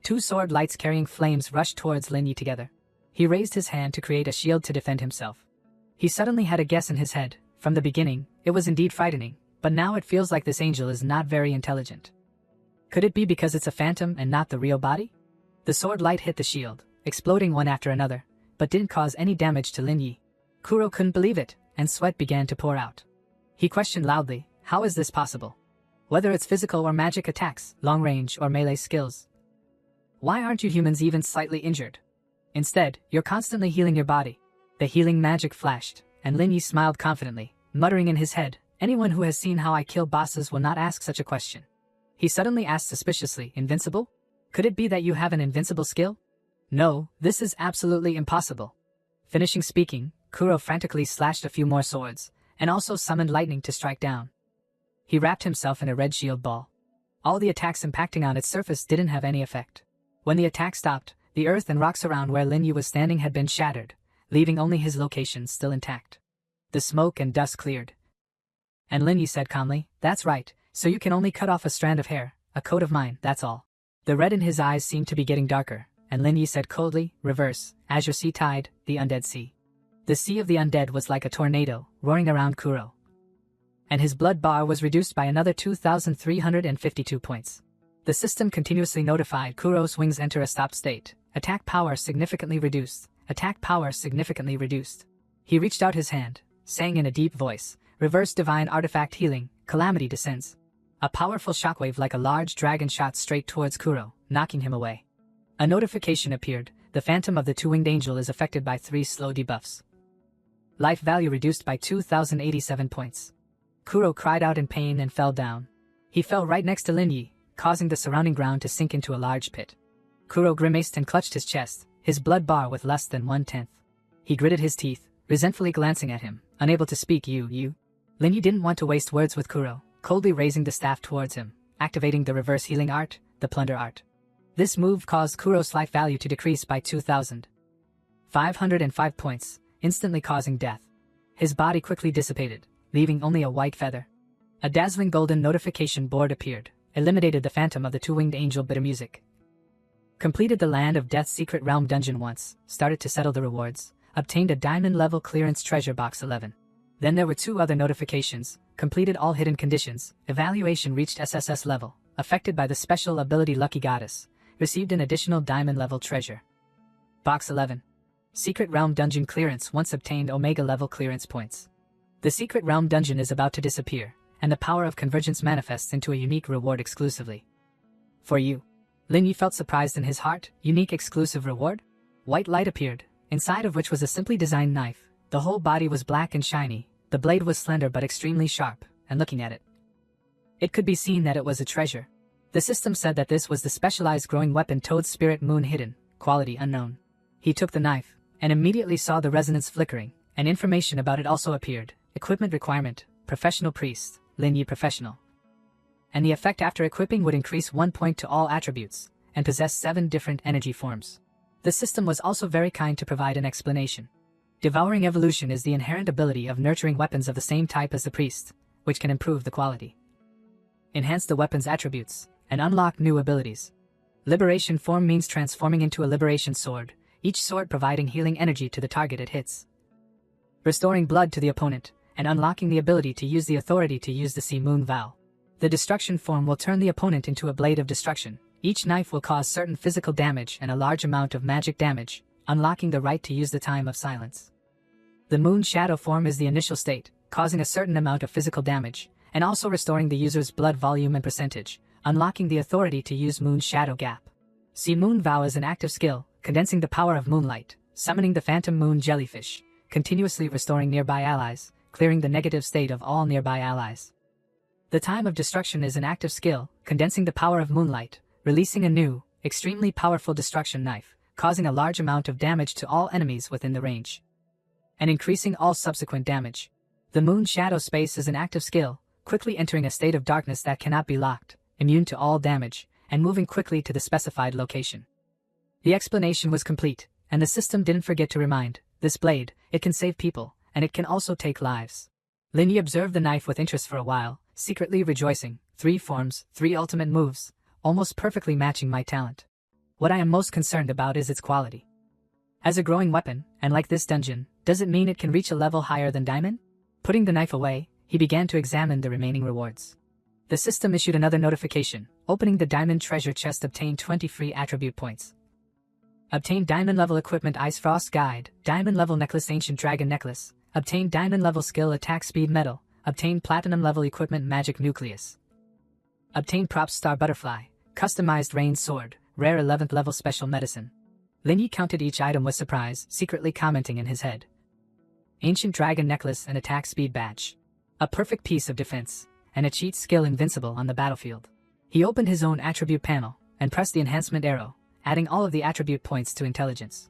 Two sword lights carrying flames rushed towards Lin Yi together. He raised his hand to create a shield to defend himself. He suddenly had a guess in his head. From the beginning, it was indeed frightening, but now it feels like this angel is not very intelligent. Could it be because it's a phantom and not the real body? The sword light hit the shield, exploding one after another, but didn't cause any damage to Lin Yi. Kuro couldn't believe it, and sweat began to pour out. He questioned loudly, "How is this possible? Whether it's physical or magic attacks, long range or melee skills. Why aren't you humans even slightly injured? Instead, you're constantly healing your body." The healing magic flashed, and Lin Yi smiled confidently, muttering in his head, "Anyone who has seen how I kill bosses will not ask such a question." He suddenly asked suspiciously, "Invincible? Could it be that you have an invincible skill?" "No, this is absolutely impossible." Finishing speaking, Kuro frantically slashed a few more swords, and also summoned lightning to strike down. He wrapped himself in a red shield ball. All the attacks impacting on its surface didn't have any effect. When the attack stopped, the earth and rocks around where Lin Yi was standing had been shattered, leaving only his location still intact. The smoke and dust cleared. And Lin Yi said calmly, "That's right, so you can only cut off a strand of hair, a coat of mine, that's all." The red in his eyes seemed to be getting darker, and Lin Yi said coldly, "Reverse, Azure Sea Tide, the Undead Sea." The Sea of the Undead was like a tornado, roaring around Kuro. And his blood bar was reduced by another 2,352 points. The system continuously notified Kuro's wings enter a stop state. Attack power significantly reduced. Attack power significantly reduced. He reached out his hand, saying in a deep voice, "Reverse divine artifact healing, calamity descends." A powerful shockwave like a large dragon shot straight towards Kuro, knocking him away. A notification appeared, "The phantom of the two-winged angel is affected by 3 slow debuffs. Life value reduced by 2,087 points." Kuro cried out in pain and fell down. He fell right next to Lin Yi, causing the surrounding ground to sink into a large pit. Kuro grimaced and clutched his chest, his blood bar with less than 1/10. He gritted his teeth, resentfully glancing at him, unable to speak. You. Lin Yi didn't want to waste words with Kuro, coldly raising the staff towards him, activating the reverse healing art, the plunder art. This move caused Kuro's life value to decrease by 2,505 points, instantly causing death. His body quickly dissipated, leaving only a white feather. A dazzling golden notification board appeared, eliminated the phantom of the two-winged angel bitter music. Completed the Land of Death's secret realm dungeon once, started to settle the rewards, obtained a diamond level clearance treasure box 11. Then there were 2 other notifications, completed all hidden conditions, evaluation reached SSS level, affected by the special ability Lucky Goddess, received an additional diamond level treasure. Box 11. Secret realm dungeon clearance once obtained Omega level clearance points. The secret realm dungeon is about to disappear, and the power of convergence manifests into a unique reward exclusively for you. Lin Yi felt surprised in his heart. Unique exclusive reward? White light appeared, inside of which was a simply designed knife. The whole body was black and shiny, the blade was slender but extremely sharp, and looking at it, it could be seen that it was a treasure. The system said that this was the specialized growing weapon Toad's Spirit Moon hidden, quality unknown. He took the knife, and immediately saw the resonance flickering, and information about it also appeared. Equipment requirement, Professional Priest, Lin Yi Professional. And the effect after equipping would increase 1 point to all attributes, and possess 7 different energy forms. The system was also very kind to provide an explanation. Devouring Evolution is the inherent ability of nurturing weapons of the same type as the priest, which can improve the quality, enhance the weapon's attributes, and unlock new abilities. Liberation Form means transforming into a liberation sword, each sword providing healing energy to the target it hits, restoring blood to the opponent, and unlocking the ability to use the authority to use the Sea Moon Vow. The Destruction Form will turn the opponent into a blade of destruction. Each knife will cause certain physical damage and a large amount of magic damage, unlocking the right to use the Time of Silence. The Moon Shadow Form is the initial state, causing a certain amount of physical damage, and also restoring the user's blood volume and percentage, unlocking the authority to use Moon Shadow Gap. Sea Moon Vow is an active skill, condensing the power of moonlight, summoning the Phantom Moon Jellyfish, continuously restoring nearby allies, clearing the negative state of all nearby allies. The Time of Destruction is an active skill, condensing the power of moonlight, releasing a new, extremely powerful destruction knife, causing a large amount of damage to all enemies within the range, and increasing all subsequent damage. The Moon Shadow Space is an active skill, quickly entering a state of darkness that cannot be locked, immune to all damage, and moving quickly to the specified location. The explanation was complete, and the system didn't forget to remind, this blade, it can save people, and it can also take lives. Lin Yi observed the knife with interest for a while, secretly rejoicing. 3 forms, 3 ultimate moves, almost perfectly matching my talent. What I am most concerned about is its quality. As a growing weapon, and like this dungeon, does it mean it can reach a level higher than Diamond? Putting the knife away, he began to examine the remaining rewards. The system issued another notification. Opening the Diamond Treasure Chest, obtained 20 free attribute points. Obtained Diamond Level Equipment Ice Frost Guide, Diamond Level Necklace Ancient Dragon Necklace, obtained Diamond Level Skill Attack Speed Medal, obtained Platinum Level Equipment Magic Nucleus. Obtained Props Star Butterfly, Customized Rain Sword, Rare 11th Level Special Medicine. Lin Yi counted each item with surprise, secretly commenting in his head. Ancient Dragon Necklace and Attack Speed Badge. A perfect piece of defense, and a cheat skill invincible on the battlefield. He opened his own attribute panel, and pressed the enhancement arrow, adding all of the attribute points to intelligence.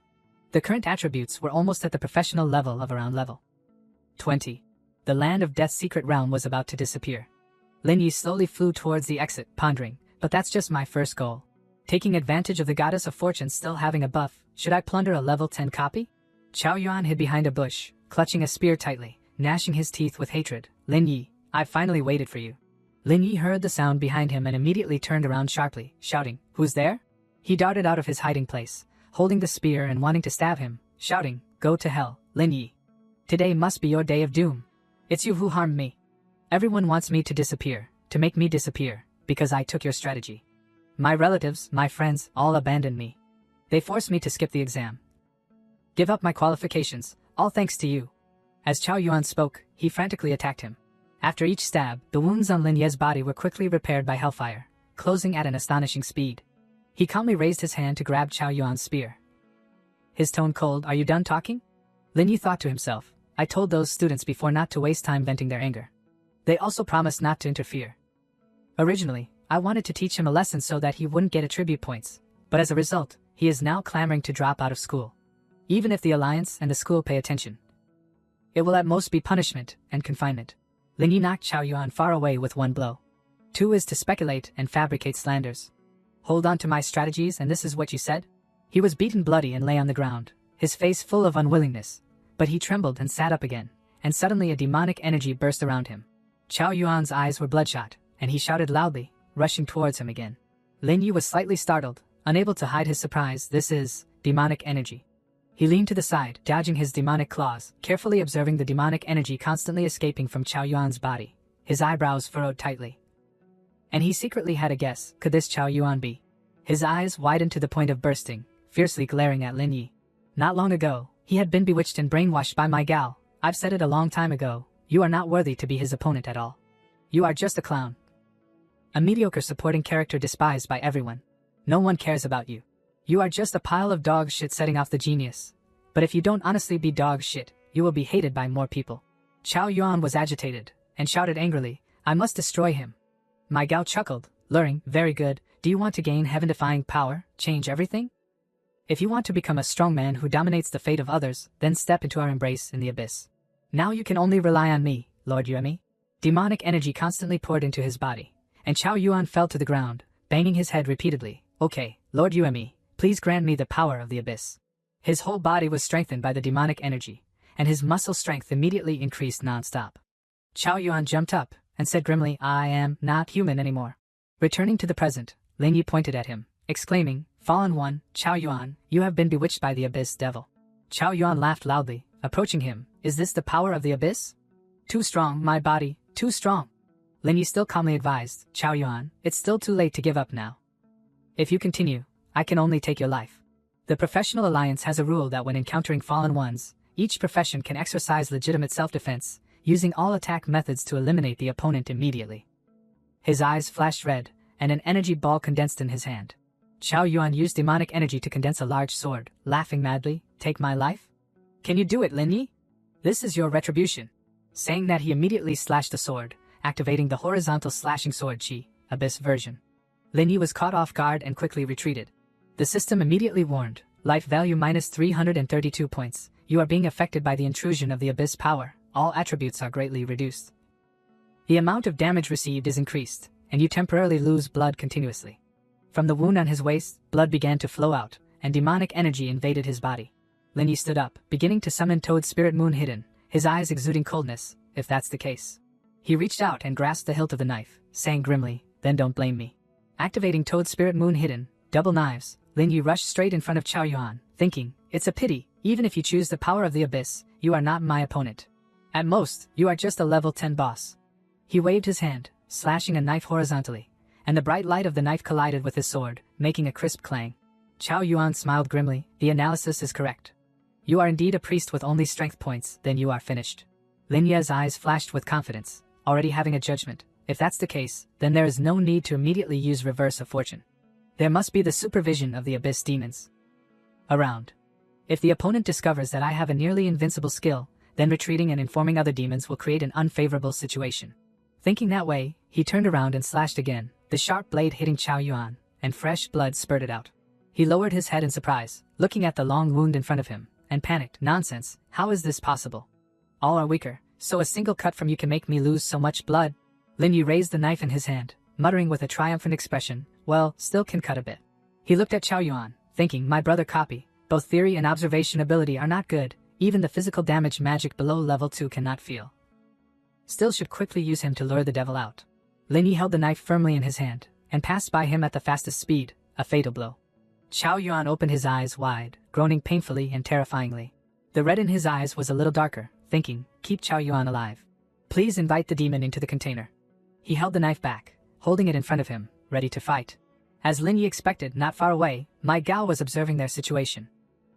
The current attributes were almost at the professional level of around level 20. The Land of Death's secret realm was about to disappear. Lin Yi slowly flew towards the exit, pondering, but that's just my first goal. Taking advantage of the Goddess of Fortune still having a buff, should I plunder a level 10 copy? Qiao Yuan hid behind a bush, clutching a spear tightly, gnashing his teeth with hatred. Lin Yi, I finally waited for you. Lin Yi heard the sound behind him and immediately turned around sharply, shouting, Who's there? He darted out of his hiding place, holding the spear and wanting to stab him, shouting, Go to hell, Lin Yi. Today must be your day of doom. It's you who harmed me. Everyone wants me to disappear, to make me disappear, because I took your strategy. My relatives, my friends, all abandoned me. They forced me to skip the exam. Give up my qualifications, all thanks to you. As Qiao Yuan spoke, he frantically attacked him. After each stab, the wounds on Lin Ye's body were quickly repaired by hellfire, closing at an astonishing speed. He calmly raised his hand to grab Qiao Yuan's spear. His tone cold, Are you done talking? Lin Yi thought to himself, I told those students before not to waste time venting their anger. They also promised not to interfere. Originally, I wanted to teach him a lesson so that he wouldn't get attribute points, but as a result, he is now clamoring to drop out of school. Even if the Alliance and the school pay attention, it will at most be punishment and confinement. Lin Yi knocked Qiao Yuan far away with one blow. 2 is to speculate and fabricate slanders. Hold on to my strategies and this is what you said? He was beaten bloody and lay on the ground, his face full of unwillingness, but he trembled and sat up again, and suddenly a demonic energy burst around him. Chao Yuan's eyes were bloodshot, and he shouted loudly, rushing towards him again. Lin Yi was slightly startled, unable to hide his surprise. This is demonic energy. He leaned to the side, dodging his demonic claws, carefully observing the demonic energy constantly escaping from Chao Yuan's body. His eyebrows furrowed tightly. And he secretly had a guess, could this Chao Yuan be? His eyes widened to the point of bursting, fiercely glaring at Lin Yi. Not long ago, he had been bewitched and brainwashed by my gal. I've said it a long time ago, you are not worthy to be his opponent at all. You are just a clown. A mediocre supporting character despised by everyone. No one cares about you. You are just a pile of dog shit setting off the genius. But if you don't honestly be dog shit, you will be hated by more people. Chao Yuan was agitated, and shouted angrily, I must destroy him. My gal chuckled, luring, very good, do you want to gain heaven-defying power, change everything? If you want to become a strong man who dominates the fate of others, then step into our embrace in the abyss. Now you can only rely on me, Lord Yuemi. Demonic energy constantly poured into his body, and Chao Yuan fell to the ground, banging his head repeatedly. Okay, Lord Yuemi, please grant me the power of the abyss. His whole body was strengthened by the demonic energy, and his muscle strength immediately increased non-stop. Chao Yuan jumped up, and said grimly, I am not human anymore. Returning to the present, Lin Yi pointed at him, exclaiming, Fallen One, Chao Yuan, you have been bewitched by the abyss devil. Chao Yuan laughed loudly, approaching him, is this the power of the abyss? Too strong, my body, too strong. Lin Yi still calmly advised, Chao Yuan, it's still too late to give up now. If you continue, I can only take your life. The Professional Alliance has a rule that when encountering fallen ones, each profession can exercise legitimate self-defense, using all attack methods to eliminate the opponent immediately. His eyes flashed red, and an energy ball condensed in his hand. Chao Yuan used demonic energy to condense a large sword, laughing madly, take my life? Can you do it, Lin Yi? This is your retribution. Saying that, he immediately slashed the sword, activating the horizontal slashing sword chi, abyss version. Lin Yi was caught off guard and quickly retreated. The system immediately warned, life value minus 332 points, you are being affected by the intrusion of the abyss power, all attributes are greatly reduced. The amount of damage received is increased, and you temporarily lose blood continuously. From the wound on his waist, blood began to flow out, and demonic energy invaded his body. Lin Yi stood up, beginning to summon Toad Spirit Moon Hidden, his eyes exuding coldness, if that's the case. He reached out and grasped the hilt of the knife, saying grimly, then don't blame me. Activating Toad Spirit Moon Hidden, double knives, Lin Yi rushed straight in front of Chao Yuan, thinking, it's a pity, even if you choose the power of the abyss, you are not my opponent. At most, you are just a level 10 boss. He waved his hand, slashing a knife horizontally, and the bright light of the knife collided with his sword, making a crisp clang. Chao Yuan smiled grimly, the analysis is correct. You are indeed a priest with only strength points, then you are finished. Lin Yi's eyes flashed with confidence, already having a judgment. If that's the case, then there is no need to immediately use reverse of fortune. There must be the supervision of the abyss demons around. If the opponent discovers that I have a nearly invincible skill, then retreating and informing other demons will create an unfavorable situation. Thinking that way, he turned around and slashed again, the sharp blade hitting Chao Yuan, and fresh blood spurted out. He lowered his head in surprise, looking at the long wound in front of him, and panicked, nonsense, how is this possible? All are weaker, so a single cut from you can make me lose so much blood? Lin Yi raised the knife in his hand, muttering with a triumphant expression, well, still can cut a bit. He looked at Chao Yuan, thinking, my brother copy, both theory and observation ability are not good, even the physical damage magic below level 2 cannot feel. Still should quickly use him to lure the devil out. Lin Yi held the knife firmly in his hand, and passed by him at the fastest speed, a fatal blow. Chao Yuan opened his eyes wide, groaning painfully and terrifyingly. The red in his eyes was a little darker, thinking, keep Chao Yuan alive. Please invite the demon into the container. He held the knife back, holding it in front of him, ready to fight. As Lin Yi expected, not far away, Mai Gao was observing their situation.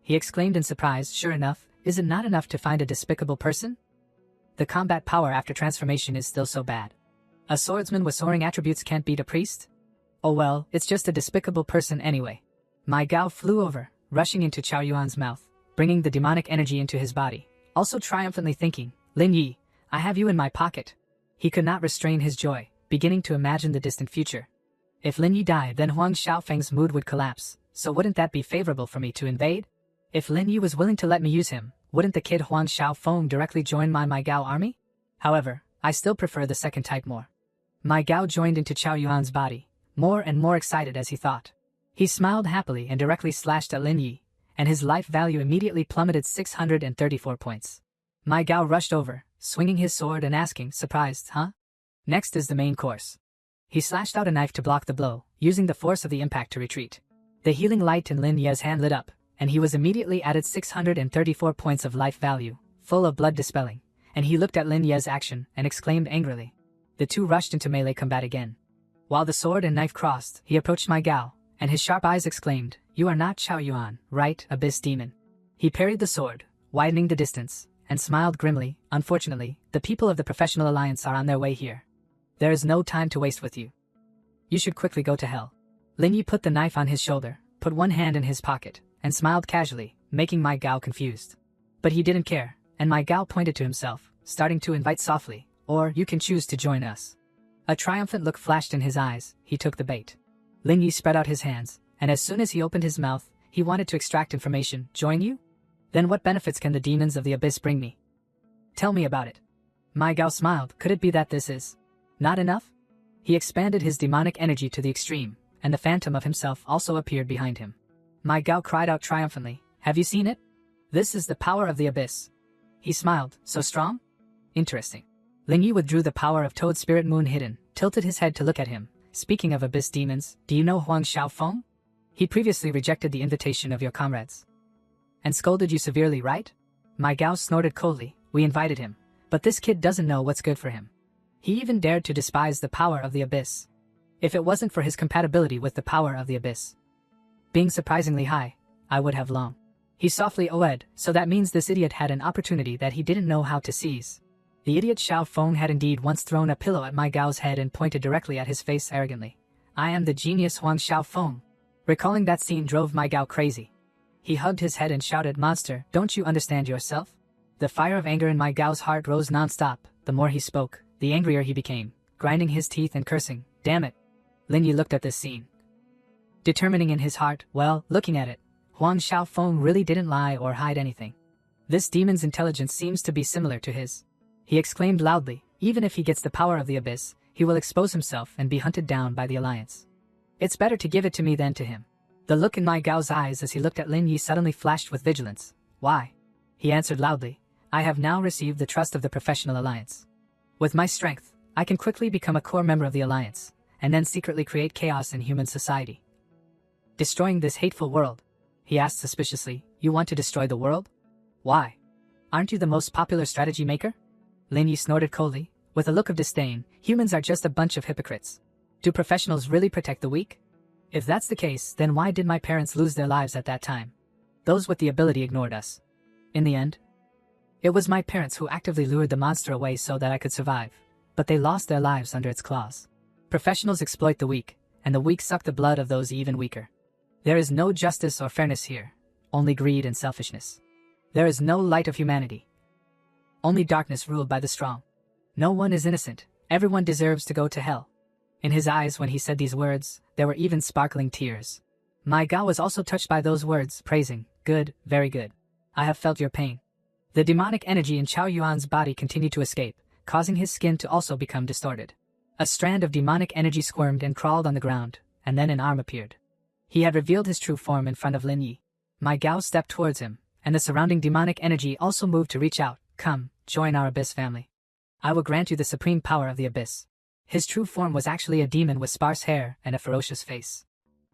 He exclaimed in surprise, sure enough, is it not enough to find a despicable person? The combat power after transformation is still so bad. A swordsman with soaring attributes can't beat a priest? Oh well, it's just a despicable person anyway. Mai Gao flew over, rushing into Chao Yuan's mouth, bringing the demonic energy into his body, also triumphantly thinking, Lin Yi, I have you in my pocket. He could not restrain his joy, beginning to imagine the distant future. If Lin Yi died, then Huang Xiaofeng's mood would collapse, so wouldn't that be favorable for me to invade? If Lin Yi was willing to let me use him, wouldn't the kid Huang Xiaofeng directly join my Mai Gao army? However, I still prefer the second type more. Mai Gao joined into Chao Yuan's body, more and more excited as he thought. He smiled happily and directly slashed at Lin Yi, and his life value immediately plummeted 634 points. Mai Gao rushed over, swinging his sword and asking, surprised, huh? Next is the main course. He slashed out a knife to block the blow, using the force of the impact to retreat. The healing light in Lin Ye's hand lit up, and he was immediately added 634 points of life value, full of blood dispelling, and he looked at Lin Ye's action and exclaimed angrily. The two rushed into melee combat again. While the sword and knife crossed, he approached my Gao, and his sharp eyes exclaimed, "You are not Xiao Yuan, right, Abyss Demon?" He parried the sword, widening the distance, and smiled grimly. "Unfortunately, the people of the Professional Alliance are on their way here. There is no time to waste with you. You should quickly go to hell." Lin Yi put the knife on his shoulder, put one hand in his pocket, and smiled casually, making my Gao confused. But he didn't care, and my Gao pointed to himself, starting to invite softly, "Or you can choose to join us." A triumphant look flashed in his eyes. He took the bait. Lin Yi spread out his hands, and as soon as he opened his mouth, he wanted to extract information. "Join you? Then what benefits can the demons of the abyss bring me? Tell me about it." My Gao smiled. Could it be that this is not enough? He expanded his demonic energy to the extreme, and the phantom of himself also appeared behind him. My Gao cried out triumphantly, "Have you seen it? This is the power of the abyss." He smiled. "So strong? Interesting." Lin Yi withdrew the power of Toad Spirit Moon hidden, tilted his head to look at him. "Speaking of abyss demons, do you know Huang Xiaofeng? He previously rejected the invitation of your comrades and scolded you severely, right?" My Gao snorted coldly. "We invited him, but this kid doesn't know what's good for him. He even dared to despise the power of the abyss. If it wasn't for his compatibility with the power of the abyss being surprisingly high, I would have long." He softly oed, "So that means this idiot had an opportunity that he didn't know how to seize." The idiot Xiao Feng had indeed once thrown a pillow at my Gao's head and pointed directly at his face arrogantly. "I am the genius Huang Xiao Feng." Recalling that scene drove my Gao crazy. He hugged his head and shouted, "Monster, don't you understand yourself?" The fire of anger in my Gao's heart rose non-stop. The more he spoke, the angrier he became, grinding his teeth and cursing. "Damn it." Lin Yi looked at this scene, determining in his heart, well, looking at it, Huang Xiaofeng really didn't lie or hide anything. This demon's intelligence seems to be similar to his. He exclaimed loudly, "Even if he gets the power of the abyss, he will expose himself and be hunted down by the Alliance. It's better to give it to me than to him." The look in my Gao's eyes as he looked at Lin Yi suddenly flashed with vigilance. "Why?" He answered loudly, "I have now received the trust of the Professional Alliance. With my strength, I can quickly become a core member of the Alliance, and then secretly create chaos in human society, destroying this hateful world." He asked suspiciously, "You want to destroy the world? Why? Aren't you the most popular strategy maker?" Lin Yi snorted coldly, with a look of disdain. "Humans are just a bunch of hypocrites. Do professionals really protect the weak? If that's the case, then why did my parents lose their lives at that time? Those with the ability ignored us. In the end, it was my parents who actively lured the monster away so that I could survive, but they lost their lives under its claws. Professionals exploit the weak, and the weak suck the blood of those even weaker. There is no justice or fairness here, only greed and selfishness. There is no light of humanity, only darkness ruled by the strong. No one is innocent, everyone deserves to go to hell." In his eyes when he said these words, there were even sparkling tears. My Gao was also touched by those words, praising, "Good, very good. I have felt your pain." The demonic energy in Qiao Yuan's body continued to escape, causing his skin to also become distorted. A strand of demonic energy squirmed and crawled on the ground, and then an arm appeared. He had revealed his true form in front of Lin Yi. My Gao stepped towards him, and the surrounding demonic energy also moved to reach out. "Come, join our abyss family. I will grant you the supreme power of the abyss." His true form was actually a demon with sparse hair and a ferocious face.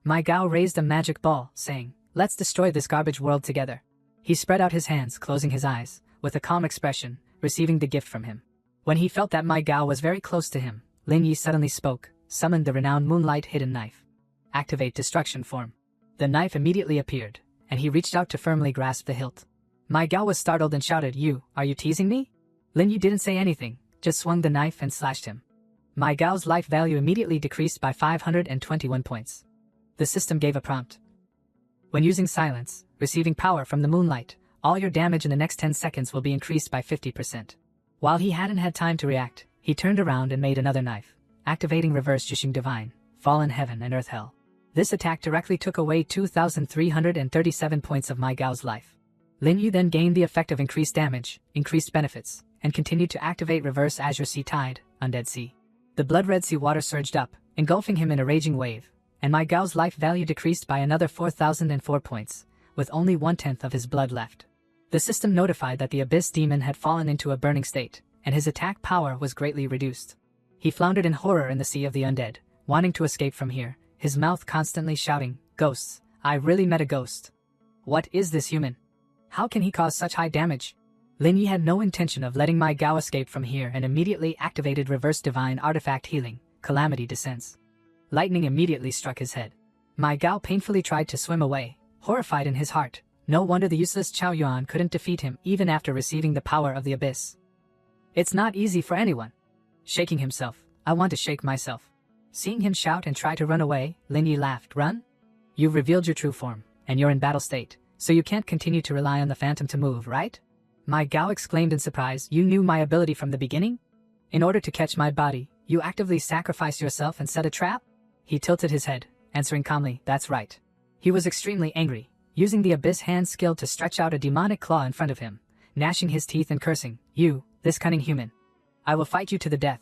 My Gao raised a magic ball, saying, "Let's destroy this garbage world together." He spread out his hands, closing his eyes, with a calm expression, receiving the gift from him. When he felt that my Gao was very close to him, Lin Yi suddenly spoke, summoned the renowned Moonlight Hidden Knife. "Activate destruction form." The knife immediately appeared, and he reached out to firmly grasp the hilt. My Gao was startled and shouted, Are you teasing me?" Lin Yi didn't say anything, just swung the knife and slashed him. My Gao's life value immediately decreased by 521 points. The system gave a prompt. When using silence, receiving power from the moonlight, all your damage in the next 10 seconds will be increased by 50%. While he hadn't had time to react, he turned around and made another knife, activating Reverse Jushing Divine, Fallen Heaven and Earth Hell. This attack directly took away 2,337 points of my Gao's life. Lin Yu then gained the effect of increased damage, increased benefits, and continued to activate Reverse Azure Sea Tide, Undead Sea. The blood red sea water surged up, engulfing him in a raging wave, and my Gao's life value decreased by another 4,004 points, with only 1/10 of his blood left. The system notified that the Abyss Demon had fallen into a burning state, and his attack power was greatly reduced. He floundered in horror in the sea of the undead, wanting to escape from here, his mouth constantly shouting, "Ghosts, I really met a ghost. What is this human? How can he cause such high damage?" Lin Yi had no intention of letting my Gao escape from here and immediately activated Reverse Divine Artifact Healing, Calamity Descents. Lightning immediately struck his head. My Gao painfully tried to swim away, horrified in his heart. No wonder the useless Chao Yuan couldn't defeat him even after receiving the power of the abyss. It's not easy for anyone. Shaking himself, I want to shake myself. Seeing him shout and try to run away, Lin Yi laughed. Run? You've revealed your true form, and you're in battle state, so you can't continue to rely on the phantom to move, right? My Gao exclaimed in surprise. You knew my ability from the beginning? In order to catch my body, you actively sacrifice yourself and set a trap? He tilted his head, answering calmly, that's right. He was extremely angry, using the abyss hand skill to stretch out a demonic claw in front of him, gnashing his teeth and cursing, "You, this cunning human. I will fight you to the death."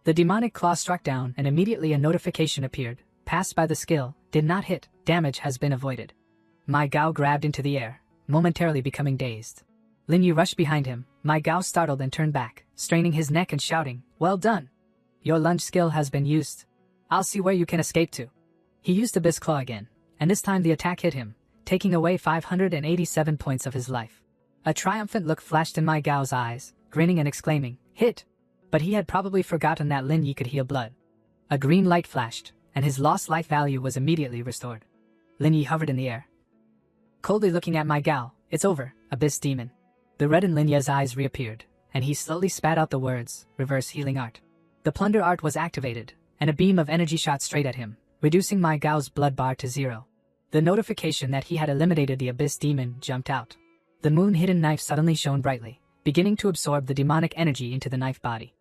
The demonic claw struck down and immediately a notification appeared. Passed by the skill, did not hit, damage has been avoided. My Gao grabbed into the air, momentarily becoming dazed. Lin Yi rushed behind him. My Gao startled and turned back, straining his neck and shouting, "Well done! Your lunge skill has been used. I'll see where you can escape to." He used Abyss Claw again, and this time the attack hit him, taking away 587 points of his life. A triumphant look flashed in my Gao's eyes, grinning and exclaiming, "Hit!" But he had probably forgotten that Lin Yi could heal blood. A green light flashed, and his lost life value was immediately restored. Lin Yi hovered in the air, coldly looking at my Gao. "It's over, Abyss Demon." The red in Lin Yi's eyes reappeared, and he slowly spat out the words, "Reverse Healing Art." The Plunder Art was activated, and a beam of energy shot straight at him, reducing my Gao's blood bar to 0. The notification that he had eliminated the Abyss Demon jumped out. The moon-hidden knife suddenly shone brightly, beginning to absorb the demonic energy into the knife body.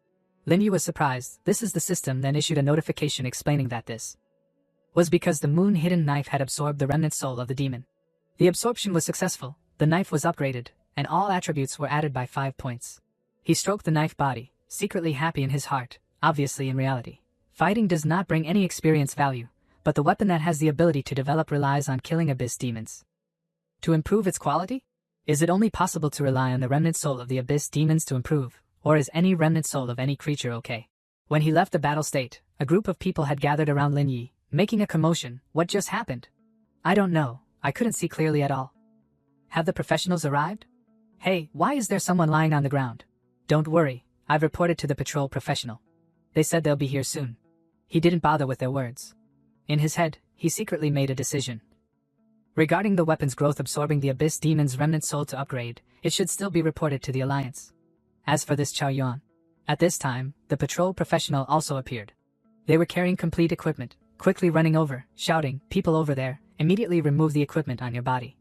Lin Yi was surprised. This is the system then issued a notification explaining that this was because the moon-hidden knife had absorbed the remnant soul of the demon. The absorption was successful, the knife was upgraded, and all attributes were added by 5 points. He stroked the knife body, secretly happy in his heart. Obviously in reality, fighting does not bring any experience value, but the weapon that has the ability to develop relies on killing abyss demons. To improve its quality? Is it only possible to rely on the remnant soul of the abyss demons to improve, or is any remnant soul of any creature okay? When he left the battle state, a group of people had gathered around Lin Yi, making a commotion. What just happened? I don't know, I couldn't see clearly at all. Have the professionals arrived? Hey, why is there someone lying on the ground? Don't worry, I've reported to the patrol professional. They said they'll be here soon. He didn't bother with their words. In his head, he secretly made a decision. Regarding the weapon's growth absorbing the abyss demon's remnant soul to upgrade, it should still be reported to the Alliance. As for this Chao Yuan, at this time, the patrol professional also appeared. They were carrying complete equipment, quickly running over, shouting, "People over there, immediately remove the equipment on your body.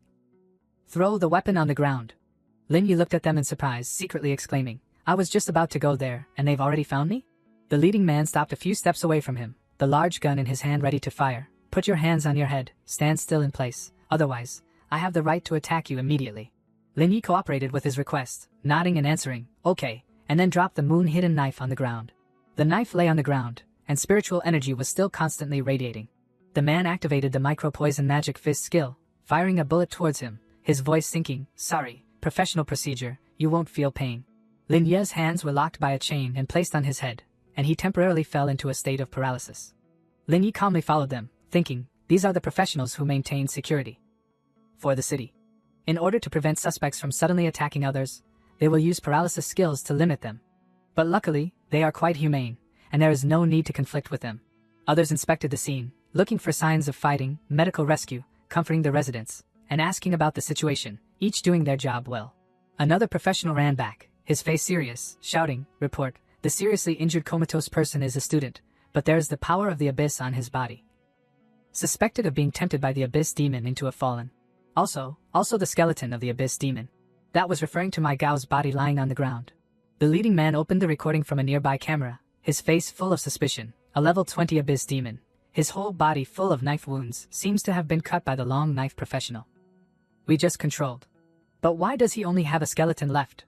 Throw the weapon on the ground." Lin Yi looked at them in surprise, secretly exclaiming, "I was just about to go there, and they've already found me?" The leading man stopped a few steps away from him, the large gun in his hand ready to fire. "Put your hands on your head, stand still in place, otherwise, I have the right to attack you immediately." Lin Yi cooperated with his request, nodding and answering, "Okay," and then dropped the moon-hidden knife on the ground. The knife lay on the ground, and spiritual energy was still constantly radiating. The man activated the micro-poison magic fist skill, firing a bullet towards him, his voice sinking, "Sorry, professional procedure, you won't feel pain." Lin Yi's hands were locked by a chain and placed on his head, and he temporarily fell into a state of paralysis. Lin Yi calmly followed them, thinking, these are the professionals who maintain security for the city. In order to prevent suspects from suddenly attacking others, they will use paralysis skills to limit them. But luckily, they are quite humane, and there is no need to conflict with them. Others inspected the scene, looking for signs of fighting, medical rescue, comforting the residents, and asking about the situation, each doing their job well. Another professional ran back, his face serious, shouting, "Report, the seriously injured comatose person is a student, but there is the power of the abyss on his body. Suspected of being tempted by the abyss demon into a fallen. Also the skeleton of the abyss demon." That was referring to my Gao's body lying on the ground. The leading man opened the recording from a nearby camera, his face full of suspicion. A level 20 abyss demon, his whole body full of knife wounds, seems to have been cut by the long knife professional we just controlled. But why does he only have a skeleton left?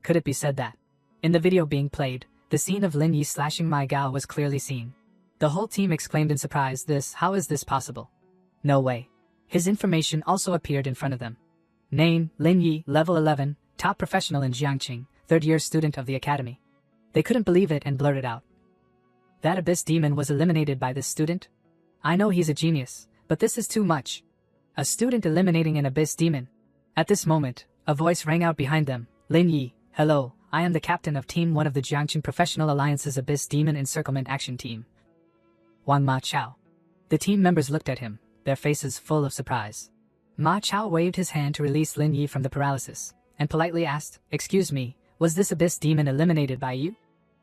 Could it be said that, in the video being played, the scene of Lin Yi slashing my Gao was clearly seen? The whole team exclaimed in surprise, how is this possible? No way. His information also appeared in front of them. Name, Lin Yi, level 11, top professional in Jiangqing, third-year student of the academy. They couldn't believe it and blurted out. That abyss demon was eliminated by this student? I know he's a genius, but this is too much. A student eliminating an abyss demon. At this moment, a voice rang out behind them. Lin Yi, hello, I am the captain of Team 1 of the Jiangqing Professional Alliance's Abyss Demon Encirclement Action Team. Wang Ma Chao. The team members looked at him, their faces full of surprise. Ma Chao waved his hand to release Lin Yi from the paralysis, and politely asked, excuse me, was this abyss demon eliminated by you?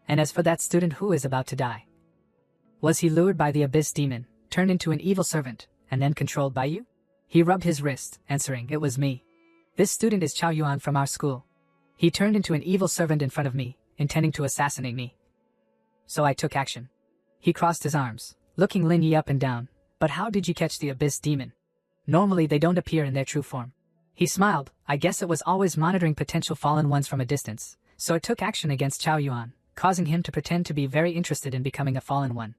And as for that student who is about to die, was he lured by the abyss demon, turned into an evil servant, and then controlled by you? He rubbed his wrist, answering, it was me. This student is Chao Yuan from our school. He turned into an evil servant in front of me, intending to assassinate me. So I took action. He crossed his arms, looking Lin Yi up and down. But how did you catch the abyss demon? Normally they don't appear in their true form. He smiled. I guess it was always monitoring potential fallen ones from a distance, so it took action against Chao Yuan, causing him to pretend to be very interested in becoming a fallen one.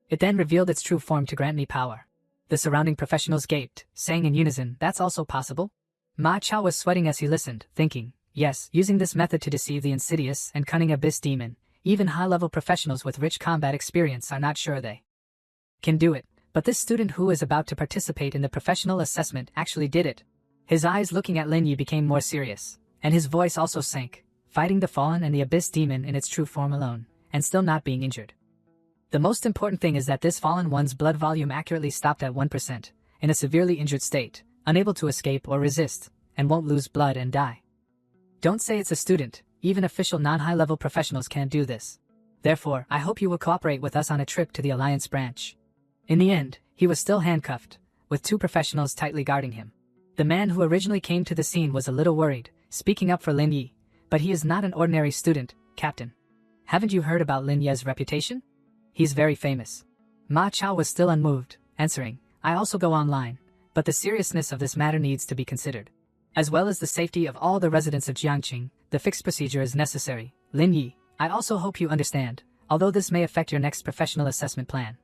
It then revealed its true form to grant me power. The surrounding professionals gaped, saying in unison, that's also possible? Ma Chao was sweating as he listened, thinking, yes, using this method to deceive the insidious and cunning abyss demon, even high-level professionals with rich combat experience are not sure they can do it, but this student who is about to participate in the professional assessment actually did it. His eyes looking at Lin Yi became more serious, and his voice also sank, fighting the fallen and the abyss demon in its true form alone, and still not being injured. The most important thing is that this fallen one's blood volume accurately stopped at 1%, in a severely injured state, unable to escape or resist, and won't lose blood and die. Don't say it's a student, even official non-high-level professionals can't do this. Therefore, I hope you will cooperate with us on a trip to the Alliance branch. In the end, he was still handcuffed, with 2 professionals tightly guarding him. The man who originally came to the scene was a little worried, speaking up for Lin Yi, but he is not an ordinary student, Captain. Haven't you heard about Lin Yi's reputation? He's very famous. Ma Chao was still unmoved, answering, I also go online, but the seriousness of this matter needs to be considered. As well as the safety of all the residents of Jiangqing, the fixed procedure is necessary. Lin Yi, I also hope you understand, although this may affect your next professional assessment plan.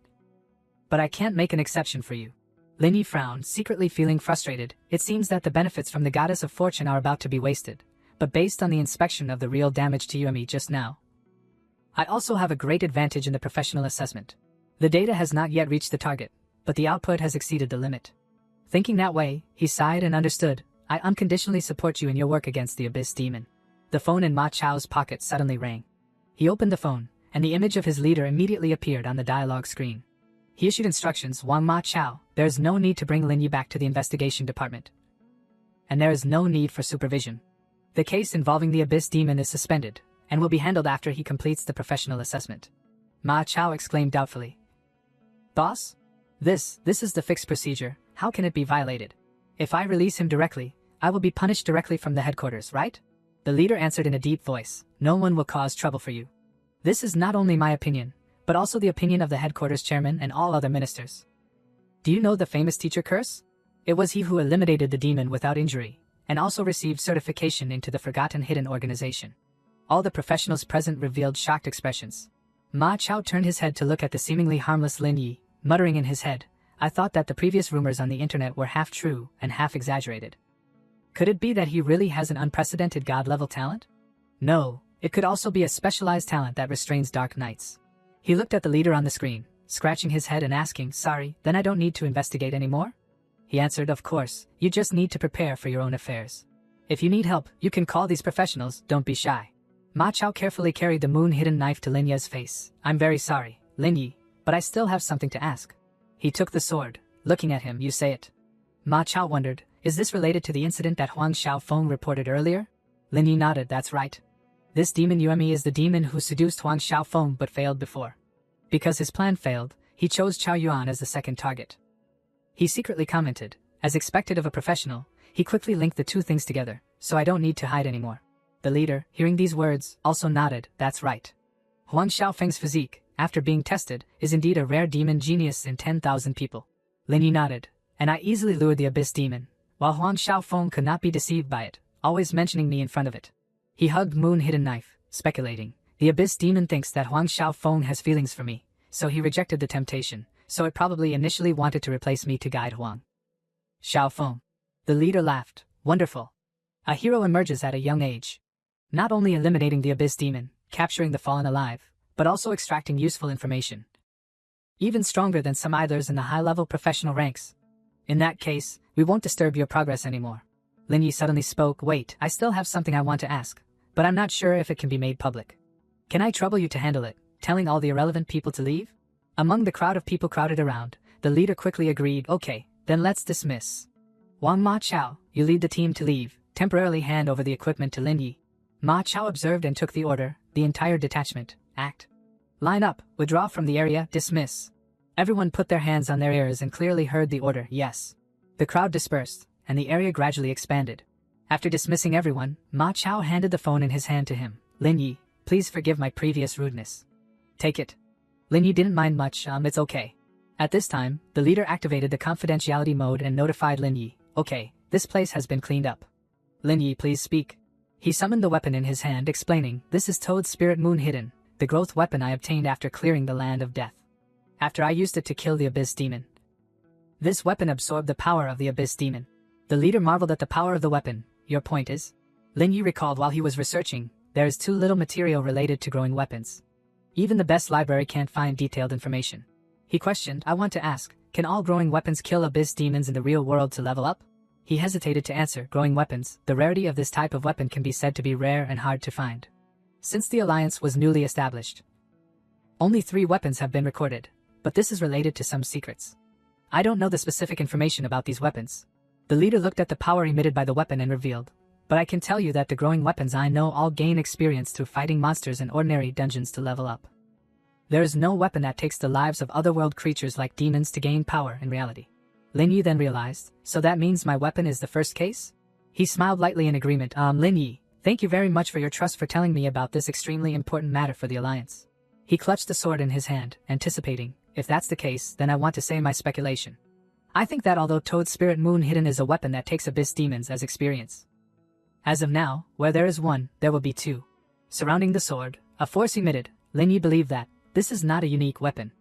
But I can't make an exception for you. Lin Yi frowned, secretly feeling frustrated. It seems that the benefits from the Goddess of Fortune are about to be wasted, but based on the inspection of the real damage to UME just now, I also have a great advantage in the professional assessment. The data has not yet reached the target, but the output has exceeded the limit. Thinking that way, he sighed and understood. I unconditionally support you in your work against the abyss demon. The phone in Ma Chao's pocket suddenly rang. He opened the phone, and the image of his leader immediately appeared on the dialogue screen. He issued instructions, Wang Ma Chao, there is no need to bring Lin Yi back to the investigation department. And there is no need for supervision. The case involving the abyss demon is suspended, and will be handled after he completes the professional assessment. Ma Chao exclaimed doubtfully. Boss? This is the fixed procedure, how can it be violated? If I release him directly, I will be punished directly from the headquarters, right? The leader answered in a deep voice, no one will cause trouble for you. This is not only my opinion, but also the opinion of the headquarters chairman and all other ministers. Do you know the famous teacher curse? It was he who eliminated the demon without injury, and also received certification into the Forgotten Hidden Organization. All the professionals present revealed shocked expressions. Ma Chao turned his head to look at the seemingly harmless Lin Yi, muttering in his head, I thought that the previous rumors on the internet were half true and half exaggerated. Could it be that he really has an unprecedented god-level talent? No, it could also be a specialized talent that restrains dark knights. He looked at the leader on the screen, scratching his head and asking, sorry, then I don't need to investigate anymore? He answered, of course, you just need to prepare for your own affairs. If you need help, you can call these professionals, don't be shy. Ma Chao carefully carried the moon-hidden knife to Lin Yi's face. I'm very sorry, Lin Yi, but I still have something to ask. He took the sword, looking at him, you say it. Ma Chao wondered, is this related to the incident that Huang Xiaofeng reported earlier? Lin Yi nodded, that's right. This demon Yuemi is the demon who seduced Huang Xiaofeng but failed before. Because his plan failed, he chose Chao Yuan as the second target. He secretly commented, as expected of a professional, he quickly linked the two things together, so I don't need to hide anymore. The leader, hearing these words, also nodded, that's right. Huang Xiaofeng's physique, after being tested, is indeed a rare demon genius in 10,000 people. Lin Yi nodded, and I easily lured the abyss demon, while Huang Xiaofeng could not be deceived by it, always mentioning me in front of it. He hugged moon-hidden knife, speculating, the abyss demon thinks that Huang Xiaofeng has feelings for me, so he rejected the temptation, so it probably initially wanted to replace me to guide Huang Xiaofeng. The leader laughed, wonderful. A hero emerges at a young age. Not only eliminating the abyss demon, capturing the fallen alive, but also extracting useful information. Even stronger than some idlers in the high-level professional ranks. In that case, we won't disturb your progress anymore. Lin Yi suddenly spoke. Wait, I still have something I want to ask, but I'm not sure if it can be made public. Can I trouble you to handle it, telling all the irrelevant people to leave? Among the crowd of people crowded around, the leader quickly agreed. Okay, then let's dismiss. Wang Ma Chao, you lead the team to leave, temporarily hand over the equipment to Lin Yi. Ma Chao observed and took the order. The entire detachment, act. Line up, withdraw from the area, dismiss. Everyone put their hands on their ears and clearly heard the order, yes. The crowd dispersed, and the area gradually expanded. After dismissing everyone, Ma Chao handed the phone in his hand to him. Lin Yi, please forgive my previous rudeness. Take it. Lin Yi didn't mind much, it's okay. At this time, the leader activated the confidentiality mode and notified Lin Yi. Okay, this place has been cleaned up. Lin Yi, please speak. He summoned the weapon in his hand, explaining, this is Toad's Spirit Moon Hidden, the growth weapon I obtained after clearing the land of death. After I used it to kill the Abyss Demon. This weapon absorbed the power of the Abyss Demon. The leader marveled at the power of the weapon. Your point is? Lin Yi recalled while he was researching, there is too little material related to growing weapons. Even the best library can't find detailed information. He questioned, I want to ask, can all growing weapons kill Abyss Demons in the real world to level up? He hesitated to answer, growing weapons, the rarity of this type of weapon can be said to be rare and hard to find. Since the alliance was newly established, only 3 weapons have been recorded, but this is related to some secrets. I don't know the specific information about these weapons. The leader looked at the power emitted by the weapon and revealed, but I can tell you that the growing weapons I know all gain experience through fighting monsters in ordinary dungeons to level up. There is no weapon that takes the lives of otherworld creatures like demons to gain power in reality. Lin Yi then realized, so that means my weapon is the first case? He smiled lightly in agreement. Lin Yi, thank you very much for your trust for telling me about this extremely important matter for the Alliance. He clutched the sword in his hand, anticipating, if that's the case, then I want to say my speculation. I think that although Toad's Spirit Moon Hidden is a weapon that takes Abyss Demons as experience. As of now, where there is one, there will be 2. Surrounding the sword, a force emitted, Lin Yi believed that this is not a unique weapon.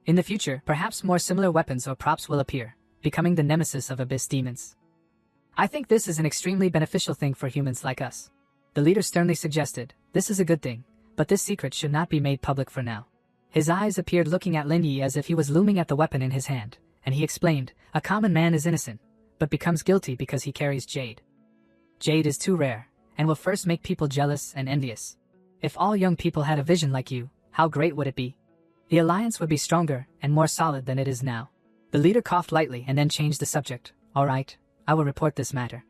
In the future, perhaps more similar weapons or props will appear, becoming the nemesis of Abyss Demons. I think this is an extremely beneficial thing for humans like us. The leader sternly suggested, this is a good thing, but this secret should not be made public for now. His eyes appeared looking at Lin Yi as if he was looming at the weapon in his hand, and he explained, a common man is innocent, but becomes guilty because he carries jade. Jade is too rare, and will first make people jealous and envious. If all young people had a vision like you, how great would it be? The alliance would be stronger and more solid than it is now. The leader coughed lightly and then changed the subject. All right, I will report this matter.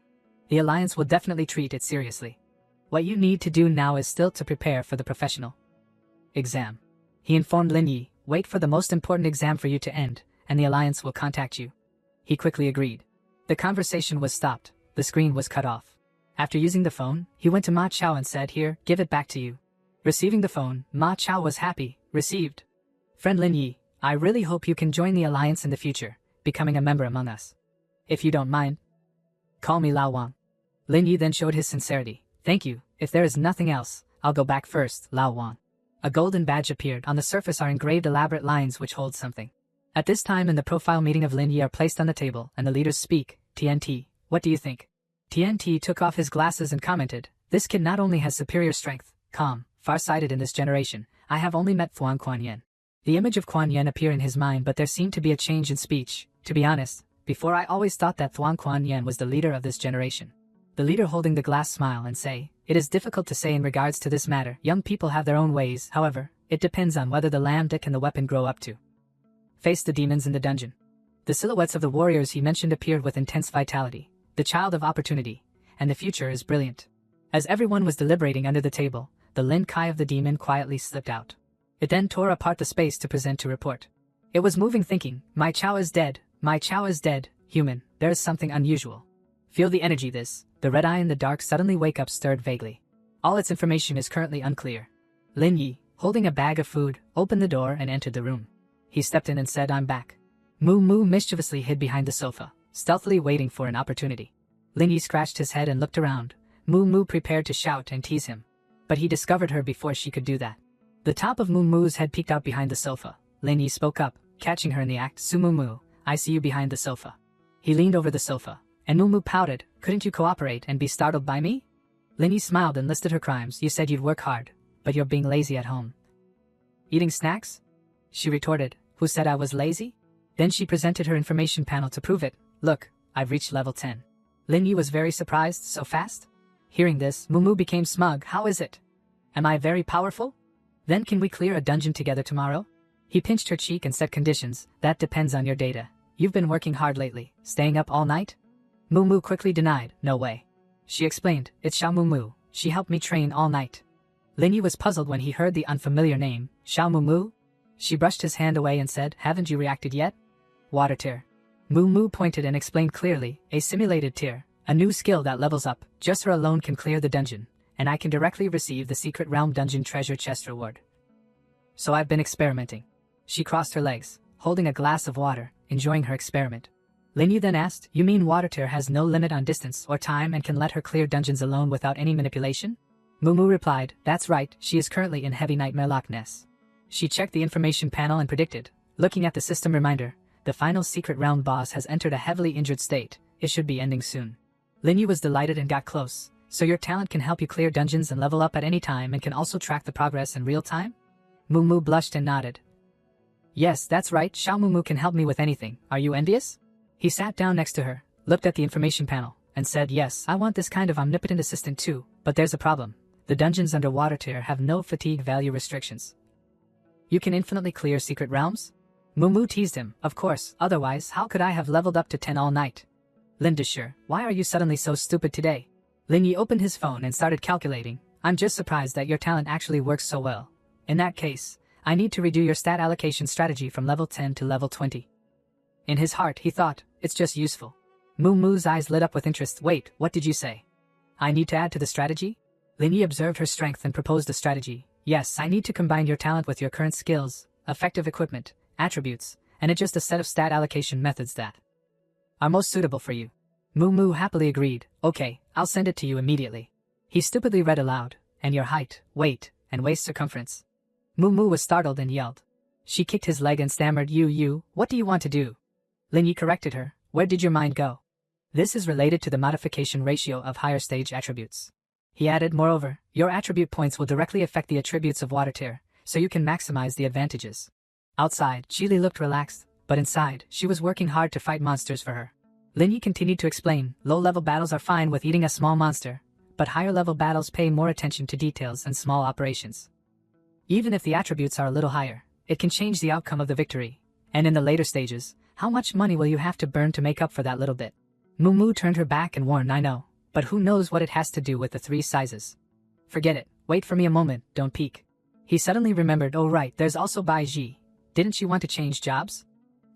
The alliance will definitely treat it seriously. What you need to do now is still to prepare for the professional exam. He informed Lin Yi, wait for the most important exam for you to end, and the alliance will contact you. He quickly agreed. The conversation was stopped, the screen was cut off. After using the phone, he went to Ma Chao and said, here, give it back to you. Receiving the phone, Ma Chao was happy, received. Friend Lin Yi, I really hope you can join the alliance in the future, becoming a member among us. If you don't mind, call me Lao Wang. Lin Yi then showed his sincerity. Thank you, if there is nothing else, I'll go back first, Lao Wang. A golden badge appeared. On the surface are engraved elaborate lines which hold something. At this time in the profile meeting of Lin Yi are placed on the table, and the leaders speak. TNT, what do you think? TNT took off his glasses and commented, this kid not only has superior strength, calm, far-sighted in this generation, I have only met Fuang Kuan-Yen. The image of Kuan Yen appeared in his mind, but there seemed to be a change in speech. To be honest, before I always thought that Fuang Kuan Yen was the leader of this generation. The leader holding the glass smile and say, it is difficult to say in regards to this matter. Young people have their own ways, however, it depends on whether the lamb dick and the weapon grow up to face the demons in the dungeon. The silhouettes of the warriors he mentioned appeared with intense vitality, the child of opportunity, and the future is brilliant. As everyone was deliberating under the table, the Lin Kai of the demon quietly slipped out. It then tore apart the space to present to report. It was moving thinking, my Chao is dead, my Chao is dead, human, there is something unusual. Feel the energy the red eye in the dark suddenly wake up stirred vaguely. All its information is currently unclear. Lin Yi, holding a bag of food, opened the door and entered the room. He stepped in and said, I'm back. Moo Moo mischievously hid behind the sofa, stealthily waiting for an opportunity. Lin Yi scratched his head and looked around. Moo Moo prepared to shout and tease him. But he discovered her before she could do that. The top of Moo Moo's head peeked out behind the sofa. Lin Yi spoke up, catching her in the act. Su Moo Moo, I see you behind the sofa. He leaned over the sofa, and Moo Moo pouted, couldn't you cooperate and be startled by me? Lin Yi smiled and listed her crimes. You said you'd work hard, but you're being lazy at home. Eating snacks? She retorted. Who said I was lazy? Then she presented her information panel to prove it. Look, I've reached level 10. Lin Yi was very surprised. So fast? Hearing this, Mumu became smug. How is it? Am I very powerful? Then can we clear a dungeon together tomorrow? He pinched her cheek and set conditions. That depends on your data. You've been working hard lately, staying up all night? Mumu quickly denied. No way. She explained, it's Xiao Mumu. She helped me train all night. Lin Yi was puzzled when he heard the unfamiliar name, Xiao Mumu. She brushed his hand away and said, haven't you reacted yet? Water tier. Mumu pointed and explained clearly, a simulated tier, a new skill that levels up. Just her alone can clear the dungeon, and I can directly receive the secret realm dungeon treasure chest reward. So I've been experimenting. She crossed her legs, holding a glass of water, enjoying her experiment. Lin Yi then asked, you mean water tier has no limit on distance or time and can let her clear dungeons alone without any manipulation? Mumu replied, that's right, she is currently in Heavy Nightmare Loch Ness. She checked the information panel and predicted, looking at the system reminder, the final secret realm boss has entered a heavily injured state, it should be ending soon. Lin Yi was delighted and got close. So your talent can help you clear dungeons and level up at any time and can also track the progress in real time? Mumu blushed and nodded. Yes, that's right, Xiao Mumu can help me with anything. Are you envious? He sat down next to her, looked at the information panel, and said, yes, I want this kind of omnipotent assistant too, but there's a problem. The dungeons under water tier have no fatigue value restrictions. You can infinitely clear secret realms? Mumu teased him, of course, otherwise how could I have leveled up to 10 all night? Linda, sure, why are you suddenly so stupid today? Lin Yi opened his phone and started calculating. I'm just surprised that your talent actually works so well. In that case, I need to redo your stat allocation strategy from level 10 to level 20. In his heart, he thought, it's just useful. Mumu's eyes lit up with interest. Wait, what did you say? I need to add to the strategy? Lin Yi observed her strength and proposed a strategy. Yes, I need to combine your talent with your current skills, effective equipment, attributes, and adjust a set of stat allocation methods that are most suitable for you. Mumu happily agreed. Okay, I'll send it to you immediately. He stupidly read aloud, and your height, weight, and waist circumference. Mumu was startled and yelled. She kicked his leg and stammered, what do you want to do? Lin Yi corrected her, where did your mind go? This is related to the modification ratio of higher stage attributes. He added, moreover, your attribute points will directly affect the attributes of water tier, so you can maximize the advantages. Outside, Chili looked relaxed, but inside, she was working hard to fight monsters for her. Lin Yi continued to explain, low-level battles are fine with eating a small monster, but higher-level battles pay more attention to details and small operations. Even if the attributes are a little higher, it can change the outcome of the victory. And in the later stages, how much money will you have to burn to make up for that little bit? Mumu turned her back and warned, I know, but who knows what it has to do with the 3 sizes. Forget it, wait for me a moment, don't peek. He suddenly remembered, oh right, there's also Bai Ji. Didn't she want to change jobs?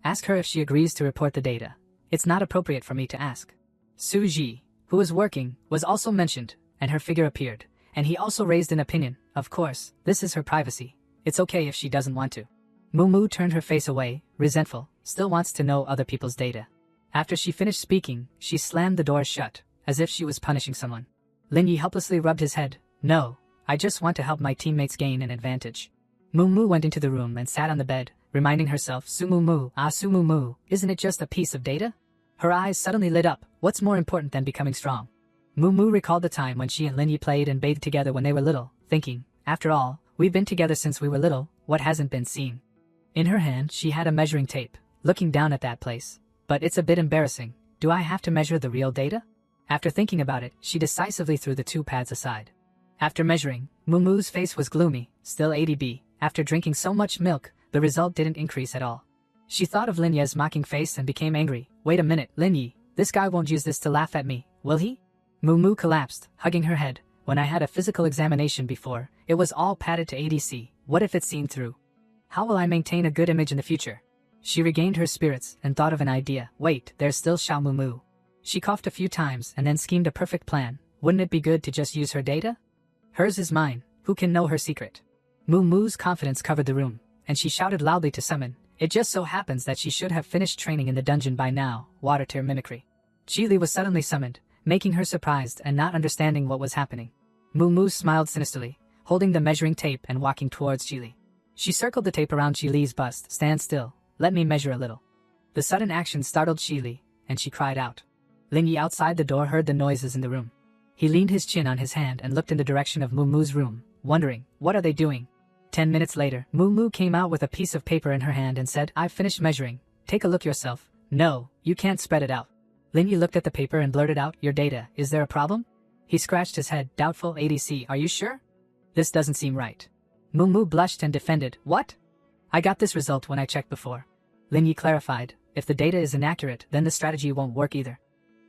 Ask her if she agrees to report the data. It's not appropriate for me to ask. Su Ji, who was working, was also mentioned, and her figure appeared, and he also raised an opinion. Of course, this is her privacy. It's okay if she doesn't want to. Mumu turned her face away, resentful, still wants to know other people's data. After she finished speaking, she slammed the door shut, as if she was punishing someone. Lin Yi helplessly rubbed his head. No, I just want to help my teammates gain an advantage. Mumu went into the room and sat on the bed, reminding herself, Sumumu, isn't it just a piece of data? Her eyes suddenly lit up. What's more important than becoming strong? Mumu recalled the time when she and Lin Yi played and bathed together when they were little, thinking, after all, we've been together since we were little, what hasn't been seen? In her hand, she had a measuring tape, looking down at that place. But it's a bit embarrassing. Do I have to measure the real data? After thinking about it, she decisively threw the 2 pads aside. After measuring, Mumu's face was gloomy, still 80B. After drinking so much milk, the result didn't increase at all. She thought of Lin Yi's mocking face and became angry. Wait a minute, Lin Yi, this guy won't use this to laugh at me, will he? Mumu collapsed, hugging her head. When I had a physical examination before, it was all padded to ADC. What if it's seen through? How will I maintain a good image in the future? She regained her spirits and thought of an idea. Wait, there's still Xiao Mumu. She coughed a few times and then schemed a perfect plan. Wouldn't it be good to just use her data? Hers is mine. Who can know her secret? Mumu's confidence covered the room, and she shouted loudly to summon. It just so happens that she should have finished training in the dungeon by now. Water tier mimicry. Chili was suddenly summoned, making her surprised and not understanding what was happening. Mumu smiled sinisterly, holding the measuring tape and walking towards Chili. She circled the tape around Chili's bust. Stand still. Let me measure a little. The sudden action startled Chili, and she cried out. Lin Yi outside the door heard the noises in the room. He leaned his chin on his hand and looked in the direction of Mumu's room, wondering, what are they doing? 10 minutes later, Moo Moo came out with a piece of paper in her hand and said, I've finished measuring. Take a look yourself. No, you can't spread it out. Lin Yi looked at the paper and blurted out, your data, is there a problem? He scratched his head, doubtful. ADC, are you sure? This doesn't seem right. Moo Moo blushed and defended, what? I got this result when I checked before. Lin Yi clarified, if the data is inaccurate, then the strategy won't work either.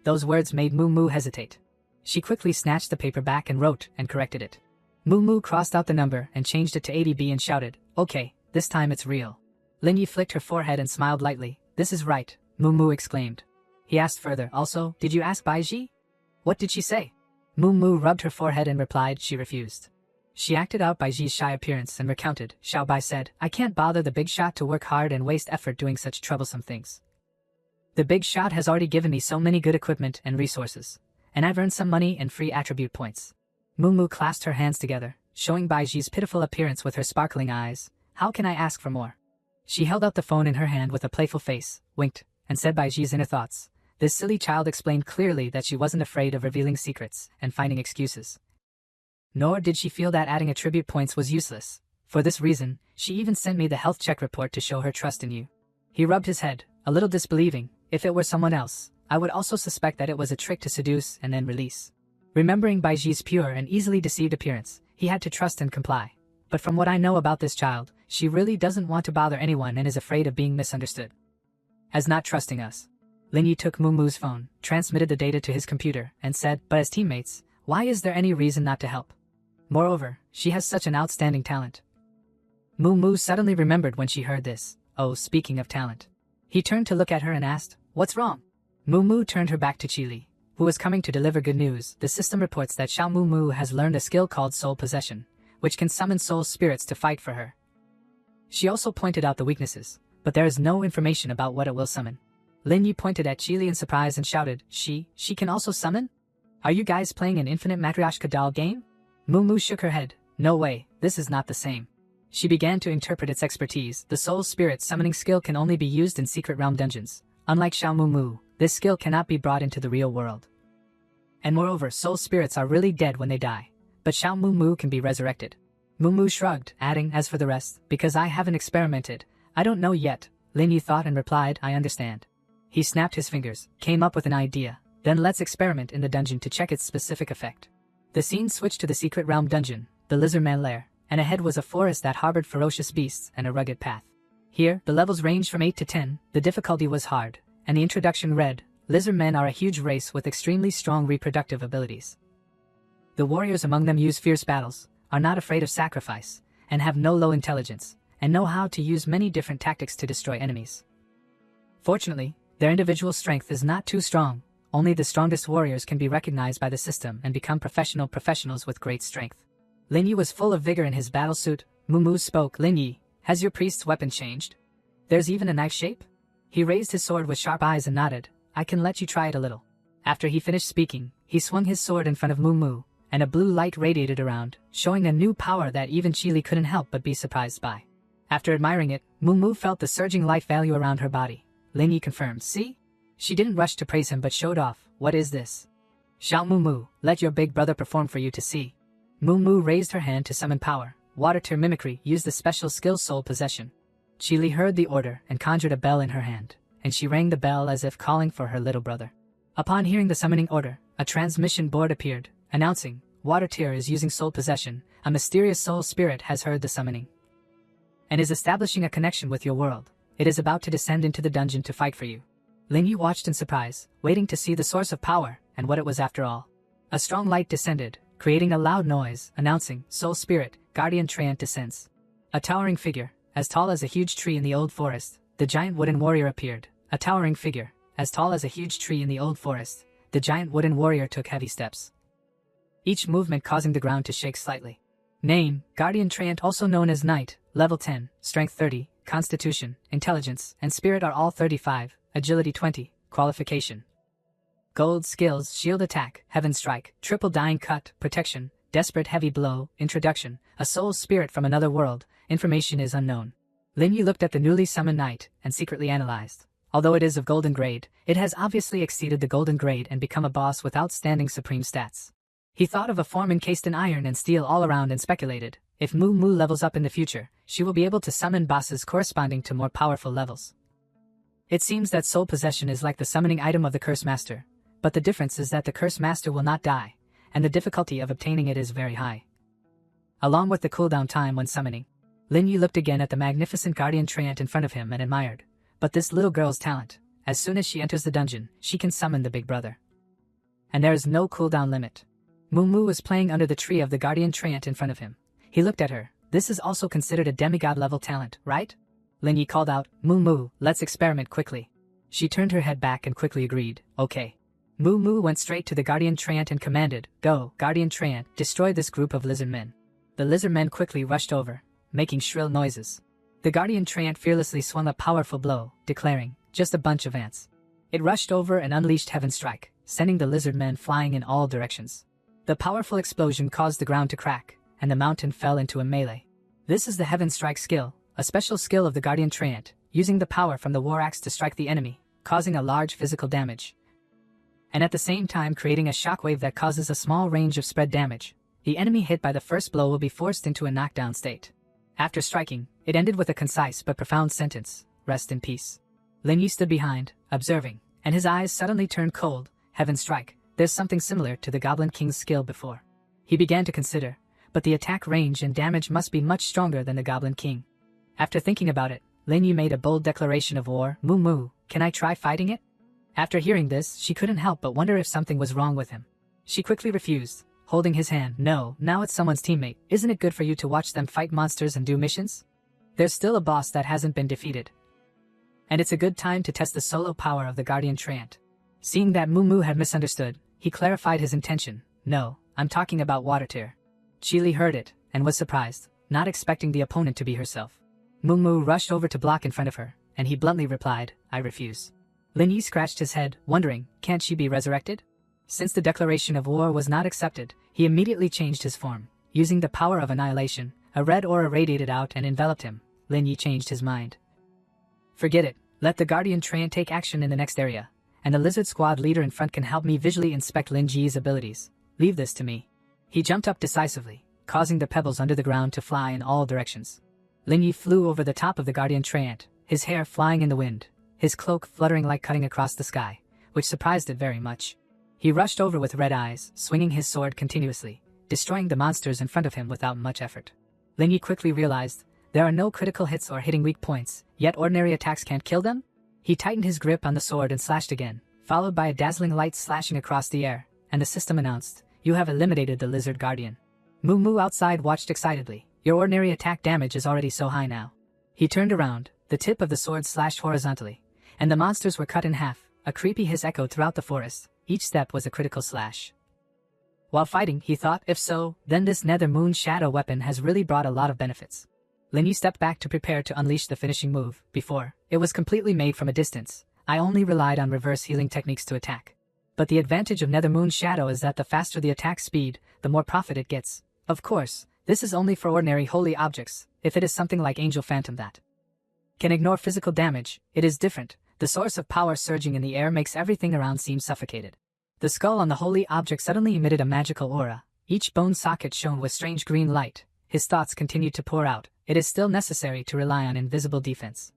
Those words made Moo Moo hesitate. She quickly snatched the paper back and wrote and corrected it. Moo Moo crossed out the number and changed it to 80B and shouted, okay, this time it's real. Lin Yi flicked her forehead and smiled lightly. This is right, Moo Moo exclaimed. He asked further, also, did you ask Baiji? What did she say? Moo Moo rubbed her forehead and replied she refused. She acted out Baiji's shy appearance and recounted. Xiao Bai said, I can't bother the big shot to work hard and waste effort doing such troublesome things. The big shot has already given me so many good equipment and resources, and I've earned some money and free attribute points. Moo Moo clasped her hands together, showing Baiji's pitiful appearance with her sparkling eyes. How can I ask for more? She held out the phone in her hand with a playful face, winked, and said Baiji's inner thoughts. This silly child explained clearly that she wasn't afraid of revealing secrets and finding excuses. Nor did she feel that adding attribute points was useless. For this reason, she even sent me the health check report to show her trust in you. He rubbed his head, a little disbelieving. If it were someone else, I would also suspect that it was a trick to seduce and then release. Remembering Baiji's pure and easily deceived appearance, he had to trust and comply. But from what I know about this child, she really doesn't want to bother anyone and is afraid of being misunderstood. As not trusting us. Lin Yi took Moo Moo's phone, transmitted the data to his computer, and said, but as teammates, why is there any reason not to help? Moreover, she has such an outstanding talent. Moo Moo suddenly remembered when she heard this. Oh, speaking of talent. He turned to look at her and asked, what's wrong? Moo Moo turned her back to Chili, who was coming to deliver good news. The system reports that Xiao Moo Moo has learned a skill called soul possession, which can summon soul spirits to fight for her. She also pointed out the weaknesses, but there is no information about what it will summon. Lin Yi pointed at Chili in surprise and shouted, she can also summon? Are you guys playing an infinite Matryoshka doll game? Moo Moo shook her head. No way, this is not the same. She began to interpret its expertise. The soul spirit summoning skill can only be used in secret realm dungeons. Unlike Xiao Moo Moo, this skill cannot be brought into the real world. And moreover, soul spirits are really dead when they die. But Xiao Moo Moo can be resurrected. Moo Moo shrugged, adding, as for the rest, because I haven't experimented, I don't know yet. Lin Yi thought and replied, I understand. He snapped his fingers, came up with an idea. Then let's experiment in the dungeon to check its specific effect. The scene switched to the secret realm dungeon, the lizardman lair, and ahead was a forest that harbored ferocious beasts and a rugged path. Here, the levels ranged from 8 to 10, the difficulty was hard, and the introduction read, lizardmen are a huge race with extremely strong reproductive abilities. The warriors among them use fierce battles, are not afraid of sacrifice, and have no low intelligence, and know how to use many different tactics to destroy enemies. Fortunately, their individual strength is not too strong. Only the strongest warriors can be recognized by the system and become professionals with great strength. Lin Yi was full of vigor in his battle suit. Moo Moo spoke. Lin Yi, has your priest's weapon changed? There's even a knife shape? He raised his sword with sharp eyes and nodded. I can let you try it a little. After he finished speaking, he swung his sword in front of Moo Moo, and a blue light radiated around, showing a new power that even Chili couldn't help but be surprised by. After admiring it, Moo Moo felt the surging life value around her body. Lin Yi confirmed, see? She didn't rush to praise him but showed off. What is this? Xiao Moo Moo, let your big brother perform for you to see. Moo Moo raised her hand to summon power. Water tear mimicry used the special skill soul possession. Chili heard the order and conjured a bell in her hand, and she rang the bell as if calling for her little brother. Upon hearing the summoning order, a transmission board appeared, announcing, Water tear is using soul possession. A mysterious soul spirit has heard the summoning and is establishing a connection with your world. It is about to descend into the dungeon to fight for you. Lin Yi watched in surprise, waiting to see the source of power and what it was after all. A strong light descended, creating a loud noise, announcing, Soul Spirit, Guardian Treant descends. A towering figure, as tall as a huge tree in the old forest, the giant wooden warrior appeared. A towering figure, as tall as a huge tree in the old forest, the giant wooden warrior took heavy steps, each movement causing the ground to shake slightly. Name, Guardian Treant, also known as Knight, level 10, strength 30, constitution, intelligence, and spirit are all 35, agility 20, qualification. Gold skills, shield attack, heaven strike, triple dying cut, protection, desperate heavy blow, introduction, a soul spirit from another world, information is unknown. Lin Yi looked at the newly summoned knight and secretly analyzed. Although it is of golden grade, it has obviously exceeded the golden grade and become a boss with outstanding supreme stats. He thought of a form encased in iron and steel all around and speculated, if Moo Moo levels up in the future, she will be able to summon bosses corresponding to more powerful levels. It seems that soul possession is like the summoning item of the Curse Master, but the difference is that the Curse Master will not die, and the difficulty of obtaining it is very high. Along with the cooldown time when summoning, Lin Yi looked again at the magnificent guardian treant in front of him and admired, but this little girl's talent, as soon as she enters the dungeon, she can summon the big brother. And there is no cooldown limit. Moo Moo was playing under the tree of the guardian treant in front of him. He looked at her. This is also considered a demigod level talent, right? Lin Yi called out, Moo Moo, let's experiment quickly. She turned her head back and quickly agreed, okay. Moo Moo went straight to the guardian treant and commanded, go, guardian treant, destroy this group of lizard men. The lizard men quickly rushed over, making shrill noises. The guardian treant fearlessly swung a powerful blow, declaring, just a bunch of ants. It rushed over and unleashed Heaven Strike, sending the lizard men flying in all directions. The powerful explosion caused the ground to crack, and the mountain fell into a melee. This is the Heaven Strike skill, a special skill of the guardian treant, using the power from the war axe to strike the enemy, causing a large physical damage, and at the same time creating a shockwave that causes a small range of spread damage. The enemy hit by the first blow will be forced into a knockdown state. After striking, it ended with a concise but profound sentence, rest in peace. Lin Yi stood behind, observing, and his eyes suddenly turned cold. Heaven Strike, there's something similar to the Goblin King's skill before. He began to consider, but the attack range and damage must be much stronger than the Goblin King. After thinking about it, Lin Yi made a bold declaration of war. Moo Moo, can I try fighting it? After hearing this, she couldn't help but wonder if something was wrong with him. She quickly refused, holding his hand. No, now it's someone's teammate. Isn't it good for you to watch them fight monsters and do missions? There's still a boss that hasn't been defeated. And it's a good time to test the solo power of the guardian treant. Seeing that Moo Moo had misunderstood, he clarified his intention. No, I'm talking about water tear. Chi Li heard it, and was surprised, not expecting the opponent to be herself. Moo Moo rushed over to block in front of her, and he bluntly replied, I refuse. Lin Yi scratched his head, wondering, can't she be resurrected? Since the declaration of war was not accepted, he immediately changed his form. Using the power of annihilation, a red aura radiated out and enveloped him. Lin Yi changed his mind. Forget it, let the guardian treant take action in the next area, and the lizard squad leader in front can help me visually inspect Lin Ji's abilities. Leave this to me. He jumped up decisively, causing the pebbles under the ground to fly in all directions. Lin Yi flew over the top of the guardian treant, his hair flying in the wind, his cloak fluttering like cutting across the sky, which surprised it very much. He rushed over with red eyes, swinging his sword continuously, destroying the monsters in front of him without much effort. Lin Yi quickly realized, there are no critical hits or hitting weak points, yet ordinary attacks can't kill them? He tightened his grip on the sword and slashed again, followed by a dazzling light slashing across the air, and the system announced, you have eliminated the lizard guardian. Moo Moo outside watched excitedly. Your ordinary attack damage is already so high now. He turned around, the tip of the sword slashed horizontally, and the monsters were cut in half. A creepy hiss echoed throughout the forest. Each step was a critical slash. While fighting, he thought, if so, then this Nether Moon Shadow weapon has really brought a lot of benefits. Lin Yi stepped back to prepare to unleash the finishing move. Before, it was completely made from a distance. I only relied on reverse healing techniques to attack. But the advantage of Nether Moon Shadow is that the faster the attack speed, the more profit it gets. Of course, this is only for ordinary holy objects. If it is something like Angel Phantom that can ignore physical damage, it is different. The source of power surging in the air makes everything around seem suffocated. The skull on the holy object suddenly emitted a magical aura. Each bone socket shone with strange green light. His thoughts continued to pour out. It is still necessary to rely on invisible defense,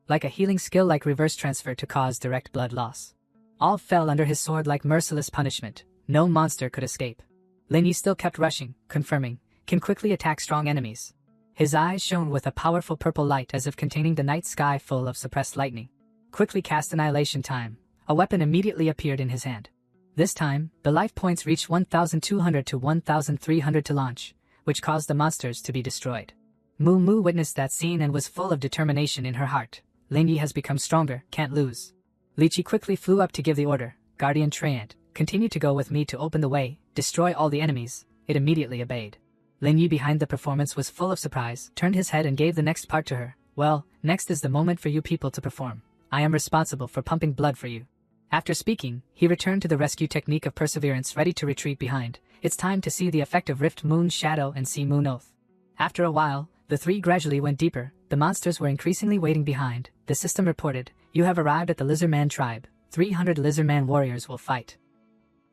like a healing skill like reverse transfer to cause direct blood loss. All fell under his sword like merciless punishment. No monster could escape. Lin Yi still kept rushing, confirming, can quickly attack strong enemies. His eyes shone with a powerful purple light as if containing the night sky full of suppressed lightning. Quickly cast annihilation time. A weapon immediately appeared in his hand. This time, the life points reached 1,200 to 1,300 to launch, which caused the monsters to be destroyed. Moo Moo witnessed that scene and was full of determination in her heart. Lin Yi has become stronger, can't lose. Li Qi quickly flew up to give the order. Guardian treant, continue to go with me to open the way, destroy all the enemies. It immediately obeyed. Lin Yi behind the performance was full of surprise, turned his head and gave the next part to her. Well, next is the moment for you people to perform. I am responsible for pumping blood for you. After speaking, he returned to the rescue technique of perseverance, ready to retreat behind. It's time to see the effect of Rift Moon Shadow and Sea Moon Oath. After a while, the three gradually went deeper. The monsters were increasingly waiting behind. The system reported, you have arrived at the Lizardman tribe. 300 Lizardman warriors will fight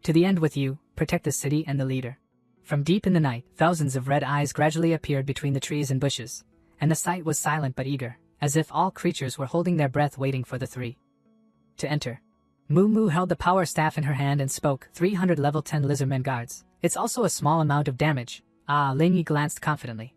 to the end with you. protect the city and the leader. From deep in the night, thousands of red eyes gradually appeared between the trees and bushes, and the sight was silent but eager, as if all creatures were holding their breath waiting for the three to enter. Moo Moo held the power staff in her hand and spoke, 300 level 10 lizardmen guards. It's also a small amount of damage. Lin Yi glanced confidently.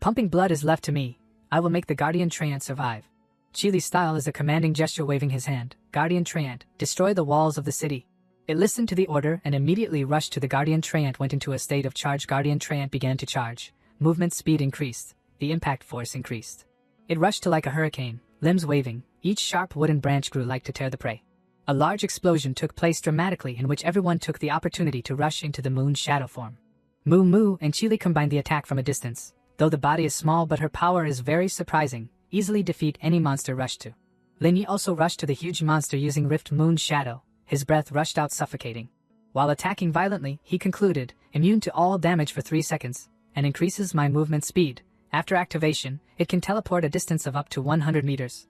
Pumping blood is left to me. I will make the Guardian Treant survive. Chili's style is a commanding gesture, waving his hand. Guardian Treant, destroy the walls of the city. It listened to the order and immediately rushed to the Guardian Treant, went into a state of charge. Guardian Treant began to charge. Movement speed increased. The impact force increased. It rushed to like a hurricane, limbs waving. Each sharp wooden branch grew like to tear the prey. A large explosion took place dramatically, in which everyone took the opportunity to rush into the moon's shadow form. Moo Moo and Chili combined the attack from a distance. Though the body is small, but her power is very surprising, easily defeat any monster rushed to. Lin Yi also rushed to the huge monster using Rift Moon's shadow. His breath rushed out suffocating. While attacking violently, he concluded, immune to all damage for 3 seconds, and increases my movement speed. After activation, it can teleport a distance of up to 100 meters.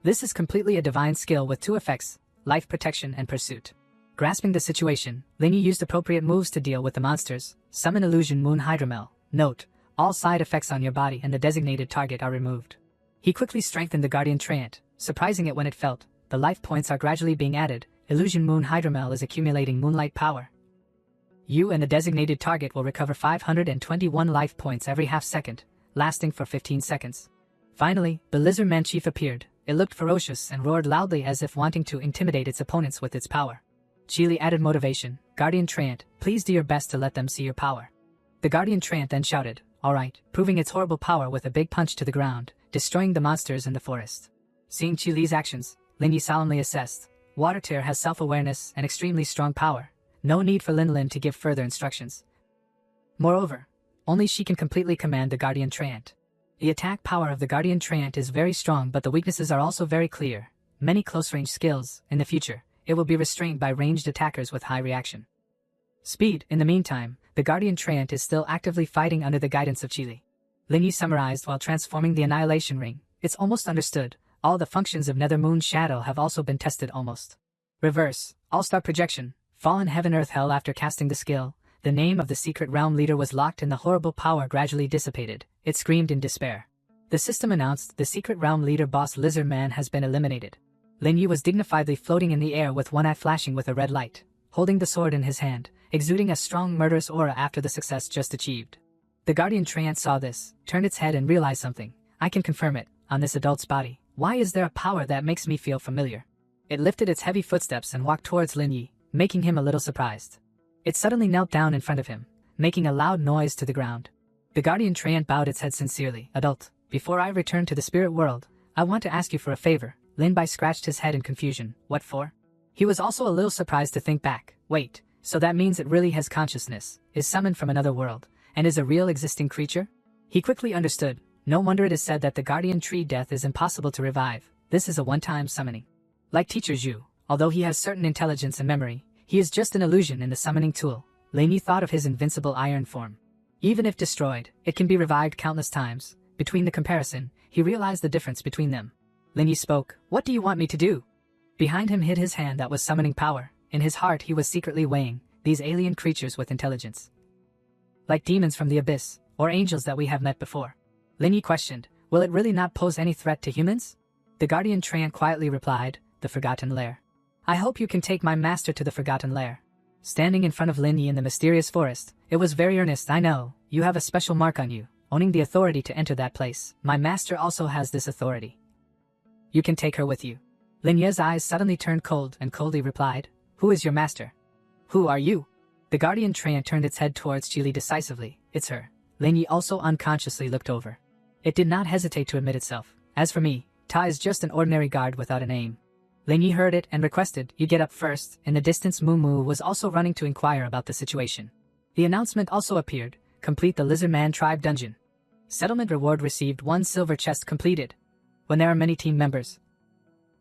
This is completely a divine skill with 2 effects, life protection and pursuit. Grasping the situation, Lin Yi used appropriate moves to deal with the monsters. Summon Illusion Moon Hydromel. Note, all side effects on your body and the designated target are removed. He quickly strengthened the Guardian Treant, surprising it when it felt. The life points are gradually being added. Illusion Moon Hydromel is accumulating moonlight power. You and the designated target will recover 521 life points every half second, lasting for 15 seconds. Finally, the Lizardman Chief appeared. It looked ferocious and roared loudly as if wanting to intimidate its opponents with its power. Chili added motivation. Guardian Treant, please do your best to let them see your power. The Guardian Treant then shouted, alright, proving its horrible power with a big punch to the ground, destroying the monsters in the forest. Seeing Chili's actions, Lin Yi solemnly assessed. Water Tear has self-awareness and extremely strong power. No need for Lin Lin to give further instructions. Moreover, only she can completely command the Guardian Treant. The attack power of the Guardian Treant is very strong, but the weaknesses are also very clear. Many close-range skills. In the future, it will be restrained by ranged attackers with high reaction speed. In the meantime, the Guardian Treant is still actively fighting under the guidance of Chili. Lin Yi summarized while transforming the Annihilation Ring. It's almost understood. All the functions of Nether Moon Shadow have also been tested almost. Reverse, All-Star Projection, Fallen Heaven Earth Hell. After casting the skill, the name of the secret realm leader was locked and the horrible power gradually dissipated. It screamed in despair. The system announced the secret realm leader boss Lizardman has been eliminated. Lin Yi was dignifiedly floating in the air with one eye flashing with a red light, holding the sword in his hand, exuding a strong murderous aura after the success just achieved. The Guardian Treant saw this, turned its head and realized something. I can confirm it, on this adult's body. Why is there a power that makes me feel familiar? It lifted its heavy footsteps and walked towards Lin Yi, making him a little surprised. It suddenly knelt down in front of him, making a loud noise to the ground. The Guardian Treant bowed its head sincerely. Adult, before I return to the spirit world, I want to ask you for a favor. Lin Bai scratched his head in confusion. What for? He was also a little surprised to think back. Wait, so that means it really has consciousness, is summoned from another world, and is a real existing creature? He quickly understood. No wonder it is said that the Guardian Tree death is impossible to revive. This is a one-time summoning. Like Teacher Zhu, although he has certain intelligence and memory, he is just an illusion in the summoning tool. Lin Yi thought of his invincible iron form. Even if destroyed, it can be revived countless times. Between the comparison, he realized the difference between them. Lin Yi spoke, what do you want me to do? Behind him hid his hand that was summoning power. In his heart he was secretly weighing these alien creatures with intelligence. Like demons from the abyss, or angels that we have met before. Lin Yi questioned, will it really not pose any threat to humans? The Guardian Treant quietly replied, the Forgotten Lair. I hope you can take my master to the Forgotten Lair. Standing in front of Lin Yi in the mysterious forest, it was very earnest. I know, you have a special mark on you, owning the authority to enter that place. My master also has this authority. You can take her with you. Lin Yi's eyes suddenly turned cold and coldly replied, who is your master? Who are you? The Guardian Treant turned its head towards Chili decisively. It's her. Lin Yi also unconsciously looked over. It did not hesitate to admit itself. As for me, Ta is just an ordinary guard without a name. Lin Yi heard it and requested, you get up first. In the distance Moo Moo was also running to inquire about the situation. The announcement also appeared, complete the Lizardman Tribe Dungeon. Settlement reward received 1 silver chest completed. When there are many team members,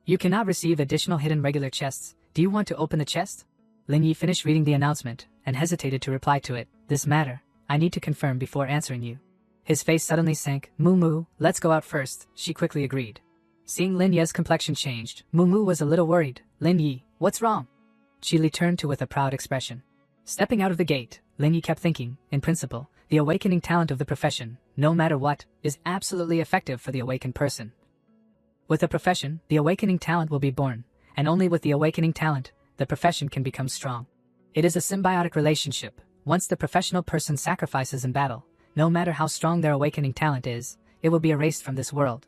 you cannot receive additional hidden regular chests. Do you want to open the chest? Lin Yi finished reading the announcement and hesitated to reply to it. This matter, I need to confirm before answering you. His face suddenly sank. Moo Moo, let's go out first, she quickly agreed. Seeing Lin Yi's complexion changed, Moo Moo was a little worried. Lin Yi, what's wrong? Chili turned to with a proud expression. Stepping out of the gate, Lin Yi kept thinking, in principle, the awakening talent of the profession, no matter what, is absolutely effective for the awakened person. With a profession, the awakening talent will be born, and only with the awakening talent, the profession can become strong. It is a symbiotic relationship. Once the professional person sacrifices in battle, no matter how strong their awakening talent is, it will be erased from this world.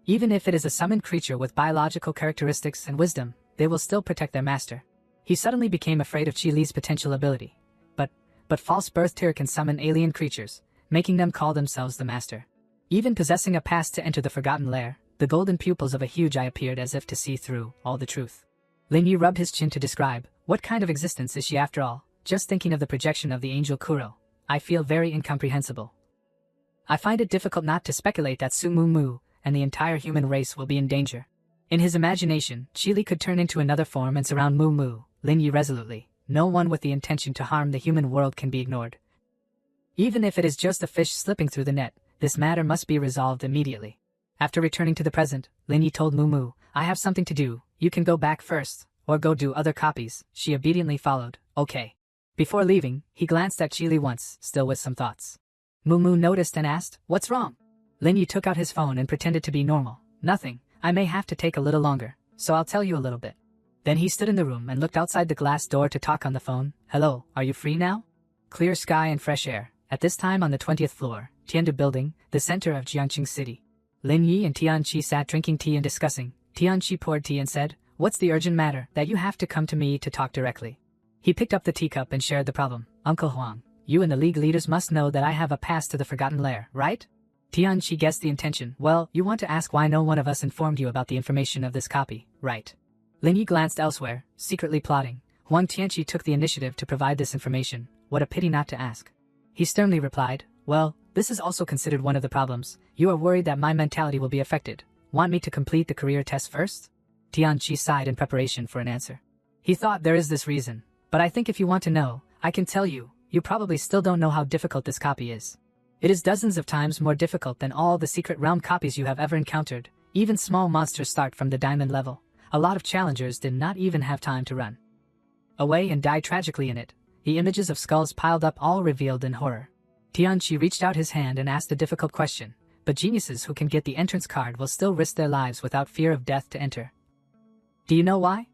Even if it is a summoned creature with biological characteristics and wisdom, they will still protect their master. He suddenly became afraid of Qi Li's potential ability. But false birth tear can summon alien creatures, making them call themselves the master. Even possessing a pass to enter the forgotten lair, the golden pupils of a huge eye appeared as if to see through all the truth. Lin Yi rubbed his chin to describe, what kind of existence is she after all? Just thinking of the projection of the angel Kuro, I feel very incomprehensible. I find it difficult not to speculate that Su Mu Mu and the entire human race will be in danger. In his imagination, Qi Li could turn into another form and surround Mu Mu. Lin Yi resolutely. No one with the intention to harm the human world can be ignored. Even if it is just a fish slipping through the net, this matter must be resolved immediately. After returning to the present, Lin Yi told Mu Mu, I have something to do, you can go back first, or go do other copies. She obediently followed, okay. Before leaving, he glanced at Qi Li once, still with some thoughts. Mu Mu noticed and asked, what's wrong? Lin Yi took out his phone and pretended to be normal. Nothing, I may have to take a little longer, so I'll tell you a little bit. Then he stood in the room and looked outside the glass door to talk on the phone. Hello, are you free now? Clear sky and fresh air. At this time on the 20th floor, Tiandu Building, the center of Jiangqing City. Lin Yi and Tianqi sat drinking tea and discussing. Tianqi poured tea and said, what's the urgent matter that you have to come to me to talk directly? He picked up the teacup and shared the problem. Uncle Huang, you and the league leaders must know that I have a pass to the Forgotten Lair, right? Tianqi guessed the intention. Well, you want to ask why no one of us informed you about the information of this copy, right? Lin Yi glanced elsewhere, secretly plotting. Huang Tianqi took the initiative to provide this information. What a pity not to ask. He sternly replied, well, this is also considered one of the problems. You are worried that my mentality will be affected. Want me to complete the career test first? Tianqi sighed in preparation for an answer. He thought there is this reason, but I think if you want to know, I can tell you, you probably still don't know how difficult this copy is. It is dozens of times more difficult than all the secret realm copies you have ever encountered. Even small monsters start from the diamond level. A lot of challengers did not even have time to run away and die tragically in it. The images of skulls piled up all revealed in horror. Tianqi reached out his hand and asked a difficult question, but geniuses who can get the entrance card will still risk their lives without fear of death to enter. Do you know why?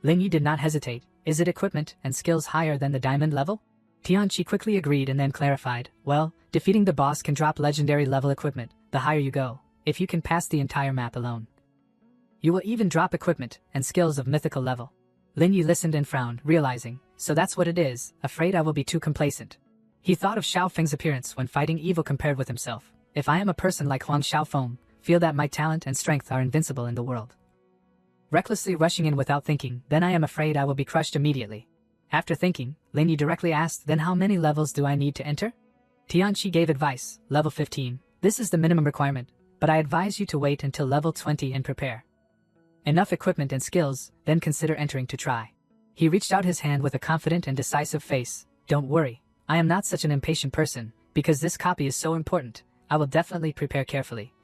Lin Yi did not hesitate. Is it equipment and skills higher than the diamond level? Tianqi quickly agreed and then clarified, well, defeating the boss can drop legendary level equipment, the higher you go, if you can pass the entire map alone. You will even drop equipment and skills of mythical level. Lin Yi listened and frowned, realizing, so that's what it is, afraid I will be too complacent. He thought of Xiao Feng's appearance when fighting evil compared with himself. If I am a person like Huang Xiaofeng, feel that my talent and strength are invincible in the world. Recklessly rushing in without thinking, then I am afraid I will be crushed immediately. After thinking, Lin Yi directly asked, then how many levels do I need to enter? Tianqi gave advice, level 15. This is the minimum requirement, but I advise you to wait until level 20 and prepare enough equipment and skills, then consider entering to try. He reached out his hand with a confident and decisive face. Don't worry, I am not such an impatient person, because this copy is so important, I will definitely prepare carefully.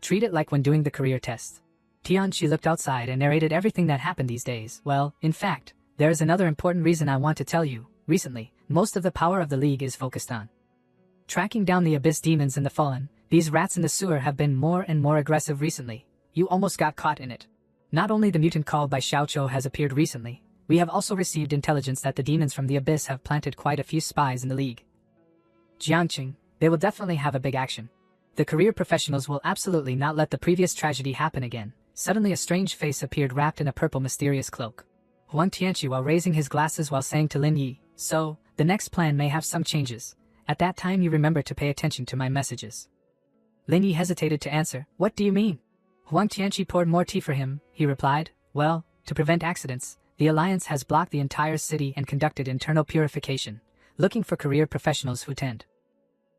Treat it like when doing the career test. Tianqi looked outside and narrated everything that happened these days. Well, in fact, there is another important reason I want to tell you. Recently, most of the power of the League is focused on tracking down the Abyss demons and the Fallen. These rats in the sewer have been more and more aggressive recently. You almost got caught in it. Not only the mutant called by Xiaoqiu has appeared recently, we have also received intelligence that the demons from the Abyss have planted quite a few spies in the League. Jiangqing, they will definitely have a big action. The career professionals will absolutely not let the previous tragedy happen again. Suddenly a strange face appeared wrapped in a purple mysterious cloak. Huang Tianqi while raising his glasses while saying to Lin Yi, so, the next plan may have some changes. At that time you remember to pay attention to my messages. Lin Yi hesitated to answer, what do you mean? Huang Tianqi poured more tea for him. He replied, well, to prevent accidents, the Alliance has blocked the entire city and conducted internal purification, looking for career professionals who tend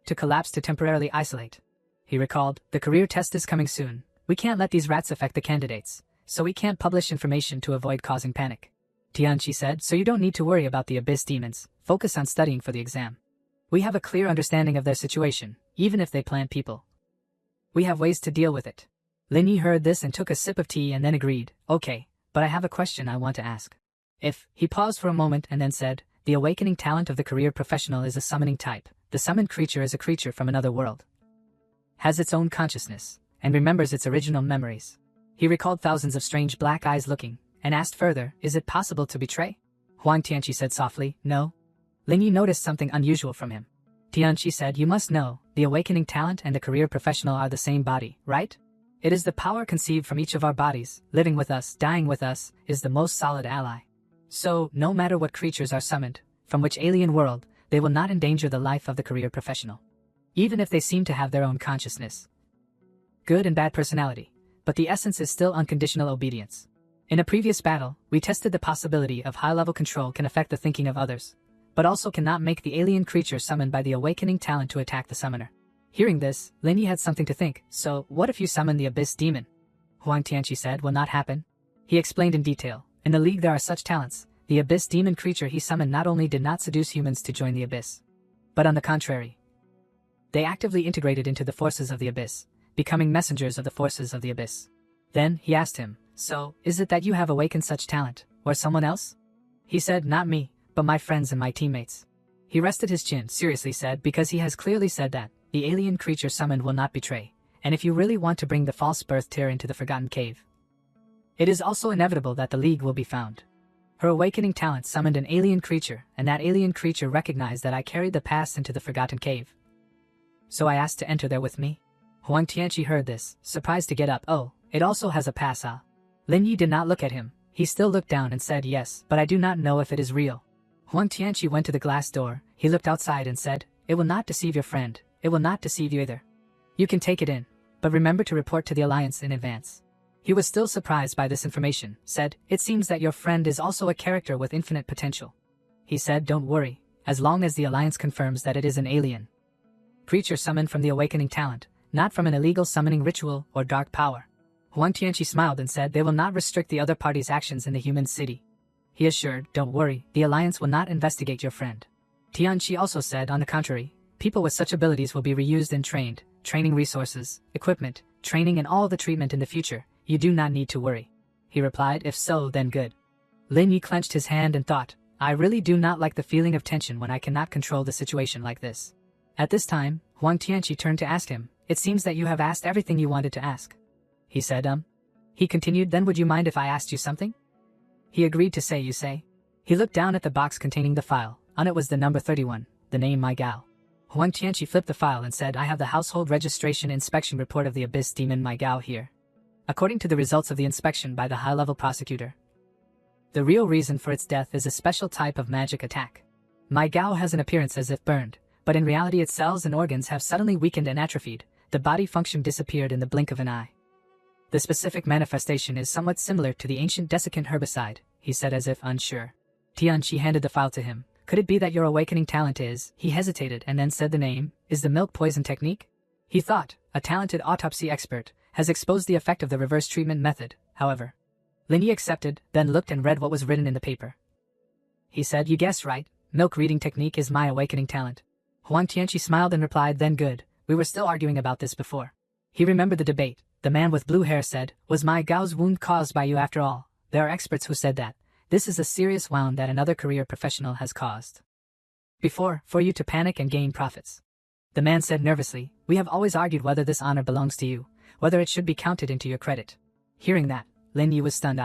to collapse to temporarily isolate. He recalled, the career test is coming soon. We can't let these rats affect the candidates, so we can't publish information to avoid causing panic. Tianqi said, so you don't need to worry about the Abyss demons, focus on studying for the exam. We have a clear understanding of their situation, even if they plant people. We have ways to deal with it. Lin Yi heard this and took a sip of tea and then agreed, okay, but I have a question I want to ask. He paused for a moment and then said, The awakening talent of the career professional is a summoning type. The summoned creature is a creature from another world, has its own consciousness, and remembers its original memories. He recalled thousands of strange black eyes looking, and asked further, is it possible to betray? Huang Tianqi said softly, no. Lin Yi noticed something unusual from him. Tianqi said, you must know, the awakening talent and the career professional are the same body, right? It is the power conceived from each of our bodies, living with us, dying with us, is the most solid ally. So, no matter what creatures are summoned, from which alien world, they will not endanger the life of the career professional. Even if they seem to have their own consciousness, good and bad personality, but the essence is still unconditional obedience. In a previous battle, we tested the possibility of high-level control can affect the thinking of others, but also cannot make the alien creature summoned by the awakening talent to attack the summoner. Hearing this, Lin Yi had something to think, so what if you summon the Abyss Demon? Huang Tianqi said, will not happen. He explained in detail, in the League there are such talents. The Abyss Demon creature he summoned not only did not seduce humans to join the Abyss, but on the contrary, they actively integrated into the forces of the Abyss, becoming messengers of the forces of the Abyss. Then, he asked him, so, is it that you have awakened such talent, or someone else? He said, not me, but my friends and my teammates. He rested his chin, seriously said, because he has clearly said that, the alien creature summoned will not betray, and if you really want to bring the false birth tear into the Forgotten Cave, it is also inevitable that the League will be found. Her awakening talent summoned an alien creature, and that alien creature recognized that I carried the past into the Forgotten Cave. So I asked to enter there with me. Huang Tianqi heard this, surprised to get up. Oh, it also has a pass, ah. Lin Yi did not look at him. He still looked down and said, yes, but I do not know if it is real. Huang Tianqi went to the glass door. He looked outside and said, it will not deceive your friend. It will not deceive you either. You can take it in, but remember to report to the Alliance in advance. He was still surprised by this information, said, it seems that your friend is also a character with infinite potential. He said, don't worry, as long as the Alliance confirms that it is an alien creature summoned from the awakening talent, not from an illegal summoning ritual or dark power. Huang Tianqi smiled and said they will not restrict the other party's actions in the human city. He assured, don't worry, the Alliance will not investigate your friend. Tianqi also said, on the contrary, people with such abilities will be reused and trained, training resources, equipment, training and all the treatment in the future. You do not need to worry. He replied, if so, then good. Lin Yi clenched his hand and thought, I really do not like the feeling of tension when I cannot control the situation like this. At this time, Huang Tianqi turned to ask him, it seems that you have asked everything you wanted to ask. He said, He continued, then would you mind if I asked you something? He agreed to say, you say? He looked down at the box containing the file. On it was the number 31, the name My Gao. Huang Tianqi flipped the file and said, I have the household registration inspection report of the Abyss Demon My Gao here. According to the results of the inspection by the high-level prosecutor, the real reason for its death is a special type of magic attack. My Gao has an appearance as if burned, but in reality its cells and organs have suddenly weakened and atrophied. The body function disappeared in the blink of an eye. The specific manifestation is somewhat similar to the ancient desiccant herbicide, he said as if unsure. Tianqi handed the file to him. Could it be that your awakening talent is, he hesitated and then said the name, is the milk poison technique? He thought, a talented autopsy expert, has exposed the effect of the reverse treatment method, however. Lin Yi accepted, then looked and read what was written in the paper. He said, you guessed right, milk reading technique is my awakening talent. Huang Tianqi smiled and replied, then good, we were still arguing about this before. He remembered the debate. The man with blue hair said, was my Gao's wound caused by you after all? There are experts who said that. This is a serious wound that another career professional has caused before, for you to panic and gain profits. The man said nervously, we have always argued whether this honor belongs to you, whether it should be counted into your credit. Hearing that, Lin Yi was stunned.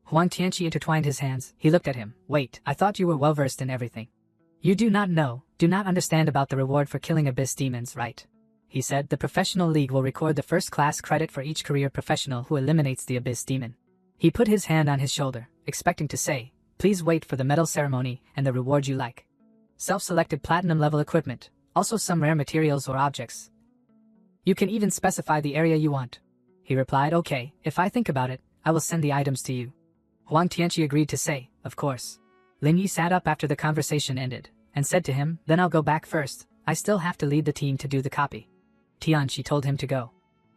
Huang Tianqi intertwined his hands. He looked at him. Wait, I thought you were well versed in everything. You do not know, do not understand about the reward for killing Abyss demons, right? He said, the professional league will record the first-class credit for each career professional who eliminates the Abyss demon. He put his hand on his shoulder, expecting to say, please wait for the medal ceremony and the reward you like. Self-selected platinum-level equipment, also some rare materials or objects. You can even specify the area you want. He replied, okay, if I think about it, I will send the items to you. Huang Tianqi agreed to say, of course. Lin Yi sat up after the conversation ended, and said to him, then I'll go back first, I still have to lead the team to do the copy. Tianqi told him to go.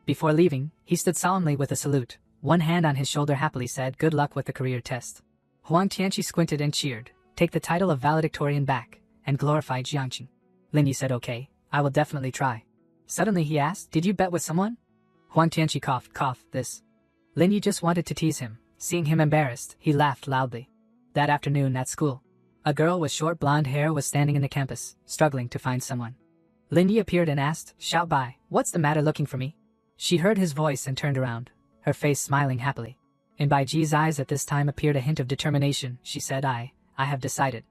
Before leaving, he stood solemnly with a salute, one hand on his shoulder happily said, good luck with the career test. Huang Tianqi squinted and cheered, take the title of valedictorian back, and glorify Jiangqing. Lin Yi said okay, I will definitely try. Suddenly he asked, did you bet with someone? Huang Tianqi coughed, this. Lin Yi just wanted to tease him. Seeing him embarrassed, he laughed loudly. That afternoon at school. A girl with short blonde hair was standing in the campus, struggling to find someone. Lin Yi appeared and asked, "Xiao Bai, what's the matter looking for me?" She heard his voice and turned around, her face smiling happily. In Bai Ji's eyes at this time appeared a hint of determination. She said, I have decided.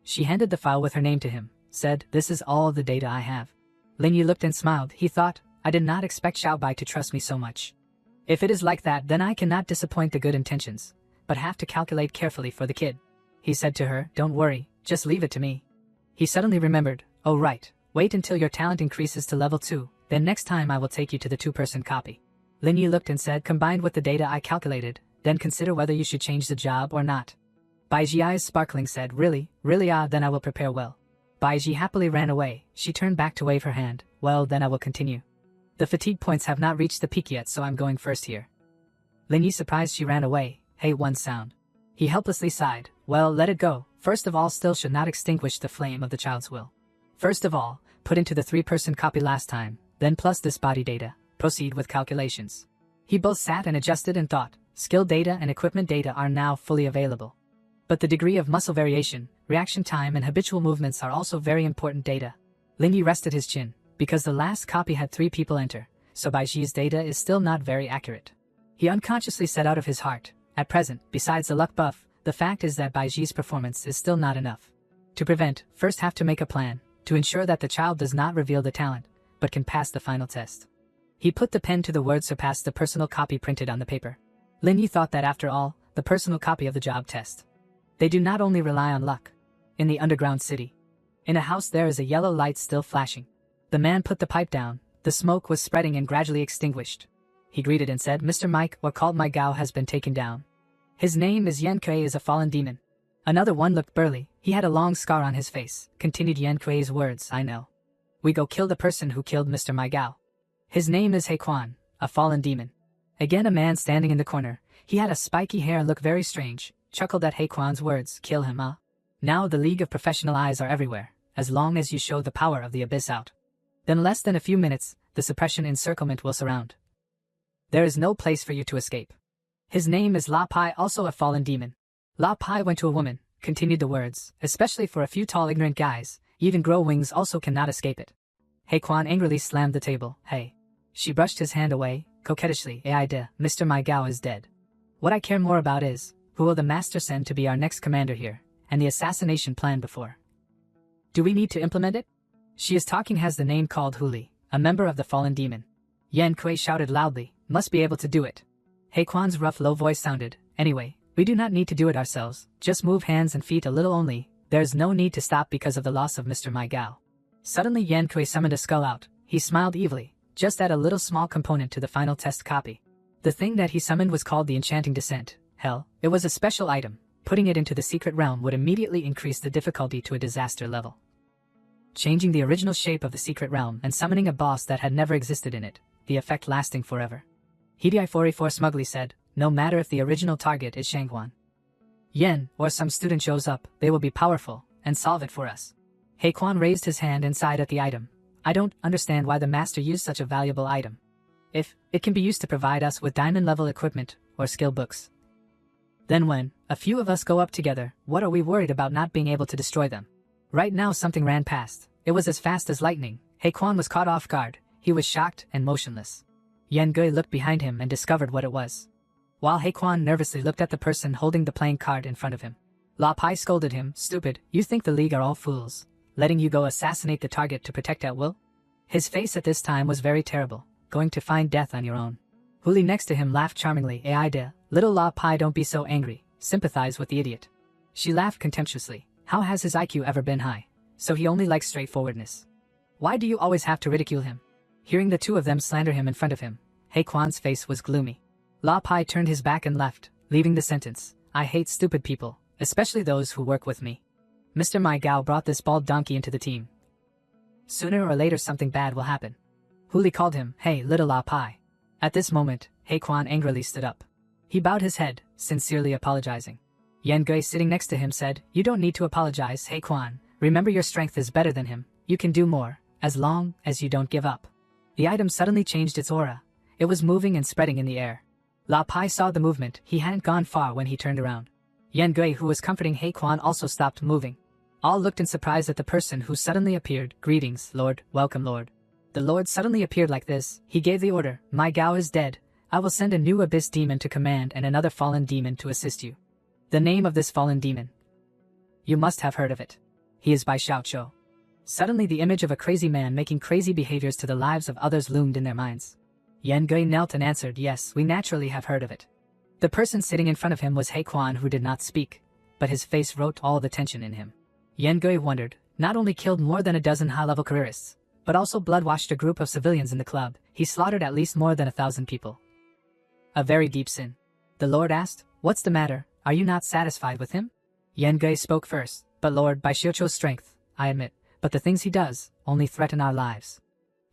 She handed the file with her name to him, said, "This is all the data I have." Lin Yi looked and smiled. He thought, I did not expect Xiao Bai to trust me so much. If it is like that, then I cannot disappoint the good intentions, but have to calculate carefully for the kid. He said to her, "Don't worry, just leave it to me." He suddenly remembered, "Oh right, wait until your talent increases to level 2, then next time I will take you to the 2-person copy." Lin Yi looked and said, "Combined with the data I calculated, then consider whether you should change the job or not." Bai Ji eyes sparkling said, Really, then I will prepare well." Bai Ji happily ran away. She turned back to wave her hand. "Well, then I will continue. The fatigue points have not reached the peak yet, so I'm going first here." Lin Yi surprised she ran away. Hey, one sound. He helplessly sighed. "Well, let it go. First of all, still should not extinguish the flame of the child's will. First of all, put into the 3-person copy last time, then plus this body data, proceed with calculations." He both sat and adjusted and thought. Skill data and equipment data are now fully available. But the degree of muscle variation, reaction time and habitual movements are also very important data. Lin Yi rested his chin, because the last copy had 3 people enter, so Bai Ji's data is still not very accurate. He unconsciously said out of his heart, at present, besides the luck buff, the fact is that Bai Ji's performance is still not enough. To prevent, first have to make a plan, to ensure that the child does not reveal the talent, but can pass the final test. He put the pen to the word surpass the personal copy printed on the paper. Lin Yi thought that after all, the personal copy of the job test. They do not only rely on luck. In the underground city. In a house there is a yellow light still flashing. The man put the pipe down, the smoke was spreading and gradually extinguished. He greeted and said, "Mr. Mike, or called my Gao, has been taken down. His name is Yan Kuei, is a fallen demon." Another one looked burly. He had a long scar on his face. Continued Yan Kuei's words, "I know. We go kill the person who killed Mr. My Gao. His name is He Quan, a fallen demon." Again a man standing in the corner. He had a spiky hair and looked very strange. Chuckled at He Quan's words, "Kill him, huh? Now the League of Professional Eyes are everywhere, as long as you show the power of the abyss out. Then less than a few minutes, the suppression encirclement will surround. There is no place for you to escape. His name is La Pai, also a fallen demon." La Pai went to a woman, continued the words, "Especially for a few tall ignorant guys, even grow wings also cannot escape it." He Quan angrily slammed the table. "Hey." She brushed his hand away, coquettishly, "Ai de, Mr. My Gao is dead. What I care more about is, who will the master send to be our next commander here, and the assassination plan before. Do we need to implement it? She is talking has the name called Huli, a member of the fallen demon." Yan Kuei shouted loudly, "Must be able to do it." He Quan's rough low voice sounded, "Anyway, we do not need to do it ourselves, just move hands and feet a little only, there's no need to stop because of the loss of Mr. My Gao." Suddenly Yan Kuei summoned a skull out. He smiled evilly, "Just add a little small component to the final test copy." The thing that he summoned was called the Enchanting Descent. Hell, it was a special item. Putting it into the secret realm would immediately increase the difficulty to a disaster level. Changing the original shape of the secret realm and summoning a boss that had never existed in it, the effect lasting forever. Hidi 44 smugly said, "No matter if the original target is Shanghuan Yen, or some student shows up, they will be powerful, and solve it for us." He Quan raised his hand and sighed at the item. "I don't understand why the master used such a valuable item. If it can be used to provide us with diamond-level equipment, or skill books. Then when a few of us go up together, what are we worried about not being able to destroy them?" Right now something ran past. It was as fast as lightning. He Quan was caught off guard. He was shocked and motionless. Yan Gui looked behind him and discovered what it was. While He Quan nervously looked at the person holding the playing card in front of him. La Pai scolded him, "Stupid, you think the League are all fools, letting you go assassinate the target to protect at will?" His face at this time was very terrible. "Going to find death on your own." Huli next to him laughed charmingly. "Ai de, little La Pai, don't be so angry, sympathize with the idiot." She laughed contemptuously. How has his IQ ever been high? So he only likes straightforwardness. Why do you always have to ridicule him? Hearing the two of them slander him in front of him, He Quan's face was gloomy. La Pai turned his back and left, leaving the sentence, "I hate stupid people, especially those who work with me." Mr. My Gao brought this bald donkey into the team. Sooner or later something bad will happen. Huli called him, "Hey, little La Pai." At this moment, He Quan angrily stood up. He bowed his head, sincerely apologizing. Yan Gui sitting next to him said, "You don't need to apologize, He Quan. Remember your strength is better than him. You can do more, as long as you don't give up." The item suddenly changed its aura. It was moving and spreading in the air. La Pai saw the movement. He hadn't gone far when he turned around. Yan Gui, who was comforting He Quan, also stopped moving. All looked in surprise at the person who suddenly appeared. Greetings, Lord, welcome, Lord. The Lord suddenly appeared like this. He gave the order, my Gao is dead. I will send a new abyss demon to command and another fallen demon to assist you. The name of this fallen demon. You must have heard of it. He is Bai Xiaoqiu. Suddenly the image of a crazy man making crazy behaviors to the lives of others loomed in their minds. Yan Gui knelt and answered, yes, we naturally have heard of it. The person sitting in front of him was He Quan, who did not speak, but his face wrote all the tension in him. Yan Gui wondered, not only killed more than a dozen high-level careerists, but also blood-washed a group of civilians in the club. He slaughtered at least more than 1,000 people. A very deep sin. The Lord asked, what's the matter, are you not satisfied with him? Yan Gui spoke first, but Lord, by Xiuqiu's strength, I admit, but the things he does only threaten our lives.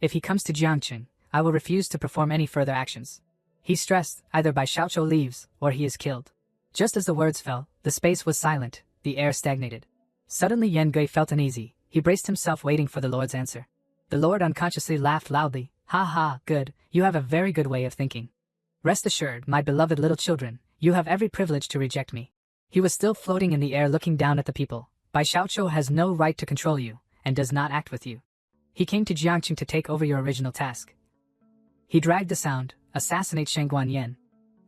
If he comes to Jiangqing, I will refuse to perform any further actions. He stressed, either Bai Xiaoqiu leaves, or he is killed. Just as the words fell, the space was silent, the air stagnated. Suddenly Yan Gui felt uneasy. He braced himself waiting for the Lord's answer. The Lord unconsciously laughed loudly. Ha ha, good, you have a very good way of thinking. Rest assured, my beloved little children, you have every privilege to reject me. He was still floating in the air looking down at the people. Bai Xiaoqiu has no right to control you, and does not act with you. He came to Jiangqing to take over your original task. He dragged the sound, assassinate Shengguan Yan.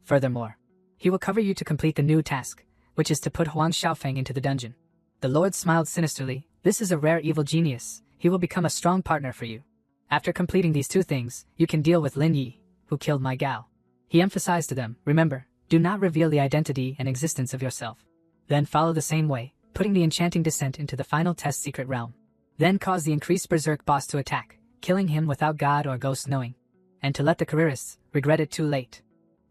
Furthermore, he will cover you to complete the new task, which is to put Huang Xiaofeng into the dungeon. The Lord smiled sinisterly. This is a rare evil genius. He will become a strong partner for you. After completing these two things, you can deal with Lin Yi, who killed my Gao. He emphasized to them, remember, do not reveal the identity and existence of yourself. Then follow the same way, putting the enchanting descent into the final test secret realm. Then cause the increased berserk boss to attack, killing him without God or ghost knowing. And to let the careerists regret it too late.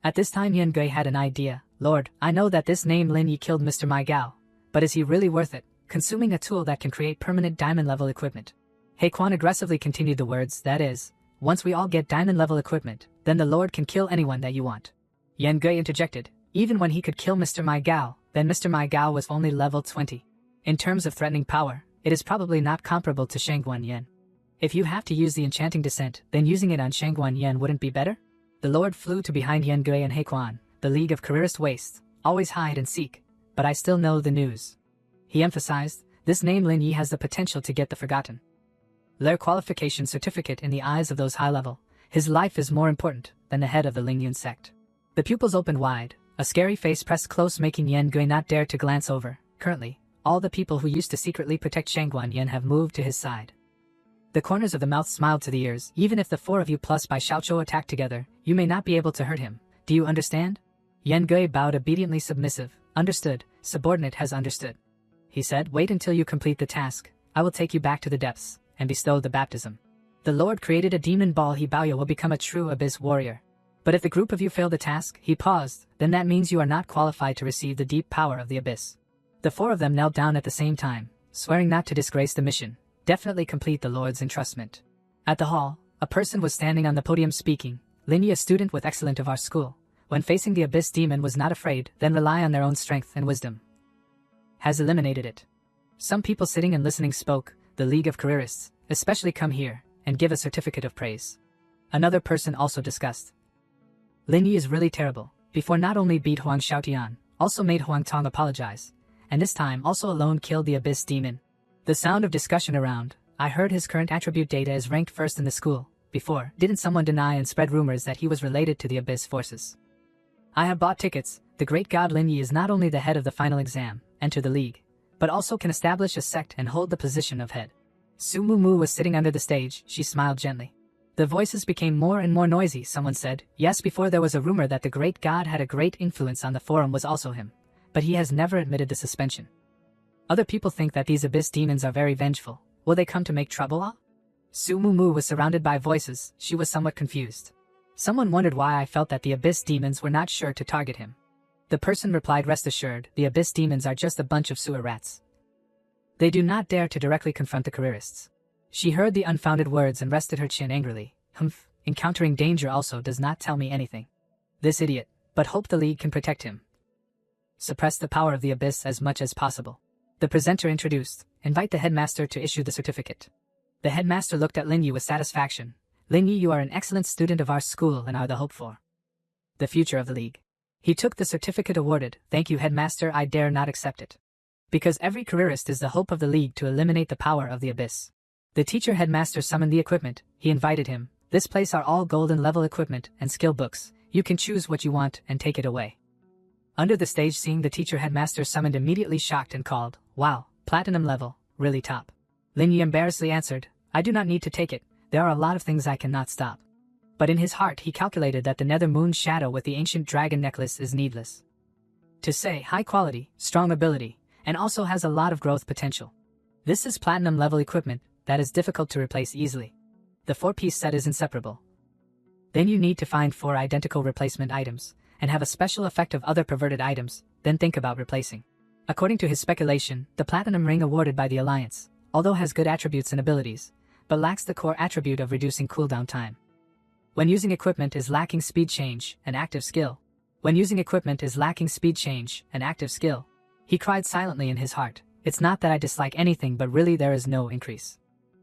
At this time Yan Gui had an idea. Lord, I know that this name Lin Yi killed Mr. Mai Gao, but is he really worth it, consuming a tool that can create permanent diamond-level equipment? He Quan aggressively continued the words, that is, once we all get diamond-level equipment, then the Lord can kill anyone that you want. Yan Gui interjected, even when he could kill Mr. Mai Gao, then Mr. Mai Gao was only level 20. In terms of threatening power, it is probably not comparable to Shengguan Yan. If you have to use the enchanting descent, then using it on Shengguan Yan wouldn't be better? The Lord flew to behind Yan Gui and He Quan, the League of Careerist Waste, always hide and seek, but I still know the news. He emphasized, this name Lin Yi has the potential to get the forgotten. Their qualification certificate in the eyes of those high level, his life is more important than the head of the Lingyun sect. The pupils opened wide, a scary face pressed close making Yan Gui not dare to glance over. Currently, all the people who used to secretly protect Shengguan Yan have moved to his side. The corners of the mouth smiled to the ears. Even if the four of you plus Bai Xiaoqiu attack together, you may not be able to hurt him. Do you understand? Yan Gui bowed obediently submissive. Understood, subordinate has understood. He said, wait until you complete the task. I will take you back to the depths, and bestow the baptism. The Lord created a demon ball. He Baoya will become a true abyss warrior. But if the group of you fail the task, he paused, then that means you are not qualified to receive the deep power of the abyss. The four of them knelt down at the same time, swearing not to disgrace the mission. Definitely complete the Lord's entrustment. At the hall, a person was standing on the podium speaking. Lin Yi, a student with excellent of our school, when facing the abyss demon was not afraid, then rely on their own strength and wisdom. Has eliminated it. Some people sitting and listening spoke, the League of Careerists, especially come here, and give a certificate of praise. Another person also discussed. Lin Yi is really terrible. Before not only beat Huang Xiaotian, also made Huang Tong apologize, and this time also alone killed the abyss demon. The sound of discussion around. I heard his current attribute data is ranked first in the school. Before, didn't someone deny and spread rumors that he was related to the abyss forces? I have bought tickets. The great god Lin Yi is not only the head of the final exam, enter the league, but also can establish a sect and hold the position of head. Su Mumu was sitting under the stage. She smiled gently. The voices became more and more noisy. Someone said, yes, before there was a rumor that the great god had a great influence on the forum was also him, but he has never admitted the suspension. Other people think that these abyss demons are very vengeful. Will they come to make trouble? Su Mumu was surrounded by voices. She was somewhat confused. Someone wondered why I felt that the abyss demons were not sure to target him. The person replied, rest assured, the abyss demons are just a bunch of sewer rats. They do not dare to directly confront the careerists. She heard the unfounded words and rested her chin angrily. Humph, encountering danger also does not tell me anything. This idiot, but hope the league can protect him. Suppress the power of the abyss as much as possible. The presenter introduced, invite the headmaster to issue the certificate. The headmaster looked at Lin Yi with satisfaction. Lin Yi, you are an excellent student of our school and are the hope for the future of the league. He took the certificate awarded. Thank you, headmaster, I dare not accept it. Because every careerist is the hope of the league to eliminate the power of the abyss. The teacher headmaster summoned the equipment. He invited him. This place are all golden level equipment and skill books. You can choose what you want and take it away. Under the stage scene, the teacher headmaster summoned immediately shocked and called, "Wow, platinum level, really top." Lin Yi embarrassedly answered, "I do not need to take it. There are a lot of things I cannot stop." But in his heart he calculated that the nether moon shadow with the ancient dragon necklace is needless. To say high quality, strong ability, and also has a lot of growth potential. This is platinum level equipment that is difficult to replace easily. The 4-piece set is inseparable. Then you need to find 4 identical replacement items, and have a special effect of other perverted items, then think about replacing. According to his speculation, the platinum ring awarded by the Alliance, although has good attributes and abilities, but lacks the core attribute of reducing cooldown time. When using equipment is lacking speed change, an active skill. When using equipment is lacking speed change, an active skill. He cried silently in his heart, "It's not that I dislike anything, but really there is no increase.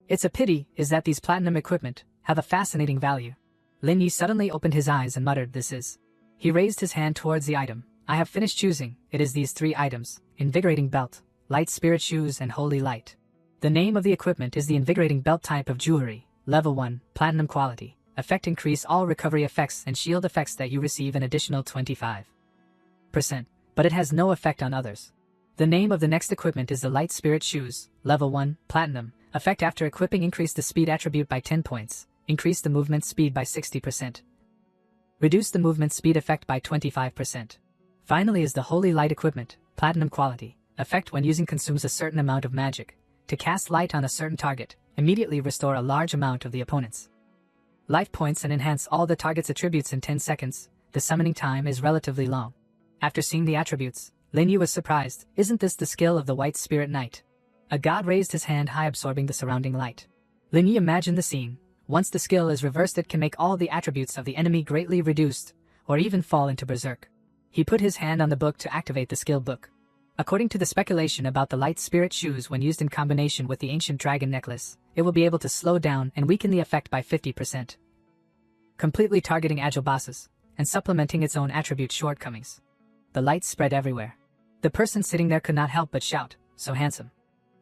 It's a pity is that these platinum equipment have a fascinating value." Lin Yi suddenly opened his eyes and muttered, "This is." He raised his hand towards the item. "I have finished choosing. It is these 3 items: Invigorating Belt, Light Spirit Shoes and Holy Light. The name of the equipment is the Invigorating Belt type of jewelry, level 1, platinum quality. Effect: increase all recovery effects and shield effects that you receive an additional 25%, but it has no effect on others. The name of the next equipment is the Light Spirit Shoes, level 1, platinum. Effect: after equipping, increase the speed attribute by 10 points, increase the movement speed by 60%. Reduce the movement speed effect by 25%. Finally is the Holy Light equipment, platinum quality. Effect: when using, consumes a certain amount of magic. To cast light on a certain target, immediately restore a large amount of the opponent's life points and enhance all the target's attributes in 10 seconds. The summoning time is relatively long. After seeing the attributes, Lin Yi was surprised. Isn't this the skill of the White Spirit Knight? A god raised his hand high, absorbing the surrounding light. Lin Yi imagined the scene. Once the skill is reversed, it can make all the attributes of the enemy greatly reduced, or even fall into berserk. He put his hand on the book to activate the skill book. According to the speculation about the Light Spirit Shoes, when used in combination with the ancient dragon necklace, it will be able to slow down and weaken the effect by 50%. Completely targeting agile bosses, and supplementing its own attribute shortcomings. The light spread everywhere. The person sitting there could not help but shout, "So handsome."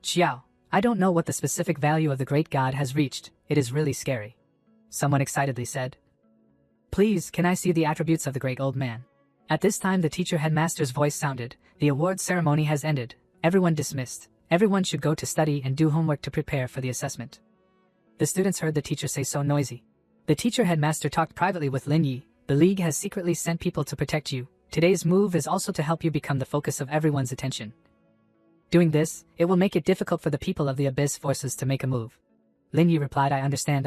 "Xiao, I don't know what the specific value of the great god has reached, it is really scary," someone excitedly said. "Please, can I see the attributes of the great old man?" At this time the teacher headmaster's voice sounded, "The award ceremony has ended, everyone dismissed, everyone should go to study and do homework to prepare for the assessment." The students heard the teacher say so noisy. The teacher headmaster talked privately with Lin Yi. "The league has secretly sent people to protect you. Today's move is also to help you become the focus of everyone's attention. Doing this, it will make it difficult for the people of the Abyss forces to make a move." Lin Yi replied, "I understand."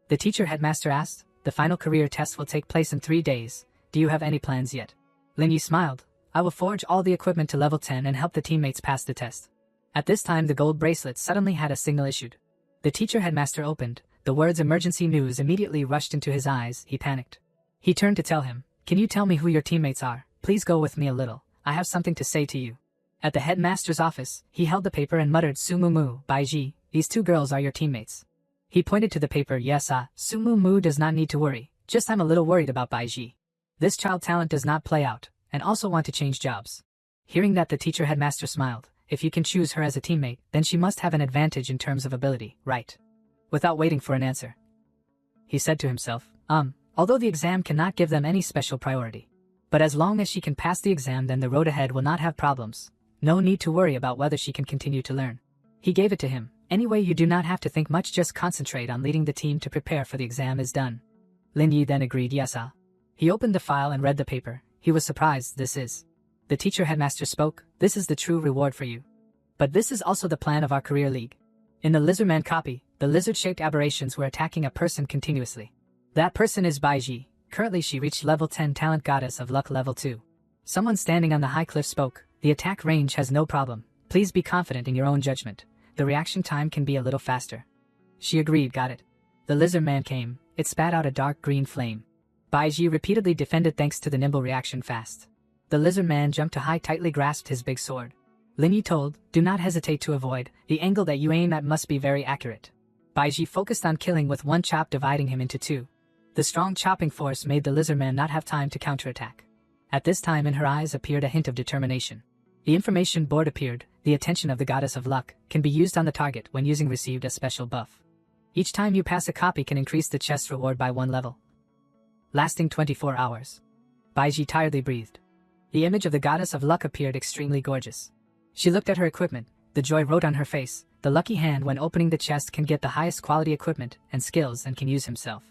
The teacher headmaster asked, "The final career test will take place in 3 days. Do you have any plans yet?" Lin Yi smiled. "I will forge all the equipment to level 10 and help the teammates pass the test." At this time the gold bracelet suddenly had a signal issued. The teacher headmaster opened. The words "emergency news" immediately rushed into his eyes. He panicked. He turned to tell him, "Can you tell me who your teammates are? Please go with me a little. I have something to say to you." At the headmaster's office, he held the paper and muttered, "Sumumu, Baiji, these 2 girls are your teammates." He pointed to the paper. "Yes, Sumumu does not need to worry. Just I'm a little worried about Baiji. This child talent does not play out, and also want to change jobs." Hearing that, the teacher headmaster smiled. "If you can choose her as a teammate, then she must have an advantage in terms of ability, right?" Without waiting for an answer, he said to himself, although the exam cannot give them any special priority. But as long as she can pass the exam, then the road ahead will not have problems. No need to worry about whether she can continue to learn." He gave it to him. "Anyway, you do not have to think much, just concentrate on leading the team to prepare for the exam is done." Lin Yi then agreed, "Yes, He opened the file and read the paper. He was surprised. "This is..." The teacher headmaster spoke, "This is the true reward for you. But this is also the plan of our career league." In the Lizardman copy, the lizard-shaped aberrations were attacking a person continuously. That person is Baiji. Currently she reached level 10 talent goddess of luck level 2. Someone standing on the high cliff spoke, "The attack range has no problem. Please be confident in your own judgment. The reaction time can be a little faster." She agreed, "Got it." The lizard man came. It spat out a dark green flame. Baiji repeatedly defended thanks to the nimble reaction fast. The lizard man jumped to high, tightly grasped his big sword. Lin Yi told, "Do not hesitate to avoid. The angle that you aim at must be very accurate." Baiji focused on killing with one chop, dividing him into 2. The strong chopping force made the lizardman not have time to counterattack. At this time in her eyes appeared a hint of determination. The information board appeared. the attention of the Goddess of Luck, can be used on the target when using received a special buff. Each time you pass a copy can increase the chest reward by 1 level. Lasting 24 hours. Baiji tiredly breathed. The image of the Goddess of Luck appeared extremely gorgeous. She looked at her equipment, the joy wrote on her face. The lucky hand when opening the chest can get the highest quality equipment and skills and can use himself.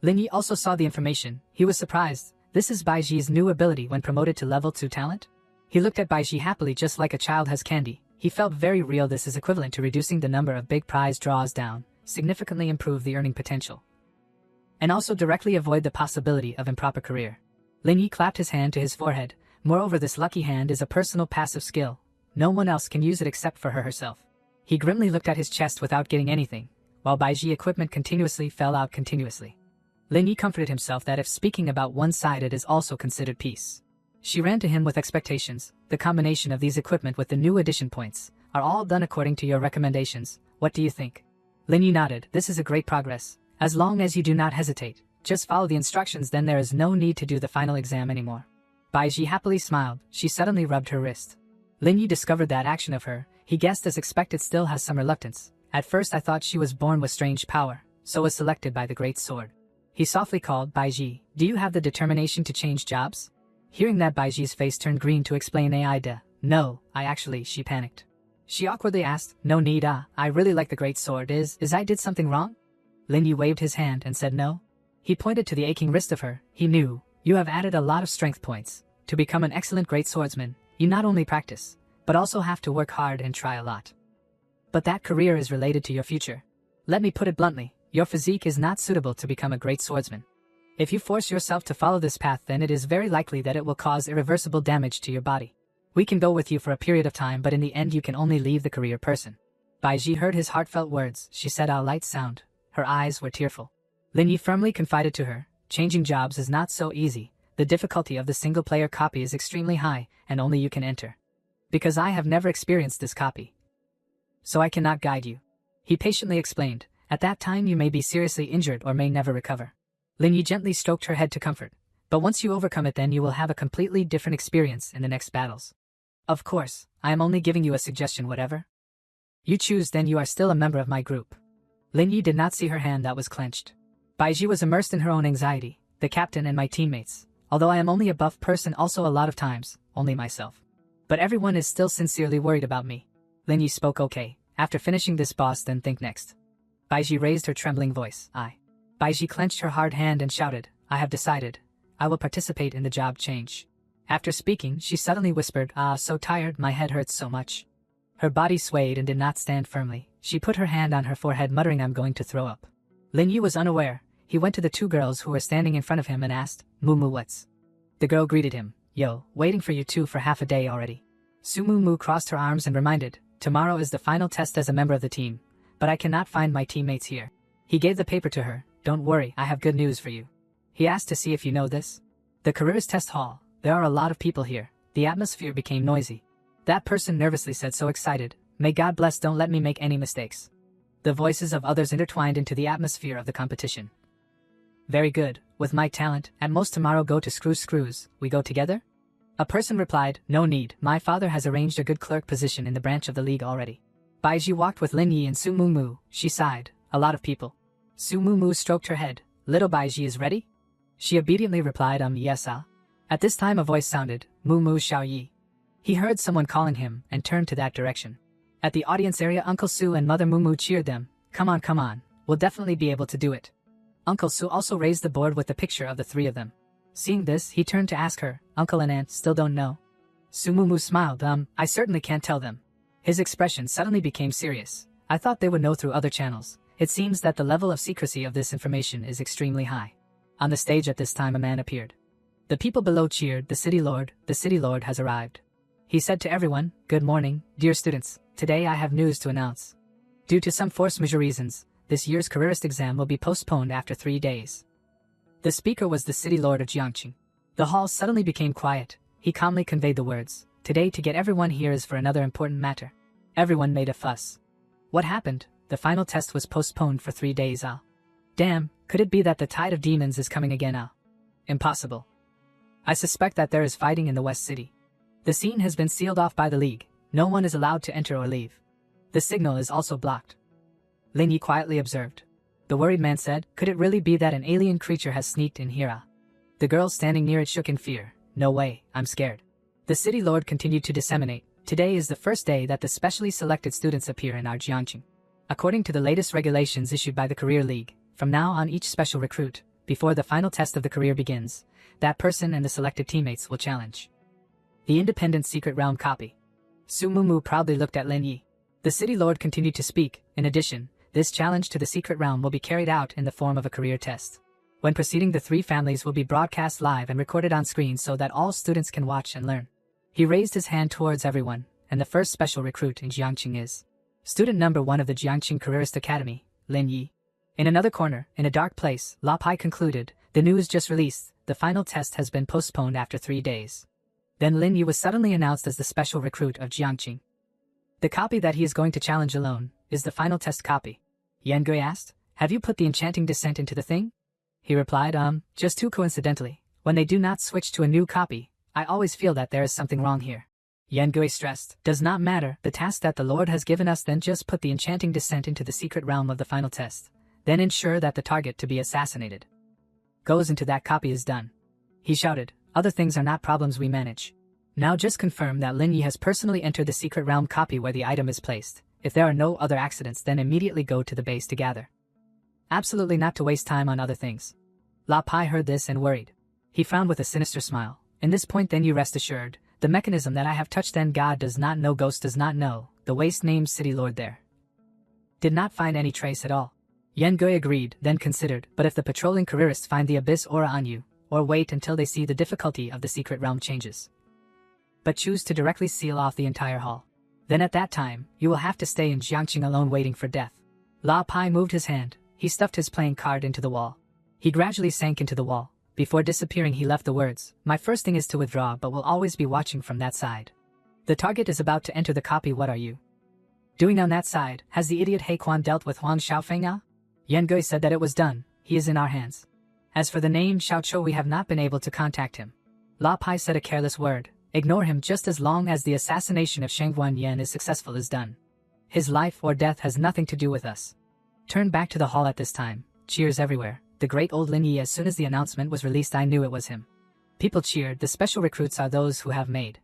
Lin Yi also saw the information. He was surprised. This is Baiji's new ability when promoted to level 2 talent? He looked at Baiji happily just like a child has candy. He felt very real. This is equivalent to reducing the number of big prize draws down, significantly improve the earning potential, and also directly avoid the possibility of improper career. Lin Yi clapped his hand to his forehead. Moreover, this lucky hand is a personal passive skill. No one else can use it except for her herself. He grimly looked at his chest without getting anything, while Baiji equipment continuously fell out continuously. Lin Yi comforted himself that if speaking about one side it is also considered peace. She ran to him with expectations. The combination of these equipment with the new addition points are all done according to your recommendations. What do you think? Lin Yi nodded. This is a great progress. As long as you do not hesitate, just follow the instructions, then there is no need to do the final exam anymore. Baiji happily smiled. She suddenly rubbed her wrist. Lin Yi discovered that action of her. He guessed as expected still has some reluctance. At first I thought she was born with strange power, so was selected by the great sword. He softly called, Baiji, do you have the determination to change jobs? Hearing that, Baiji's face turned green. To explain no, she panicked. She awkwardly asked, no need, I really like the great sword. Is I did something wrong? Lin Yi waved his hand and said no. He pointed to the aching wrist of her. He knew, you have added a lot of strength points. To become an excellent great swordsman, you not only practice, but also have to work hard and try a lot. But that career is related to your future. Let me put it bluntly, your physique is not suitable to become a great swordsman. If you force yourself to follow this path, then it is very likely that it will cause irreversible damage to your body. We can go with you for a period of time, but in the end you can only leave the career person. Baiji heard his heartfelt words. She said a light sound. Her eyes were tearful. Lin Yi firmly confided to her, changing jobs is not so easy. The difficulty of the single-player copy is extremely high, and only you can enter. Because I have never experienced this copy, so I cannot guide you. He patiently explained. At that time you may be seriously injured or may never recover. Lin Yi gently stroked her head to comfort. But once you overcome it, then you will have a completely different experience in the next battles. Of course, I am only giving you a suggestion. Whatever you choose, then you are still a member of my group. Lin Yi did not see her hand that was clenched. Baiji was immersed in her own anxiety. The captain and my teammates. Although I am only a buff person, also a lot of times, only myself. But everyone is still sincerely worried about me. Lin Yi spoke. Okay, after finishing this boss, then think next. Baiji raised her trembling voice. Baiji clenched her hard hand and shouted, I have decided. I will participate in the job change. After speaking, she suddenly whispered, so tired, my head hurts so much. Her body swayed and did not stand firmly. She put her hand on her forehead, muttering, I'm going to throw up. Lin Yi was unaware. He went to the two girls who were standing in front of him and asked, Moo, what's? The girl greeted him, yo, waiting for you two for half a day already. Moo crossed her arms and reminded, tomorrow is the final test as a member of the team, but I cannot find my teammates here. He gave the paper to her. Don't worry, I have good news for you. He asked to see if you know this. The careers test hall. There are a lot of people here. The atmosphere became noisy. That person nervously said, so excited. May God bless, don't let me make any mistakes. The voices of others intertwined into the atmosphere of the competition. Very good. With my talent, at most tomorrow go to Screws. We go together? A person replied, no need. My father has arranged a good clerk position in the branch of the league already. Baiji walked with Lin Yi and Moo. She sighed. A lot of people. Moo stroked her head. Little Baiji is ready? She obediently replied, yes, At this time a voice sounded, Moo Xiao Yi. He heard someone calling him and turned to that direction. At the audience area, Uncle Su and Mother Moo cheered them. Come on, we'll definitely be able to do it. Uncle Su also raised the board with the picture of the three of them. Seeing this, he turned to ask her, Uncle and Aunt still don't know? Moo smiled, I certainly can't tell them. His expression suddenly became serious. I thought they would know through other channels. It seems that the level of secrecy of this information is extremely high. On the stage at this time a man appeared. The people below cheered, the city lord has arrived. He said to everyone, good morning, dear students, today I have news to announce. Due to some force majeure reasons, this year's careerist exam will be postponed after 3 days. The speaker was the city lord of Jiangqing. The hall suddenly became quiet. He calmly conveyed the words, today to get everyone here is for another important matter. Everyone made a fuss. What happened? The final test was postponed for 3 days. Damn, could it be that the tide of demons is coming again? Impossible. I suspect that there is fighting in the West City. The scene has been sealed off by the League. No one is allowed to enter or leave. The signal is also blocked. Lin Yi quietly observed. The worried man said, could it really be that an alien creature has sneaked in here? The girl standing near it shook in fear. No way, I'm scared. The city lord continued to disseminate. Today is the first day that the specially selected students appear in our Jiangqing. According to the latest regulations issued by the Career League, from now on each special recruit, before the final test of the career begins, that person and the selected teammates will challenge the independent secret realm copy. Su Mumu proudly looked at Lin Yi. The city lord continued to speak. In addition, this challenge to the secret realm will be carried out in the form of a career test. When proceeding, the three families will be broadcast live and recorded on screen so that all students can watch and learn. He raised his hand towards everyone, and the first special recruit in Jiangqing is student number 1 of the Jiangqing Careerist Academy, Lin Yi. In another corner, in a dark place, La Pai concluded, the news just released, the final test has been postponed after 3 days. Then Lin Yi was suddenly announced as the special recruit of Jiangqing. The copy that he is going to challenge alone is the final test copy. Yan Gui asked, have you put the enchanting descent into the thing? He replied, just too coincidentally, when they do not switch to a new copy, I always feel that there is something wrong here. Yan Gui stressed, does not matter, the task that the Lord has given us, then just put the enchanting descent into the secret realm of the final test. Then ensure that the target to be assassinated goes into that copy is done. He shouted, other things are not problems we manage. Now just confirm that Lin Yi has personally entered the secret realm copy where the item is placed. If there are no other accidents, then immediately go to the base to gather. Absolutely not to waste time on other things. La Pai heard this and worried. He frowned with a sinister smile. In this point then you rest assured, the mechanism that I have touched then God does not know, Ghost does not know, the waste-named city lord there did not find any trace at all. Yan Gui agreed, then considered, but if the patrolling careerists find the abyss aura on you, or wait until they see the difficulty of the secret realm changes, but choose to directly seal off the entire hall, then at that time, you will have to stay in Jiangqing alone waiting for death. La Pai moved his hand. He stuffed his playing card into the wall. He gradually sank into the wall. Before disappearing he left the words, my first thing is to withdraw but will always be watching from that side. The target is about to enter the copy, what are you doing on that side? Has the idiot He Quan dealt with Huang Xiaofeng? Yan Gui said that it was done, he is in our hands. As for the name Xiao Chou, we have not been able to contact him. La Pai said a careless word, ignore him just as long as the assassination of Sheng Guanyan is successful is done. His life or death has nothing to do with us. Turn back to the hall at this time, cheers everywhere. The great old Lin Yi, as soon as the announcement was released I knew it was him. People cheered. The special recruits are those who have made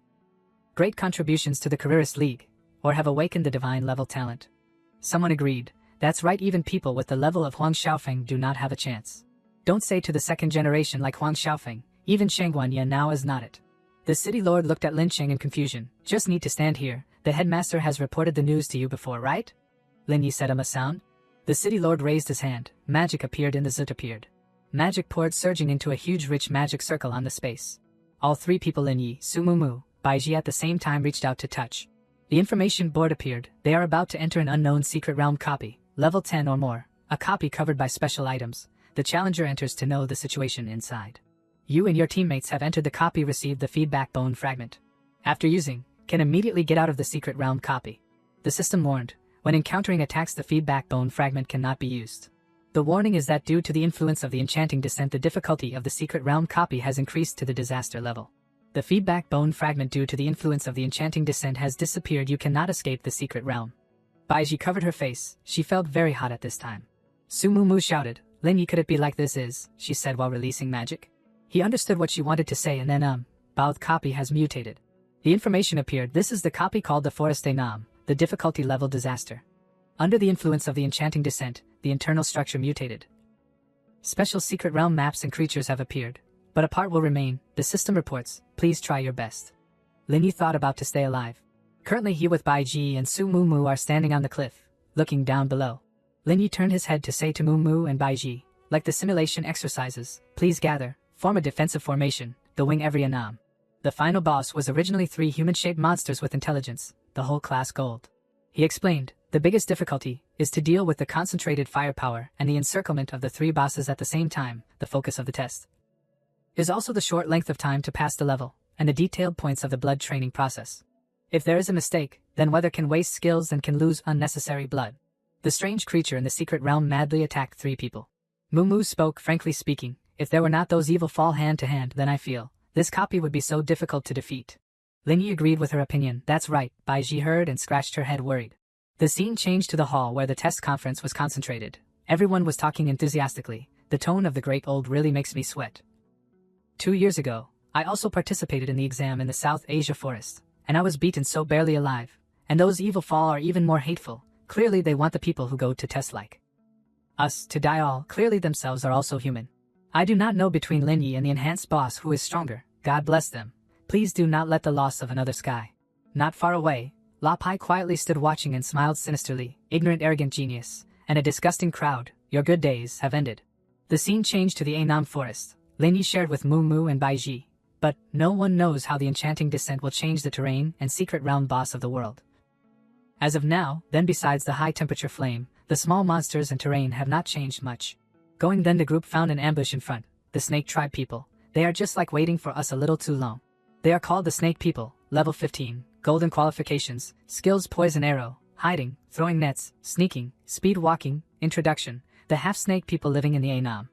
great contributions to the Careerist League, or have awakened the divine level talent. Someone agreed, that's right, even people with the level of Huang Xiaofeng do not have a chance. Don't say to the second generation like Huang Xiaofeng, even Sheng Guanyan now is not it. The city lord looked at Lin Cheng in confusion, just need to stand here, the headmaster has reported the news to you before, right? Lin Yi said a sound. The city lord raised his hand, magic appeared in the zut appeared. Magic poured surging into a huge rich magic circle on the space. All three people Lin Yi, Su Mumu, Baiji at the same time reached out to touch. The information board appeared, they are about to enter an unknown secret realm copy, level 10 or more, a copy covered by special items. The challenger enters to know the situation inside. You and your teammates have entered the copy, received the feedback bone fragment. After using, can immediately get out of the secret realm copy. The system warned, when encountering attacks the feedback bone fragment cannot be used. The warning is that due to the influence of the enchanting descent the difficulty of the secret realm copy has increased to the disaster level. The feedback bone fragment due to the influence of the enchanting descent has disappeared, you cannot escape the secret realm. Baiji covered her face, she felt very hot at this time. Su Mumu shouted, Lin Yi, could it be like this is, she said while releasing magic. He understood what she wanted to say and then Bao's copy has mutated. The information appeared, this is the copy called the Forest Nam, the difficulty level disaster. Under the influence of the enchanting descent, the internal structure mutated. Special secret realm maps and creatures have appeared, but a part will remain, the system reports, please try your best. Lin Yi thought about to stay alive. Currently he with Baiji and Su Mumu are standing on the cliff, looking down below. Lin Yi turned his head to say to Mumu and Baiji, like the simulation exercises, please gather, form a defensive formation, the wing every Anam. The final boss was originally 3 human-shaped monsters with intelligence, the whole class gold. He explained, the biggest difficulty is to deal with the concentrated firepower and the encirclement of the 3 bosses at the same time. The focus of the test is also the short length of time to pass the level, and the detailed points of the blood training process. If there is a mistake, then weather can waste skills and can lose unnecessary blood. The strange creature in the secret realm madly attacked 3 people. Mumu spoke, frankly speaking, if there were not those evil fall hand to hand, then I feel this copy would be so difficult to defeat. Lin Yi agreed with her opinion. That's right, Bai Ji heard and scratched her head worried. The scene changed to the hall where the test conference was concentrated. Everyone was talking enthusiastically. The tone of the great old really makes me sweat. 2 years ago, I also participated in the exam in the South Asia forest, and I was beaten so barely alive. And those evil fall are even more hateful. Clearly they want the people who go to test like us to die all. Clearly themselves are also human. I do not know between Lin Yi and the enhanced boss who is stronger. God bless them. Please do not let the loss of another sky. Not far away, La Pai quietly stood watching and smiled sinisterly. Ignorant arrogant genius, and a disgusting crowd, your good days have ended. The scene changed to the Ainam forest. Lin Yi shared with Mu Mu and Bai Ji. But no one knows how the enchanting descent will change the terrain and secret realm boss of the world. As of now, then besides the high temperature flame, the small monsters and terrain have not changed much. Going then the group found an ambush in front. The snake tribe people. They are just like waiting for us a little too long. They are called the snake people, level 15, golden qualifications, skills poison arrow, hiding, throwing nets, sneaking, speed walking, introduction, the half-snake people living in the Ainam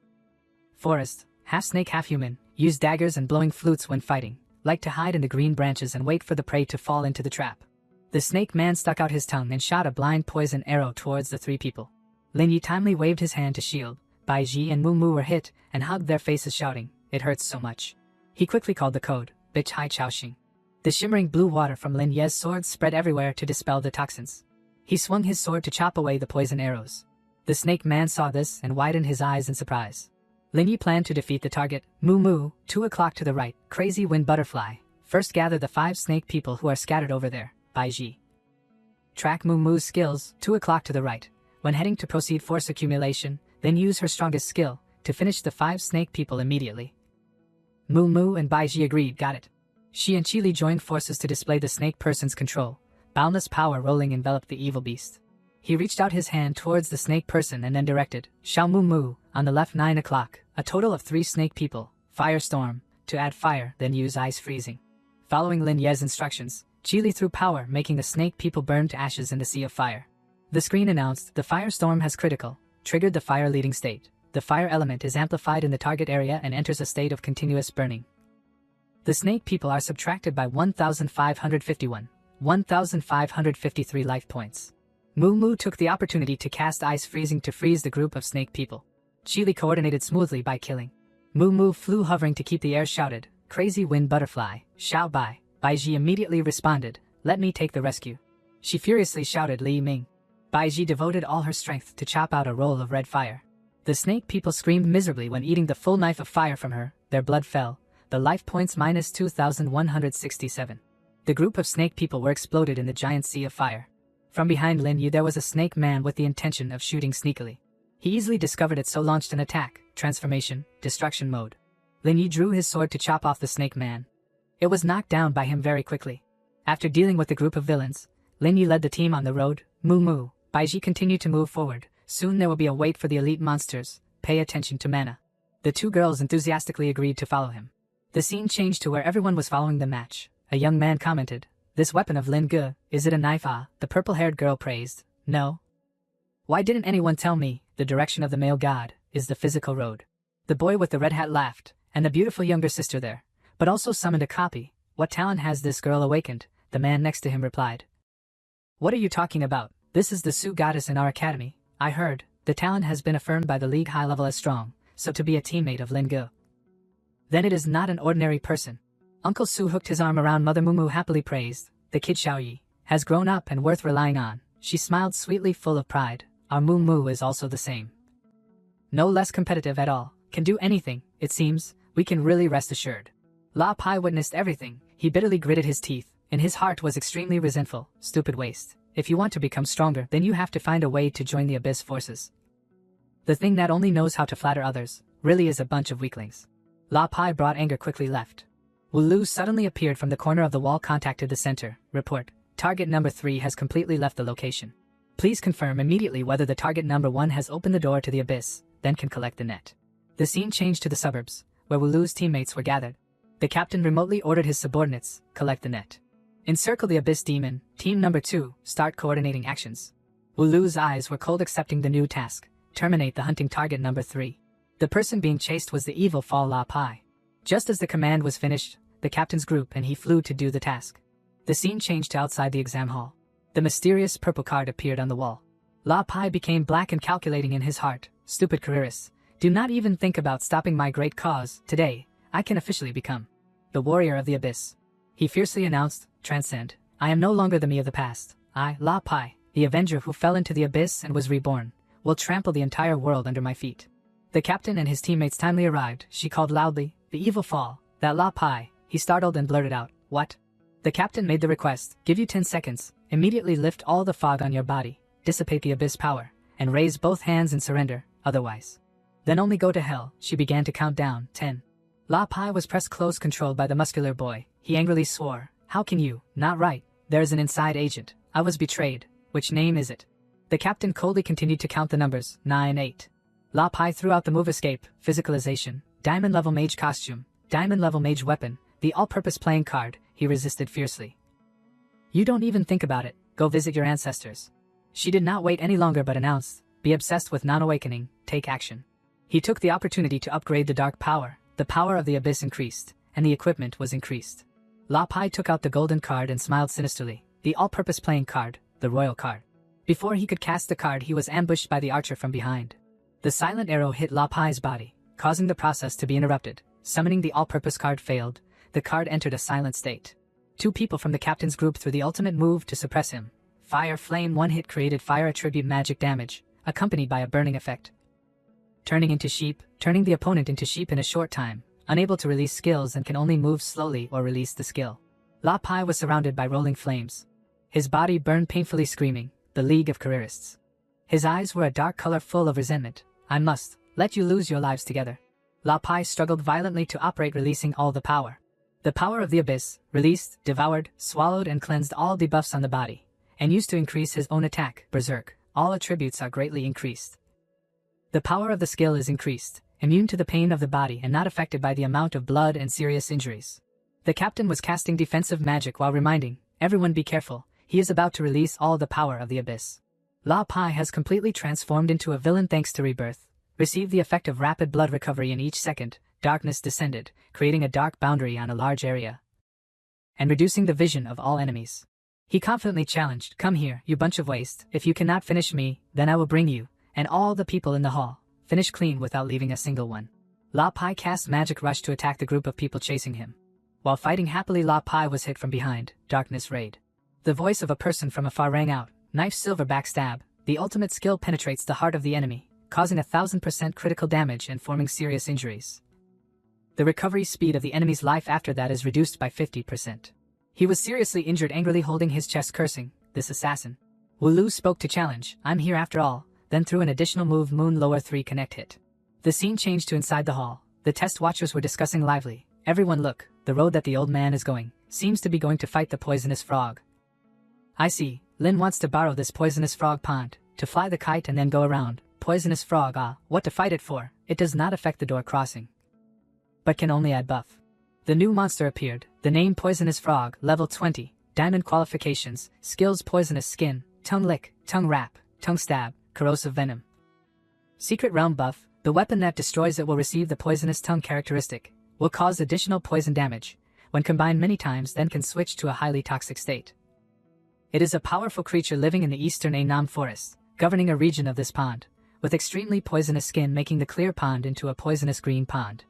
forest, half-snake half-human, use daggers and blowing flutes when fighting, like to hide in the green branches and wait for the prey to fall into the trap. The snake man stuck out his tongue and shot a blind poison arrow towards the 3 people. Lin Yi timely waved his hand to shield. Bai Ji and Mu Mu were hit and hugged their faces shouting, it hurts so much. He quickly called the code, Bitch Hai Chao Xing. The shimmering blue water from Lin Ye's sword spread everywhere to dispel the toxins. He swung his sword to chop away the poison arrows. The snake man saw this and widened his eyes in surprise. Lin Yi planned to defeat the target. Mu Mu, 2 o'clock to the right, crazy wind butterfly. First gather the 5 snake people who are scattered over there, Bai Ji. Track Mu Mu's skills, 2 o'clock to the right. When heading to proceed force accumulation, then use her strongest skill, to finish the 5 snake people immediately. Mu Mu and Bai Ji agreed, got it. She and Chi Li joined forces to display the snake person's control. Boundless power rolling enveloped the evil beast. He reached out his hand towards the snake person and then directed, Shao Mu Mu, on the left 9 o'clock, a total of 3 snake people, firestorm, to add fire, then use ice freezing. Following Lin Ye's instructions, Chi Li threw power making the snake people burn to ashes in the sea of fire. The screen announced, the firestorm has critical, triggered the fire leading state. The fire element is amplified in the target area and enters a state of continuous burning. The snake people are subtracted by 1,553 life points. Mu Mu took the opportunity to cast ice freezing to freeze the group of snake people. Chi Li coordinated smoothly by killing. Mu Mu flew hovering to keep the air shouted, crazy wind butterfly, Xiao Bai. Bai Ji immediately responded, let me take the rescue. She furiously shouted Li Ming. Bai Ji devoted all her strength to chop out a roll of red fire. The snake people screamed miserably when eating the full knife of fire from her. Their blood fell. The life points minus 2,167. The group of snake people were exploded in the giant sea of fire. From behind Lin Yu there was a snake man with the intention of shooting sneakily. He easily discovered it, so launched an attack, transformation, destruction mode. Lin Yu drew his sword to chop off the snake man. It was knocked down by him very quickly. After dealing with the group of villains, Lin Yu led the team on the road. Mu Mu, Bai Ji continued to move forward. Soon there will be a wait for the elite monsters. Pay attention to mana. The 2 girls enthusiastically agreed to follow him. The scene changed to where everyone was following the match. A young man commented, this weapon of Lin Ge, is it a knife? Ah, the purple-haired girl praised. No. Why didn't anyone tell me? The direction of the male god is the physical road. The boy with the red hat laughed, and the beautiful younger sister there, but also summoned a copy. What talent has this girl awakened? The man next to him replied. What are you talking about? This is the Su goddess in our academy. I heard, the talent has been affirmed by the league high level as strong, so to be a teammate of Lin Ge. Then it is not an ordinary person. Uncle Su hooked his arm around Mother Mumu, happily praised. The kid Xiaoyi has grown up and worth relying on. She smiled sweetly, full of pride. Our Mumu is also the same. No less competitive at all, can do anything, it seems, we can really rest assured. La Pai witnessed everything. He bitterly gritted his teeth. In his heart was extremely resentful. Stupid waste. If you want to become stronger, then you have to find a way to join the Abyss forces. The thing that only knows how to flatter others really is a bunch of weaklings. La Pai brought anger quickly left. Wu Lu suddenly appeared from the corner of the wall, contacted the center. Report. Target number 3 has completely left the location. Please confirm immediately whether the target number 1 has opened the door to the Abyss, then can collect the net. The scene changed to the suburbs, where Wu Lu's teammates were gathered. The captain remotely ordered his subordinates, collect the net. Encircle the Abyss Demon, team number 2, start coordinating actions. Wu Lu's eyes were cold accepting the new task, terminate the hunting target number 3. The person being chased was the evil Fall La Pai. Just as the command was finished, the captain's group, and he flew to do the task. The scene changed to outside the exam hall. The mysterious purple card appeared on the wall. La Pai became black and calculating in his heart. Stupid careerists, do not even think about stopping my great cause. Today, I can officially become the warrior of the abyss. He fiercely announced, Transcend. I am no longer the me of the past. I, La Pai, the avenger who fell into the abyss and was reborn, will trample the entire world under my feet. The captain and his teammates timely arrived. She called loudly, the evil fall, that La Pai. He startled and blurted out, what? The captain made the request, give you 10 seconds, immediately lift all the fog on your body, dissipate the abyss power, and raise both hands and surrender, otherwise. Then only go to hell. She began to count down, 10. La Pai was pressed close, controlled by the muscular boy. He angrily swore, how can you, not right, there is an inside agent, I was betrayed, which name is it? The captain coldly continued to count the numbers, 9, 8. La Pai threw out the move escape, physicalization, diamond level mage costume, diamond level mage weapon, the all-purpose playing card. He resisted fiercely. You don't even think about it, go visit your ancestors. She did not wait any longer but announced, be obsessed with non-awakening, take action. He took the opportunity to upgrade the dark power, the power of the abyss increased, and the equipment was increased. La Pai took out the golden card and smiled sinisterly, the all-purpose playing card, the royal card. Before he could cast the card, he was ambushed by the archer from behind. The silent arrow hit La Pai's body, causing the process to be interrupted. Summoning the all-purpose card failed, the card entered a silent state. 2 people from the captain's group threw the ultimate move to suppress him. Fire Flame, 1 hit created fire attribute magic damage, accompanied by a burning effect. Turning the opponent into sheep in a short time, unable to release skills and can only move slowly or release the skill. La Pai was surrounded by rolling flames. His body burned painfully, screaming, the League of Careerists. His eyes were a dark color full of resentment. I must let you lose your lives together. La Pai struggled violently to operate, releasing all the power. The power of the abyss, released, devoured, swallowed and cleansed all debuffs on the body, and used to increase his own attack, berserk. All attributes are greatly increased. The power of the skill is increased, immune to the pain of the body and not affected by the amount of blood and serious injuries. The captain was casting defensive magic while reminding, everyone be careful, he is about to release all the power of the abyss. La Pai has completely transformed into a villain thanks to rebirth, received the effect of rapid blood recovery in each second, darkness descended, creating a dark boundary on a large area, and reducing the vision of all enemies. He confidently challenged, come here, you bunch of waste, if you cannot finish me, then I will bring you, and all the people in the hall, finish clean without leaving a single one. La Pai cast magic rush to attack the group of people chasing him. While fighting happily, La Pai was hit from behind, darkness raid. The voice of a person from afar rang out, knife silver backstab, the ultimate skill penetrates the heart of the enemy, causing 1000% critical damage and forming serious injuries. The recovery speed of the enemy's life after that is reduced by 50%. He was seriously injured, angrily holding his chest, cursing, this assassin. Wu Lu spoke to challenge, I'm here after all, then threw an additional move, Moon Lower 3 connect hit. The scene changed to inside the hall. The test watchers were discussing lively, everyone look, the road that the old man is going, seems to be going to fight the poisonous frog. I see, Lin wants to borrow this poisonous frog pond, to fly the kite and then go around, poisonous frog, what to fight it for, it does not affect the door crossing, but can only add buff. The new monster appeared, the name Poisonous Frog, level 20, diamond qualifications, skills poisonous skin, tongue lick, tongue wrap, tongue stab, corrosive venom. Secret realm buff, the weapon that destroys it will receive the poisonous tongue characteristic, will cause additional poison damage, when combined many times then can switch to a highly toxic state. It is a powerful creature living in the eastern Ainam forest, governing a region of this pond, with extremely poisonous skin making the clear pond into a poisonous green pond.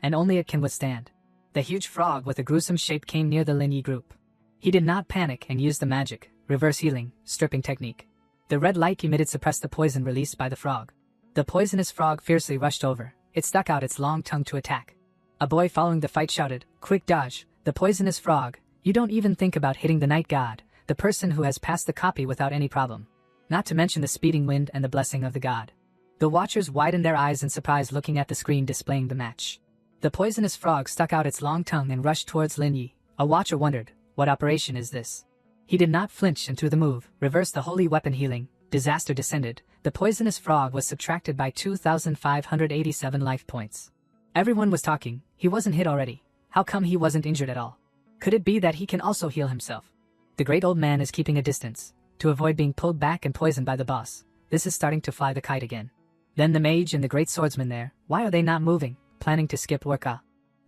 And only it can withstand. The huge frog with a gruesome shape came near the Lin Yi group. He did not panic and used the magic, reverse healing, stripping technique. The red light emitted suppressed the poison released by the frog. The poisonous frog fiercely rushed over, it stuck out its long tongue to attack. A boy following the fight shouted, quick dodge, the poisonous frog, you don't even think about hitting the night god, the person who has passed the copy without any problem. Not to mention the speeding wind and the blessing of the god. The watchers widened their eyes in surprise looking at the screen displaying the match. The poisonous frog stuck out its long tongue and rushed towards Lin Yi. A watcher wondered, what operation is this? He did not flinch and threw the move, reversed the holy weapon healing, disaster descended, the poisonous frog was subtracted by 2,587 life points. Everyone was talking, he wasn't hit already. How come he wasn't injured at all? Could it be that he can also heal himself? The great old man is keeping a distance, to avoid being pulled back and poisoned by the boss. This is starting to fly the kite again. Then the mage and the great swordsman there, why are they not moving? Planning to skip work?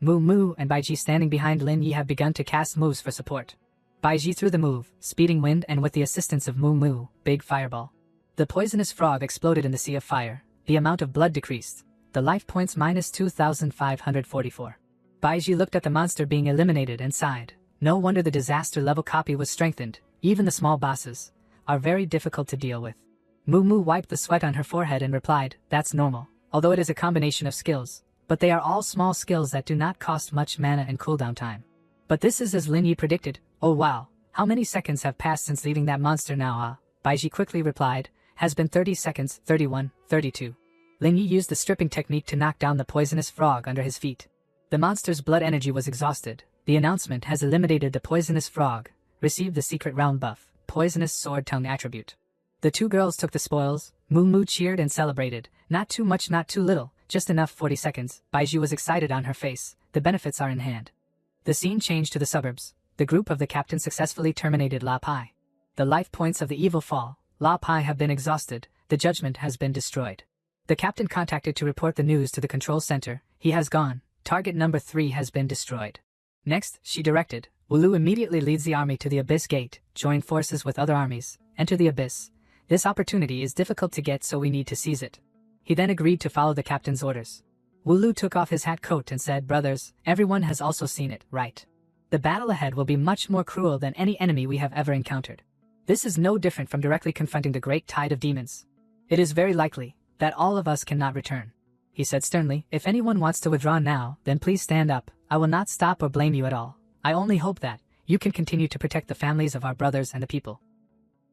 Moo Moo and Baiji standing behind Lin Yi have begun to cast moves for support. Baiji threw the move, Speeding Wind, and with the assistance of Moo Moo, Big Fireball. The poisonous frog exploded in the sea of fire. The amount of blood decreased. The life points minus 2,544. Baiji looked at the monster being eliminated and sighed. No wonder the disaster level copy was strengthened. Even the small bosses are very difficult to deal with. Moo Moo wiped the sweat on her forehead and replied, "That's normal, although it is a combination of skills. But they are all small skills that do not cost much mana and cooldown time. But this is as Lin Yi predicted. Oh wow, how many seconds have passed since leaving that monster now Baiji quickly replied, has been 30 seconds, 31, 32. Lin Yi used the stripping technique to knock down the poisonous frog under his feet. The monster's blood energy was exhausted. The announcement has eliminated the poisonous frog. Received the secret round buff, poisonous sword tongue attribute. The two girls took the spoils. Moo Moo cheered and celebrated. Not too much, not too little, just enough. 40 seconds. Baiji was excited on her face. The benefits are in hand. The scene changed to the suburbs. The group of the captain successfully terminated La Pai. The life points of the evil fall. La Pai have been exhausted. The judgment has been destroyed. The captain contacted to report the news to the control center. He has gone. Target number 3 has been destroyed. Next, she directed. Wulu immediately leads the army to the Abyss Gate. Join forces with other armies. Enter the Abyss. This opportunity is difficult to get, so we need to seize it. He then agreed to follow the captain's orders. Wulu took off his hat coat and said, "Brothers, everyone has also seen it, right? The battle ahead will be much more cruel than any enemy we have ever encountered. This is no different from directly confronting the great tide of demons. It is very likely that all of us cannot return." He said sternly, "If anyone wants to withdraw now, then please stand up. I will not stop or blame you at all. I only hope that you can continue to protect the families of our brothers and the people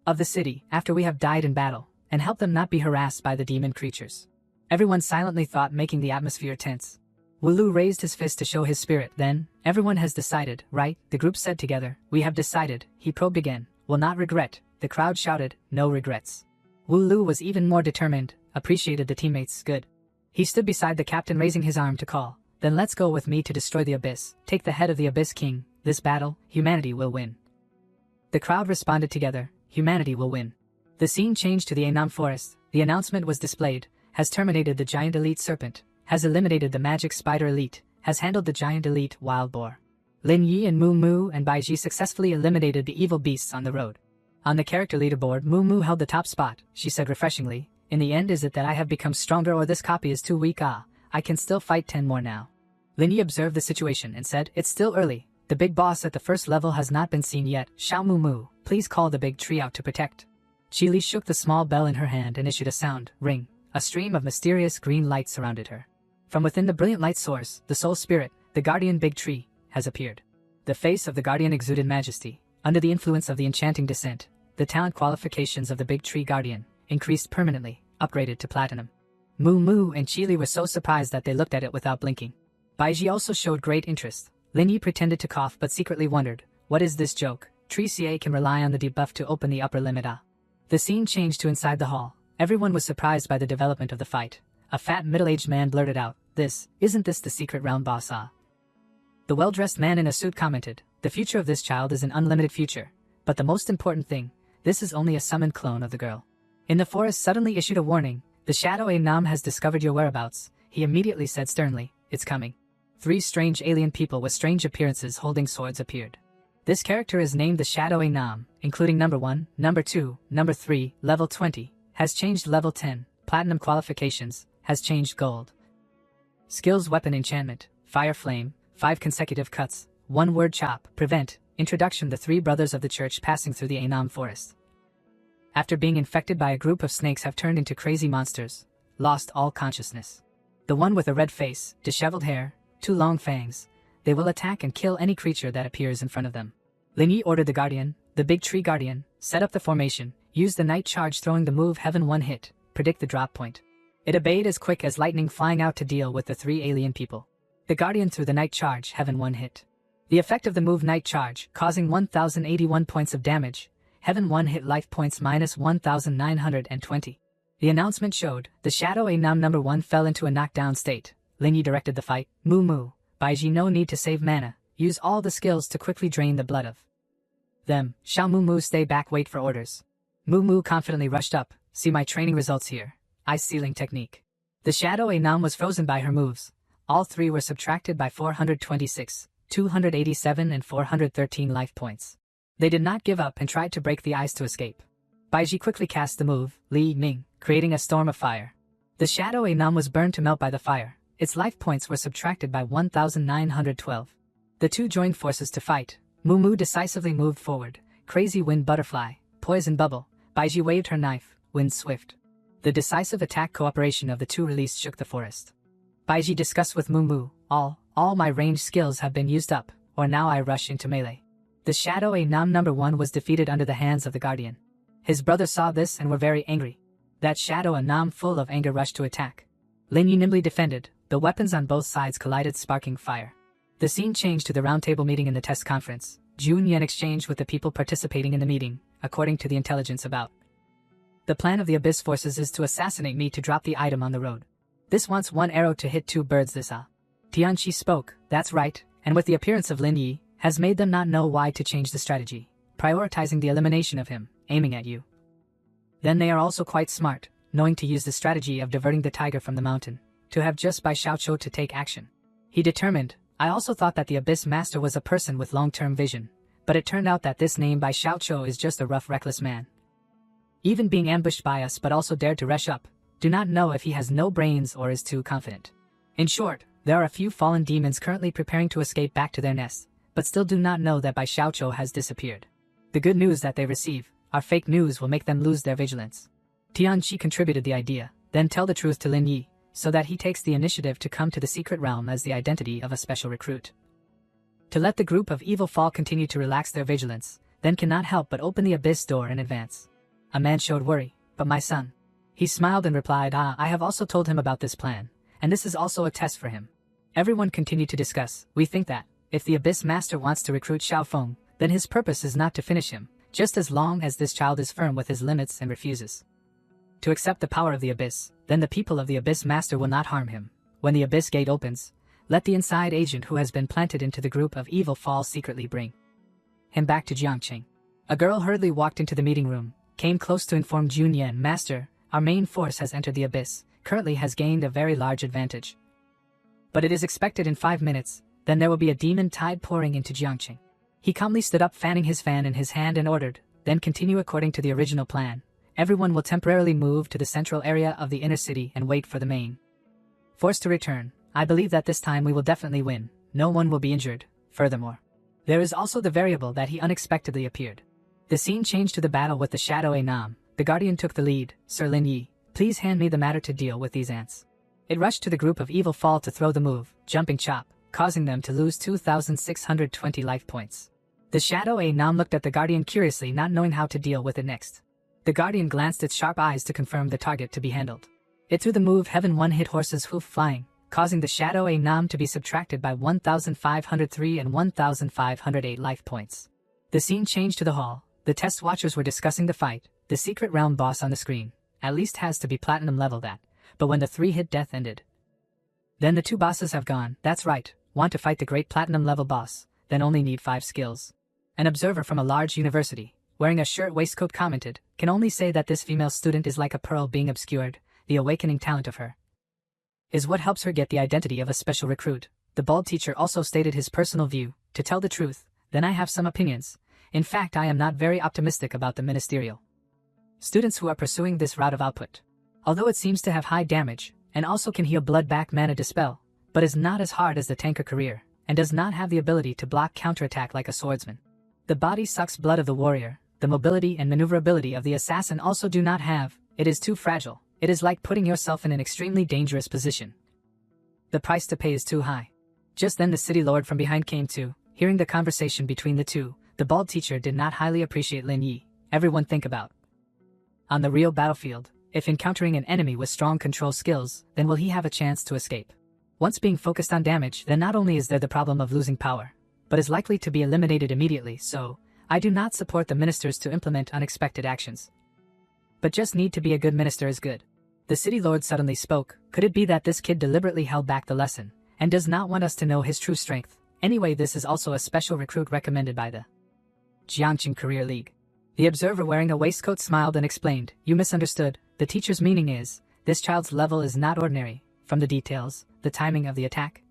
of the city after we have died in battle, and help them not be harassed by the demon creatures." Everyone silently thought, making the atmosphere tense. Wulu raised his fist to show his spirit. Then, "Everyone has decided, right?" the group said together. "We have decided." He probed again. "Will not regret." The crowd shouted, "No regrets." Wulu was even more determined, appreciated the teammates' good. He stood beside the captain, raising his arm to call, "Then let's go with me to destroy the Abyss. Take the head of the Abyss King. This battle, humanity will win." The crowd responded together, "Humanity will win." The scene changed to the Ainam Forest. The announcement was displayed. Has terminated the giant elite serpent. Has eliminated the magic spider elite. Has handled the giant elite wild boar. Lin Yi and Moo Moo and Baiji successfully eliminated the evil beasts on the road. On the character leaderboard, Moo Moo held the top spot. She said refreshingly, "In the end, is it that I have become stronger, or this copy is too weak? I can still fight 10 more now." Lin Yi observed the situation and said, "It's still early. The big boss at the first level has not been seen yet. Xiao Moo Moo, please call the big tree out to protect." Chi Li shook the small bell in her hand and issued a sound, ring. A stream of mysterious green light surrounded her. From within the brilliant light source, the soul spirit, the guardian big tree, has appeared. The face of the guardian exuded majesty. Under the influence of the enchanting descent, the talent qualifications of the big tree guardian increased permanently, upgraded to platinum. Moo Moo and Chi Li were so surprised that they looked at it without blinking. Baiji also showed great interest. Lin Yi pretended to cough but secretly wondered, "What is this joke? Tree CA can rely on the debuff to open the upper limit." The scene changed to inside the hall. Everyone was surprised by the development of the fight. A fat middle-aged man blurted out, Isn't this the secret round boss?" The well-dressed man in a suit commented, "The future of this child is an unlimited future. But the most important thing, this is only a summoned clone of the girl." In the forest suddenly issued a warning, "The Shadow Nam has discovered your whereabouts." He immediately said sternly, "It's coming." 3 strange alien people with strange appearances holding swords appeared. This character is named the Shadow Nam, including number 1, number 2, number 3, level 20, has changed level 10, platinum qualifications, has changed gold. Skills: weapon enchantment, fire flame, 5 consecutive cuts, 1 word chop, prevent, introduction: the 3 brothers of the church passing through the Ainam forest. After being infected by a group of snakes have turned into crazy monsters, lost all consciousness. The one with a red face, disheveled hair, 2 long fangs, they will attack and kill any creature that appears in front of them. Lin Yi ordered the guardian, the big tree guardian, set up the formation, use the night charge throwing the move Heaven 1 hit, predict the drop point. It obeyed as quick as lightning, flying out to deal with the 3 alien people. The guardian threw the night charge Heaven 1 hit. The effect of the move night charge, causing 1081 points of damage, Heaven 1 hit life points minus 1920. The announcement showed, the Shadow Nam number 1 fell into a knockdown state. Lin Yi directed the fight. Moo Moo, Baiji, no need to save mana, use all the skills to quickly drain the blood of them. Xiao Moo Moo, stay back, wait for orders. Moo Moo confidently rushed up, see my training results here. Ice sealing technique. The Shadow Nam was frozen by her moves. All three were subtracted by 426, 287 and 413 life points. They did not give up and tried to break the ice to escape. Baiji quickly cast the move, Li Ming, creating a storm of fire. The shadow Nam was burned to melt by the fire. Its life points were subtracted by 1,912. The two joined forces to fight. Mumu decisively moved forward. Crazy Wind Butterfly, Poison Bubble. Baiji waved her knife, Wind Swift. The decisive attack cooperation of the two released shook the forest. Baiji discussed with Mumu, all my ranged skills have been used up, or now I rush into melee. The shadow Nam number 1 was defeated under the hands of the guardian. His brothers saw this and were very angry. That shadow Nam full of anger rushed to attack. Lin Yi nimbly defended. The weapons on both sides collided, sparking fire. The scene changed to the roundtable meeting in the test conference. Jun Yan exchanged with the people participating in the meeting, according to the intelligence about. The plan of the Abyss forces is to assassinate me to drop the item on the road. This wants one arrow to hit two birds this Tianqi spoke, that's right, and with the appearance of Lin Yi, has made them not know why to change the strategy, prioritizing the elimination of him, aiming at you. Then they are also quite smart, knowing to use the strategy of diverting the tiger from the mountain, to have just by Xiaoqiu to take action. He determined, I also thought that the Abyss Master was a person with long-term vision, but it turned out that this name by Xiaoqiu is just a rough reckless man. Even being ambushed by us but also dared to rush up, do not know if he has no brains or is too confident. In short, there are a few fallen demons currently preparing to escape back to their nests, but still do not know that Bai Xiaoqiu has disappeared. The good news that they receive, our fake news will make them lose their vigilance. Tianqi contributed the idea, then tell the truth to Lin Yi, so that he takes the initiative to come to the secret realm as the identity of a special recruit. To let the group of evil fall continue to relax their vigilance, then cannot help but open the abyss door in advance. A man showed worry, but my son. He smiled and replied, I have also told him about this plan, and this is also a test for him. Everyone continued to discuss, we think that, if the Abyss Master wants to recruit Xiao Feng, then his purpose is not to finish him, just as long as this child is firm with his limits and refuses to accept the power of the Abyss, then the people of the Abyss Master will not harm him. When the Abyss Gate opens, let the inside agent who has been planted into the group of evil fall secretly bring him back to Jiangqing. A girl hurriedly walked into the meeting room, came close to inform Jun Yan, Master, our main force has entered the Abyss, currently has gained a very large advantage. But it is expected in 5 minutes, then there will be a demon tide pouring into Jiangqing. He calmly stood up, fanning his fan in his hand, and ordered, then continue according to the original plan. Everyone will temporarily move to the central area of the inner city and wait for the main force to return. I believe that this time we will definitely win. No one will be injured. Furthermore, there is also the variable that he unexpectedly appeared. The scene changed to the battle with the Shadow Nam. The Guardian took the lead. Sir Lin Yi, please hand me the matter to deal with these ants. It rushed to the group of evil fall to throw the move, Jumping Chop, causing them to lose 2,620 life points. The Shadow Nam looked at the Guardian curiously, not knowing how to deal with it next. The Guardian glanced its sharp eyes to confirm the target to be handled. It threw the move Heaven One hit Horse's Hoof Flying, causing the Shadow Nam to be subtracted by 1,503 and 1,508 life points. The scene changed to the hall. The test watchers were discussing the fight. The secret realm boss on the screen at least has to be platinum level that, but when the 3-hit death ended, then the 2 bosses have gone. That's right, want to fight the great platinum level boss, then only need 5 skills. An observer from a large university, wearing a shirt waistcoat, commented, can only say that this female student is like a pearl being obscured. The awakening talent of her is what helps her get the identity of a special recruit. The bald teacher also stated his personal view. To tell the truth, then I have some opinions. In fact, I am not very optimistic about the ministerial students who are pursuing this route of output. Although it seems to have high damage, and also can heal blood back mana dispel, but is not as hard as the tanker career, and does not have the ability to block counterattack like a swordsman. The body sucks blood of the warrior, the mobility and maneuverability of the assassin also do not have. It is too fragile. It is like putting yourself in an extremely dangerous position. The price to pay is too high. Just then the city lord from behind came to, hearing the conversation between the two. The bald teacher did not highly appreciate Lin Yi. Everyone think about. On the real battlefield, if encountering an enemy with strong control skills, then will he have a chance to escape? Once being focused on damage, then not only is there the problem of losing power, but is likely to be eliminated immediately. So, I do not support the ministers to implement unexpected actions. But just need to be a good minister is good. The city lord suddenly spoke. Could it be that this kid deliberately held back the lesson, and does not want us to know his true strength? Anyway, this is also a special recruit recommended by the Jiangqing Career League. The observer wearing a waistcoat smiled and explained, you misunderstood. The teacher's meaning is, this child's level is not ordinary. From the details, the timing of the attack.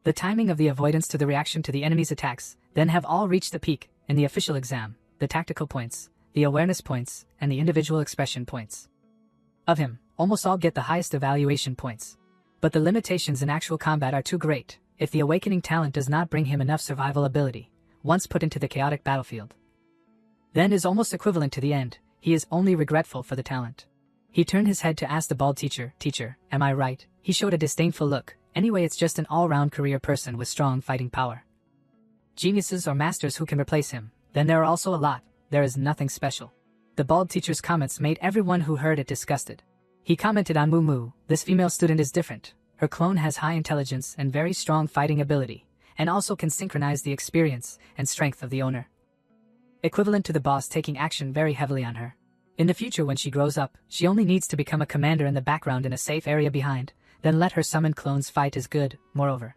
The timing of the avoidance to the reaction to the enemy's attacks, then have all reached the peak in the official exam, the tactical points, the awareness points, and the individual expression points. Of him, almost all get the highest evaluation points. But the limitations in actual combat are too great, if the awakening talent does not bring him enough survival ability, once put into the chaotic battlefield. Then is almost equivalent to the end, he is only regretful for the talent. He turned his head to ask the bald teacher, "Teacher, am I right?" He showed a disdainful look. Anyway, it's just an all-round career person with strong fighting power. Geniuses or masters who can replace him, then there are also a lot, there is nothing special. The bald teacher's comments made everyone who heard it disgusted. He commented on Moo, "This female student is different. Her clone has high intelligence and very strong fighting ability, and also can synchronize the experience and strength of the owner. Equivalent to the boss taking action very heavily on her. In the future when she grows up, she only needs to become a commander in the background in a safe area behind, then let her summoned clones fight is good, moreover.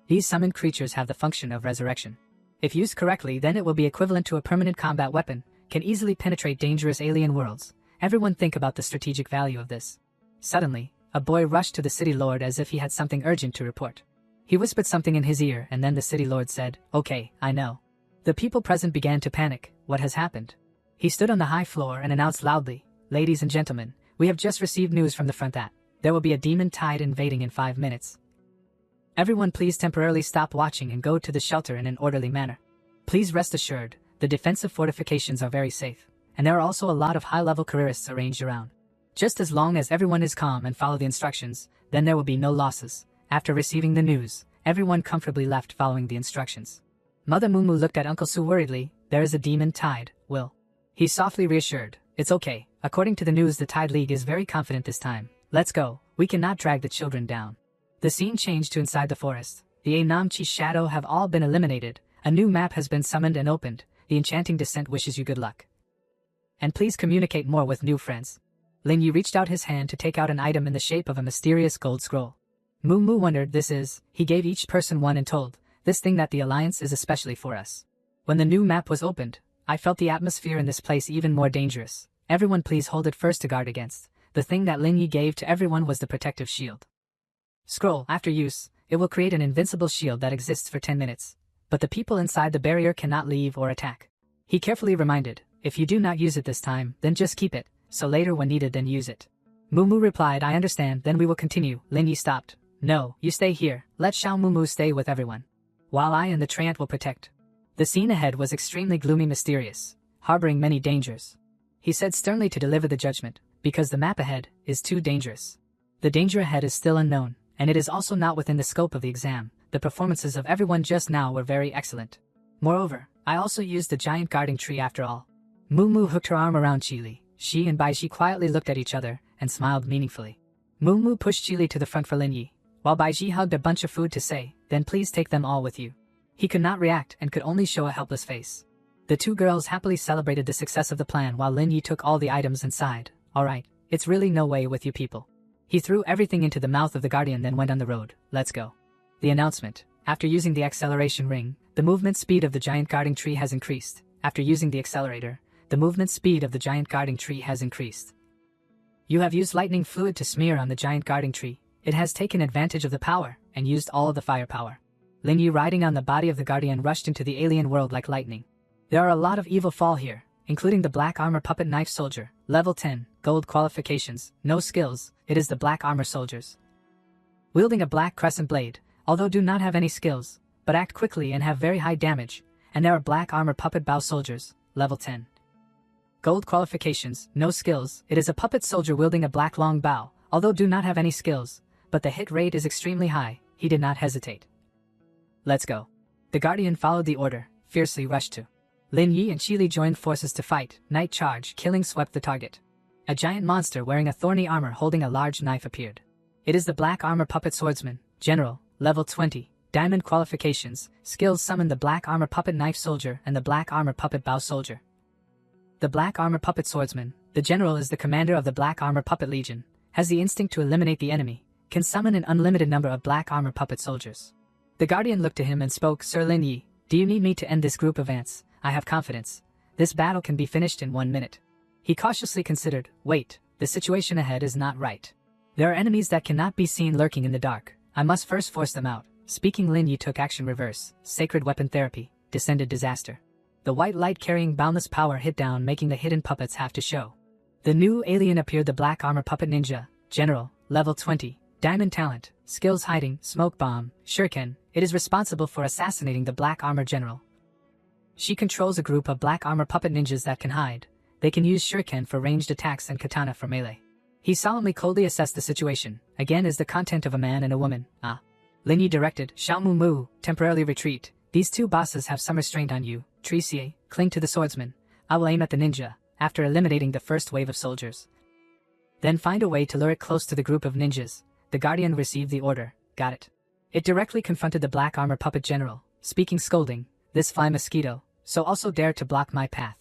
These summoned creatures have the function of resurrection. If used correctly, then it will be equivalent to a permanent combat weapon, can easily penetrate dangerous alien worlds. Everyone think about the strategic value of this." Suddenly, a boy rushed to the city lord as if he had something urgent to report. He whispered something in his ear and then the city lord said, "Okay, I know." The people present began to panic. What has happened? He stood on the high floor and announced loudly, "Ladies and gentlemen, we have just received news from the front that there will be a demon tide invading in 5 minutes. Everyone please temporarily stop watching and go to the shelter in an orderly manner. Please rest assured, the defensive fortifications are very safe, and there are also a lot of high-level careerists arranged around. Just as long as everyone is calm and follow the instructions, then there will be no losses." After receiving the news, everyone comfortably left following the instructions. Mother Moo looked at Uncle Su worriedly. "There is a demon tide, Will." He softly reassured, "It's okay, according to the news the Tide League is very confident this time. Let's go, we cannot drag the children down." The scene changed to inside the forest. The Anamchi shadow have all been eliminated, a new map has been summoned and opened, the enchanting descent wishes you good luck. And please communicate more with new friends. Lin Yi reached out his hand to take out an item in the shape of a mysterious gold scroll. Moo wondered this is, he gave each person one and told, "This thing that the Alliance is especially for us." When the new map was opened, I felt the atmosphere in this place even more dangerous. Everyone please hold it first to guard against. The thing that Lin Yi gave to everyone was the protective shield. Scroll, after use, it will create an invincible shield that exists for 10 minutes. But the people inside the barrier cannot leave or attack. He carefully reminded, "If you do not use it this time, then just keep it, so later when needed then use it." Moo replied, "I understand, then we will continue." Lin Yi stopped. "No, you stay here, let Xiao Moo stay with everyone. While I and the Treant will protect." The scene ahead was extremely gloomy, mysterious, harboring many dangers. He said sternly to deliver the judgment, because the map ahead is too dangerous. The danger ahead is still unknown, and it is also not within the scope of the exam. The performances of everyone just now were very excellent. Moreover, I also used the giant guarding tree after all. Moo hooked her arm around Chili. She and Baiji quietly looked at each other and smiled meaningfully. Moo pushed Chili to the front for Lin Yi, while Baiji hugged a bunch of food to say, "Then please take them all with you." He could not react and could only show a helpless face. The two girls happily celebrated the success of the plan while Lin Yi took all the items and sighed. "Alright, it's really no way with you people." He threw everything into the mouth of the guardian then went on the road. "Let's go." The announcement. After using the acceleration ring, the movement speed of the giant guarding tree has increased. After using the accelerator, the movement speed of the giant guarding tree has increased. You have used lightning fluid to smear on the giant guarding tree. It has taken advantage of the power and used all of the firepower. Lin Yi riding on the body of the guardian rushed into the alien world like lightning. There are a lot of evil fall here, including the black armor puppet knife soldier, level 10, gold qualifications, no skills, it is the black armor soldiers. Wielding a black crescent blade, although do not have any skills, but act quickly and have very high damage, and there are black armor puppet bow soldiers, level 10. Gold qualifications, no skills, it is a puppet soldier wielding a black long bow, although do not have any skills, but the hit rate is extremely high, he did not hesitate. "Let's go." The guardian followed the order, fiercely rushed to. Lin Yi and Chili joined forces to fight. Night charge, killing swept the target. A giant monster wearing a thorny armor holding a large knife appeared. It is the black armor puppet swordsman, general, level 20, diamond qualifications, skills summon the black armor puppet knife soldier and the black armor puppet bow soldier. The black armor puppet swordsman, the general is the commander of the black armor puppet legion, has the instinct to eliminate the enemy, can summon an unlimited number of black armor puppet soldiers. The guardian looked to him and spoke, "Sir Lin Yi, do you need me to end this group advance? I have confidence. This battle can be finished in 1 minute." He cautiously considered, "Wait, the situation ahead is not right. There are enemies that cannot be seen lurking in the dark. I must first force them out. Speaking, Lin Yi took action reverse. Sacred weapon therapy. Descended disaster. The white light carrying boundless power hit down, making the hidden puppets have to show. The new alien appeared, the black armor puppet ninja. General, level 20. Diamond talent. Skills hiding, smoke bomb, shuriken. It is responsible for assassinating the black armor general. She controls a group of black armor puppet ninjas that can hide. They can use shuriken for ranged attacks and katana for melee. He solemnly coldly assessed the situation. Again is the content of a man and a woman. Lin Yi directed, Xiao Mu Mu, temporarily retreat. These two bosses have some restraint on you. Tree Xie, cling to the swordsman. I will aim at the ninja, after eliminating the first wave of soldiers. Then find a way to lure it close to the group of ninjas. The Guardian received the order. Got it. It directly confronted the black armor puppet general, speaking scolding, this fly mosquito, so also dare to block my path.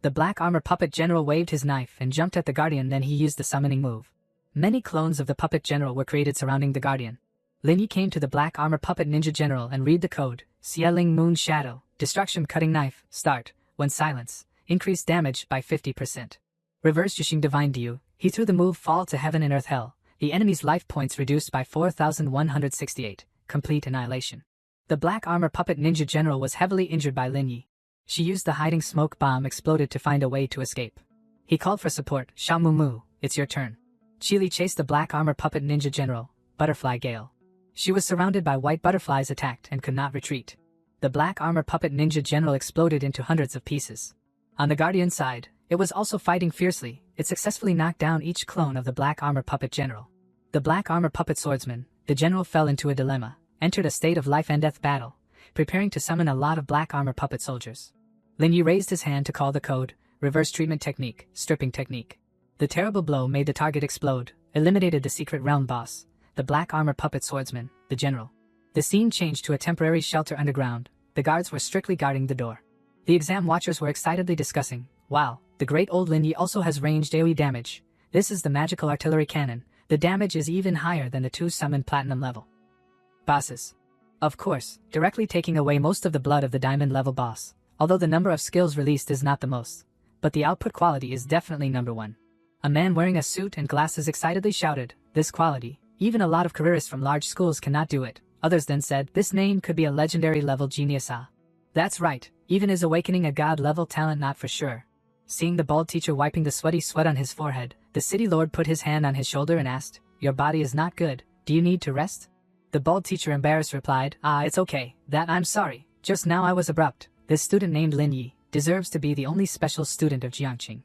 The black armor puppet general waved his knife and jumped at the Guardian, then he used the summoning move. Many clones of the puppet general were created surrounding the Guardian. Lin Yi came to the black armor puppet ninja general and read the code. Xieling Moon Shadow, destruction cutting knife, start, when silence, increase damage by 50%. Reverse Yixing Divine Diu, he threw the move fall to heaven and earth hell. The enemy's life points reduced by 4,168, complete annihilation. The black armor puppet ninja general was heavily injured by Lin Yi. She used the hiding smoke bomb exploded to find a way to escape. He called for support. Xiao Mu Mu, it's your turn. Chili chased the black armor puppet ninja general, Butterfly Gale. She was surrounded by white butterflies, attacked and could not retreat. The black armor puppet ninja general exploded into hundreds of pieces. On the Guardian side, it was also fighting fiercely. It successfully knocked down each clone of the black armor puppet general. The black armor puppet swordsman, the general, fell into a dilemma, entered a state of life and death battle, preparing to summon a lot of black armor puppet soldiers. Lin Yi raised his hand to call the code, reverse treatment technique, stripping technique. The terrible blow made the target explode, eliminated the secret realm boss, the black armor puppet swordsman, the general. The scene changed to a temporary shelter underground. The guards were strictly guarding the door. The exam watchers were excitedly discussing, wow, the great old Lin Yi also has ranged AoE damage. This is the magical artillery cannon. The damage is even higher than the two summoned platinum level bosses. Of course, directly taking away most of the blood of the diamond level boss, although the number of skills released is not the most. But the output quality is definitely number one. A man wearing a suit and glasses excitedly shouted, this quality, even a lot of careerists from large schools cannot do it. Others then said, this name could be a legendary level genius. That's right, even is awakening a god level talent not for sure. Seeing the bald teacher wiping the sweaty sweat on his forehead, the city lord put his hand on his shoulder and asked, your body is not good, do you need to rest? The bald teacher embarrassed replied, it's okay, that I'm sorry, just now I was abrupt. This student named Lin Yi deserves to be the only special student of Jiangqing.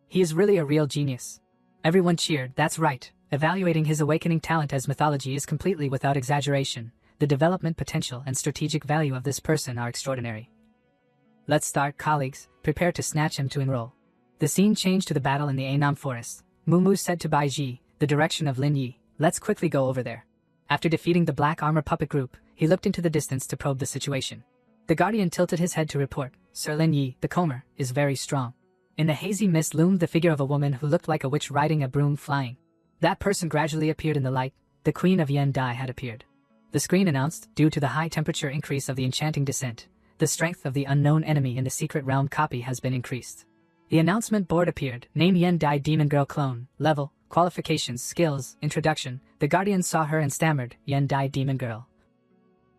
He is really a real genius. Everyone cheered, that's right. Evaluating his awakening talent as mythology is completely without exaggeration. The development potential and strategic value of this person are extraordinary. Let's start, colleagues, prepare to snatch him to enroll. The scene changed to the battle in the Ainam forest. Mu Mu said to Bai Ji, the direction of Lin Yi, let's quickly go over there. After defeating the black armor puppet group, he looked into the distance to probe the situation. The Guardian tilted his head to report, Sir Lin Yi, the comber, is very strong. In the hazy mist loomed the figure of a woman who looked like a witch riding a broom flying. That person gradually appeared in the light. The Queen of Yen Dai had appeared. The screen announced, due to the high temperature increase of the enchanting descent, the strength of the unknown enemy in the secret realm copy has been increased. The announcement board appeared, name Yen Dai Demon Girl clone, level, qualifications, skills, introduction. The Guardian saw her and stammered, Yen Dai Demon Girl.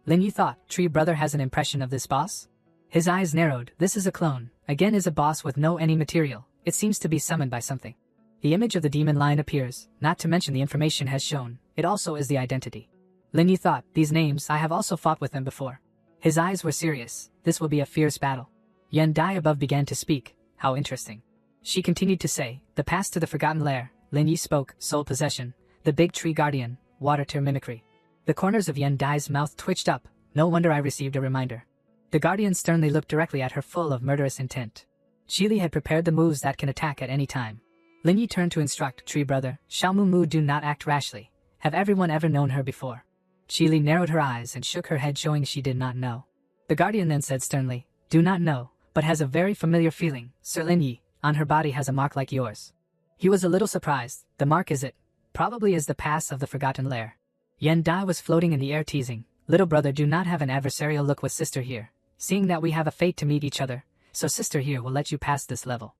Lin Yi thought, Tree Brother has an impression of this boss? His eyes narrowed, this is a clone, again is a boss with no any material, it seems to be summoned by something. The image of the demon lion appears, not to mention the information has shown, it also is the identity. Lin Yi thought, these names, I have also fought with them before. His eyes were serious, this will be a fierce battle. Yen Dai above began to speak, how interesting. She continued to say, the pass to the forgotten lair. Lin Yi spoke, soul possession, the big tree guardian, water tear mimicry. The corners of Yen Dai's mouth twitched up, no wonder I received a reminder. The Guardian sternly looked directly at her full of murderous intent. Chili had prepared the moves that can attack at any time. Lin Yi turned to instruct, Tree Brother, Xiao Mu Mu, do not act rashly. Have everyone ever known her before? Chili narrowed her eyes and shook her head showing she did not know. The Guardian then said sternly, do not know, but has a very familiar feeling, Sir Lin Yi, on her body has a mark like yours. He was a little surprised, the mark is it? Probably is the pass of the forgotten lair. Yen Dai was floating in the air teasing, little brother do not have an adversarial look with sister here, seeing that we have a fate to meet each other, so sister here will let you pass this level.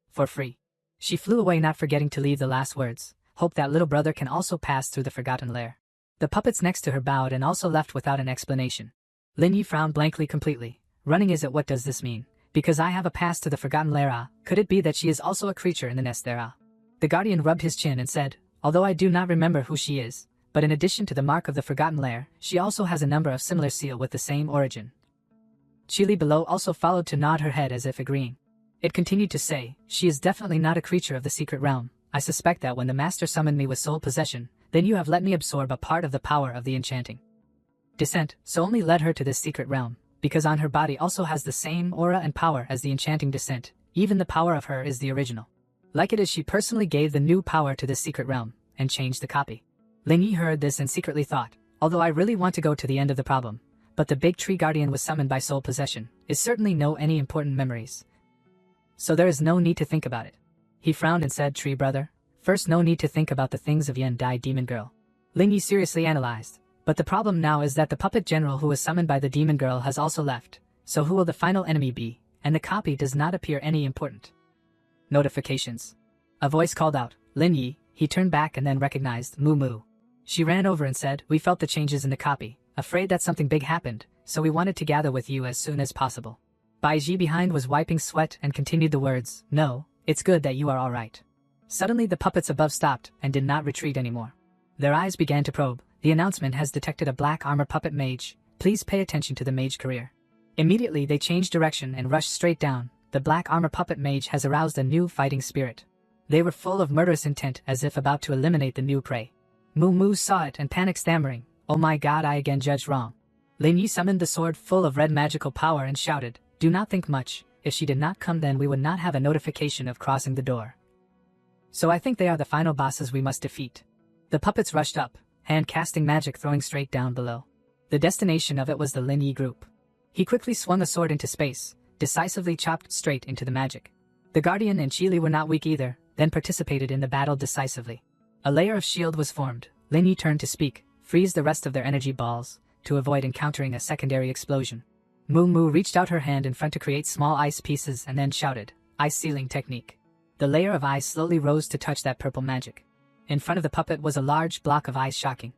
For free. She flew away not forgetting to leave the last words, hope that little brother can also pass through the forgotten lair. The puppets next to her bowed and also left without an explanation. Lin Yi frowned blankly completely. Running is it? What does this mean? Because I have a pass to the forgotten lair, ah? Could it be that she is also a creature in the nest there, ah? The guardian rubbed his chin and said, although I do not remember who she is, but in addition to the mark of the forgotten lair, she also has a number of similar seal with the same origin. Chili below also followed to nod her head as if agreeing. It continued to say, she is definitely not a creature of the secret realm. I suspect that when the master summoned me with soul possession, then you have let me absorb a part of the power of the enchanting descent, so only led her to this secret realm, because on her body also has the same aura and power as the enchanting descent, even the power of her is the original. Like it is she personally gave the new power to this secret realm, and changed the copy. Lin Yi heard this and secretly thought, although I really want to go to the end of the problem, but the big tree guardian was summoned by soul possession, is certainly no any important memories. So there is no need to think about it. He frowned and said, tree brother, first no need to think about the things of Yen Dai demon girl. Lin Yi seriously analyzed, but the problem now is that the puppet general who was summoned by the demon girl has also left, so who will the final enemy be, and the copy does not appear any important. Notifications. A voice called out, Lin Yi. He turned back and then recognized Moo Moo. She ran over and said, we felt the changes in the copy, afraid that something big happened, so we wanted to gather with you as soon as possible. Bai Ji behind was wiping sweat and continued the words, no, it's good that you are alright. Suddenly the puppets above stopped and did not retreat anymore. Their eyes began to probe. The announcement has detected a black armor puppet mage. Please pay attention to the mage career. Immediately they changed direction and rushed straight down. The black armor puppet mage has aroused a new fighting spirit. They were full of murderous intent as if about to eliminate the new prey. Moo Moo saw it and panicked stammering, oh my god, I again judged wrong. Lin Yi summoned the sword full of red magical power and shouted, do not think much, if she did not come then we would not have a notification of crossing the door. So I think they are the final bosses we must defeat. The puppets rushed up, hand casting magic throwing straight down below. The destination of it was the Lin Yi group. He quickly swung a sword into space, decisively chopped straight into the magic. The Guardian and Chili were not weak either, then participated in the battle decisively. A layer of shield was formed. Lin Yi turned to speak, freeze the rest of their energy balls, to avoid encountering a secondary explosion. Moo Moo reached out her hand in front to create small ice pieces and then shouted, ice sealing technique. The layer of ice slowly rose to touch that purple magic. In front of the puppet was a large block of ice shocking.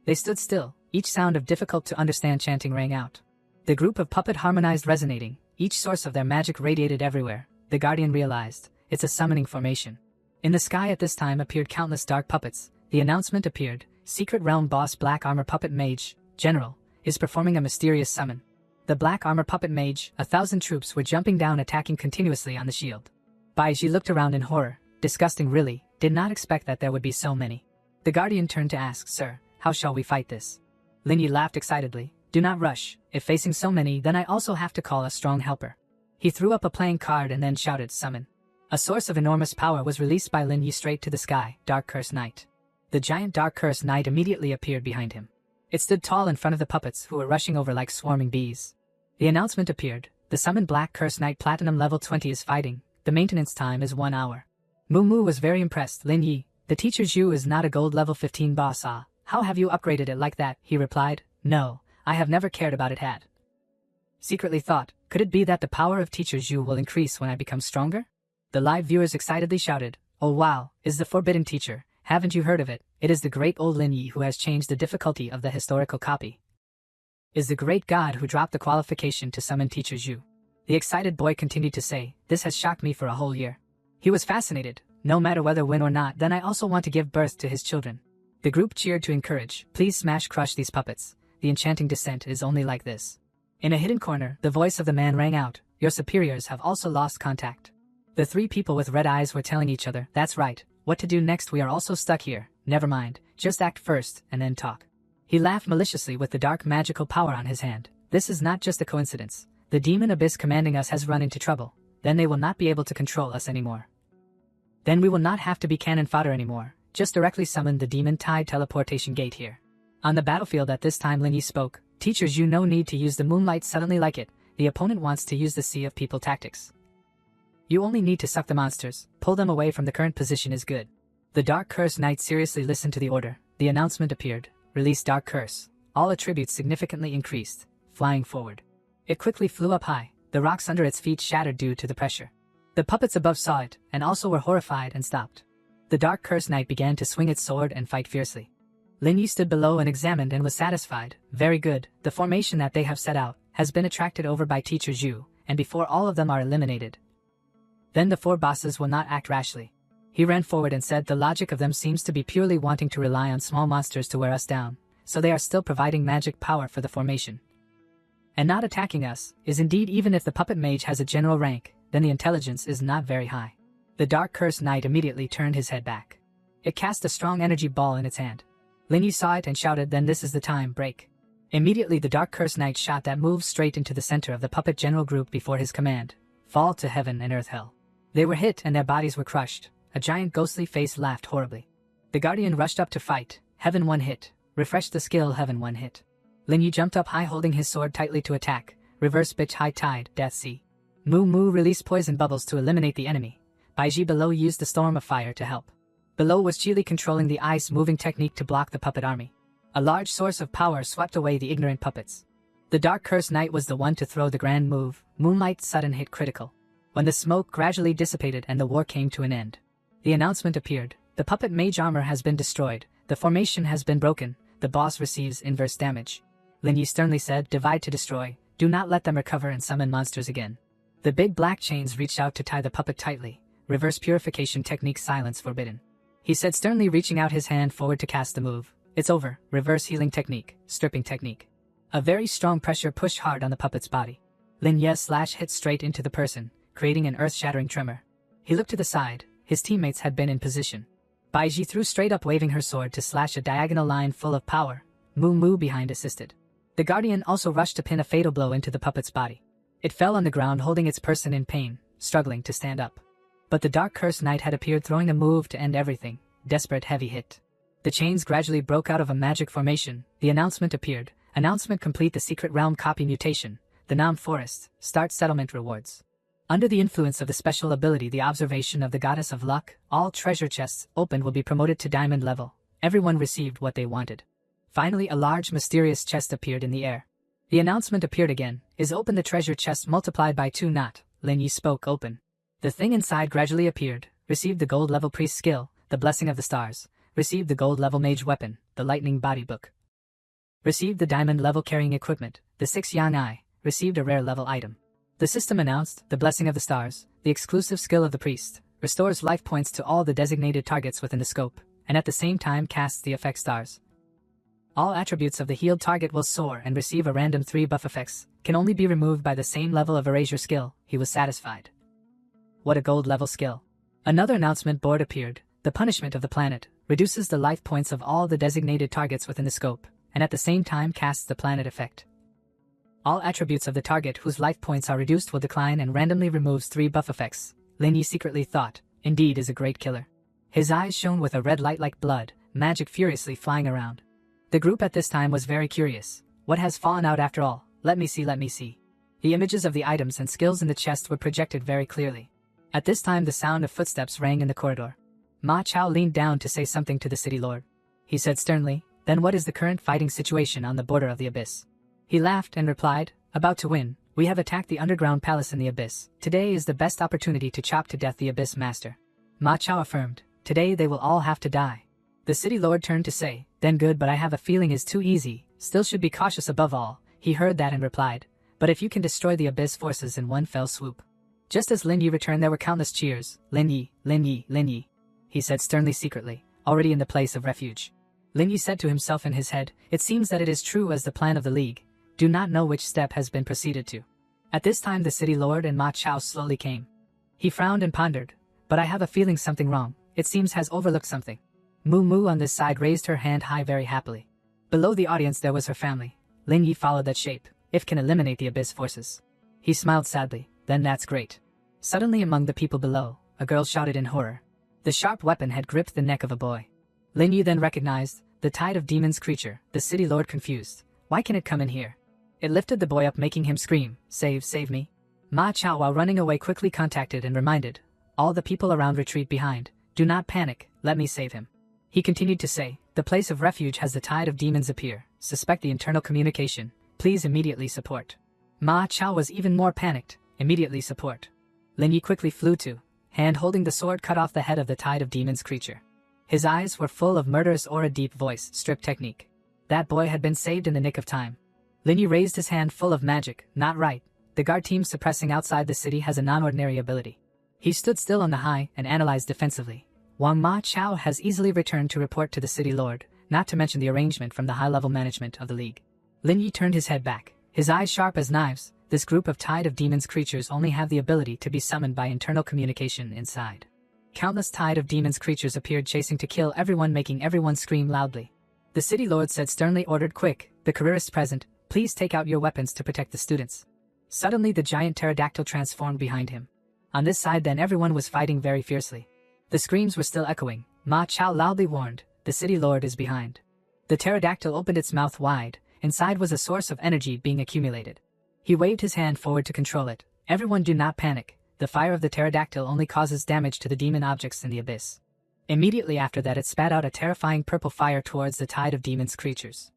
They stood still, each sound of difficult to understand chanting rang out. The group of puppet harmonized resonating, each source of their magic radiated everywhere. The Guardian realized, it's a summoning formation. In the sky at this time appeared countless dark puppets. The announcement appeared, Secret Realm Boss Black Armor Puppet Mage, General, is performing a mysterious summon. The Black Armor Puppet Mage, 1,000 troops were jumping down attacking continuously on the shield. Baiji looked around in horror, disgusting really, did not expect that there would be so many. The Guardian turned to ask, sir, how shall we fight this? Lin Yi laughed excitedly, do not rush, if facing so many then I also have to call a strong helper. He threw up a playing card and then shouted, summon. A source of enormous power was released by Lin Yi straight to the sky, Dark Curse Knight. The giant Dark Curse Knight immediately appeared behind him. It stood tall in front of the puppets who were rushing over like swarming bees. The announcement appeared, the summoned Black Curse Knight Platinum level 20 is fighting, the maintenance time is 1 hour. Moo Moo was very impressed. Lin Yi, the teacher Zhu is not a gold level 15 boss, ah, how have you upgraded it like that? He replied, no, I have never cared about it had. Secretly thought, could it be that the power of teacher Zhu will increase when I become stronger? The live viewers excitedly shouted, oh wow, is the forbidden teacher, haven't you heard of it? It is the great old Lin Yi who has changed the difficulty of the historical copy. Is the great god who dropped the qualification to summon teacher Zhu. The excited boy continued to say, this has shocked me for a whole year. He was fascinated, no matter whether win or not, then I also want to give birth to his children. The group cheered to encourage, please smash crush these puppets, the enchanting descent is only like this. In a hidden corner, the voice of the man rang out, your superiors have also lost contact. The 3 people with red eyes were telling each other, that's right, what to do next, we are also stuck here, never mind, just act first and then talk. He laughed maliciously with the dark magical power on his hand. This is not just a coincidence. The demon abyss commanding us has run into trouble. Then they will not be able to control us anymore. Then we will not have to be cannon fodder anymore. Just directly summon the demon tide teleportation gate here. On the battlefield at this time Lin Yi spoke, teachers you no need to use the moonlight suddenly like it, the opponent wants to use the sea of people tactics. You only need to suck the monsters, pull them away from the current position is good. The Dark Curse Knight seriously listened to the order. The announcement appeared, release Dark Curse. All attributes significantly increased, flying forward. It quickly flew up high, the rocks under its feet shattered due to the pressure. The puppets above saw it, and also were horrified and stopped. The dark cursed knight began to swing its sword and fight fiercely. Lin Yi stood below and examined and was satisfied. Very good, the formation that they have set out has been attracted over by Teacher Zhu, and before all of them are eliminated, then the 4 bosses will not act rashly. He ran forward and said the logic of them seems to be purely wanting to rely on small monsters to wear us down, so they are still providing magic power for the formation. And not attacking us is indeed, even if the puppet mage has a general rank, then the intelligence is not very high. The dark cursed knight immediately turned his head back. It cast a strong energy ball in its hand. Lin Yi saw it and shouted, then this is the time, break. Immediately the dark cursed knight shot that move straight into the center of the puppet general group before his command, fall to heaven and earth hell. They were hit and their bodies were crushed. A giant ghostly face laughed horribly. The guardian rushed up to fight. Heaven 1 hit. Refresh the skill, heaven 1 hit. Lin Yi jumped up high holding his sword tightly to attack. Reverse bitch, high tide, death sea. Moo Moo released poison bubbles to eliminate the enemy. Baiji below used the storm of fire to help. Below was Chili controlling the ice moving technique to block the puppet army. A large source of power swept away the ignorant puppets. The dark cursed knight was the one to throw the grand move, Moonlight sudden hit critical. When the smoke gradually dissipated and the war came to an end, the announcement appeared. The puppet mage armor has been destroyed, the formation has been broken, the boss receives inverse damage. Lin Yi sternly said, divide to destroy, do not let them recover and summon monsters again. The big black chains reached out to tie the puppet tightly, reverse purification technique, silence forbidden. He said sternly, reaching out his hand forward to cast the move. It's over, reverse healing technique, stripping technique. A very strong pressure pushed hard on the puppet's body. Lin Ye's slash hit straight into the person, creating an earth-shattering tremor. He looked to the side, his teammates had been in position. Baiji threw straight up, waving her sword to slash a diagonal line full of power. Moo Moo behind assisted. The guardian also rushed to pin a fatal blow into the puppet's body. It fell on the ground holding its person in pain, struggling to stand up. But the dark cursed knight had appeared, throwing a move to end everything. Desperate heavy hit. The chains gradually broke out of a magic formation. The announcement appeared. Announcement complete, the secret realm copy mutation. The Nam Forest, start settlement rewards. Under the influence of the special ability, the observation of the goddess of luck, all treasure chests opened will be promoted to diamond level. Everyone received what they wanted. Finally, a large mysterious chest appeared in the air. The announcement appeared again. Is open the treasure chest multiplied by 2 not. Lin Yi spoke, open. The thing inside gradually appeared. Received the gold level priest skill, the blessing of the stars. Received the gold level mage weapon, the lightning body book. Received the diamond level carrying equipment, the 6 yang eye. Received a rare level item. The system announced, the blessing of the stars, the exclusive skill of the priest, restores life points to all the designated targets within the scope, and at the same time casts the effect stars. All attributes of the healed target will soar and receive a random 3 buff effects, can only be removed by the same level of erasure skill. He was satisfied. What a gold level skill. Another announcement board appeared. The punishment of the planet reduces the life points of all the designated targets within the scope, and at the same time casts the planet effect. All attributes of the target whose life points are reduced will decline and randomly removes 3 buff effects. Lin Yi secretly thought, indeed is a great killer. His eyes shone with a red light like blood, magic furiously flying around. The group at this time was very curious. What has fallen out after all? Let me see, let me see. The images of the items and skills in the chest were projected very clearly. At this time the sound of footsteps rang in the corridor. Ma Chao leaned down to say something to the city lord. He said sternly, then what is the current fighting situation on the border of the abyss? He laughed and replied, about to win, we have attacked the underground palace in the abyss. Today is the best opportunity to chop to death the abyss master. Ma Chao affirmed, today they will all have to die. The city lord turned to say, then good, but I have a feeling is too easy, still should be cautious above all. He heard that and replied, but if you can destroy the abyss forces in one fell swoop. Just as Lin Yi returned there were countless cheers. Lin Yi, Lin Yi, Lin Yi. He said sternly secretly, already in the place of refuge. Lin Yi said to himself in his head, it seems that it is true as the plan of the league. Do not know which step has been proceeded to. At this time the city lord and Ma Chao slowly came. He frowned and pondered, but I have a feeling something wrong, it seems has overlooked something. Moo Moo on this side raised her hand high very happily. Below the audience there was her family. Lin Yi followed that shape, if can eliminate the abyss forces. He smiled sadly, then that's great. Suddenly among the people below, a girl shouted in horror. The sharp weapon had gripped the neck of a boy. Lin Yi then recognized, the tide of demons creature, the city lord confused. Why can it come in here? It lifted the boy up making him scream, save me. Ma Chao while running away quickly contacted and reminded, all the people around retreat behind, do not panic, let me save him. He continued to say, the place of refuge has the tide of demons appear, suspect the internal communication, please immediately support. Ma Chao was even more panicked, immediately support. Lin Yi quickly flew to hand holding the sword cut off the head of the Tide of Demons creature. His eyes were full of murderous aura, deep voice, strip technique. That boy had been saved in the nick of time. Lin Yi raised his hand full of magic. Not right. The guard team suppressing outside the city has a non-ordinary ability. He stood still on the high and analyzed defensively. Wang Ma Chao has easily returned to report to the city lord, not to mention the arrangement from the high-level management of the league. Lin Yi turned his head back, his eyes sharp as knives. This group of Tide of Demons creatures only have the ability to be summoned by internal communication inside. Countless Tide of Demons creatures appeared chasing to kill everyone, making everyone scream loudly. The city lord said sternly, ordered, quick, the careerists present, please take out your weapons to protect the students. Suddenly the giant pterodactyl transformed behind him. On this side then everyone was fighting very fiercely. The screams were still echoing. Ma Chao loudly warned, the city lord is behind. The pterodactyl opened its mouth wide. Inside was a source of energy being accumulated. He waved his hand forward to control it. Everyone, do not panic. The fire of the pterodactyl only causes damage to the demon objects in the abyss. Immediately after that it spat out a terrifying purple fire towards the Tide of Demons creatures.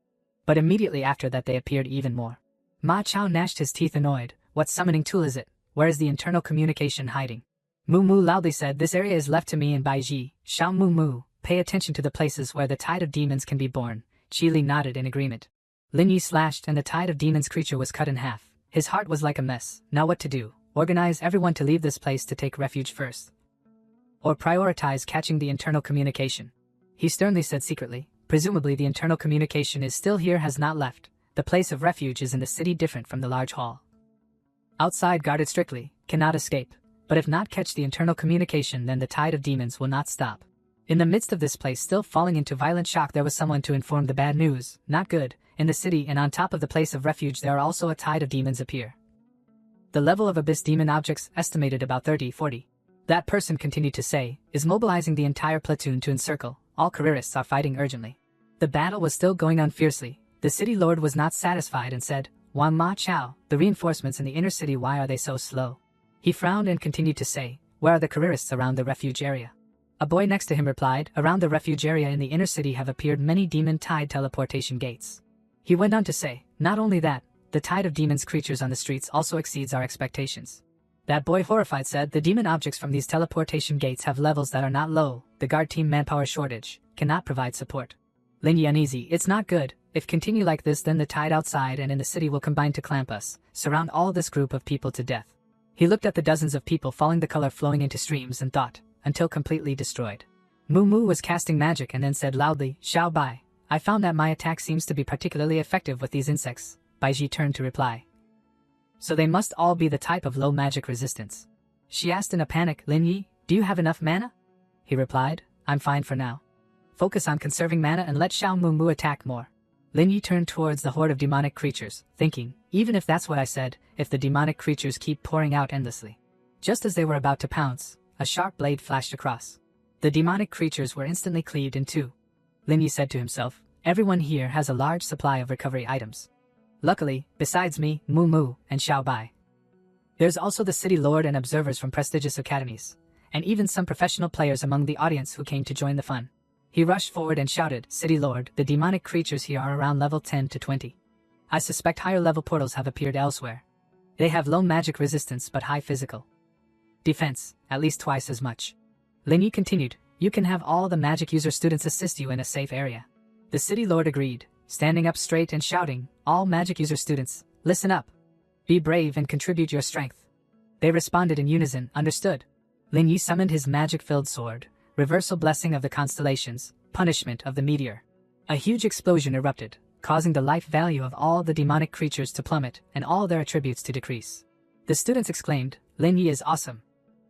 But immediately after that they appeared even more. Ma Chao gnashed his teeth annoyed. What summoning tool is it? Where is the internal communication hiding? Mu Mu loudly said, this area is left to me and Bai Ji. Xiao Mu Mu, pay attention to the places where the Tide of Demons can be born. Qi Li nodded in agreement. Lin Yi slashed and the Tide of Demons creature was cut in half. His heart was like a mess. Now what to do? Organize everyone to leave this place to take refuge first. Or prioritize catching the internal communication. He sternly said secretly. Presumably the internal communication is still here, has not left. The place of refuge is in the city, different from the large hall. Outside guarded strictly, cannot escape. But if not catch the internal communication, then the Tide of Demons will not stop. In the midst of this place still falling into violent shock, there was someone to inform the bad news. Not good. In the city and on top of the place of refuge there are also a Tide of Demons appear. The level of abyss demon objects estimated about 30-40. That person continued to say, is mobilizing the entire platoon to encircle. All careerists are fighting urgently. The battle was still going on fiercely. The city lord was not satisfied and said, Wang Ma Chao, the reinforcements in the inner city, why are they so slow? He frowned and continued to say, where are the careerists around the refuge area? A boy next to him replied, around the refuge area in the inner city have appeared many demon tide teleportation gates. He went on to say, not only that, the Tide of Demons creatures on the streets also exceeds our expectations. That boy horrified said, the demon objects from these teleportation gates have levels that are not low. The guard team manpower shortage, cannot provide support. Lin Yi uneasy, it's not good. If continue like this, then the tide outside and in the city will combine to clamp us, surround all this group of people to death. He looked at the dozens of people falling, the color flowing into streams, and thought, until completely destroyed. Mu Mu was casting magic and then said loudly, Xiao Bai, I found that my attack seems to be particularly effective with these insects. Bai Ji turned to reply. So they must all be the type of low magic resistance. She asked in a panic, Lin Yi, do you have enough mana? He replied, I'm fine for now. Focus on conserving mana and let Xiao Mu Mu attack more. Lin Yi turned towards the horde of demonic creatures, thinking, even if that's what I said, if the demonic creatures keep pouring out endlessly. Just as they were about to pounce, a sharp blade flashed across. The demonic creatures were instantly cleaved in two. Lin Yi said to himself, everyone here has a large supply of recovery items. Luckily, besides me, Mu Mu, and Xiao Bai. There's also the city lord and observers from prestigious academies, and even some professional players among the audience who came to join the fun. He rushed forward and shouted, City Lord, the demonic creatures here are around level 10 to 20. I suspect higher level portals have appeared elsewhere. They have low magic resistance but high physical defense, at least twice as much. Lin Yi continued, you can have all the magic user students assist you in a safe area. The City Lord agreed, standing up straight and shouting, all magic user students, listen up. Be brave and contribute your strength. They responded in unison, understood. Lin Yi summoned his magic-filled sword, reversal blessing of the constellations, punishment of the meteor. A huge explosion erupted, causing the life value of all the demonic creatures to plummet and all their attributes to decrease. The students exclaimed, Lin Yi is awesome.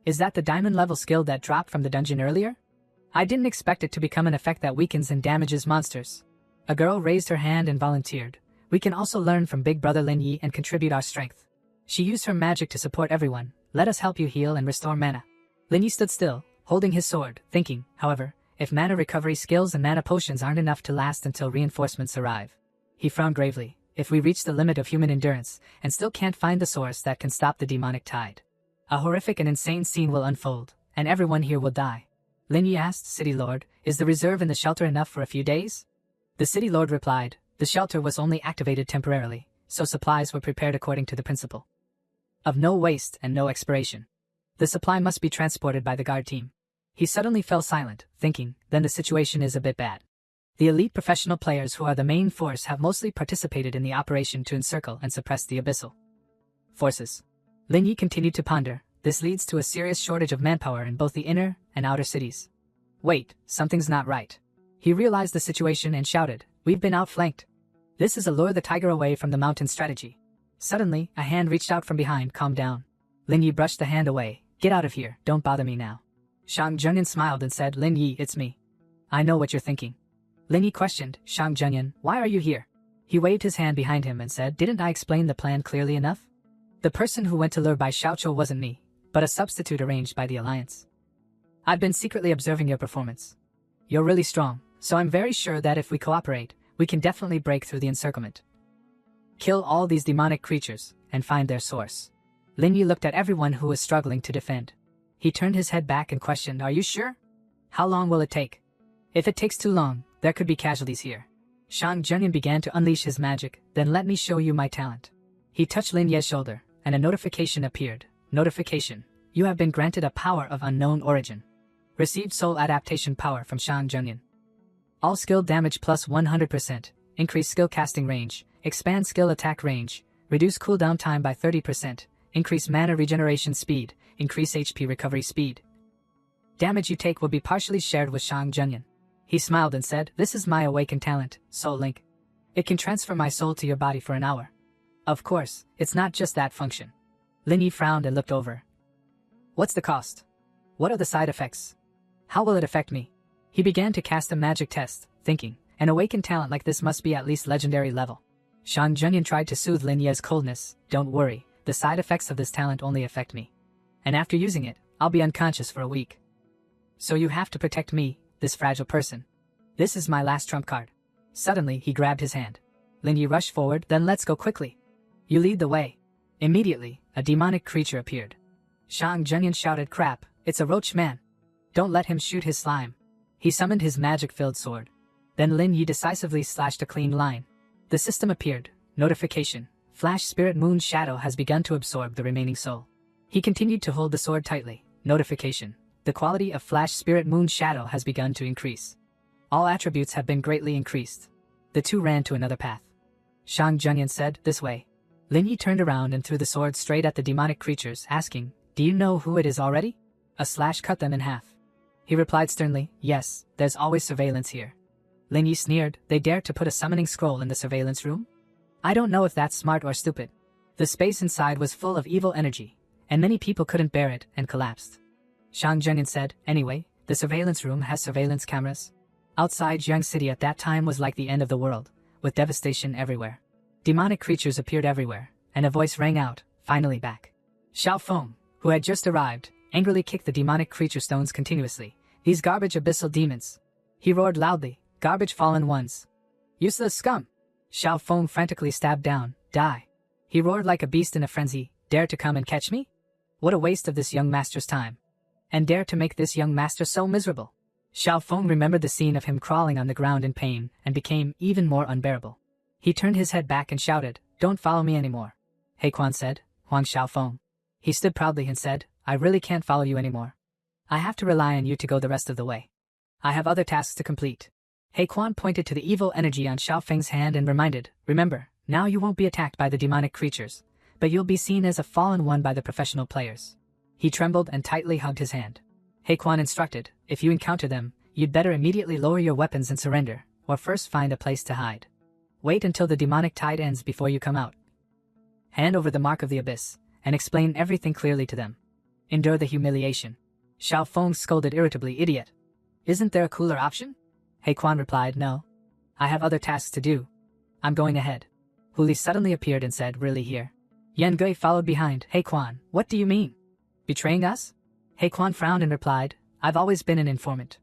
Is that the diamond level skill that dropped from the dungeon earlier? I didn't expect it to become an effect that weakens and damages monsters. A girl raised her hand and volunteered. We can also learn from Big Brother Lin Yi and contribute our strength. She used her magic to support everyone. Let us help you heal and restore mana. Lin Yi stood still, holding his sword, thinking, however, if mana recovery skills and mana potions aren't enough to last until reinforcements arrive. He frowned gravely. If we reach the limit of human endurance and still can't find the source that can stop the demonic tide, a horrific and insane scene will unfold, and everyone here will die. Lin Yi asked, City Lord, is the reserve in the shelter enough for a few days? The City Lord replied, the shelter was only activated temporarily, so supplies were prepared according to the principle of no waste and no expiration. The supply must be transported by the guard team. He suddenly fell silent, thinking, then the situation is a bit bad. The elite professional players who are the main force have mostly participated in the operation to encircle and suppress the abyssal forces. Lin Yi continued to ponder. This leads to a serious shortage of manpower in both the inner and outer cities. Wait, something's not right. He realized the situation and shouted, we've been outflanked. This is a lure the tiger away from the mountain strategy. Suddenly, a hand reached out from behind. Calm down. Lin Yi brushed the hand away. Get out of here, don't bother me now. Shang Junyan smiled and said, Lin Yi, it's me. I know what you're thinking. Lin Yi questioned, Shang Junyan, why are you here? He waved his hand behind him and said, didn't I explain the plan clearly enough? The person who went to lure by Xiaoqiu wasn't me, but a substitute arranged by the Alliance. I've been secretly observing your performance. You're really strong, so I'm very sure that if we cooperate, we can definitely break through the encirclement. Kill all these demonic creatures, and find their source. Lin Yi looked at everyone who was struggling to defend. He turned his head back and questioned, are you sure? How long will it take? If it takes too long, there could be casualties here. Shang Junyan began to unleash his magic, then let me show you my talent. He touched Lin Ye's shoulder, and a notification appeared. Notification. You have been granted a power of unknown origin. Received soul adaptation power from Shang Junyan. All skill damage plus 100%. Increase skill casting range. Expand skill attack range. Reduce cooldown time by 30%. Increase mana regeneration speed. Increase HP recovery speed. Damage you take will be partially shared with Shang Junyan. He smiled and said, this is my awakened talent, Soul Link. It can transfer my soul to your body for an hour. Of course, it's not just that function. Lin Yi frowned and looked over. What's the cost? What are the side effects? How will it affect me? He began to cast a magic test, thinking, an awakened talent like this must be at least legendary level. Shang Junyan tried to soothe Lin Ye's coldness. Don't worry, the side effects of this talent only affect me. And after using it, I'll be unconscious for a week. So you have to protect me, this fragile person. This is my last trump card. Suddenly, he grabbed his hand. Lin Yi rushed forward, then let's go quickly. You lead the way. Immediately, a demonic creature appeared. Shang Junyan shouted, crap, it's a roach man. Don't let him shoot his slime. He summoned his magic-filled sword. Then Lin Yi decisively slashed a clean line. The system appeared. Notification. Flash Spirit Moon Shadow has begun to absorb the remaining soul. He continued to hold the sword tightly. Notification. The quality of Flash Spirit Moon Shadow has begun to increase. All attributes have been greatly increased. The two ran to another path. Shang Junyan said, this way. Lin Yi turned around and threw the sword straight at the demonic creatures, asking, do you know who it is already? A slash cut them in half. He replied sternly, yes, there's always surveillance here. Lin Yi sneered, they dared to put a summoning scroll in the surveillance room? I don't know if that's smart or stupid. The space inside was full of evil energy, and many people couldn't bear it and collapsed. Shang Junyan said, anyway, the surveillance room has surveillance cameras. Outside Jiang City at that time was like the end of the world, with devastation everywhere. Demonic creatures appeared everywhere, and a voice rang out, finally back. Xiao Feng, who had just arrived, angrily kicked the demonic creature stones continuously. These garbage abyssal demons. He roared loudly, garbage fallen ones. Useless scum. Xiao Feng frantically stabbed down, die. He roared like a beast in a frenzy, dare to come and catch me? What a waste of this young master's time. And dare to make this young master so miserable. Xiao Feng remembered the scene of him crawling on the ground in pain and became even more unbearable. He turned his head back and shouted, don't follow me anymore. He Quan said, Huang Xiao Feng. He stood proudly and said, I really can't follow you anymore. I have to rely on you to go the rest of the way. I have other tasks to complete. He Quan pointed to the evil energy on Xiao Feng's hand and reminded, remember, now you won't be attacked by the demonic creatures, but you'll be seen as a fallen one by the professional players. He trembled and tightly hugged his hand. He Quan instructed, if you encounter them, you'd better immediately lower your weapons and surrender, or first find a place to hide. Wait until the demonic tide ends before you come out. Hand over the mark of the abyss, and explain everything clearly to them. Endure the humiliation. Xiao Feng scolded irritably, idiot. Isn't there a cooler option? He Quan replied, no. I have other tasks to do. I'm going ahead. Hu Li suddenly appeared and said, really here? Yan Gui followed behind. He Quan, what do you mean? Betraying us? He Quan frowned and replied, I've always been an informant.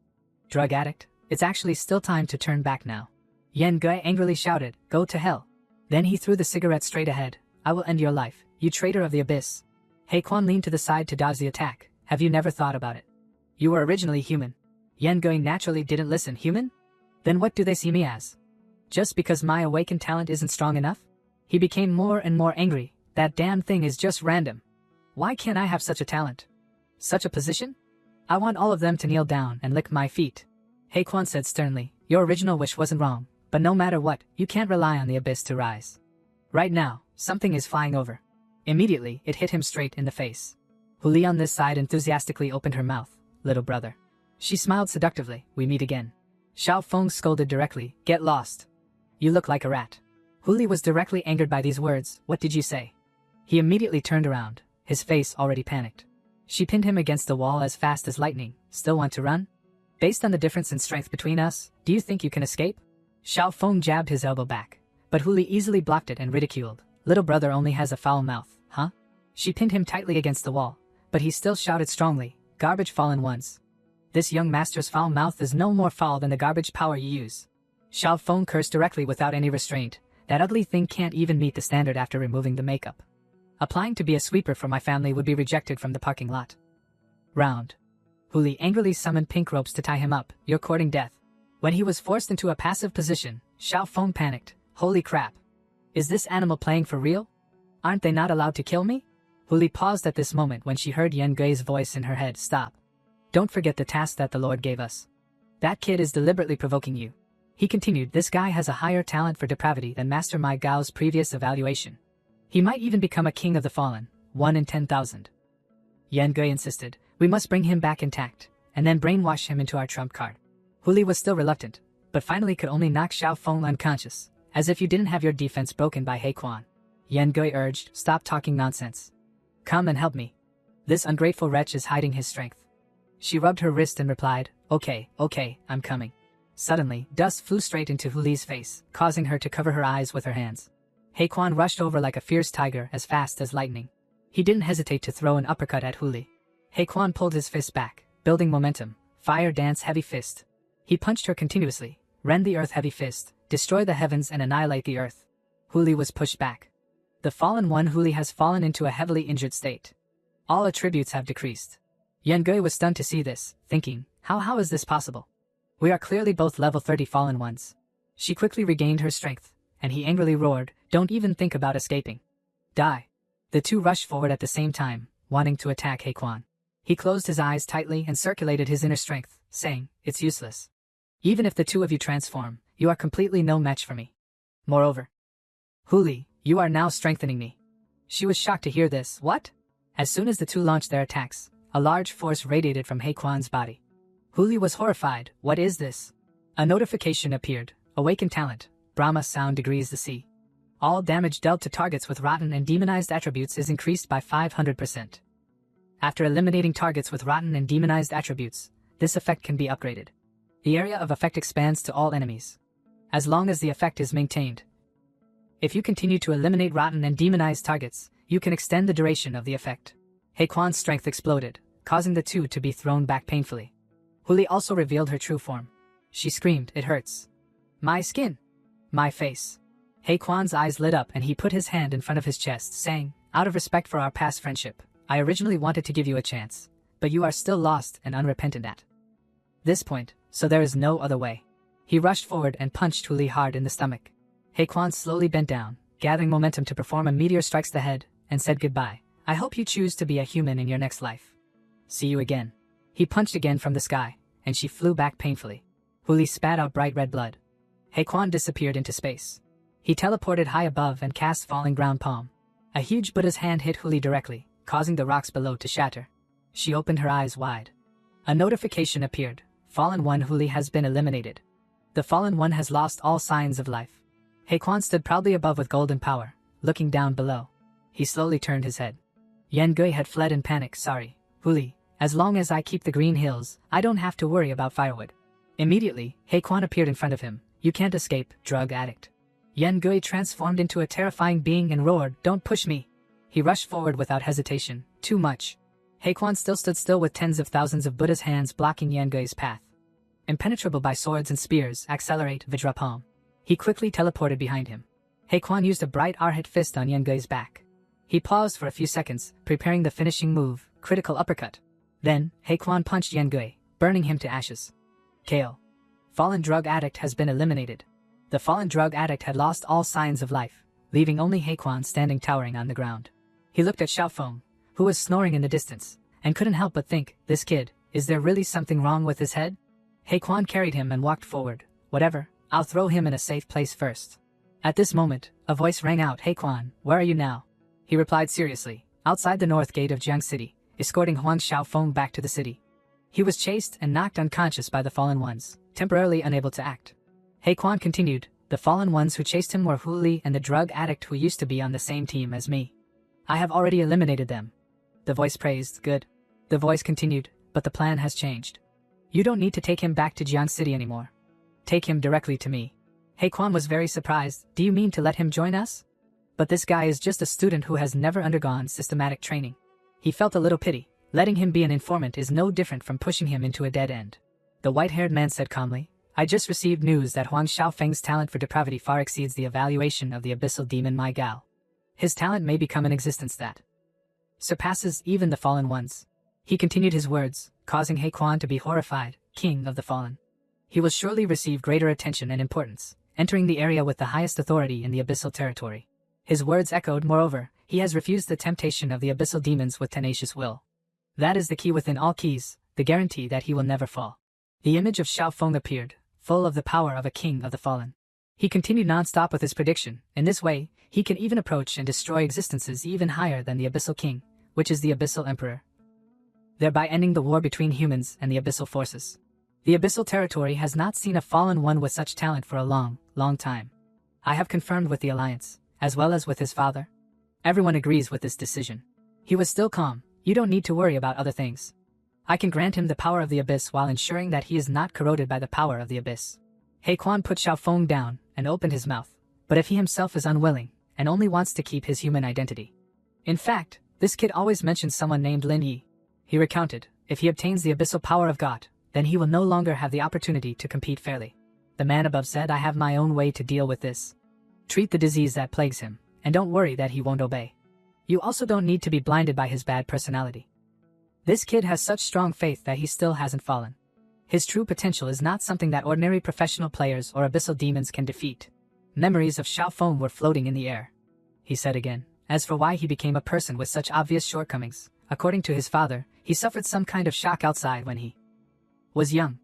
Drug addict, it's actually still time to turn back now. Yan Gui angrily shouted, go to hell. Then he threw the cigarette straight ahead. I will end your life, you traitor of the abyss. He Quan leaned to the side to dodge the attack. Have you never thought about it? You were originally human. Yan Gui naturally didn't listen. Human? Then what do they see me as? Just because my awakened talent isn't strong enough? He became more and more angry. That damn thing is just random. Why can't I have such a talent? Such a position? I want all of them to kneel down and lick my feet. Haekwon said sternly, your original wish wasn't wrong, but no matter what, you can't rely on the abyss to rise. Right now, something is flying over. Immediately, it hit him straight in the face. Huli on this side enthusiastically opened her mouth. Little brother. She smiled seductively. We meet again. Xiao Feng scolded directly. Get lost. You look like a rat. Huli was directly angered by these words. What did you say? He immediately turned around, his face already panicked. She pinned him against the wall as fast as lightning. Still want to run? Based on the difference in strength between us, do you think you can escape? Xiao Feng jabbed his elbow back, but Huli easily blocked it and ridiculed. Little brother only has a foul mouth, huh? She pinned him tightly against the wall, but he still shouted strongly, garbage fallen ones. This young master's foul mouth is no more foul than the garbage power you use. Xiao Feng cursed directly without any restraint. That ugly thing can't even meet the standard after removing the makeup. Applying to be a sweeper for my family would be rejected from the parking lot. Round. Huli angrily summoned pink ropes to tie him up. You're courting death. When he was forced into a passive position, Xiao Feng panicked. Holy crap. Is this animal playing for real? Aren't they not allowed to kill me? Huli paused at this moment when she heard Yan Gui's voice in her head. Stop. Don't forget the task that the Lord gave us. That kid is deliberately provoking you. He continued, this guy has a higher talent for depravity than Master Mai Gao's previous evaluation. He might even become a king of the fallen, 1 in 10,000. Yan Gui insisted, we must bring him back intact, and then brainwash him into our trump card. Huli was still reluctant, but finally could only knock Xiao Feng unconscious, as if you didn't have your defense broken by Haekwon. Yan Gui urged, stop talking nonsense. Come and help me. This ungrateful wretch is hiding his strength. She rubbed her wrist and replied, okay, I'm coming. Suddenly, dust flew straight into Huli's face, causing her to cover her eyes with her hands. Haekwon rushed over like a fierce tiger as fast as lightning. He didn't hesitate to throw an uppercut at Huli. Haekwon pulled his fist back, building momentum. Fire dance heavy fist. He punched her continuously, rend the earth heavy fist, destroy the heavens and annihilate the earth. Huli was pushed back. The fallen one Huli has fallen into a heavily injured state. All attributes have decreased. Yan Gui was stunned to see this, thinking, how is this possible? We are clearly both level 30 fallen ones. She quickly regained her strength, and he angrily roared, don't even think about escaping. Die. The two rushed forward at the same time, wanting to attack Haekwon. He closed his eyes tightly and circulated his inner strength, saying, it's useless. Even if the two of you transform, you are completely no match for me. Moreover, Huli, you are now strengthening me. She was shocked to hear this. What? As soon as the two launched their attacks, a large force radiated from Haekwon's body. Huli was horrified. What is this? A notification appeared. Awakened talent. Brahma sound degrees the sea. All damage dealt to targets with rotten and demonized attributes is increased by 500%. After eliminating targets with rotten and demonized attributes, this effect can be upgraded. The area of effect expands to all enemies, as long as the effect is maintained. If you continue to eliminate rotten and demonized targets, you can extend the duration of the effect. Haekwon's strength exploded, causing the two to be thrown back painfully. Huli also revealed her true form. She screamed, it hurts. My skin. My face. Haekwon's eyes lit up and he put his hand in front of his chest, saying, out of respect for our past friendship, I originally wanted to give you a chance, but you are still lost and unrepentant at this point, so there is no other way. He rushed forward and punched Huli hard in the stomach. Haekwon slowly bent down, gathering momentum to perform a meteor strikes the head, and said goodbye. I hope you choose to be a human in your next life. See you again. He punched again from the sky, and she flew back painfully. Huli spat out bright red blood. Haekwon disappeared into space. He teleported high above and cast falling ground palm. A huge Buddha's hand hit Huli directly, causing the rocks below to shatter. She opened her eyes wide. A notification appeared. Fallen one Huli has been eliminated. The fallen one has lost all signs of life. Haekwon stood proudly above with golden power, looking down below. He slowly turned his head. Yan Gui had fled in panic. Sorry, Huli. As long as I keep the green hills, I don't have to worry about firewood. Immediately, Haekwon appeared in front of him. You can't escape, drug addict. Yan Gui transformed into a terrifying being and roared, don't push me. He rushed forward without hesitation. Too much. Haekwon still stood still with tens of thousands of Buddha's hands blocking Yan Gui's path. Impenetrable by swords and spears, accelerate, Vajra palm. He quickly teleported behind him. Haekwon used a bright Arhat fist on Yan Gui's back. He paused for a few seconds, preparing the finishing move, critical uppercut. Then, Haekwon punched Yan Gui, burning him to ashes. KO. Fallen drug addict has been eliminated. The fallen drug addict had lost all signs of life, leaving only Haekwon standing towering on the ground. He looked at Xiao Feng, who was snoring in the distance, and couldn't help but think, this kid, is there really something wrong with his head? He Quan carried him and walked forward. Whatever, I'll throw him in a safe place first. At this moment, a voice rang out, He Quan, where are you now? He replied seriously, outside the north gate of Jiang City, escorting Huang Xiaofeng back to the city. He was chased and knocked unconscious by the fallen ones, temporarily unable to act. He Quan continued, the fallen ones who chased him were Hu Li and the drug addict who used to be on the same team as me. I have already eliminated them. The voice praised, good. The voice continued, but the plan has changed. You don't need to take him back to Jiang City anymore. Take him directly to me. He Quan was very surprised, do you mean to let him join us? But this guy is just a student who has never undergone systematic training. He felt a little pity. Letting him be an informant is no different from pushing him into a dead end. The white-haired man said calmly, I just received news that Huang Xiaofeng's talent for depravity far exceeds the evaluation of the abyssal demon Mai Gao. His talent may become an existence that surpasses even the fallen ones. He continued his words, causing He Quan to be horrified, king of the fallen. He will surely receive greater attention and importance, entering the area with the highest authority in the abyssal territory. His words echoed, moreover, he has refused the temptation of the abyssal demons with tenacious will. That is the key within all keys, the guarantee that he will never fall. The image of Xiaofeng appeared, full of the power of a king of the fallen. He continued non-stop with his prediction. In this way, he can even approach and destroy existences even higher than the abyssal king, which is the abyssal emperor, thereby ending the war between humans and the abyssal forces. The abyssal territory has not seen a fallen one with such talent for a long, long time. I have confirmed with the alliance, as well as with his father. Everyone agrees with this decision. He was still calm. You don't need to worry about other things. I can grant him the power of the abyss while ensuring that he is not corroded by the power of the abyss. He Quan put Xiaofeng down and opened his mouth, but if he himself is unwilling and only wants to keep his human identity. In fact, this kid always mentions someone named Lin Yi. He recounted, if he obtains the abyssal power of God, then he will no longer have the opportunity to compete fairly. The man above said, I have my own way to deal with this. Treat the disease that plagues him, and don't worry that he won't obey. You also don't need to be blinded by his bad personality. This kid has such strong faith that he still hasn't fallen. His true potential is not something that ordinary professional players or abyssal demons can defeat. Memories of Xiaofeng were floating in the air. He said again, as for why he became a person with such obvious shortcomings, according to his father, he suffered some kind of shock outside when he was young.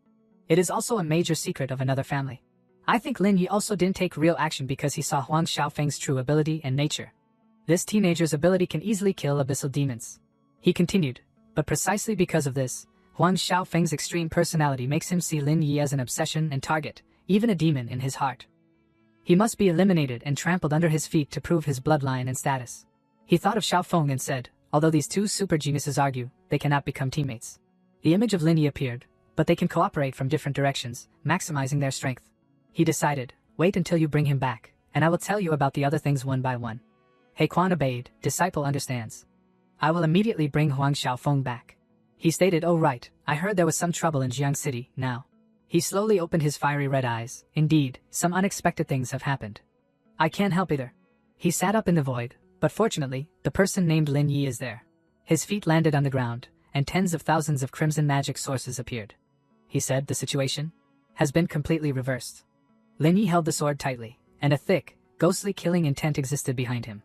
It is also a major secret of another family. I think Lin Yi also didn't take real action because he saw Huang Xiaofeng's true ability and nature. This teenager's ability can easily kill abyssal demons. He continued, but precisely because of this, Huang Xiaofeng's extreme personality makes him see Lin Yi as an obsession and target, even a demon in his heart. He must be eliminated and trampled under his feet to prove his bloodline and status. He thought of Xiaofeng and said, although these two super geniuses argue, they cannot become teammates. The image of Lin Yi appeared, but they can cooperate from different directions, maximizing their strength. He decided, wait until you bring him back, and I will tell you about the other things one by one. He Quan obeyed, disciple understands. I will immediately bring Huang Xiaofeng back. He stated, oh right, I heard there was some trouble in Jiang City, now. He slowly opened his fiery red eyes. Indeed, some unexpected things have happened. I can't help either. He sat up in the void, but fortunately, the person named Lin Yi is there. His feet landed on the ground, and tens of thousands of crimson magic sources appeared. He said, the situation has been completely reversed. Lin Yi held the sword tightly, and a thick, ghostly killing intent existed behind him.